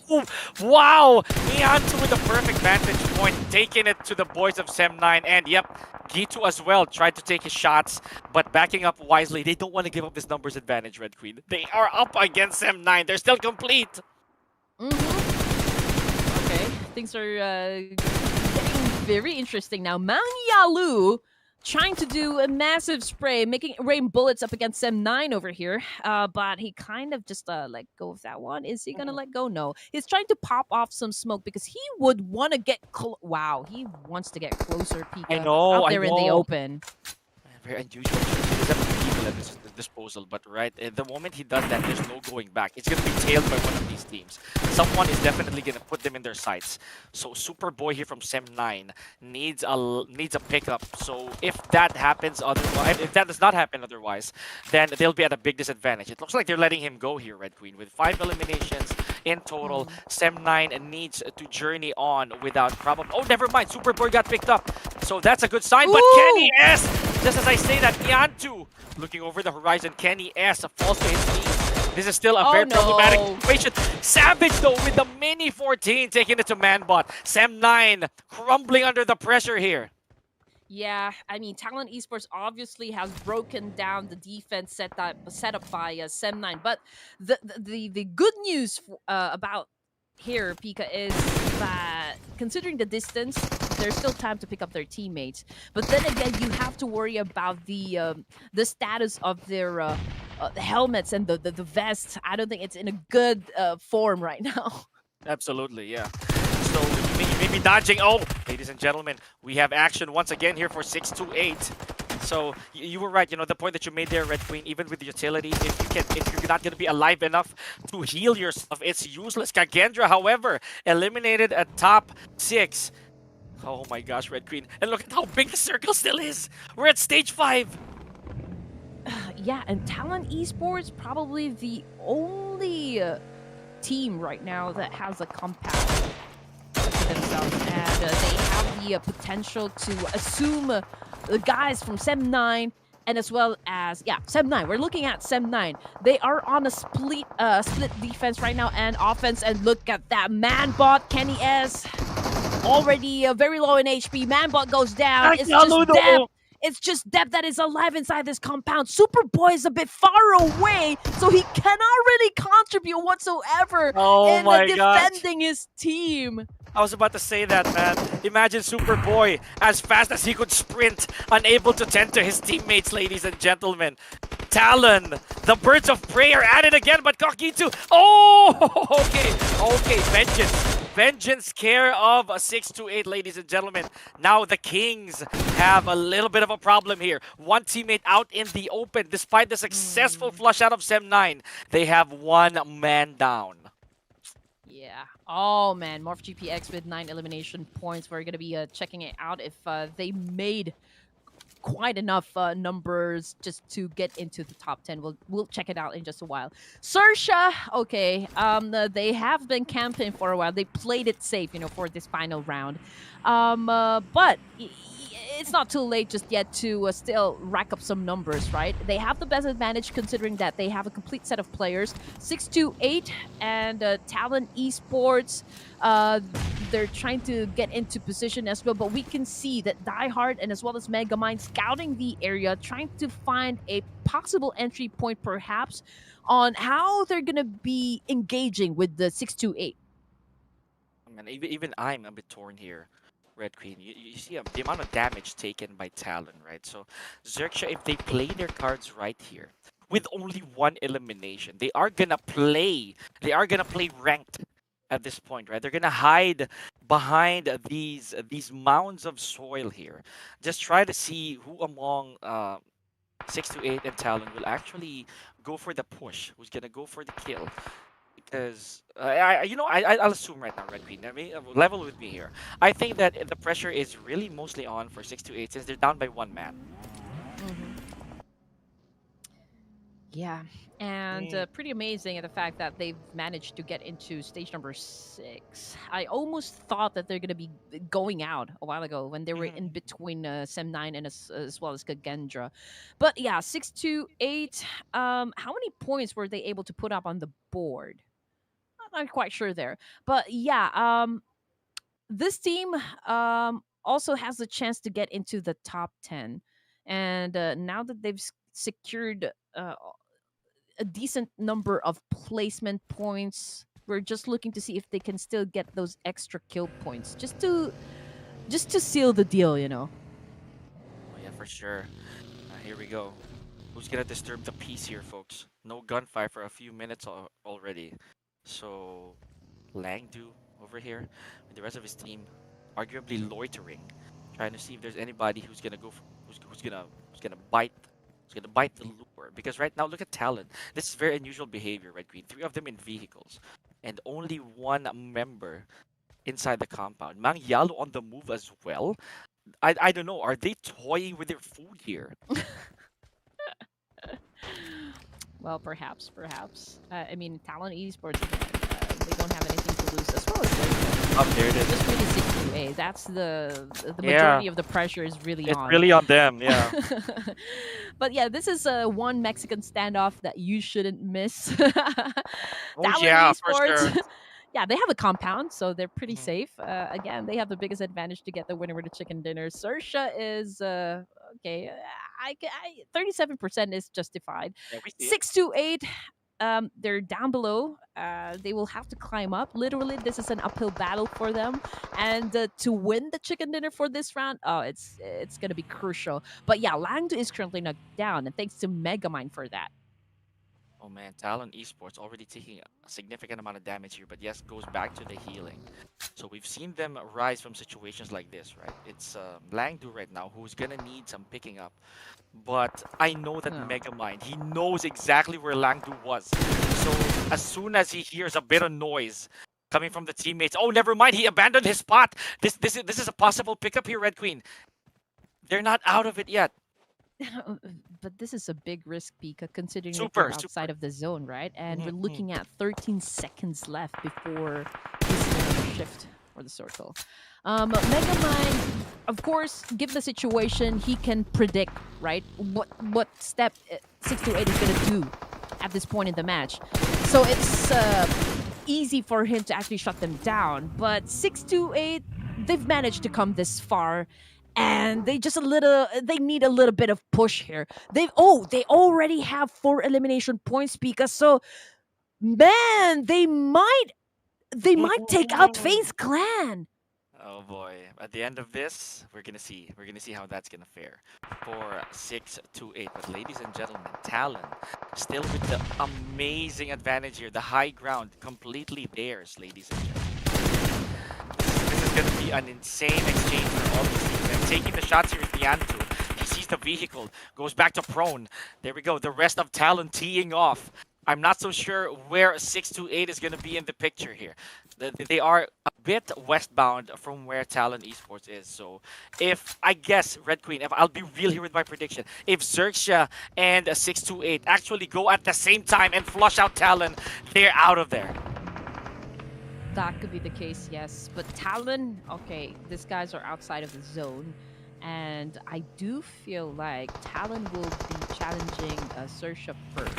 wow! Niantu with the perfect vantage point, taking it to the boys of Sem9, and yep, Gitu as well tried to take his shots, but backing up wisely. They don't want to give up this numbers advantage, Red Queen. They are up against Sem9. They're still complete. Okay, things are getting very interesting now. Mang Yalu trying to do a massive spray, making rain bullets up against Sem9 over here. But he kind of just let go of that one. Is he gonna let go? No. He's trying to pop off some smoke because he would want to get wow, he wants to get closer, I Pika, know, out I there in the know. open. Very unusual. He doesn't have people at his disposal, but right at the moment he does that, there's no going back. It's gonna be tailed by one of these teams. Someone is definitely gonna put them in their sights. So Superboy here from Sem9 needs a pickup. So if that happens otherwise, if that does not happen otherwise, then they'll be at a big disadvantage. It looks like they're letting him go here, Red Queen, with 5 eliminations in total. Sem9 needs to journey on without problem. Oh, never mind. Superboy got picked up. So that's a good sign. But Ooh! Kenny S, just as I say that, Niantu looking over the horizon. Kenny S falls to his knees. This is still a very problematic situation. Savage, though, with the mini 14 taking it to Manbot. Sem9 crumbling under the pressure here. Yeah, I mean, Talent Esports obviously has broken down the defense set up by Sem9, but the good news about here, Pika, is that considering the distance, there's still time to pick up their teammates. But then again, you have to worry about the status of their the helmets and the vests. I don't think it's in a good form right now. Absolutely, yeah. So you may be dodging. Oh, ladies and gentlemen, we have action once again here for 628. So you were right. You know the point that you made there, Red Queen. Even with the utility, if you're not gonna be alive enough to heal yourself, it's useless. Kagendra, however, eliminated at top 6. Oh my gosh, Red Queen, and look at how big the circle still is. We're at stage 5. Yeah, and Talent Esports probably the only team right now that has a compound to themselves, and they have the potential to assume the guys from Sem9 and as well as Sem9. We're looking at Sem9. They are on a split defense right now and offense, and look at that Manbot. Kenny S already very low in HP. Manbot goes down. It's just Deb. It's just Deb that is alive inside this compound. Superboy is a bit far away, so he cannot really contribute whatsoever in defending his team. I was about to say that, man. Imagine Superboy as fast as he could sprint, unable to tend to his teammates, ladies and gentlemen. Talon, the birds of prey are at it again, but Kokitu. Oh, okay, vengeance. Vengeance care of a 6-8, ladies and gentlemen. Now the Kings have a little bit of a problem here. One teammate out in the open. Despite the successful flush out of Sem9, they have one man down. Yeah. Oh, man. Morph GPX with 9 elimination points. We're going to be checking it out if they made quite enough numbers just to get into the top 10. We'll check it out in just a while. XERXIA, okay, they have been camping for a while. They played it safe, for this final round. But it's not too late just yet to still rack up some numbers, right? They have the best advantage considering that they have a complete set of players. 6-8 and Talent Esports, they're trying to get into position as well, but we can see that Diehard and as well as Megamind scouting the area, trying to find a possible entry point perhaps on how they're going to be engaging with the 6-8. Man, even I'm a bit torn here. Red Queen, you see the amount of damage taken by Talon, right? So XERXIA, if they play their cards right here, with only one elimination. They are gonna play. They are gonna play ranked at this point, right? They're gonna hide behind these mounds of soil here. Just try to see who among 6 to 8 and Talon will actually go for the push. Who's gonna go for the kill? Because I'll assume right now, Red Queen. I mean, level with me here. I think that the pressure is really mostly on for 6 to 8 since they're down by one man. Mhm. Yeah, and Mm. pretty amazing at the fact that they've managed to get into stage number 6. I almost thought that they're going to be going out a while ago when they were in Mhm. between Sem9 and as well as Kagendra. But yeah, 6 to 8. How many points were they able to put up on the board? I'm not quite sure there. But yeah, this team also has the chance to get into the top 10. And now that they've secured a decent number of placement points. We're just looking to see if they can still get those extra kill points, just to seal the deal, you know. Oh yeah, for sure. Here we go. Who's gonna disturb the peace here, folks? No gunfire for a few minutes already. So Langdu over here with the rest of his team, arguably loitering, trying to see if there's anybody who's gonna go, who's gonna bite the lure. Because right now, look at Talon. This is very unusual behavior, Red Green. 3 of them in vehicles, and only one member inside the compound. Mang Yalo on the move as well. I don't know. Are they toying with their food here? Well, perhaps. I mean, Talon Esports again. They don't have anything to lose as well as Oh, there it they're is. just really 6 to 8. That's the Yeah, majority of the pressure is really it's on. really on them. Yeah. But yeah, this is one Mexican standoff that you shouldn't miss. Oh Talon yeah, for sure. Esports. Yeah, they have a compound, so they're pretty Mhm. safe. Again, they have the biggest advantage to get the winner with the chicken dinner. Sersha is okay. 37% is justified. Yeah, we see it. 6 to 8. They're down below. They will have to climb up. Literally, this is an uphill battle for them, and to win the chicken dinner for this round, oh, it's gonna be crucial. But yeah, Langdu is currently knocked down, and thanks to Megamind for that. Oh man, Talon Esports already taking a significant amount of damage here, but yes, goes back to the healing. So we've seen them rise from situations like this, right? It's Langdu right now who's gonna need some picking up. But I know that No. Megamind, he knows exactly where Langdu was. So as soon as he hears a bit of noise coming from the teammates, oh never mind, he abandoned his spot. This is a possible pickup here, Red Queen. They're not out of it yet. But this is a big risk, Pika, considering that Super, they're super. outside of the zone, right? And we're Mhm. looking at 13 seconds left before this is gonna shift for the circle. Megamind, of course, given the situation, he can predict, right, what step 6 to 8 is gonna do at this point in the match. So it's easy for him to actually shut them down. But 6 to 8, they've managed to come this far, and they need a little bit of push here. They already have 4 elimination points, Pika. So man, they might take out FaZe Clan. Oh boy. At the end of this, we're gonna see. We're gonna see how that's gonna fare for 6 to 8. But ladies and gentlemen, Talon still with the amazing advantage here. The high ground completely theirs, ladies and gentlemen. This is gonna be an insane exchange for all these teams. And taking the shots here is Niantu. He sees the vehicle, goes back to prone. There we go. The rest of Talon teeing off. I'm not so sure where 6 to 8 is going to be in the picture here. They are a bit westbound from where Talon Esports is. So if, I guess, Red Queen, if I'll be real here with my prediction, if XERXIA and 6 to 8 actually go at the same time and flush out Talon, they're out of there. That could be the case, yes. But Talon, okay, these guys are outside of the zone. And I do feel like Talon will be challenging Sersha first.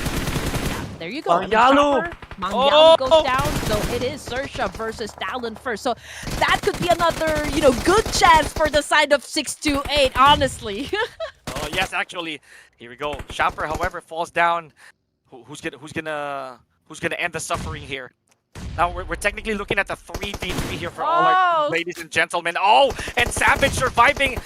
Yeah, there you go. I mean, Mangyalo! Mangyalo goes Oh! down, so it is Sersha versus Talon first. So that could be another, good chance for the side of 6 to 8, honestly. Oh yes, actually. Here we go. Shopper, however, falls down. Who's gonna end the suffering here? Now we're technically looking at the 3v3 here for all our Oh! ladies and gentlemen. Oh, and Savage surviving,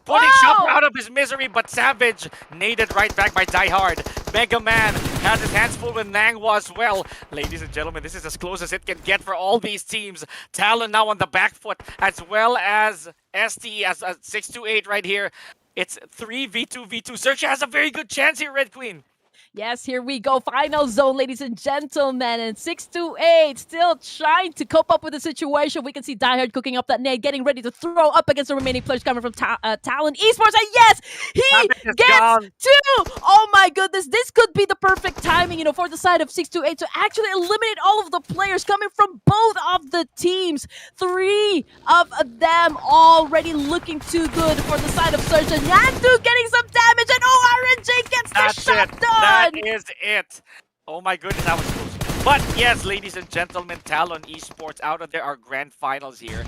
putting Shopper out of his misery, but Savage naded right back by Die Hard. Mega Man has his hands full with Nangwa as well. Ladies and gentlemen, this is as close as it can get for all these teams. Talon now on the back foot, as well as ST as 628 right here. It's 3v2v2. XERXIA has a very good chance here, Red Queen. Yes, here we go. Final zone, ladies and gentlemen. And 628 still trying to cope up with the situation. We can see Diehard cooking up that nade, getting ready to throw up against the remaining players coming from Talon Esports. And yes, he gets two. Oh my goodness, this could be the perfect timing, for the side of 628 to actually eliminate all of the players coming from both of the teams. 3 of them already looking too good for the side of XERXIA. Yandu getting some damage, and RNG gets the shot done. That is it. Oh my goodness, that was close. But yes, ladies and gentlemen, Talon Esports out of there. Our grand finals here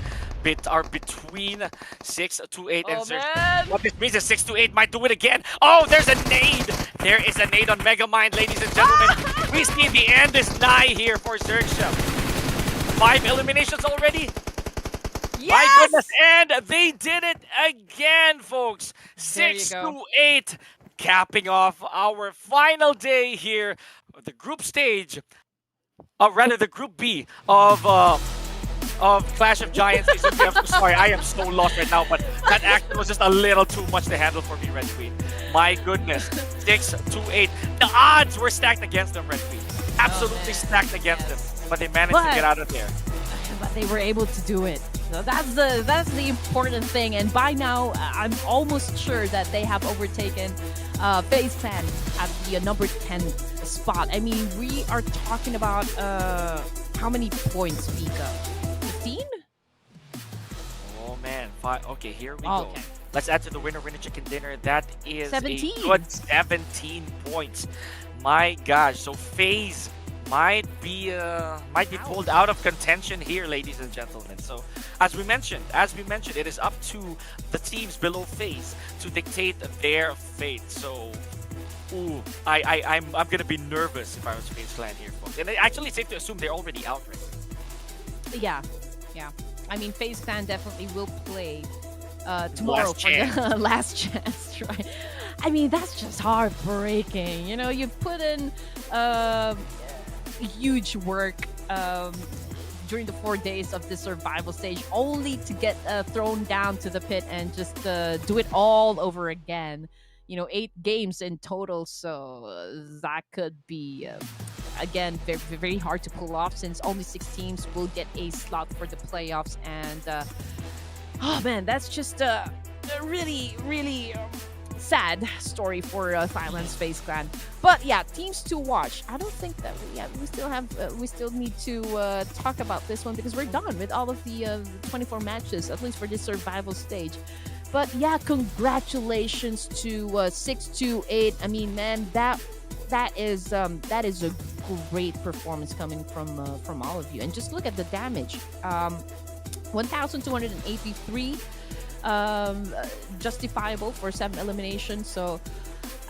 are between 628 and XERXIA. What this means is 628 might do it again. Oh, there's a nade. There is a nade on Megamind, ladies and gentlemen. We see the end is nigh here for XERXIA. 5 eliminations already. Yes! My goodness, and they did it again, folks. 628. Capping off our final day here, the group stage, rather the group B of Clash of Giants. I'm sorry, I am so lost right now, but that action was just a little too much to handle for me, Red Queen. My goodness, 6-8. The odds were stacked against them, Red Queen. Absolutely stacked against them, but they managed to get out of there. But they were able to do it. So that's the important thing. And by now, I'm almost sure that they have overtaken FaZe Clan at the number 10 spot. I mean, we are talking about how many points, Pika? 15? Oh man, okay, here we go. Okay. Let's add to the winner chicken dinner. That is 17. A good 17 points. My gosh, so FaZe might be pulled out of contention here, ladies and gentlemen. So as we mentioned, it is up to the teams below FaZe to dictate their fate. So I'm gonna be nervous if I was FaZe Clan here, folks. And actually it's safe to assume they're already out right now. Yeah. I mean, FaZe Clan definitely will play tomorrow for the last chance, right? I mean, that's just heartbreaking. You've put in huge work during the 4 days of this survival stage, only to get thrown down to the pit and just do it all over again. 8 games in total, so that could be again very, very hard to pull off, since only 6 teams will get a slot for the playoffs. And oh man, that's just a really, really sad story for Thailand's FaZe Clan. But yeah, teams to watch. I don't think that we still need to talk about this one, because we're done with all of the 24 matches, at least for this survival stage. But yeah, congratulations to 628. I mean, man, that is a great performance coming from all of you. And just look at the damage. 1,283. Justifiable for 7 eliminations. So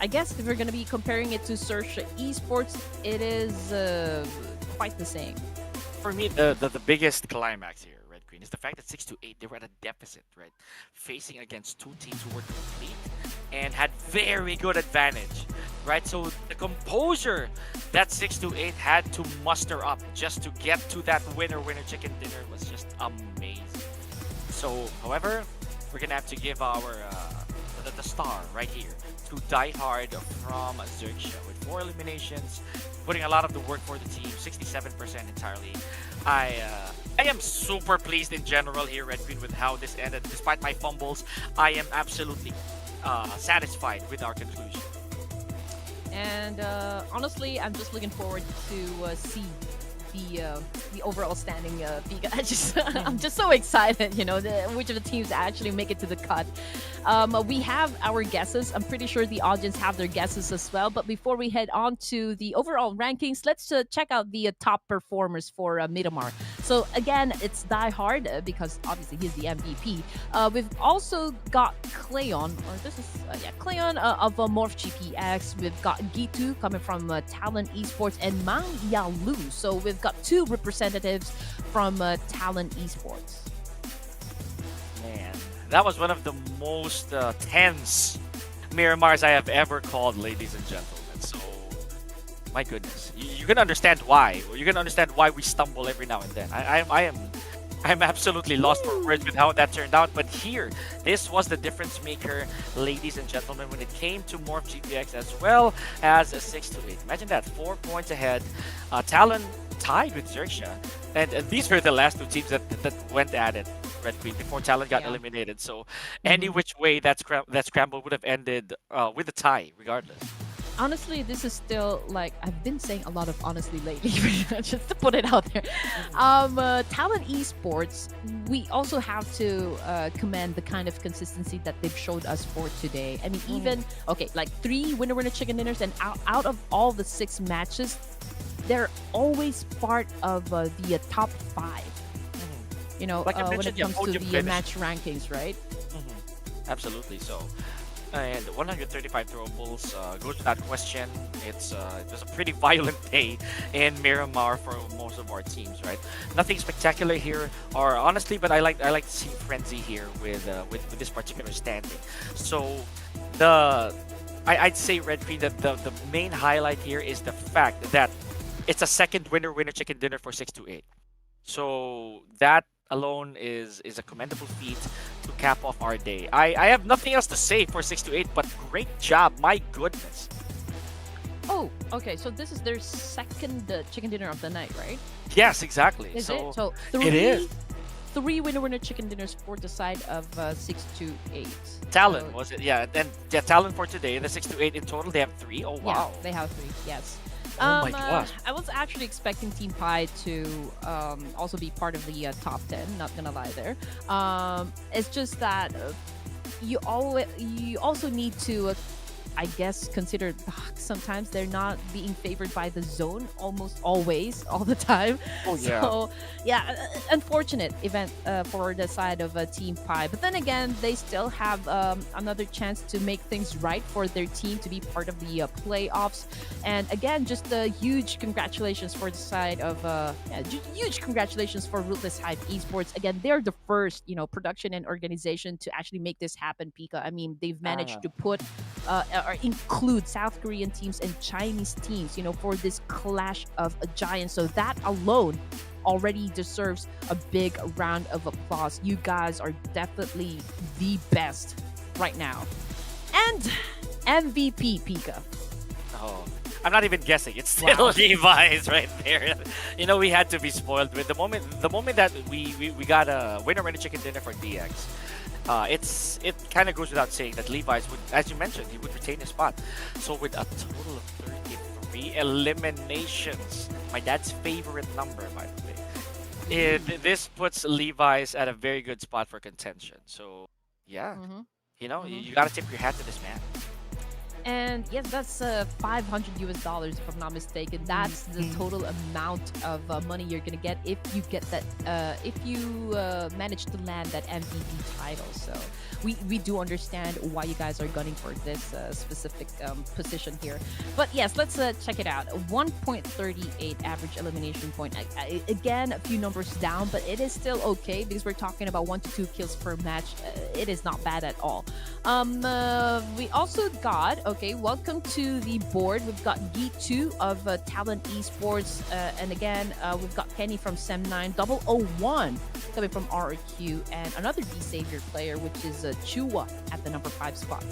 I guess if we're going to be comparing it to XERXIA Esports, it is quite the same. For me, the biggest climax here, Red Queen, is the fact that 6-8, they were at a deficit, right? Facing against 2 teams who were complete and had very good advantage, right? So the composure that 6-8 had to muster up just to get to that winner chicken dinner was just amazing. So, however, we're gonna have to give our the star right here to Diehard from XERXIA with 4 eliminations, putting a lot of the work for the team, 67% entirely. I am super pleased in general here, Red Queen, with how this ended. Despite my fumbles, I am absolutely satisfied with our conclusion. And honestly, I'm just looking forward to see the overall standing. I'm just so excited, which of the teams actually make it to the cut. We have our guesses. I'm pretty sure the audience have their guesses as well. But before we head on to the overall rankings, let's check out the top performers for Miramar. So again, it's Diehard because obviously he's the MVP. We've also got Cleon, Cleon of Morph GPX. We've got Gitu coming from Talon Esports, and Mang Yalu. So we've got 2 representatives from Talon Esports. Man, that was one of the most tense Miramars I have ever called, ladies and gentlemen. So My goodness, you're gonna understand why. You're gonna understand why we stumble every now and then. I'm absolutely lost for words with how that turned out. But here, this was the difference maker, ladies and gentlemen, when it came to Morph GPX as well as a 6-8. Imagine that, 4 points ahead. Talon tied with Xerxia, and these were the last two teams that went at it. Red Queen before Talon got Yeah. eliminated. So any which way that scramble would have ended with a tie, regardless. Honestly, this is still like I've been saying a lot of honestly lately, just to put it out there. Talent Esports, we also have to commend the kind of consistency that they've showed us for today. I mean, even okay, like 3 winner chicken dinners, and out of all the 6 matches, they're always part of the top 5. You know, Like I when mentioned, it comes to podium the finish. match rankings, right? Absolutely. So, and 135 throwables goes without question. It was a pretty violent day in Miramar for most of our teams, right? Nothing spectacular here, or honestly, but I like to see frenzy here with this particular standing. So, I'd say Red Queen that the main highlight here is the fact that it's a second winner chicken dinner for 6-8. So that alone is a commendable feat to cap off our day. I have nothing else to say for 6-8, but great job, my goodness. Oh, okay. So this is their second chicken dinner of the night, right? Yes, exactly. Is so it? So it is. 3 winner chicken dinners for the side of 6-8. Talon So, was it? Yeah, and yeah, Talon for today. The 6-8 in total, they have 3. Oh yeah, wow. they have 3. Yes. Oh my gosh. I was actually expecting Team Pi to also be part of the top 10. Not gonna lie there. It's just that you also need to I guess consider sometimes they're not being favored by the zone almost always all the time. Oh yeah. So yeah, unfortunate event for the side of Team Pi. But then again, they still have another chance to make things right for their team to be part of the playoffs. And again, just a huge congratulations for the side of huge congratulations for Ruthless Hype Esports. Again, they're the first production and organization to actually make this happen. Pika. I mean, they've managed to put or include South Korean teams and Chinese teams, for this clash of giants. So that alone already deserves a big round of applause. You guys are definitely the best right now. And MVP, Pika. Oh, I'm not even guessing. It's still Levi's right there. We had to be spoiled with the moment that we got a winner chicken dinner for DX. It kind of goes without saying that Levi's would, as you mentioned, he would retain his spot. So with a total of 33 eliminations, my dad's favorite number, by the way, this puts Levi's at a very good spot for contention. So yeah, you gotta tip your hat to this man. And yes, that's $500 if I'm not mistaken. That's the total amount of money you're gonna get if you get that if you manage to land that MVP title. So we do understand why you guys are gunning for this specific position here. But yes, let's check it out. 1.38 average elimination point. Again, a few numbers down, but it is still okay because we're talking about 1 to 2 kills per match. It is not bad at all. We also got, okay, welcome to the board. We've got G2 of Talent Esports. And again, we've got Kenny from Sem9, 001 coming from RRQ, and another D-Savior player, which is Chua at the number 5 spot.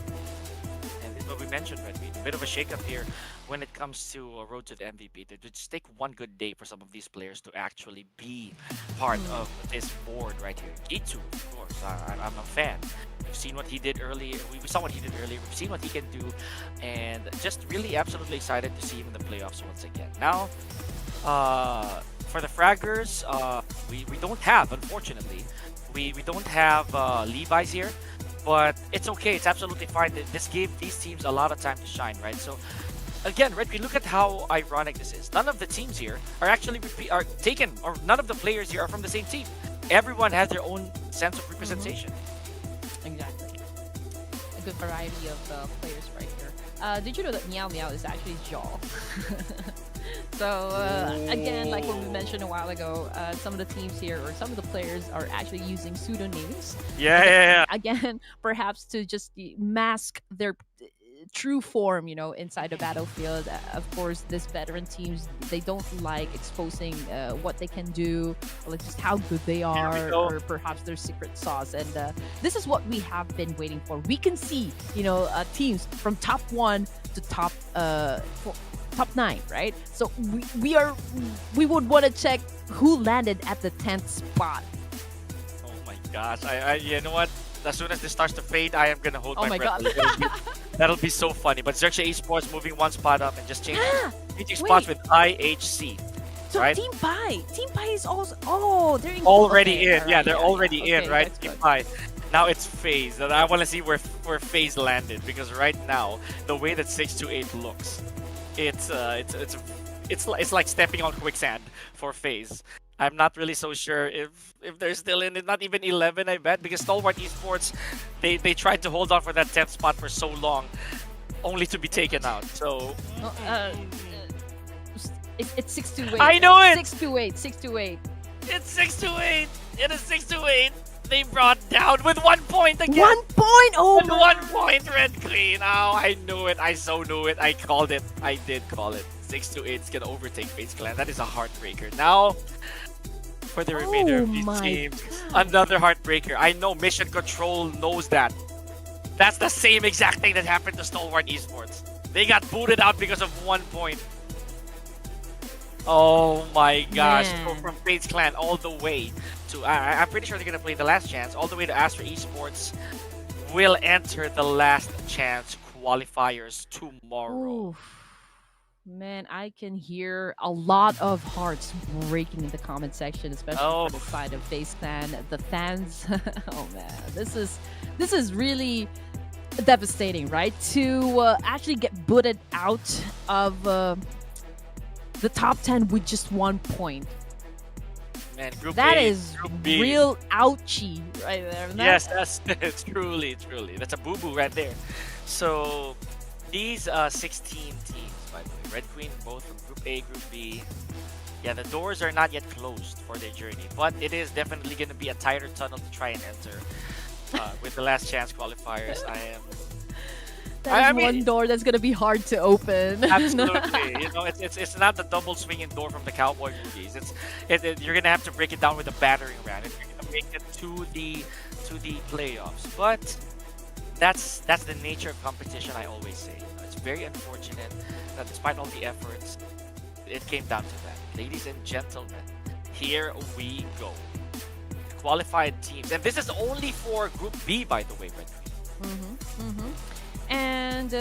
And this is what we mentioned, right? A bit of a shakeup here when it comes to a road to the MVP. To just take one good day for some of these players to actually be part of this board right here. G2, of course, I'm a fan. We've seen what he did earlier. We saw what he did earlier. We've seen what he can do, and just really absolutely excited to see him in the playoffs once again. Now, for the fraggers, we don't have, unfortunately, we don't have Levi's here, but it's okay. It's absolutely fine. This gave these teams a lot of time to shine, right? So again, Red Queen, look at how ironic this is. None of the teams here are actually taken, or none of the players here are from the same team. Everyone has their own sense of representation. Exactly. A good variety of players right here. Did you know that Meow Meow is actually Jaw? So again, like what we mentioned a while ago, some of the teams here or some of the players are actually using pseudonyms. Yeah. Again, perhaps to just mask their true form, inside the battlefield. Of course, this veteran teams, they don't like exposing what they can do, or like just how good they Here we are, go. or perhaps their secret sauce. And this is what we have been waiting for. We can see, teams from top 1 to top 9, right? So we would want to check who landed at the 10th spot. Oh my gosh. You know what? As soon as this starts to fade, I am gonna hold Oh my my breath. god. That'll be so funny. But XERXIA Esports moving one spot up and just changing Wait. spots with IHC. So right? Team Pi is also they're Already okay, in. alright, Yeah, they're already in, Okay, right? that's Team good. Pi. Now it's FAZE. And I want to see where FAZE landed, because right now the way that 628 looks, it's like stepping on quicksand for FAZE. I'm not really so sure if they're still in it. Not even 11, I bet, because Stalwart Esports, they tried to hold on for that 10th spot for so long, only to be taken out. So It's 6 to 8. I know it! 6 to 8. 6 to 8. It's 6 to 8. It is 6 to 8. They brought down with 1 point again. 1 point. Oh And 1 point, Red Queen. Oh, I knew it. I so knew it. I called it. I did call it. 6 to 8 is gonna overtake FaZe Clan. That is a heartbreaker. Now, for the remainder of these my teams, God. another heartbreaker. I know Mission Control knows that. That's the same exact thing that happened to Stalwart Esports. They got booted out because of 1 point. Oh my gosh. So Man. from FaZe Clan all the way to, I'm pretty sure they're going to play the last chance, all the way to Astra Esports will enter the last chance qualifiers tomorrow. Oof. Man, I can hear a lot of hearts breaking in the comment section, especially Oh. for the side of FaZe Clan. The fans, oh man, this is really devastating, right? To actually get booted out of the top 10 with just 1 point. Man, Group That A, is Group B. real ouchie right there. Yes, that's it's truly. That's a boo-boo right there. So these 16 teams, by the way, Red Queen, both from Group A, Group B. Yeah, the doors are not yet closed for their journey, but it is definitely going to be a tighter tunnel to try and enter with the last chance qualifiers. That is I mean- one door that's gonna be hard to open. Absolutely, it's not the double swinging door from the cowboy movies. You're gonna have to break it down with a battering ram if you're gonna make it to the playoffs. But that's the nature of competition. I always say it's very unfortunate that despite all the efforts, it came down to that. Ladies and gentlemen, here we go. Qualified teams, and this is only for Group B, by the way, Red Queen. And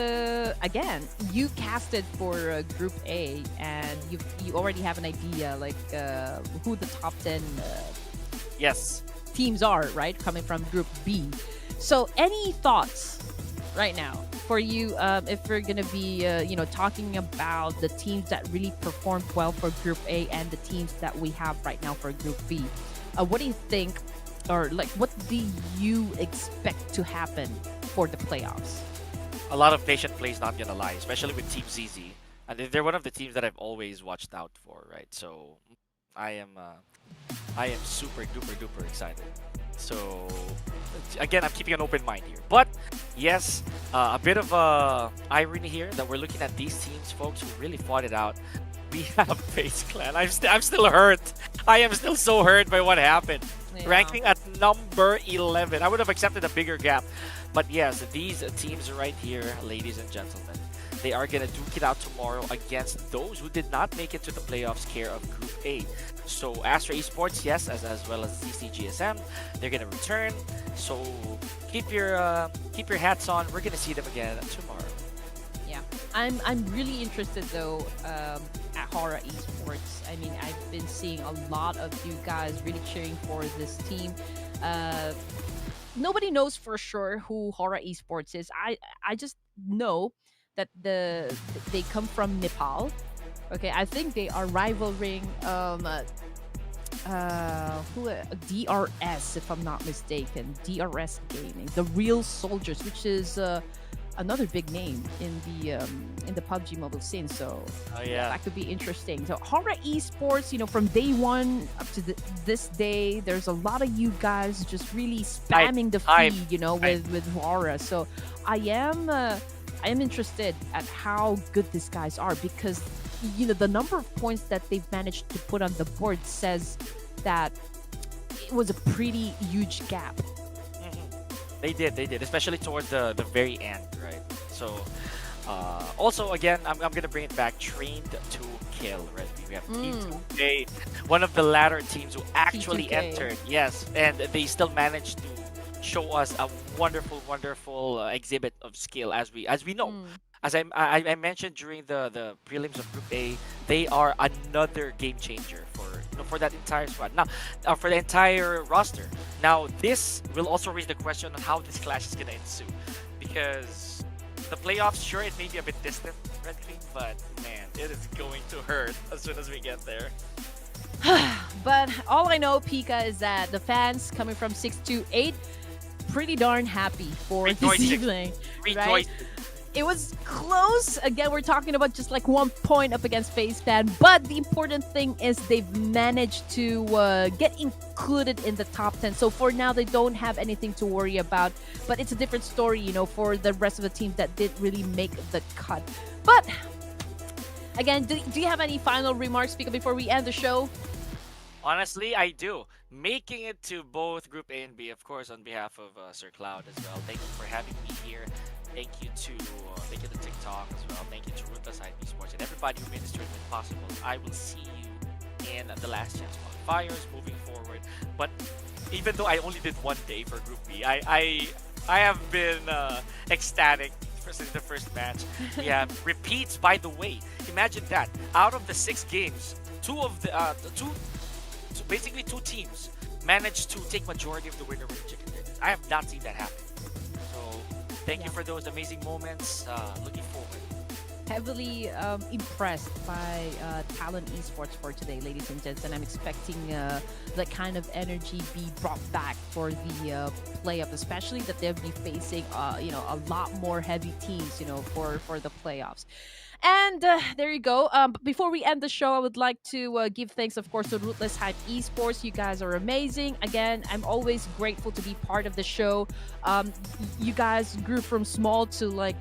again, you casted for Group A, and you already have an idea like who the top 10 Yes. teams are, right? Coming from Group B. So, any thoughts right now for you if we're gonna be talking about the teams that really performed well for Group A and the teams that we have right now for Group B? What do you think, or like, what do you expect to happen for the playoffs? A lot of patient plays, not gonna lie, especially with Team ZZ. And they're one of the teams that I've always watched out for, right? So I am super duper excited. So again, I'm keeping an open mind here. But yes, a bit of irony here that we're looking at these teams, folks, who really fought it out. We have FaZe Clan. I'm still hurt. I am still so hurt by what happened. Yeah. Ranking at number 11. I would have accepted a bigger gap. But yes, these teams right here, ladies and gentlemen, they are going to duke it out tomorrow against those who did not make it to the playoffs care of Group A. So Astra Esports, yes, as well as CCGSM, they're going to return. So keep your hats on. We're going to see them again tomorrow. Yeah, I'm really interested though at Hora Esports. I mean, I've been seeing a lot of you guys really cheering for this team. Nobody knows for sure who Hora Esports is. I just know that they come from Nepal. Okay, I think they are rivaling DRS, if I'm not mistaken. DRS Gaming, the Real Soldiers, which is another big name in the PUBG Mobile scene. So Oh yeah. that could be interesting. So Hora Esports, from day one up to this day, there's a lot of you guys just really spamming the Hype. feed, with Hora. So I am I am interested at how good these guys are because the number of points that they've managed to put on the board says that it was a pretty huge gap. They did, especially towards the very end, right? So, also again, I'm gonna bring it back. Trained to kill, right? We have Team 2K, one of the latter teams who actually T2K. entered, yes, and they still managed to show us a wonderful exhibit of skill, as we know. As I mentioned during the prelims of Group A, they are another game changer for for that entire squad. Now, for the entire roster. Now, this will also raise the question on how this clash is gonna ensue, because the playoffs, sure, it may be a bit distant, Red Queen, but man, it is going to hurt as soon as we get there. But all I know, Pika, is that the fans coming from 628 pretty darn happy for this Rejoicing. evening. Right? Rejoicing. It was close. Again, we're talking about just like 1 point up against FaZe Fan. But the important thing is they've managed to get included in the top 10. So for now, they don't have anything to worry about. But it's a different story, for the rest of the teams that did really make the cut. But again, do you have any final remarks, Pika, before we end the show? Honestly, I do. Making it to both Group A and B, of course, on behalf of Sir Cloud as well. Thank you for having me here. Thank you to TikTok as well. Thank you to Ruthless Esports and everybody who made this tournament possible. I will see you in the last chance qualifiers moving forward. But even though I only did 1 day for Group B, I have been ecstatic since the first match. We have repeats, by the way. Imagine that. Out of the 6 games, basically 2 teams managed to take majority of the winner with chicken dinners. I have not seen that happen. So thank you for those amazing moments. Looking forward. Heavily impressed by Talent Esports for today, ladies and gents, and I'm expecting that kind of energy be brought back for the playoff, especially that they'll be facing a lot more heavy teams, for the playoffs. And there you go. But before we end the show, I would like to give thanks, of course, to Ruthless Hype Esports. You guys are amazing. Again, I'm always grateful to be part of the show. You guys grew from small to like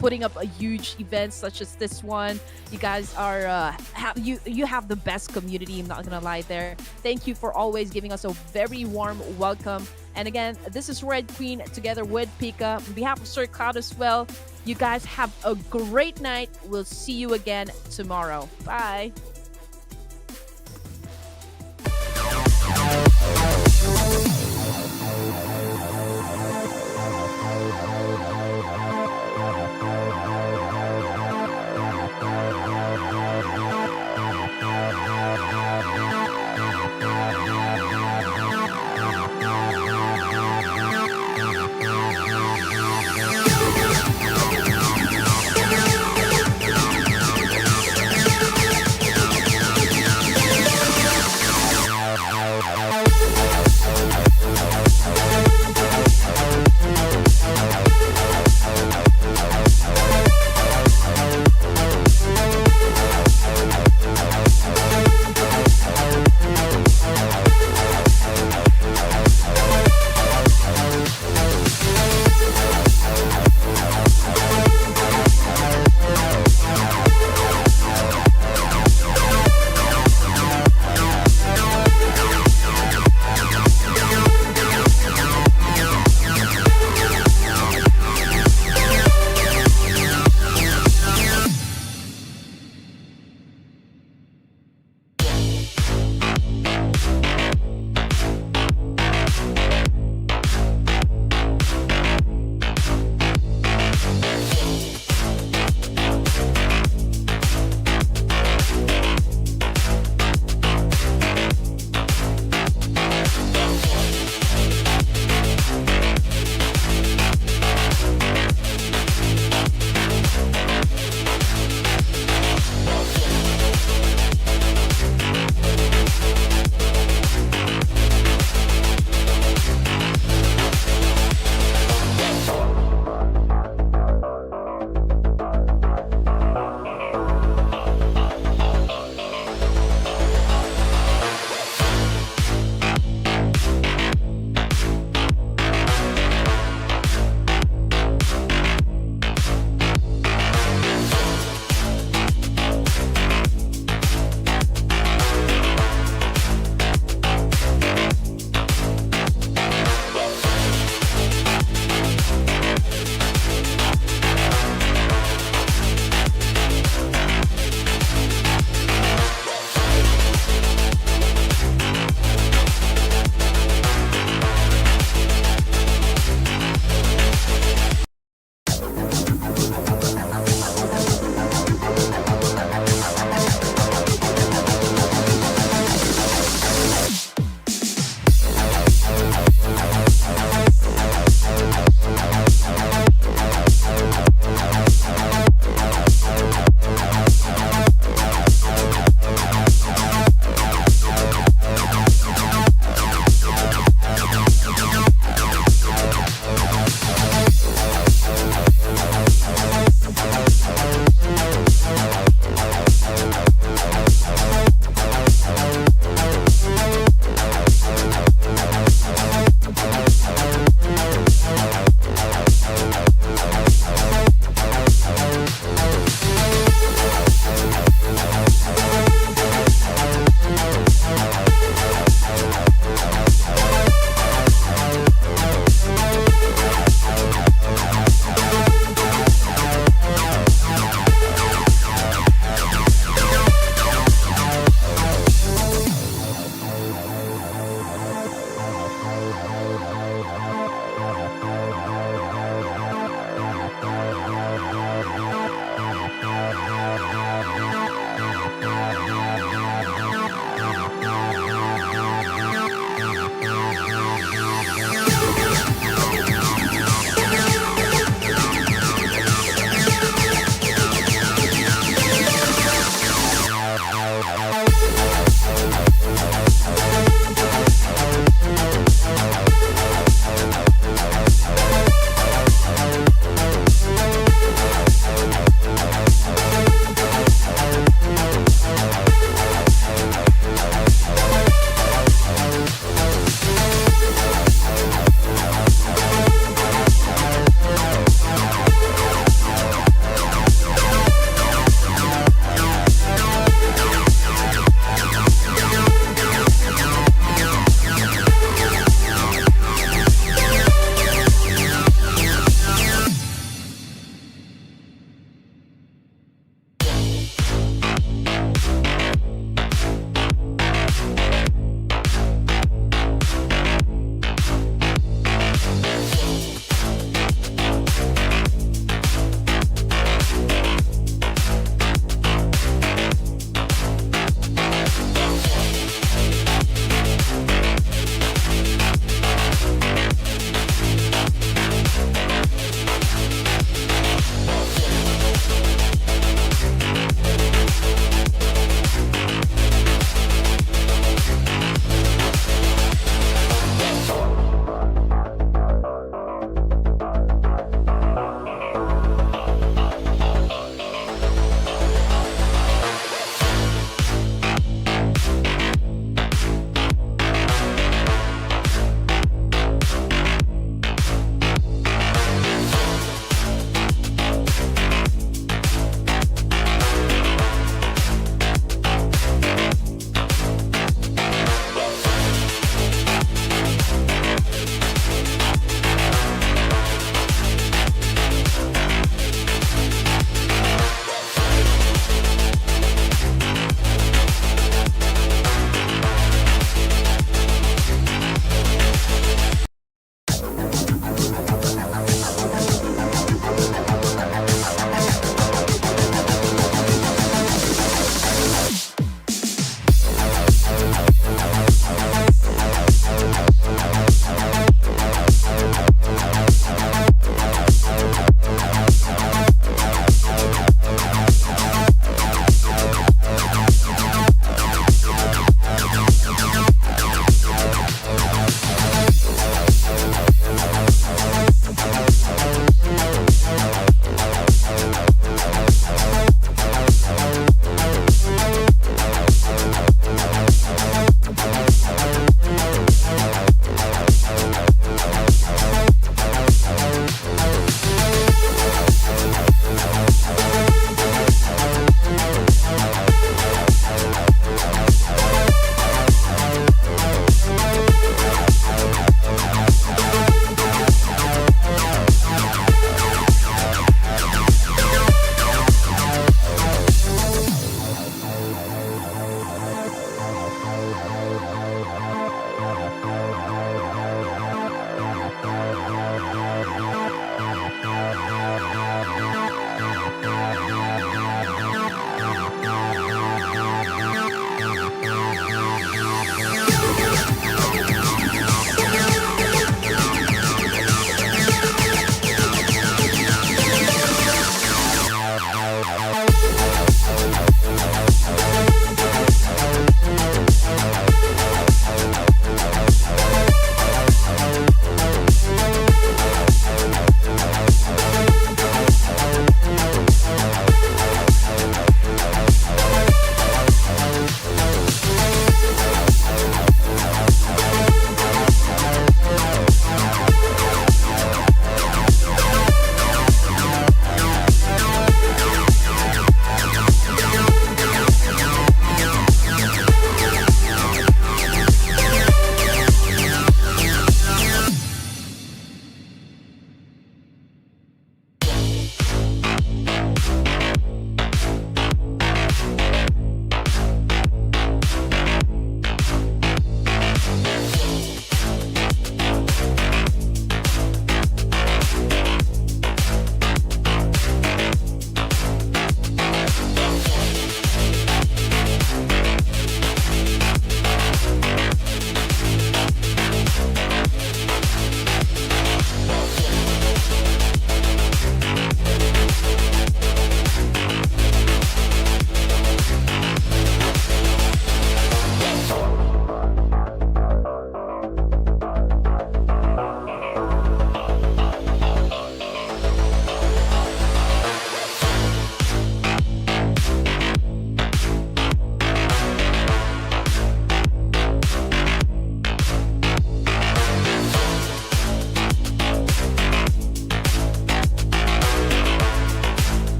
putting up a huge event such as this one. You guys are you have the best community. I'm not gonna lie there. Thank you for always giving us a very warm welcome. And again, this is Red Queen together with Pika. On behalf of Sir Cloud as well, you guys have a great night. We'll see you again tomorrow. Bye.